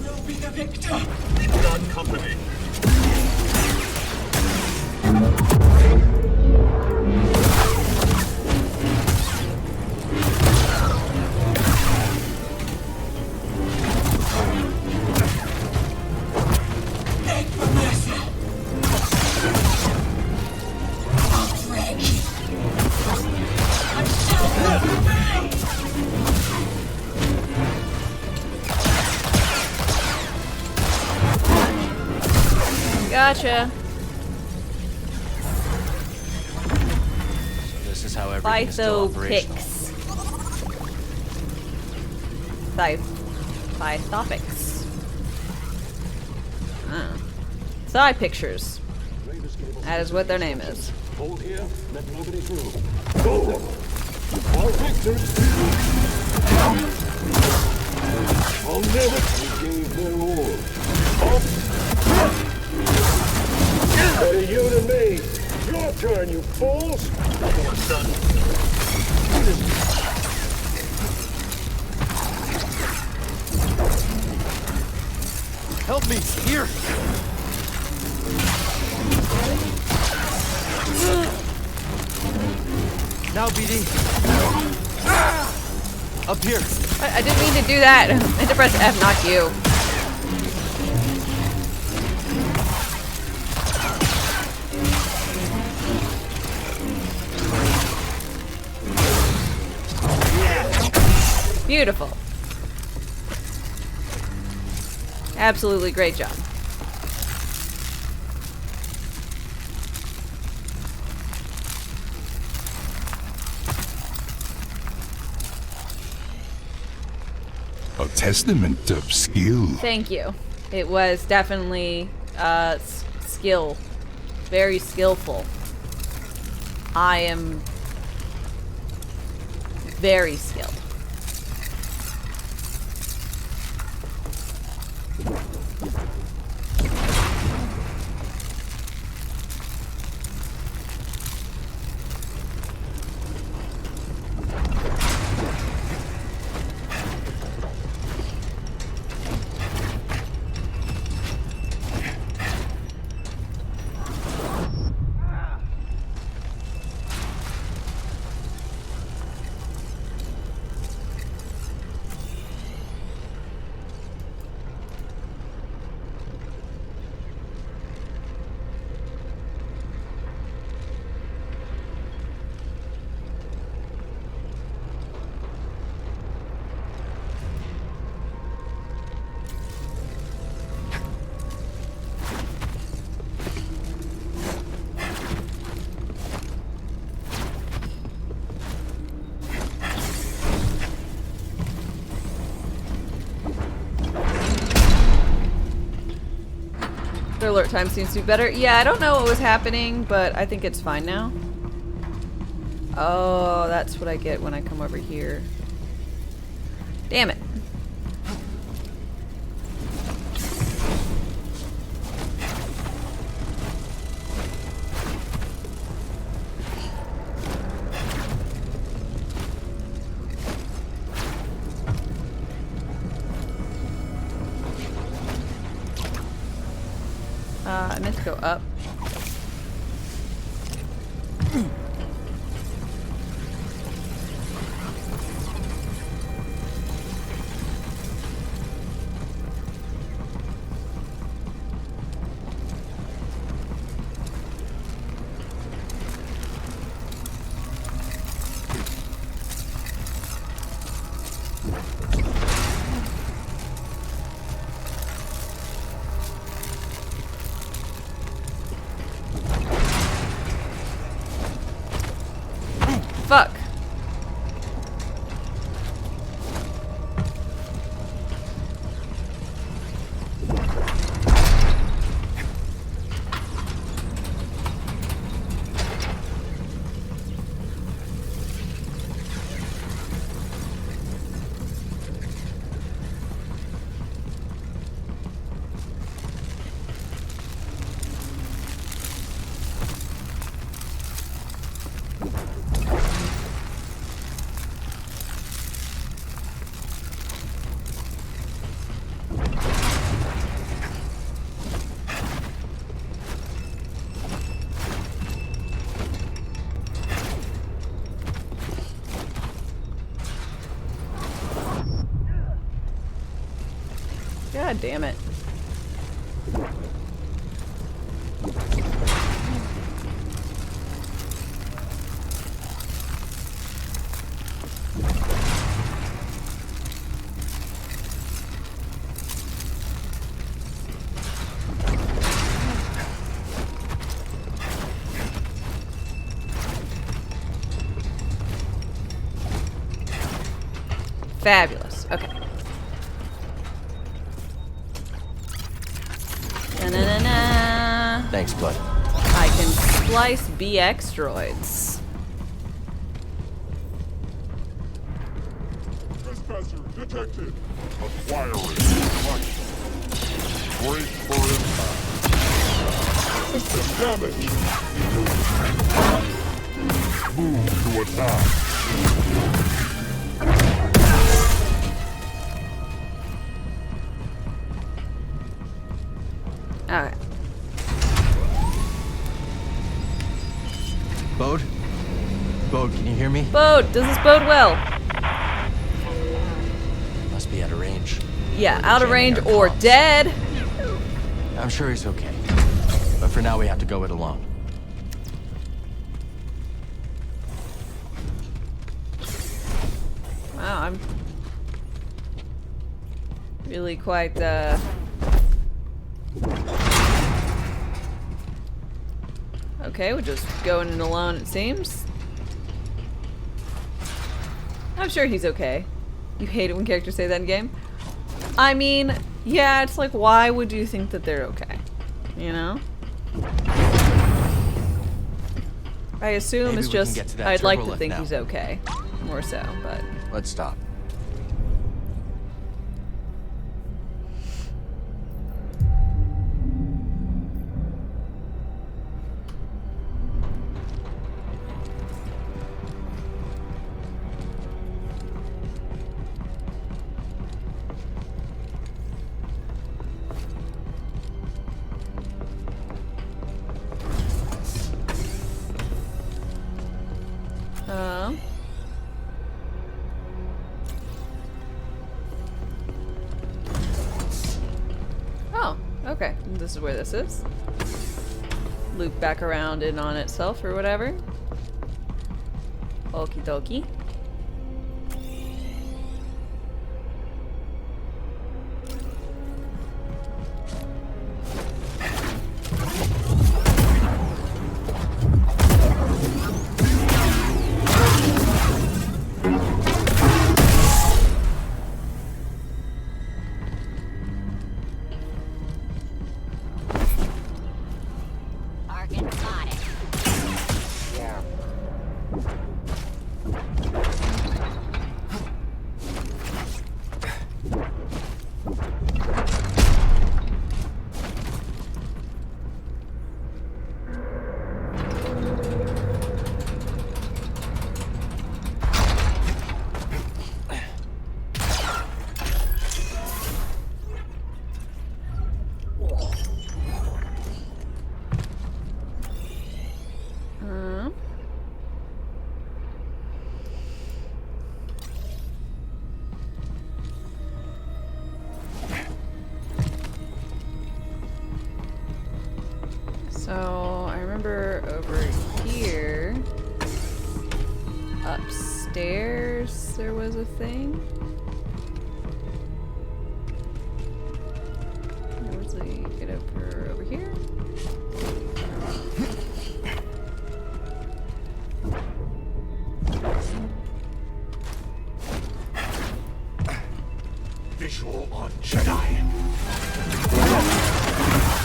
We'll be the victor. We've got company. Beg for mercy. I'll drag you. I shall not obey. Gotcha. So this is how everything is still operational. Pythopics. Ah. Thigh pictures. That is what their name is. Hold here, let nobody through. Go! Our victors! I'll never gave their all. Up! Better you than me. Your turn, you fools! Help me! Here! Now, BD! Up here! I didn't mean to do that. I had to press F, not Q. Beautiful. Absolutely great job. A testament of skill. Thank you. It was definitely skill. Very skillful. I am very skilled. Their alert time seems to be better. Yeah, I don't know what was happening, but I think it's fine now. Oh, that's what I get when I come over here. Damn it. I meant to go up. Fuck. God damn it. Fabulous. Okay. Da-na-na-na. Thanks, bud. I can splice BX droids. Trespasser detected. Acquiring light. Brace for impact. System damage. Move to attack. Alright. Bode? Bode, can you hear me? Bode, does this bode well? Must be out of range. Yeah, out of range or dead. I'm sure he's okay. But for now, we have to go it alone. Wow, I'm really quite, Okay, we're just going in alone, it seems. I'm sure he's okay. You hate it when characters say that in game? I mean, yeah, it's like, why would you think that they're okay? You know? I assume Maybe it's we can just, get to that I'd like to turbolift think now. he's okay. More so, but... Let's stop. Oh, okay. This is where this is. Loop back around in on itself or whatever. Okie dokie. Target spotted. So, I remember over here, upstairs, there was a thing. Where was the get over here? Visual on Jedi.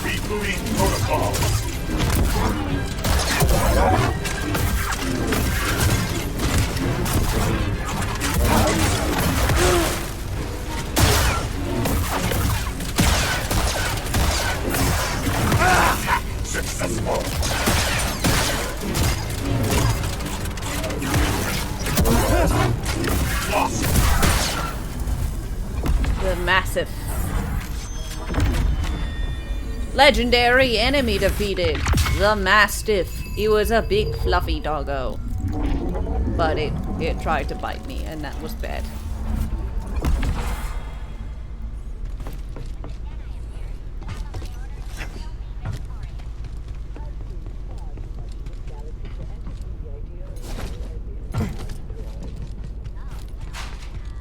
Rebooting protocol. Successful. Lost. The massive. Legendary enemy defeated. The Mastiff. He was a big fluffy doggo. But it tried to bite me and that was bad.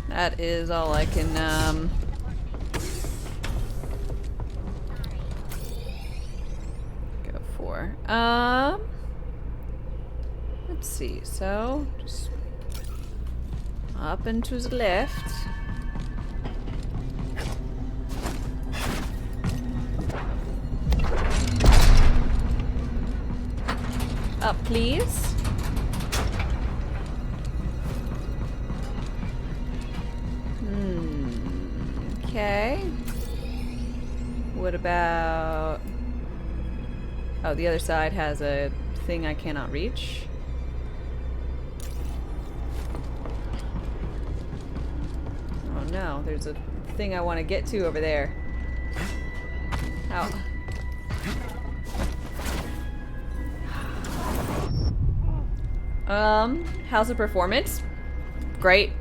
That is all I can go for. Let's see. So just up and to the left. Up, please. Okay. What about... Oh, the other side has a thing I cannot reach. Oh no, there's a thing I want to get to over there. How? How's the performance? Great.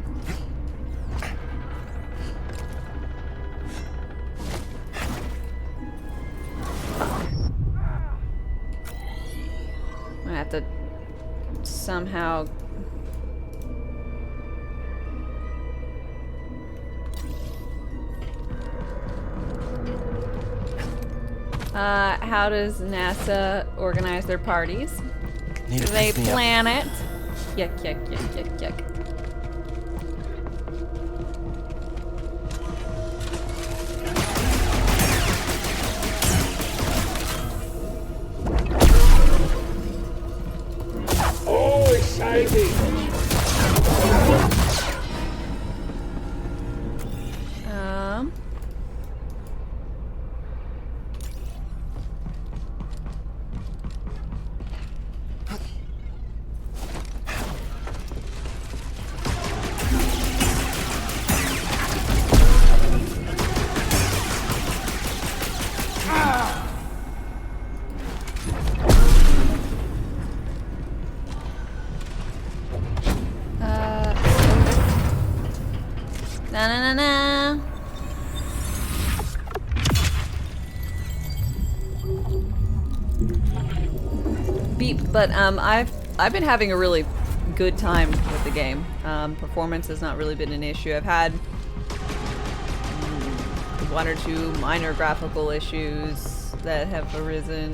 I have to somehow... How does NASA organize their parties? Need Do to they pick me up. plan it? Yuck, yuck, yuck, yuck, yuck. Oh, exciting! Na na na na. Beep, but I've been having a really good time with the game. Performance has not really been an issue. I've had one or two minor graphical issues that have arisen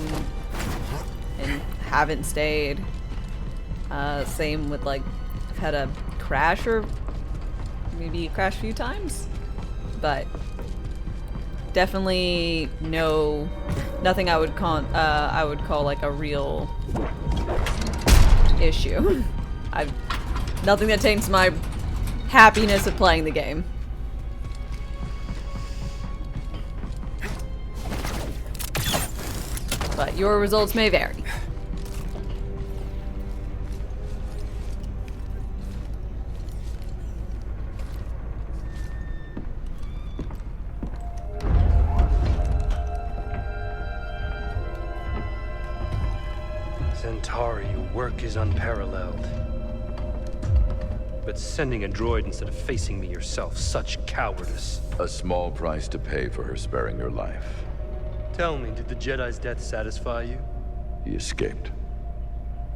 and haven't stayed. Same with like I've had a crash or maybe crash a few times, but definitely nothing I would call like a real issue. Nothing that taints my happiness of playing the game. But your results may vary. Centauri, your work is unparalleled. But sending a droid instead of facing me yourself, such cowardice. A small price to pay for her sparing your life. Tell me, did the Jedi's death satisfy you? He escaped.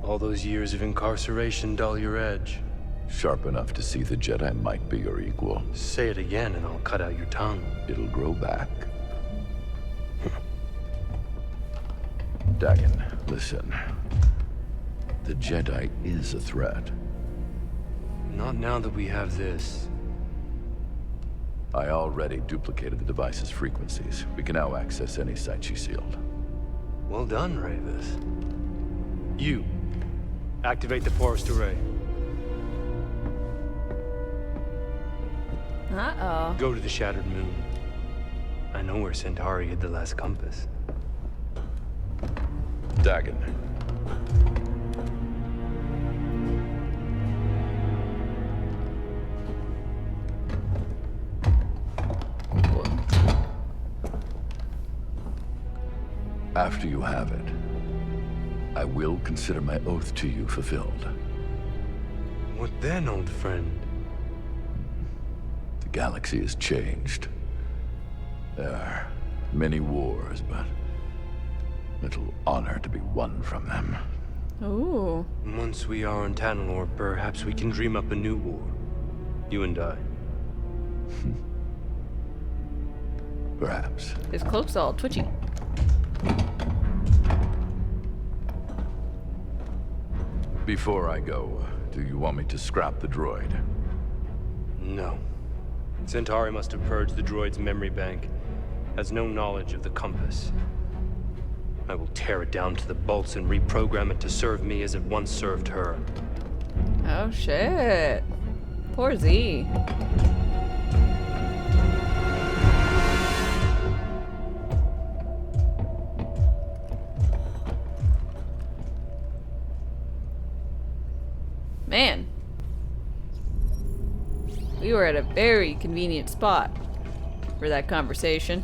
All those years of incarceration dull your edge. Sharp enough to see the Jedi might be your equal. Say it again and I'll cut out your tongue. It'll grow back. Dagon, listen. The Jedi is a threat. Not now that we have this. I already duplicated the device's frequencies. We can now access any site she sealed. Well done, Ravis. You, activate the forest array. Uh-oh. Go to the shattered moon. I know where Centauri hid the last compass. Dagon. After you have it, I will consider my oath to you fulfilled. What then, old friend? The galaxy has changed. There are many wars, but little honor to be won from them. Ooh. Once we are on Tanalorr, perhaps we can dream up a new war. You and I. Perhaps. His cloak's all twitchy. Before I go, do you want me to scrap the droid? No. Centauri must have purged the droid's memory bank. Has no knowledge of the compass. I will tear it down to the bolts and reprogram it to serve me as it once served her. Oh shit. Poor Z. Man. We were at a very convenient spot for that conversation.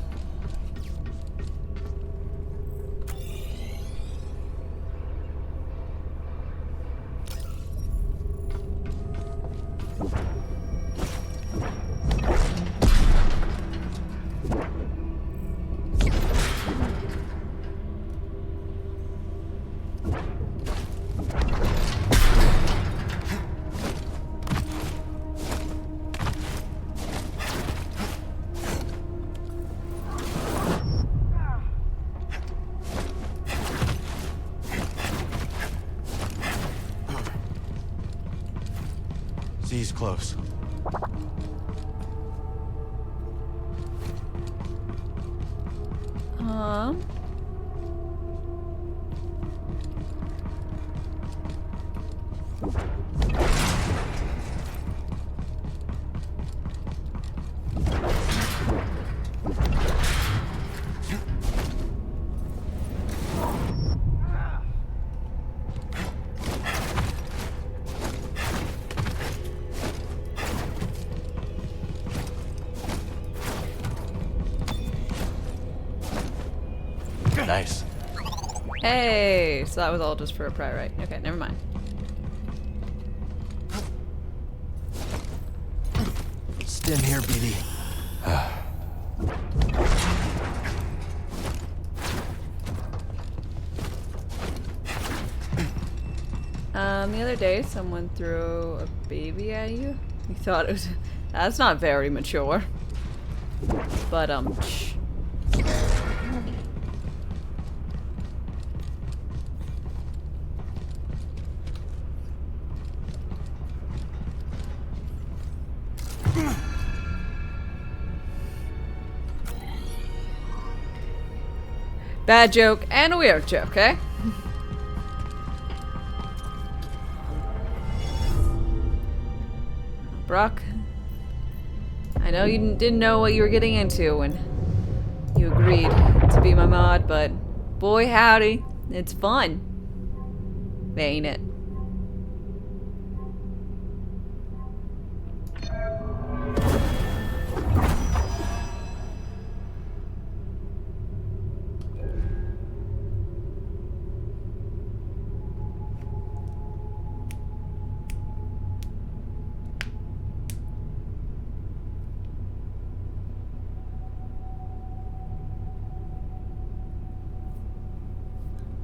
Z's close. Nice. Hey, so that was all just for a pry, right? Okay, never mind. Stim here, BD. The other day, someone threw a baby at you. You thought it was... That's not very mature. But, shh. Bad joke and a weird joke, eh? Brock, I know you didn't know what you were getting into when you agreed to be my mod, but boy howdy, it's fun. Ain't it?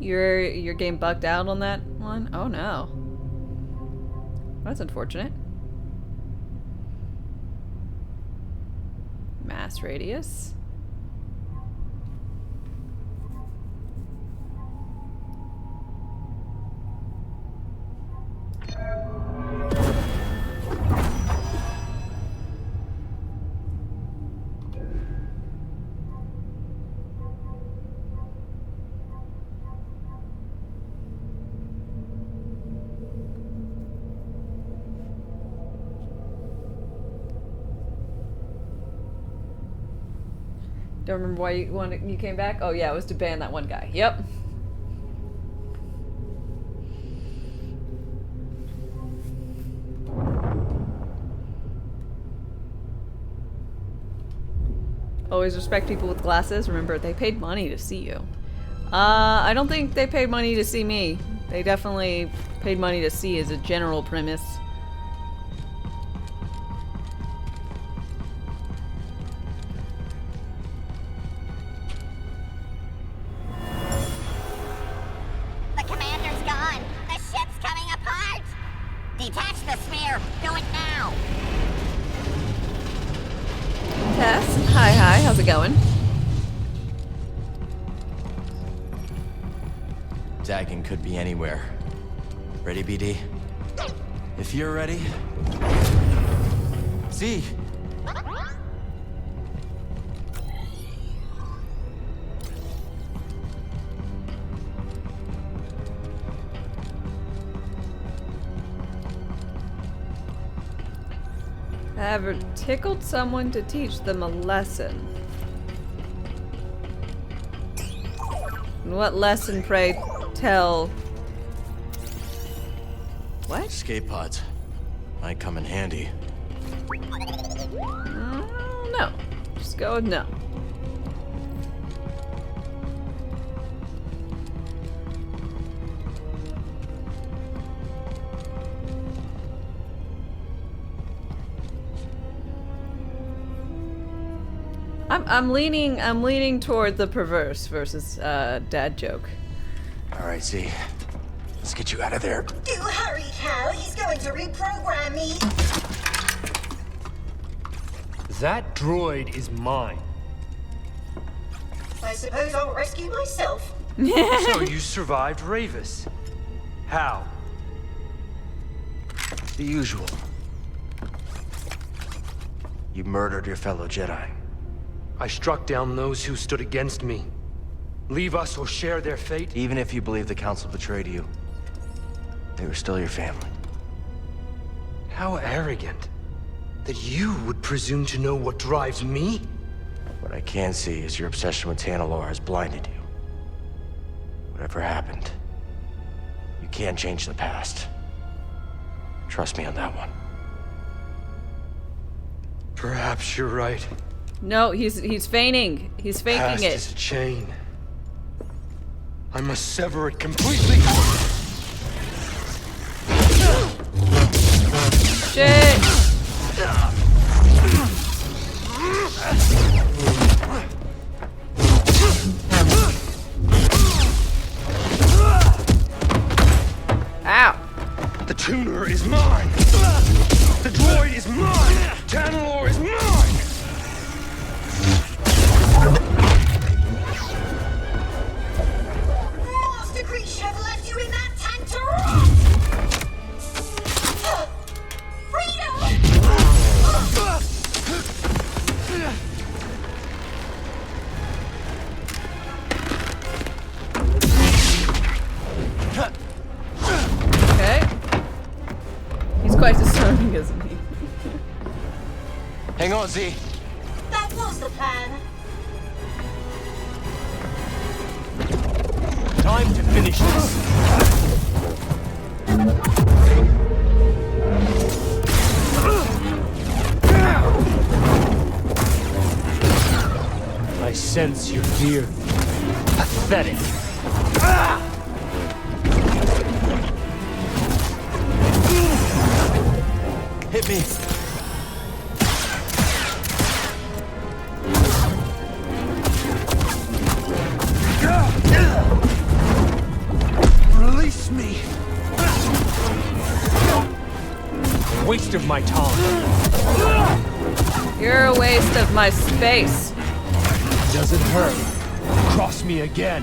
Your game bugged out on that one? Oh no. That's unfortunate. Mass radius. Don't remember why you came back? Oh yeah, it was to ban that one guy. Yep. Always respect people with glasses. Remember, they paid money to see you. I don't think they paid money to see me. They definitely paid money to see as a general premise. Detach the smear! Do it now! Tess, hi, how's it going? Dagon could be anywhere. Ready, BD? If you're ready... Z! Ever tickled someone to teach them a lesson? And what lesson, pray tell? What? Escape pods. Might come in handy. No. Just go with no. I'm leaning toward the perverse versus dad joke. All right, Z. Let's get you out of there. Do hurry, Cal. He's going to reprogram me. That droid is mine. I suppose I'll rescue myself. So you survived Ravis. How? The usual. You murdered your fellow Jedi. I struck down those who stood against me. Leave us or share their fate? Even if you believe the Council betrayed you, they were still your family. How arrogant. That you would presume to know what drives me? What I can see is your obsession with Tanalorr has blinded you. Whatever happened, you can't change the past. Trust me on that one. Perhaps you're right. No, he's feigning. He's faking Past it. is a chain. I must sever it completely. Shit. Ow. The tuner is mine. The droid is mine. Tanalorr is mine. Master creature have left you in that tank to rot! Freedom! Okay. He's quite discerning, isn't he? Hang on, Z. That was the plan. Time to finish this. I sense your fear. Pathetic. Hit me. Release me. Waste of my time. You're a waste of my space. Doesn't hurt. Cross me again.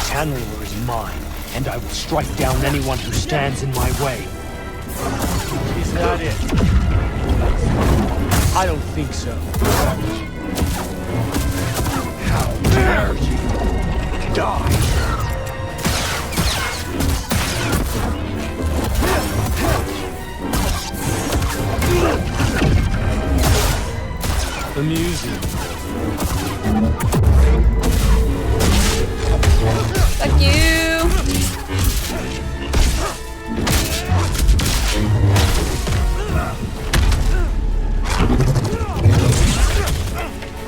Tanalorr is mine, and I will strike down anyone who stands in my way. Is that it? I don't think so. How dare you! Die! Amusing. Fuck you!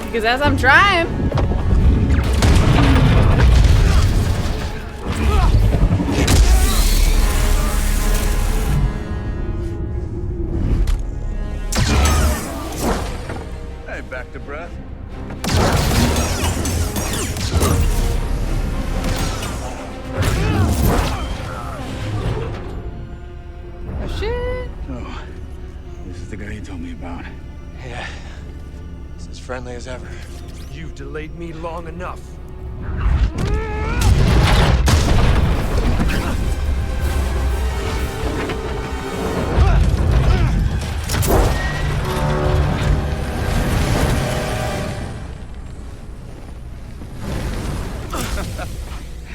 Because as I'm trying. Hey, back to breath. Oh shit! Oh, this is the guy you told me about. Yeah. It's as friendly as ever. You've delayed me long enough.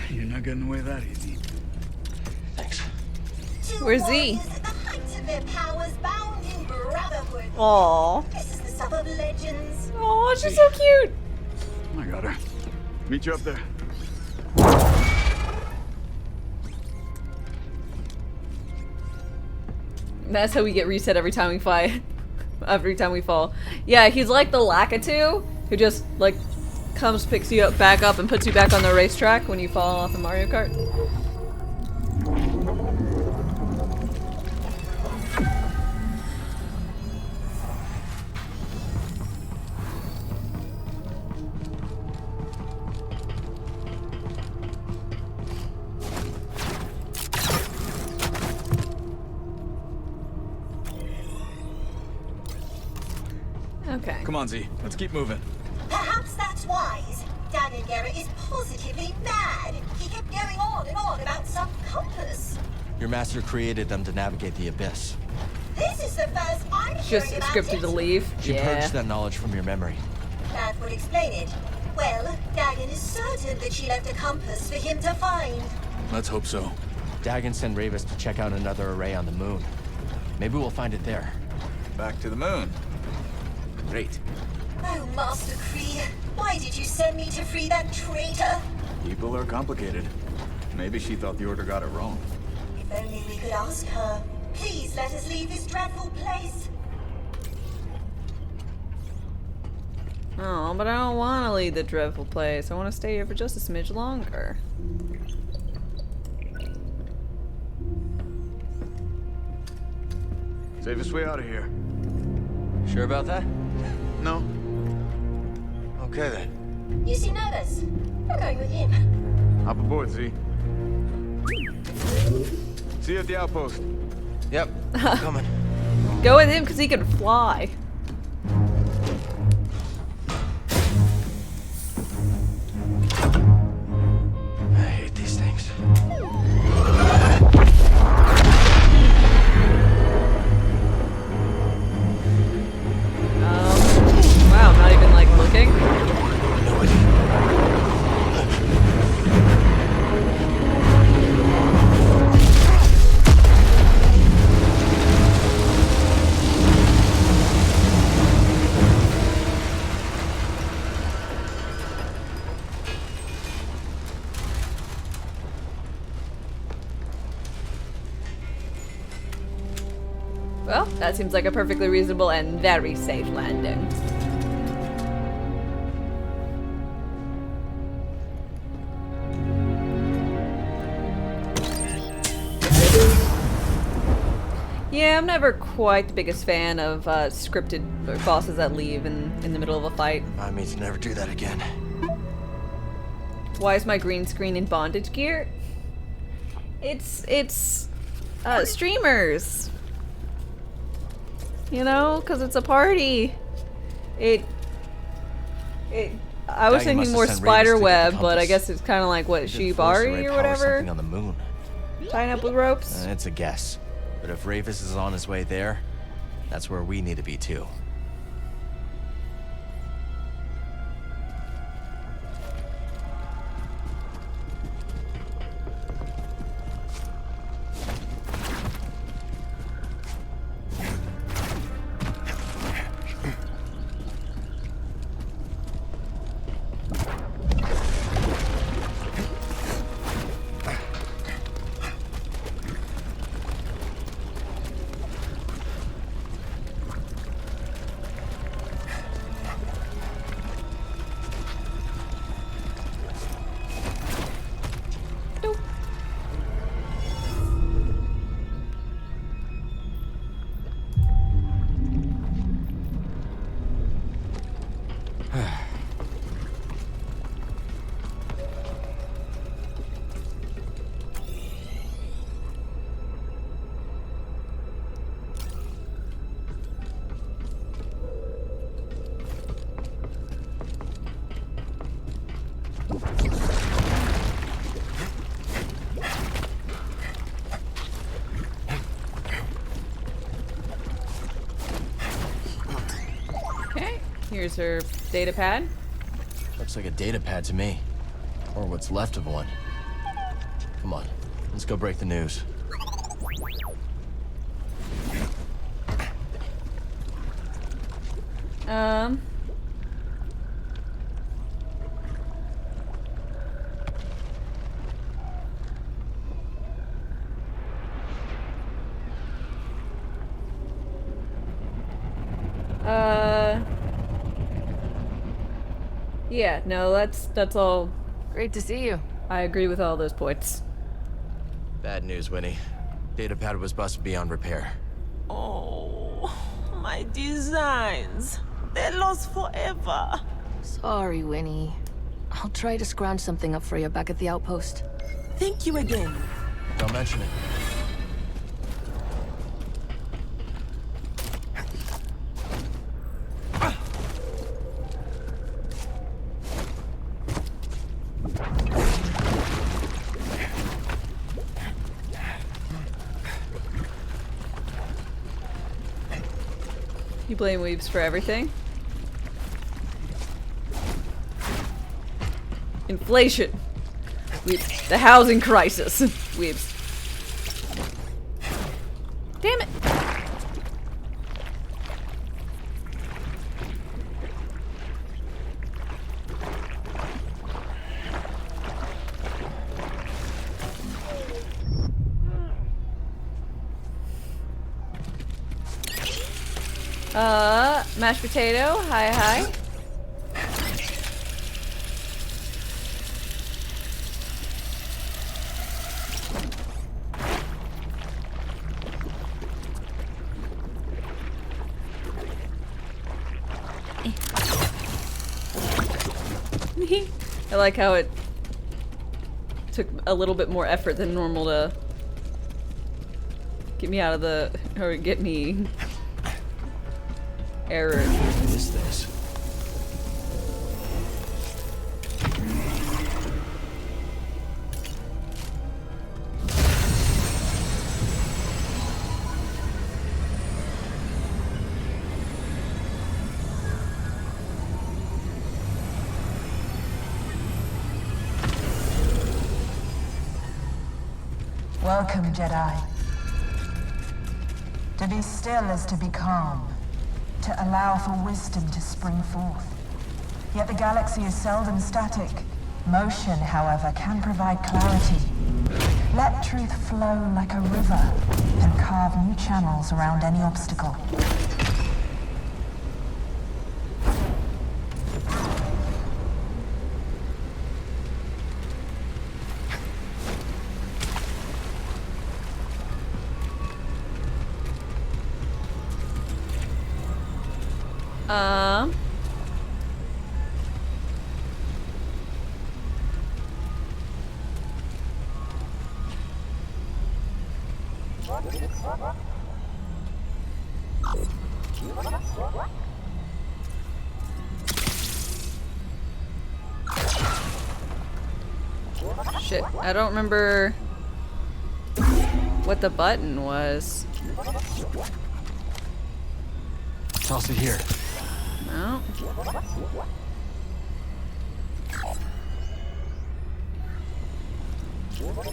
You're not getting away that easy. Thanks. Where's Z? At the height of their powers, bound in brotherhood. Aww. This is the stuff of legends. Aww, she's so cute. I got her. Meet you up there. That's how we get reset every time we fight. Every time we fall. Yeah, he's like the Lakitu, who just, like, comes, picks you up, back up, and puts you back on the racetrack when you fall off a Mario Kart. Okay. Come on, Z. Let's keep moving. Perhaps that's wise. Danagera is positively mad. He kept going on and on about some compass. Your master created them to navigate the abyss. This is the first I'm Just hearing about scripted it. to leave. She purged that knowledge from your memory. That would explain it. Well, Dagon is certain that she left a compass for him to find. Let's hope so. Dagon sent Ravis to check out another array on the moon. Maybe we'll find it there. Back to the moon. Great. Oh, Master Kree, why did you send me to free that traitor? People are complicated. Maybe she thought the Order got it wrong. If only we could ask her. Please let us leave this dreadful place. Oh, but I don't want to leave the dreadful place. I want to stay here for just a smidge longer. Safest way out of here. Sure about that? No. Okay then. You seem nervous. I'm going with him. Hop aboard, Z. See you at the outpost. Yep, I'm coming. Go with him because he can fly. I hate these things. Wow, I'm not even like looking. Well, that seems like a perfectly reasonable and very safe landing. Yeah, I'm never quite the biggest fan of scripted bosses that leave in the middle of a fight. I mean to never do that again. Why is my green screen in bondage gear? It's streamers. You know, because it's a party. I was thinking more spider web, but I guess it's kind of like what, Shibari or whatever. Something on the moon. Tying up with ropes. It's a guess, but if Ravis is on his way there, that's where we need to be too. Here's her data pad. Looks like a data pad to me. Or what's left of one. Come on, let's go break the news. Yeah, no, that's all. Great to see you. I agree with all those points. Bad news, Winnie. Data pad was busted beyond repair. Oh, my designs. They're lost forever. Sorry, Winnie. I'll try to scrounge something up for you back at the outpost. Thank you again. Don't mention it. You blame weebs for everything. Inflation. Weebs. The housing crisis. Weebs. Damn it. Mashed potato. Hi, hi. I like how it took a little bit more effort than normal to get me out of the, or get me error. What is this? Welcome, Jedi. To be still is to be calm, to allow for wisdom to spring forth. Yet the galaxy is seldom static. Motion, however, can provide clarity. Let truth flow like a river and carve new channels around any obstacle. Shit, I don't remember what the button was. Toss it here. No.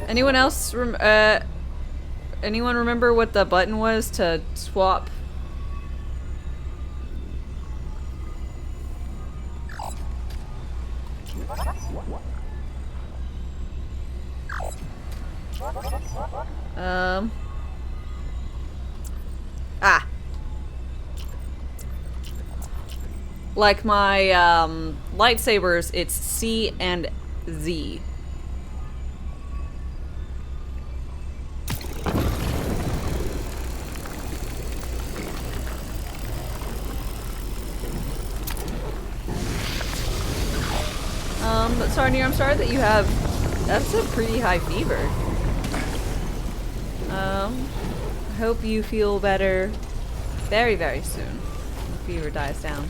Anyone else anyone remember what the button was to swap? Like my lightsabers, it's C and Z. But Sarnier, I'm sorry that you have, that's a pretty high fever. I hope you feel better very, very soon. The fever dies down.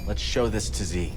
Let's show this to Z.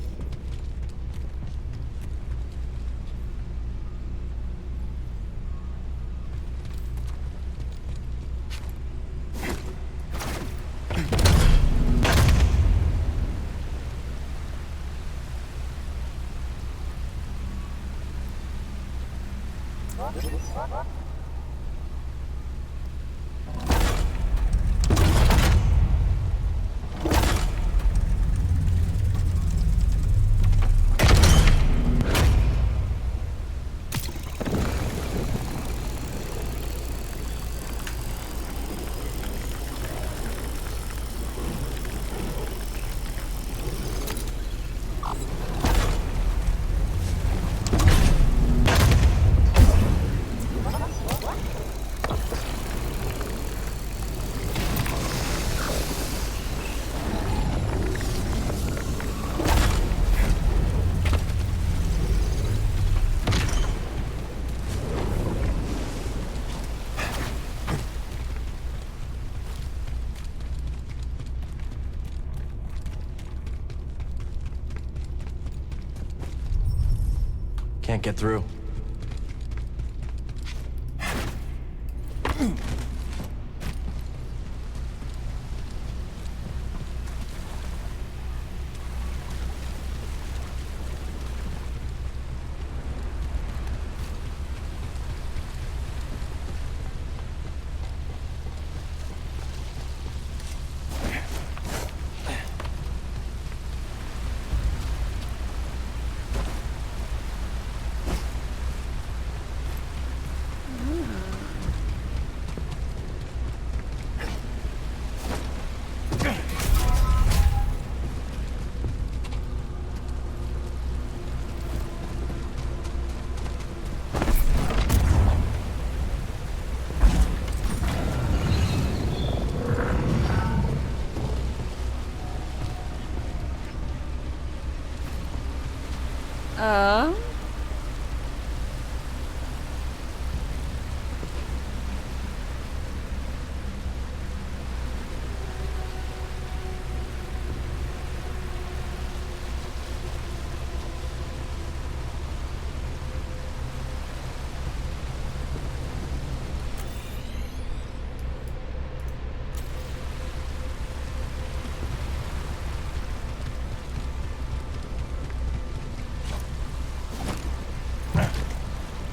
Can't get through.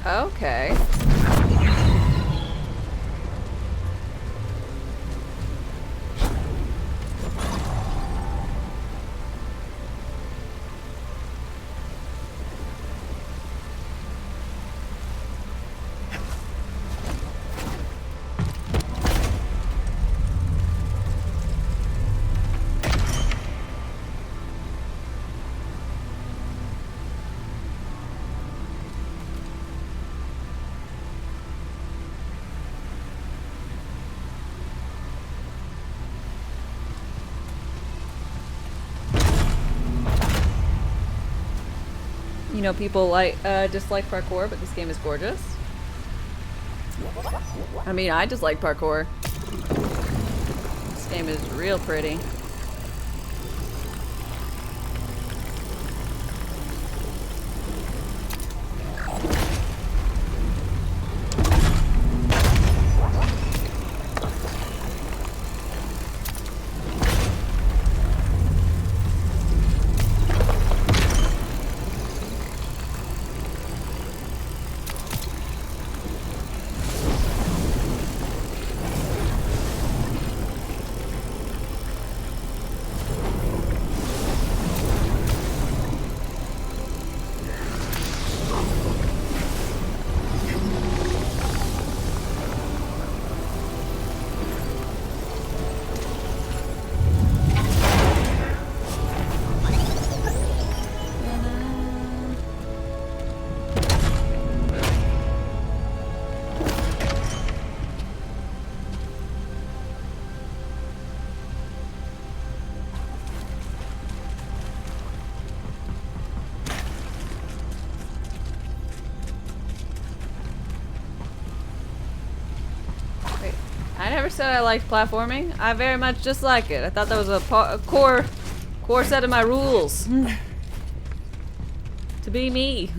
Okay. You know, people dislike parkour, but this game is gorgeous. I mean, I dislike parkour. This game is real pretty. I never said I liked platforming. I very much dislike it. I thought that was a core set of my rules. To be me.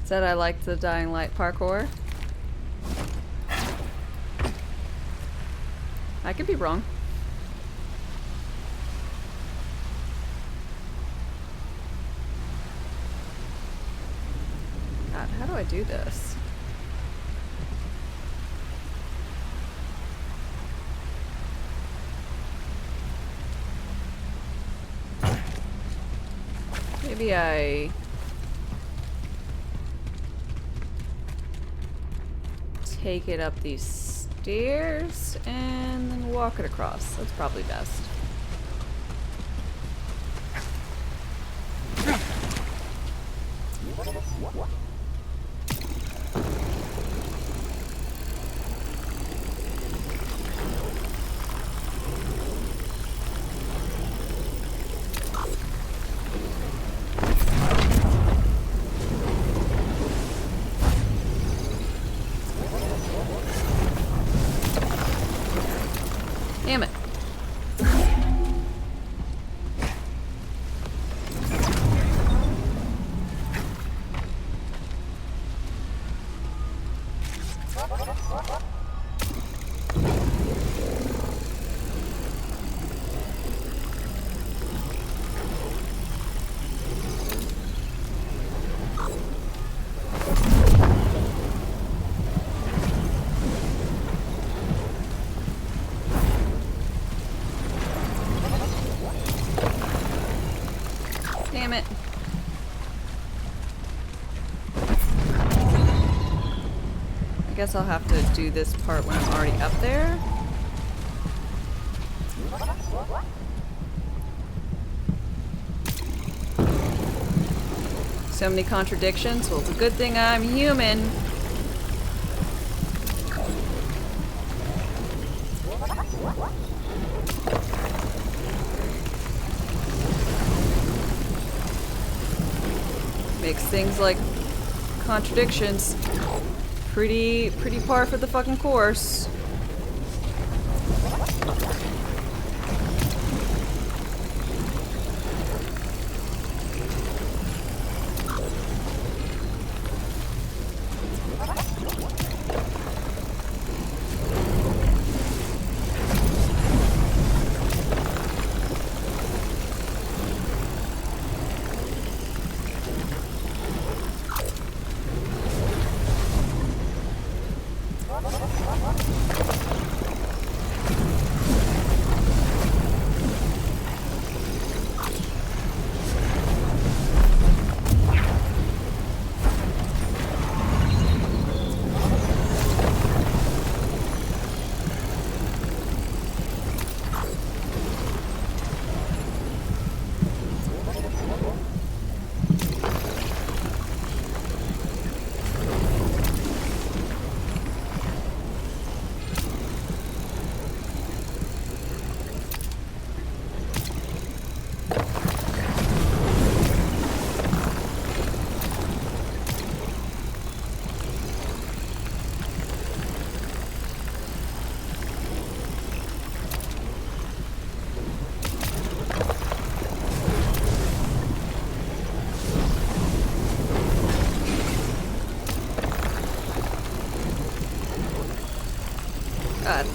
Said I liked the Dying Light parkour. I could be wrong. God, how do do I do this? Maybe I take it up these stairs and then walk it across. That's probably best. Damn it. Damn it. I guess I'll have to do this part when I'm already up there. So many contradictions. Well, it's a good thing I'm human. Makes things like contradictions pretty par for the fucking course. God.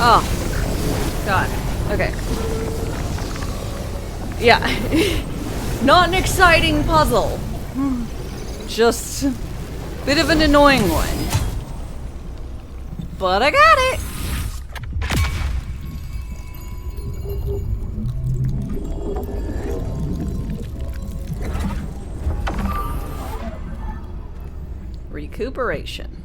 Oh. God. Okay. Yeah. Not an exciting puzzle. Just a bit of an annoying one. But I got it. Recuperation.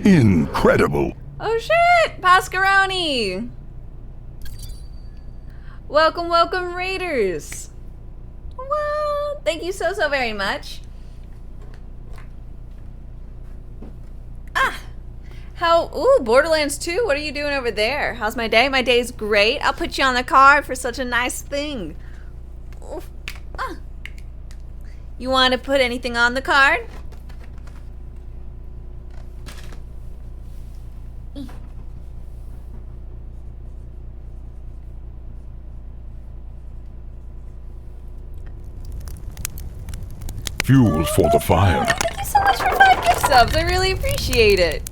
Incredible. Oh shit! Pascaroni! Welcome, welcome, Raiders! Well, thank you so very much. Ah! How... Ooh, Borderlands 2, what are you doing over there? How's my day? My day's great. I'll put you on the card for such a nice thing. Ooh. Ah. You want to put anything on the card? Fuel for the fire. Thank you so much for 5 gift subs. I really appreciate it.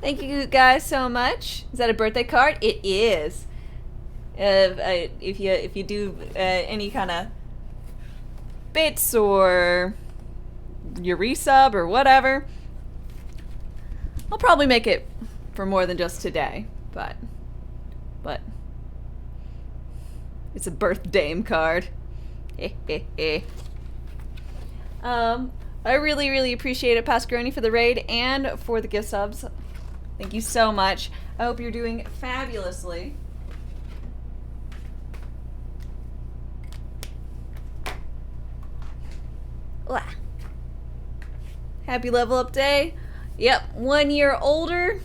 Thank you guys so much. Is that a birthday card? It is. If you do any kind of bits or your resub or whatever, I'll probably make it for more than just today. But it's a birthday card. I really, really appreciate it, Pascaroni, for the raid and for the gift subs. Thank you so much. I hope you're doing fabulously. Wah. Happy level up day. Yep, 1 year older.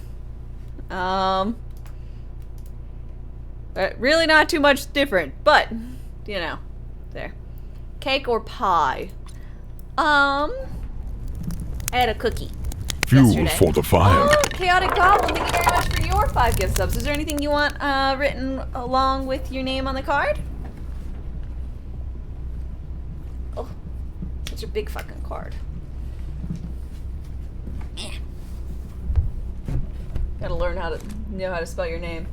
Really not too much different, but you know, there. Cake or pie? I had a cookie. Fuel yesterday. for the fire. Oh, Chaotic Goblin, thank you very much for your 5 gift subs. Is there anything you want written along with your name on the card? Oh, such a big fucking card. Gotta learn how to know how to spell your name.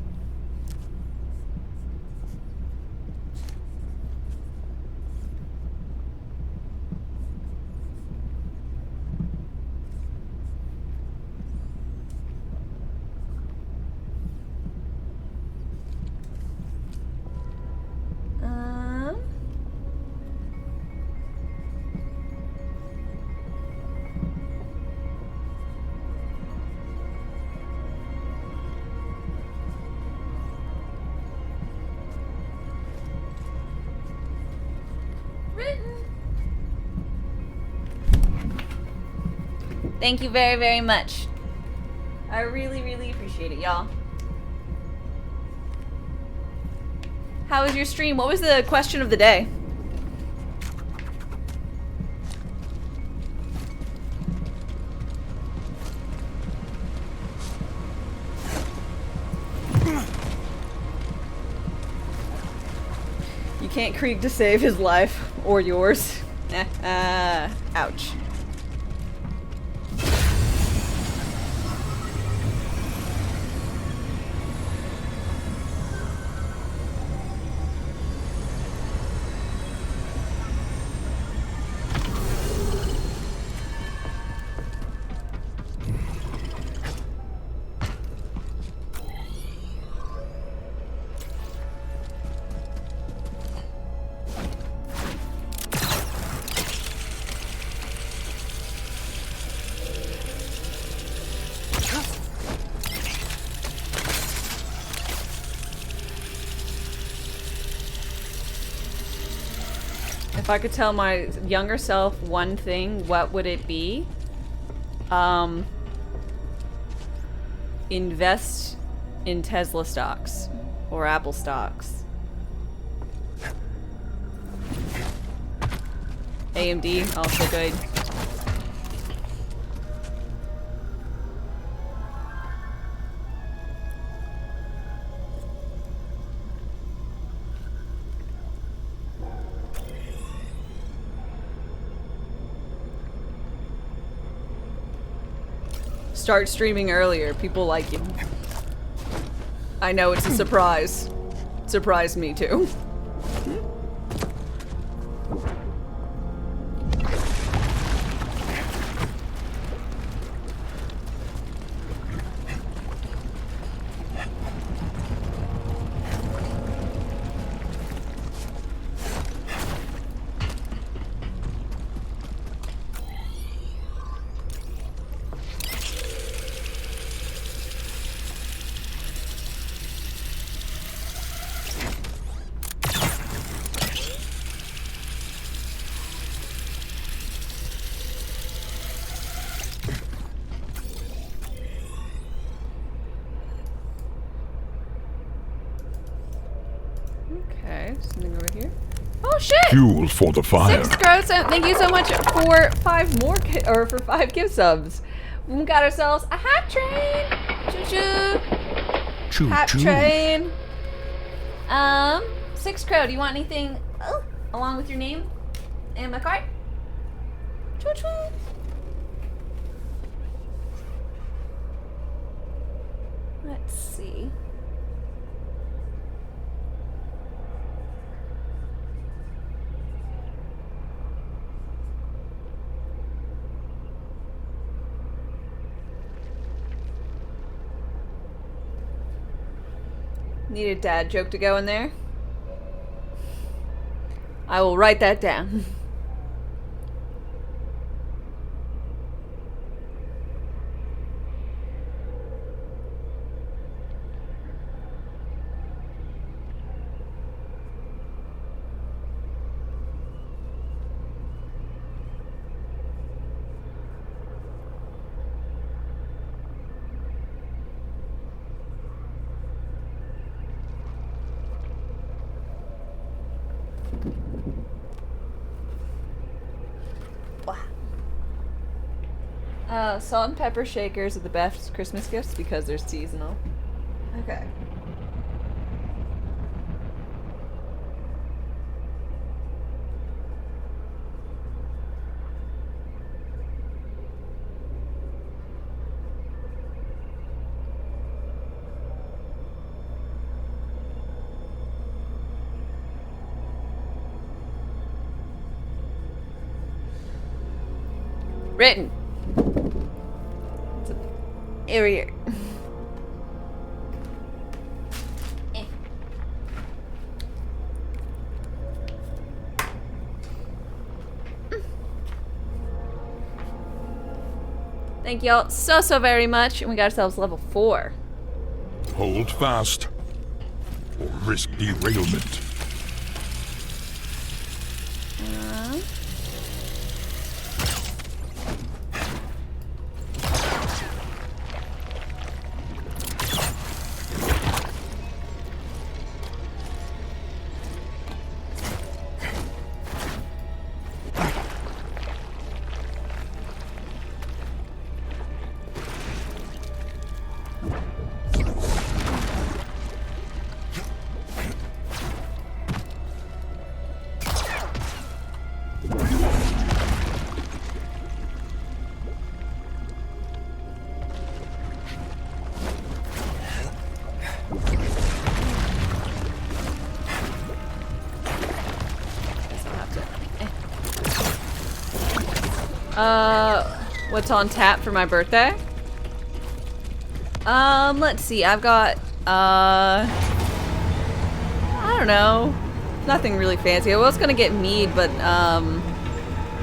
Thank you very, very much. I really, really appreciate it, y'all. How was your stream? What was the question of the day? You can't Krieg to save his life or yours. Ouch. If I could tell my younger self one thing, what would it be? Invest in Tesla stocks or Apple stocks. AMD, also good. Start streaming earlier. People like you. I know it's a surprise. Surprised me too. Something over here. Oh shit! Fuel for the fire. 6 gross. Thank you so much for 5 more for 5 gift subs. We got ourselves a hat train. Choo choo. Choo hat choo. train. 6 crow. Do you want anything along with your name and my card? Choo choo. Let's see. Need a dad joke to go in there? I will write that down. Salt and pepper shakers are the best Christmas gifts because they're seasonal. Okay. Written. Area. Thank y'all so very much, and we got ourselves level 4. Hold fast, or risk derailment. What's on tap for my birthday? Let's see. I've got, I don't know. Nothing really fancy. I was gonna get mead, but,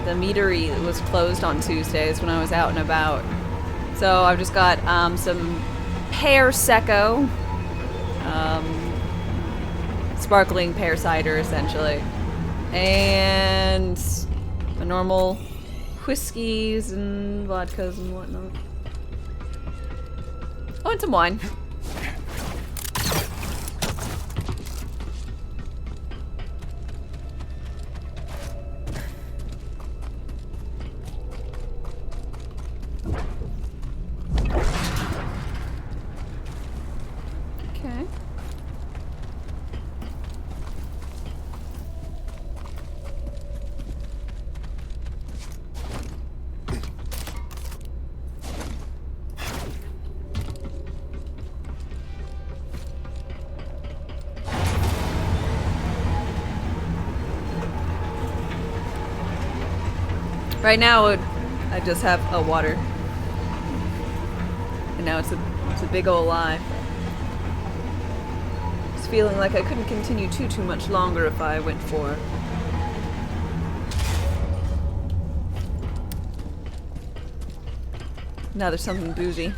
the meadery was closed on Tuesdays when I was out and about. So I've just got, some pear secco. Sparkling pear cider, essentially. And a normal whiskeys and vodkas and whatnot. Oh, and some wine. Okay. Right now, I just have a water, and now it's a big ol' lie. Just feeling like I couldn't continue too much longer if I went for. Now there's something boozy.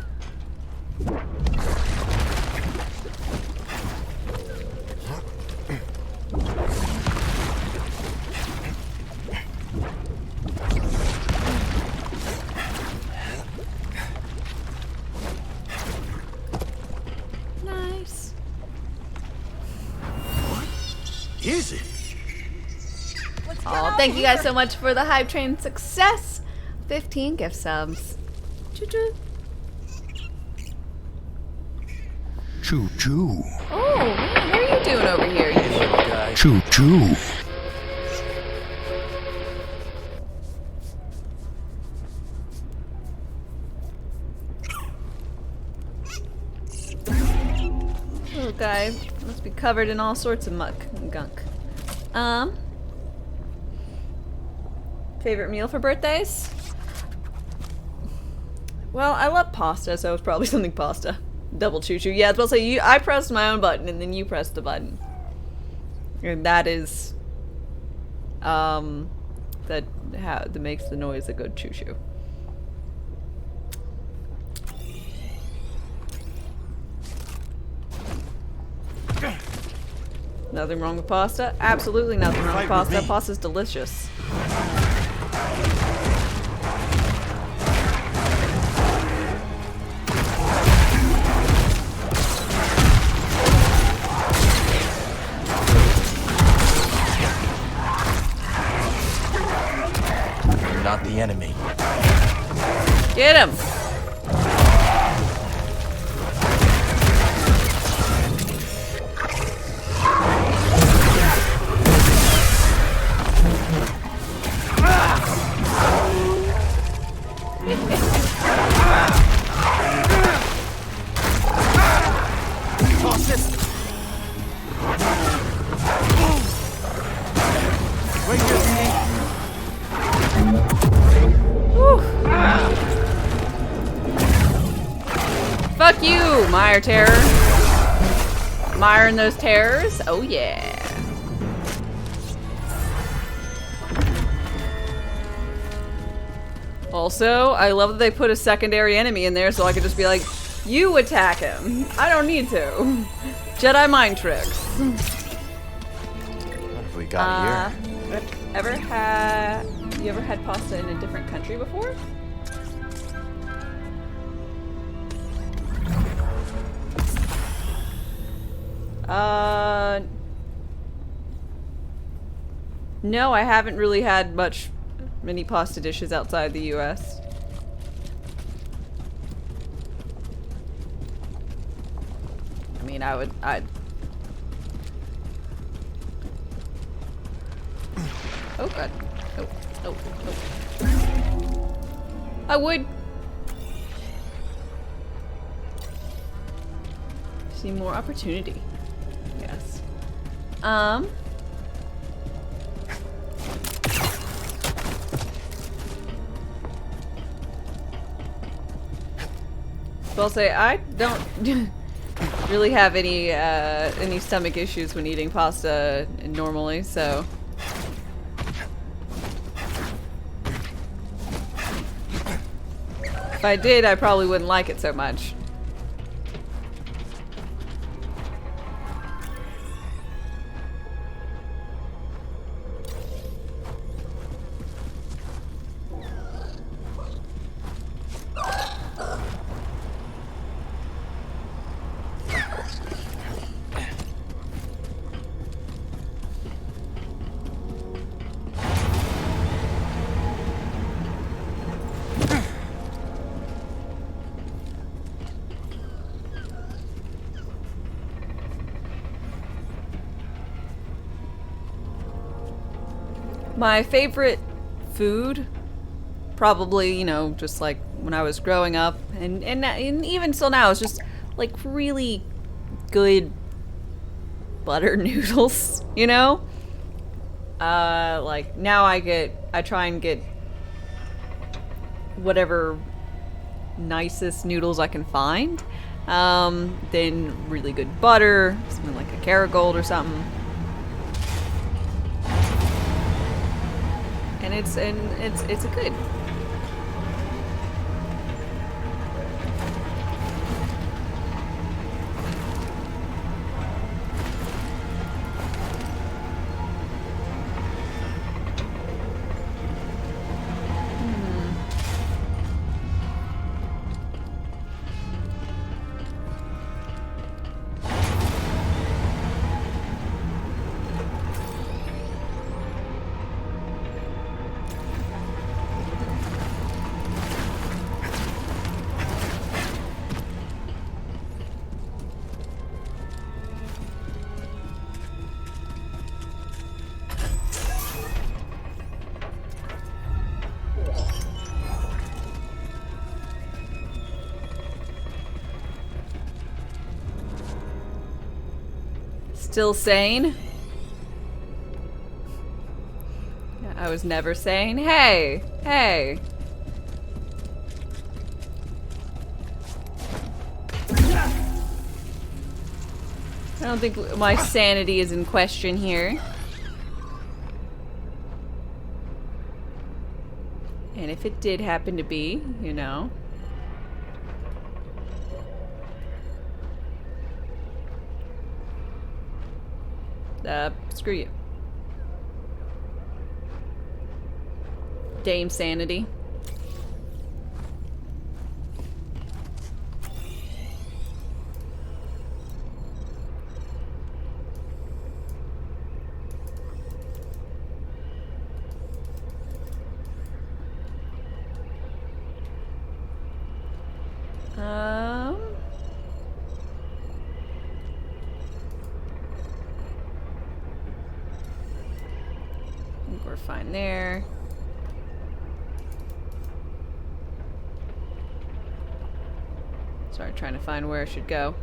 Is it? Oh, thank you guys so much for the Hype Train success. 15 gift subs. Choo-choo. Choo-choo. Oh, man, what are you doing over here, you little guy? Choo-choo. guy must be covered in all sorts of muck and gunk. Favorite meal for birthdays? Well, I love pasta, so it's probably something pasta. Double choo-choo. Yeah, I was about to say, I pressed my own button, and then you pressed the button. And that is, that makes the noise a good choo-choo. Nothing wrong with pasta? Absolutely nothing wrong with pasta. Pasta's delicious. You're not the enemy. Get him! Fuck you, Mire Terror. Mire and those terrors? Oh yeah. Also, I love that they put a secondary enemy in there so I could just be like, you attack him. I don't need to. Jedi mind tricks. What have we got here? You ever had pasta in a different country before? No, I haven't really had many pasta dishes outside the US. I mean, I'd oh god. Oh. I would see more opportunity. Yes. So I'll say I don't really have any stomach issues when eating pasta normally, so. If I did, I probably wouldn't like it so much. My favorite food, probably, you know, just like when I was growing up, and even still now, is just like really good butter noodles, you know? Like now I try and get whatever nicest noodles I can find. Then really good butter, something like a Kerrygold or something. And it's a good. Still sane? Yeah, I was never sane. Hey! Hey! I don't think my sanity is in question here. And if it did happen to be, you know. Screw you. Dame sanity. I think we're fine there. Sorry, trying to find where I should go.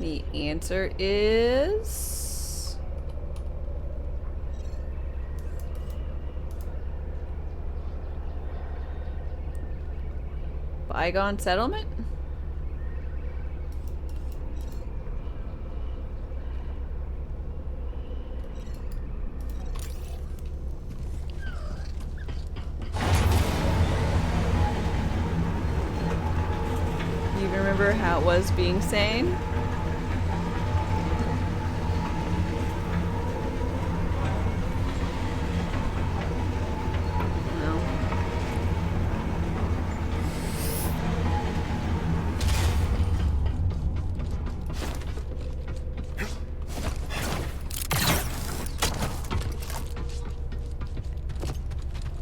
The answer is... Bygone Settlement? You even remember how it was being sane? No.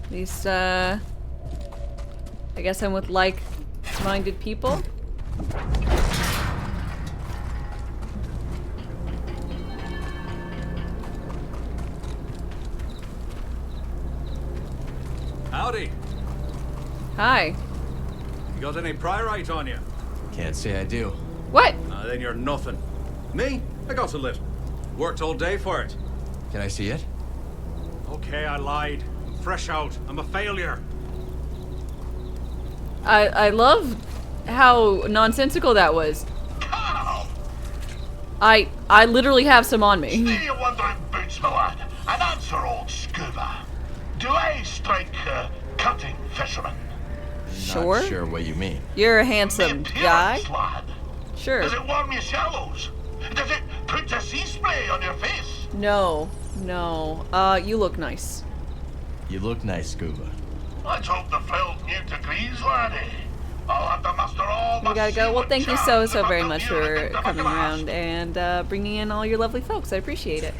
At least, I guess I'm with like-minded people. Howdy. Hi. You got any pyrite on you? Can't say I do. What? Then you're nothing. Me? I got a little. Worked all day for it. Can I see it? Okay, I lied. I'm fresh out. I'm a failure. I love how nonsensical that was. I literally have some on me. Stay your wandering boots, my lad, and answer old Scuba. Do I strike cutting fisherman? Sure. Not sure what you mean. You're a handsome guy. Lad. Sure. Does it warm your shallows? Does it put a sea spray on your face? No. No. You look nice. You look nice, Scuba. Let's hope the frilled newt agrees, laddie. I'll have to muster all We gotta go. Well, thank you so very much for coming around and bringing in all your lovely folks. I appreciate it.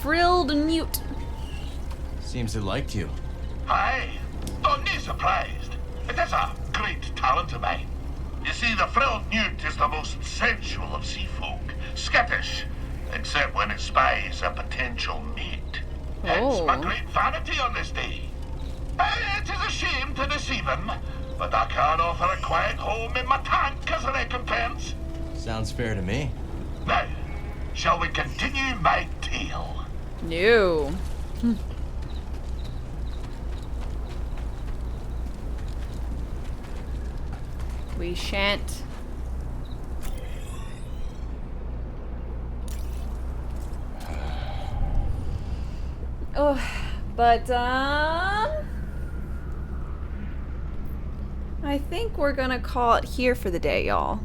Frilled newt. Seems it liked you. Aye. Don't be surprised. It is a great talent of mine. You see, the frilled newt is the most sensual of sea folk. Skittish, except when it spies a potential mate. Hence my great vanity on this day. It is a shame to deceive him, but I can offer a quiet home in my tank as a recompense. Sounds fair to me. Now, shall we continue my tale? No. We shan't. Oh, but I think we're gonna call it here for the day, y'all.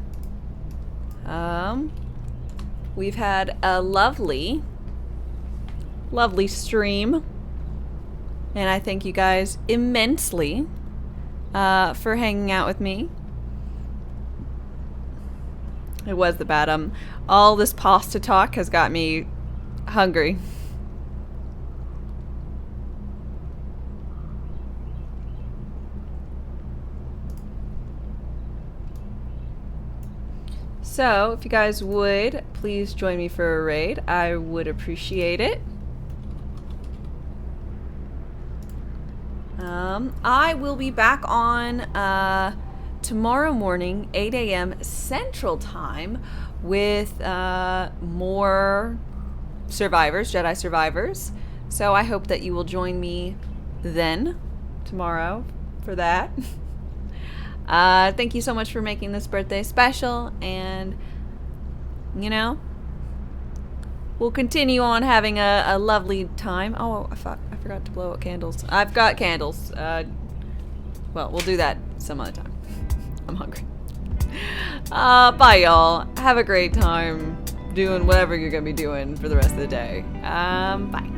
We've had a lovely stream, and I thank you guys immensely for hanging out with me. It was the bad. All this pasta talk has got me hungry. So, if you guys would, please join me for a raid. I would appreciate it. I will be back on tomorrow morning, 8 a.m. Central Time, with more survivors, Jedi survivors. So I hope that you will join me then, tomorrow, for that. Thank you so much for making this birthday special, and, you know, we'll continue on having a lovely time. Oh, I forgot to blow out candles. I've got candles. Well, we'll do that some other time. I'm hungry. Bye, y'all. Have a great time doing whatever you're gonna be doing for the rest of the day. Bye.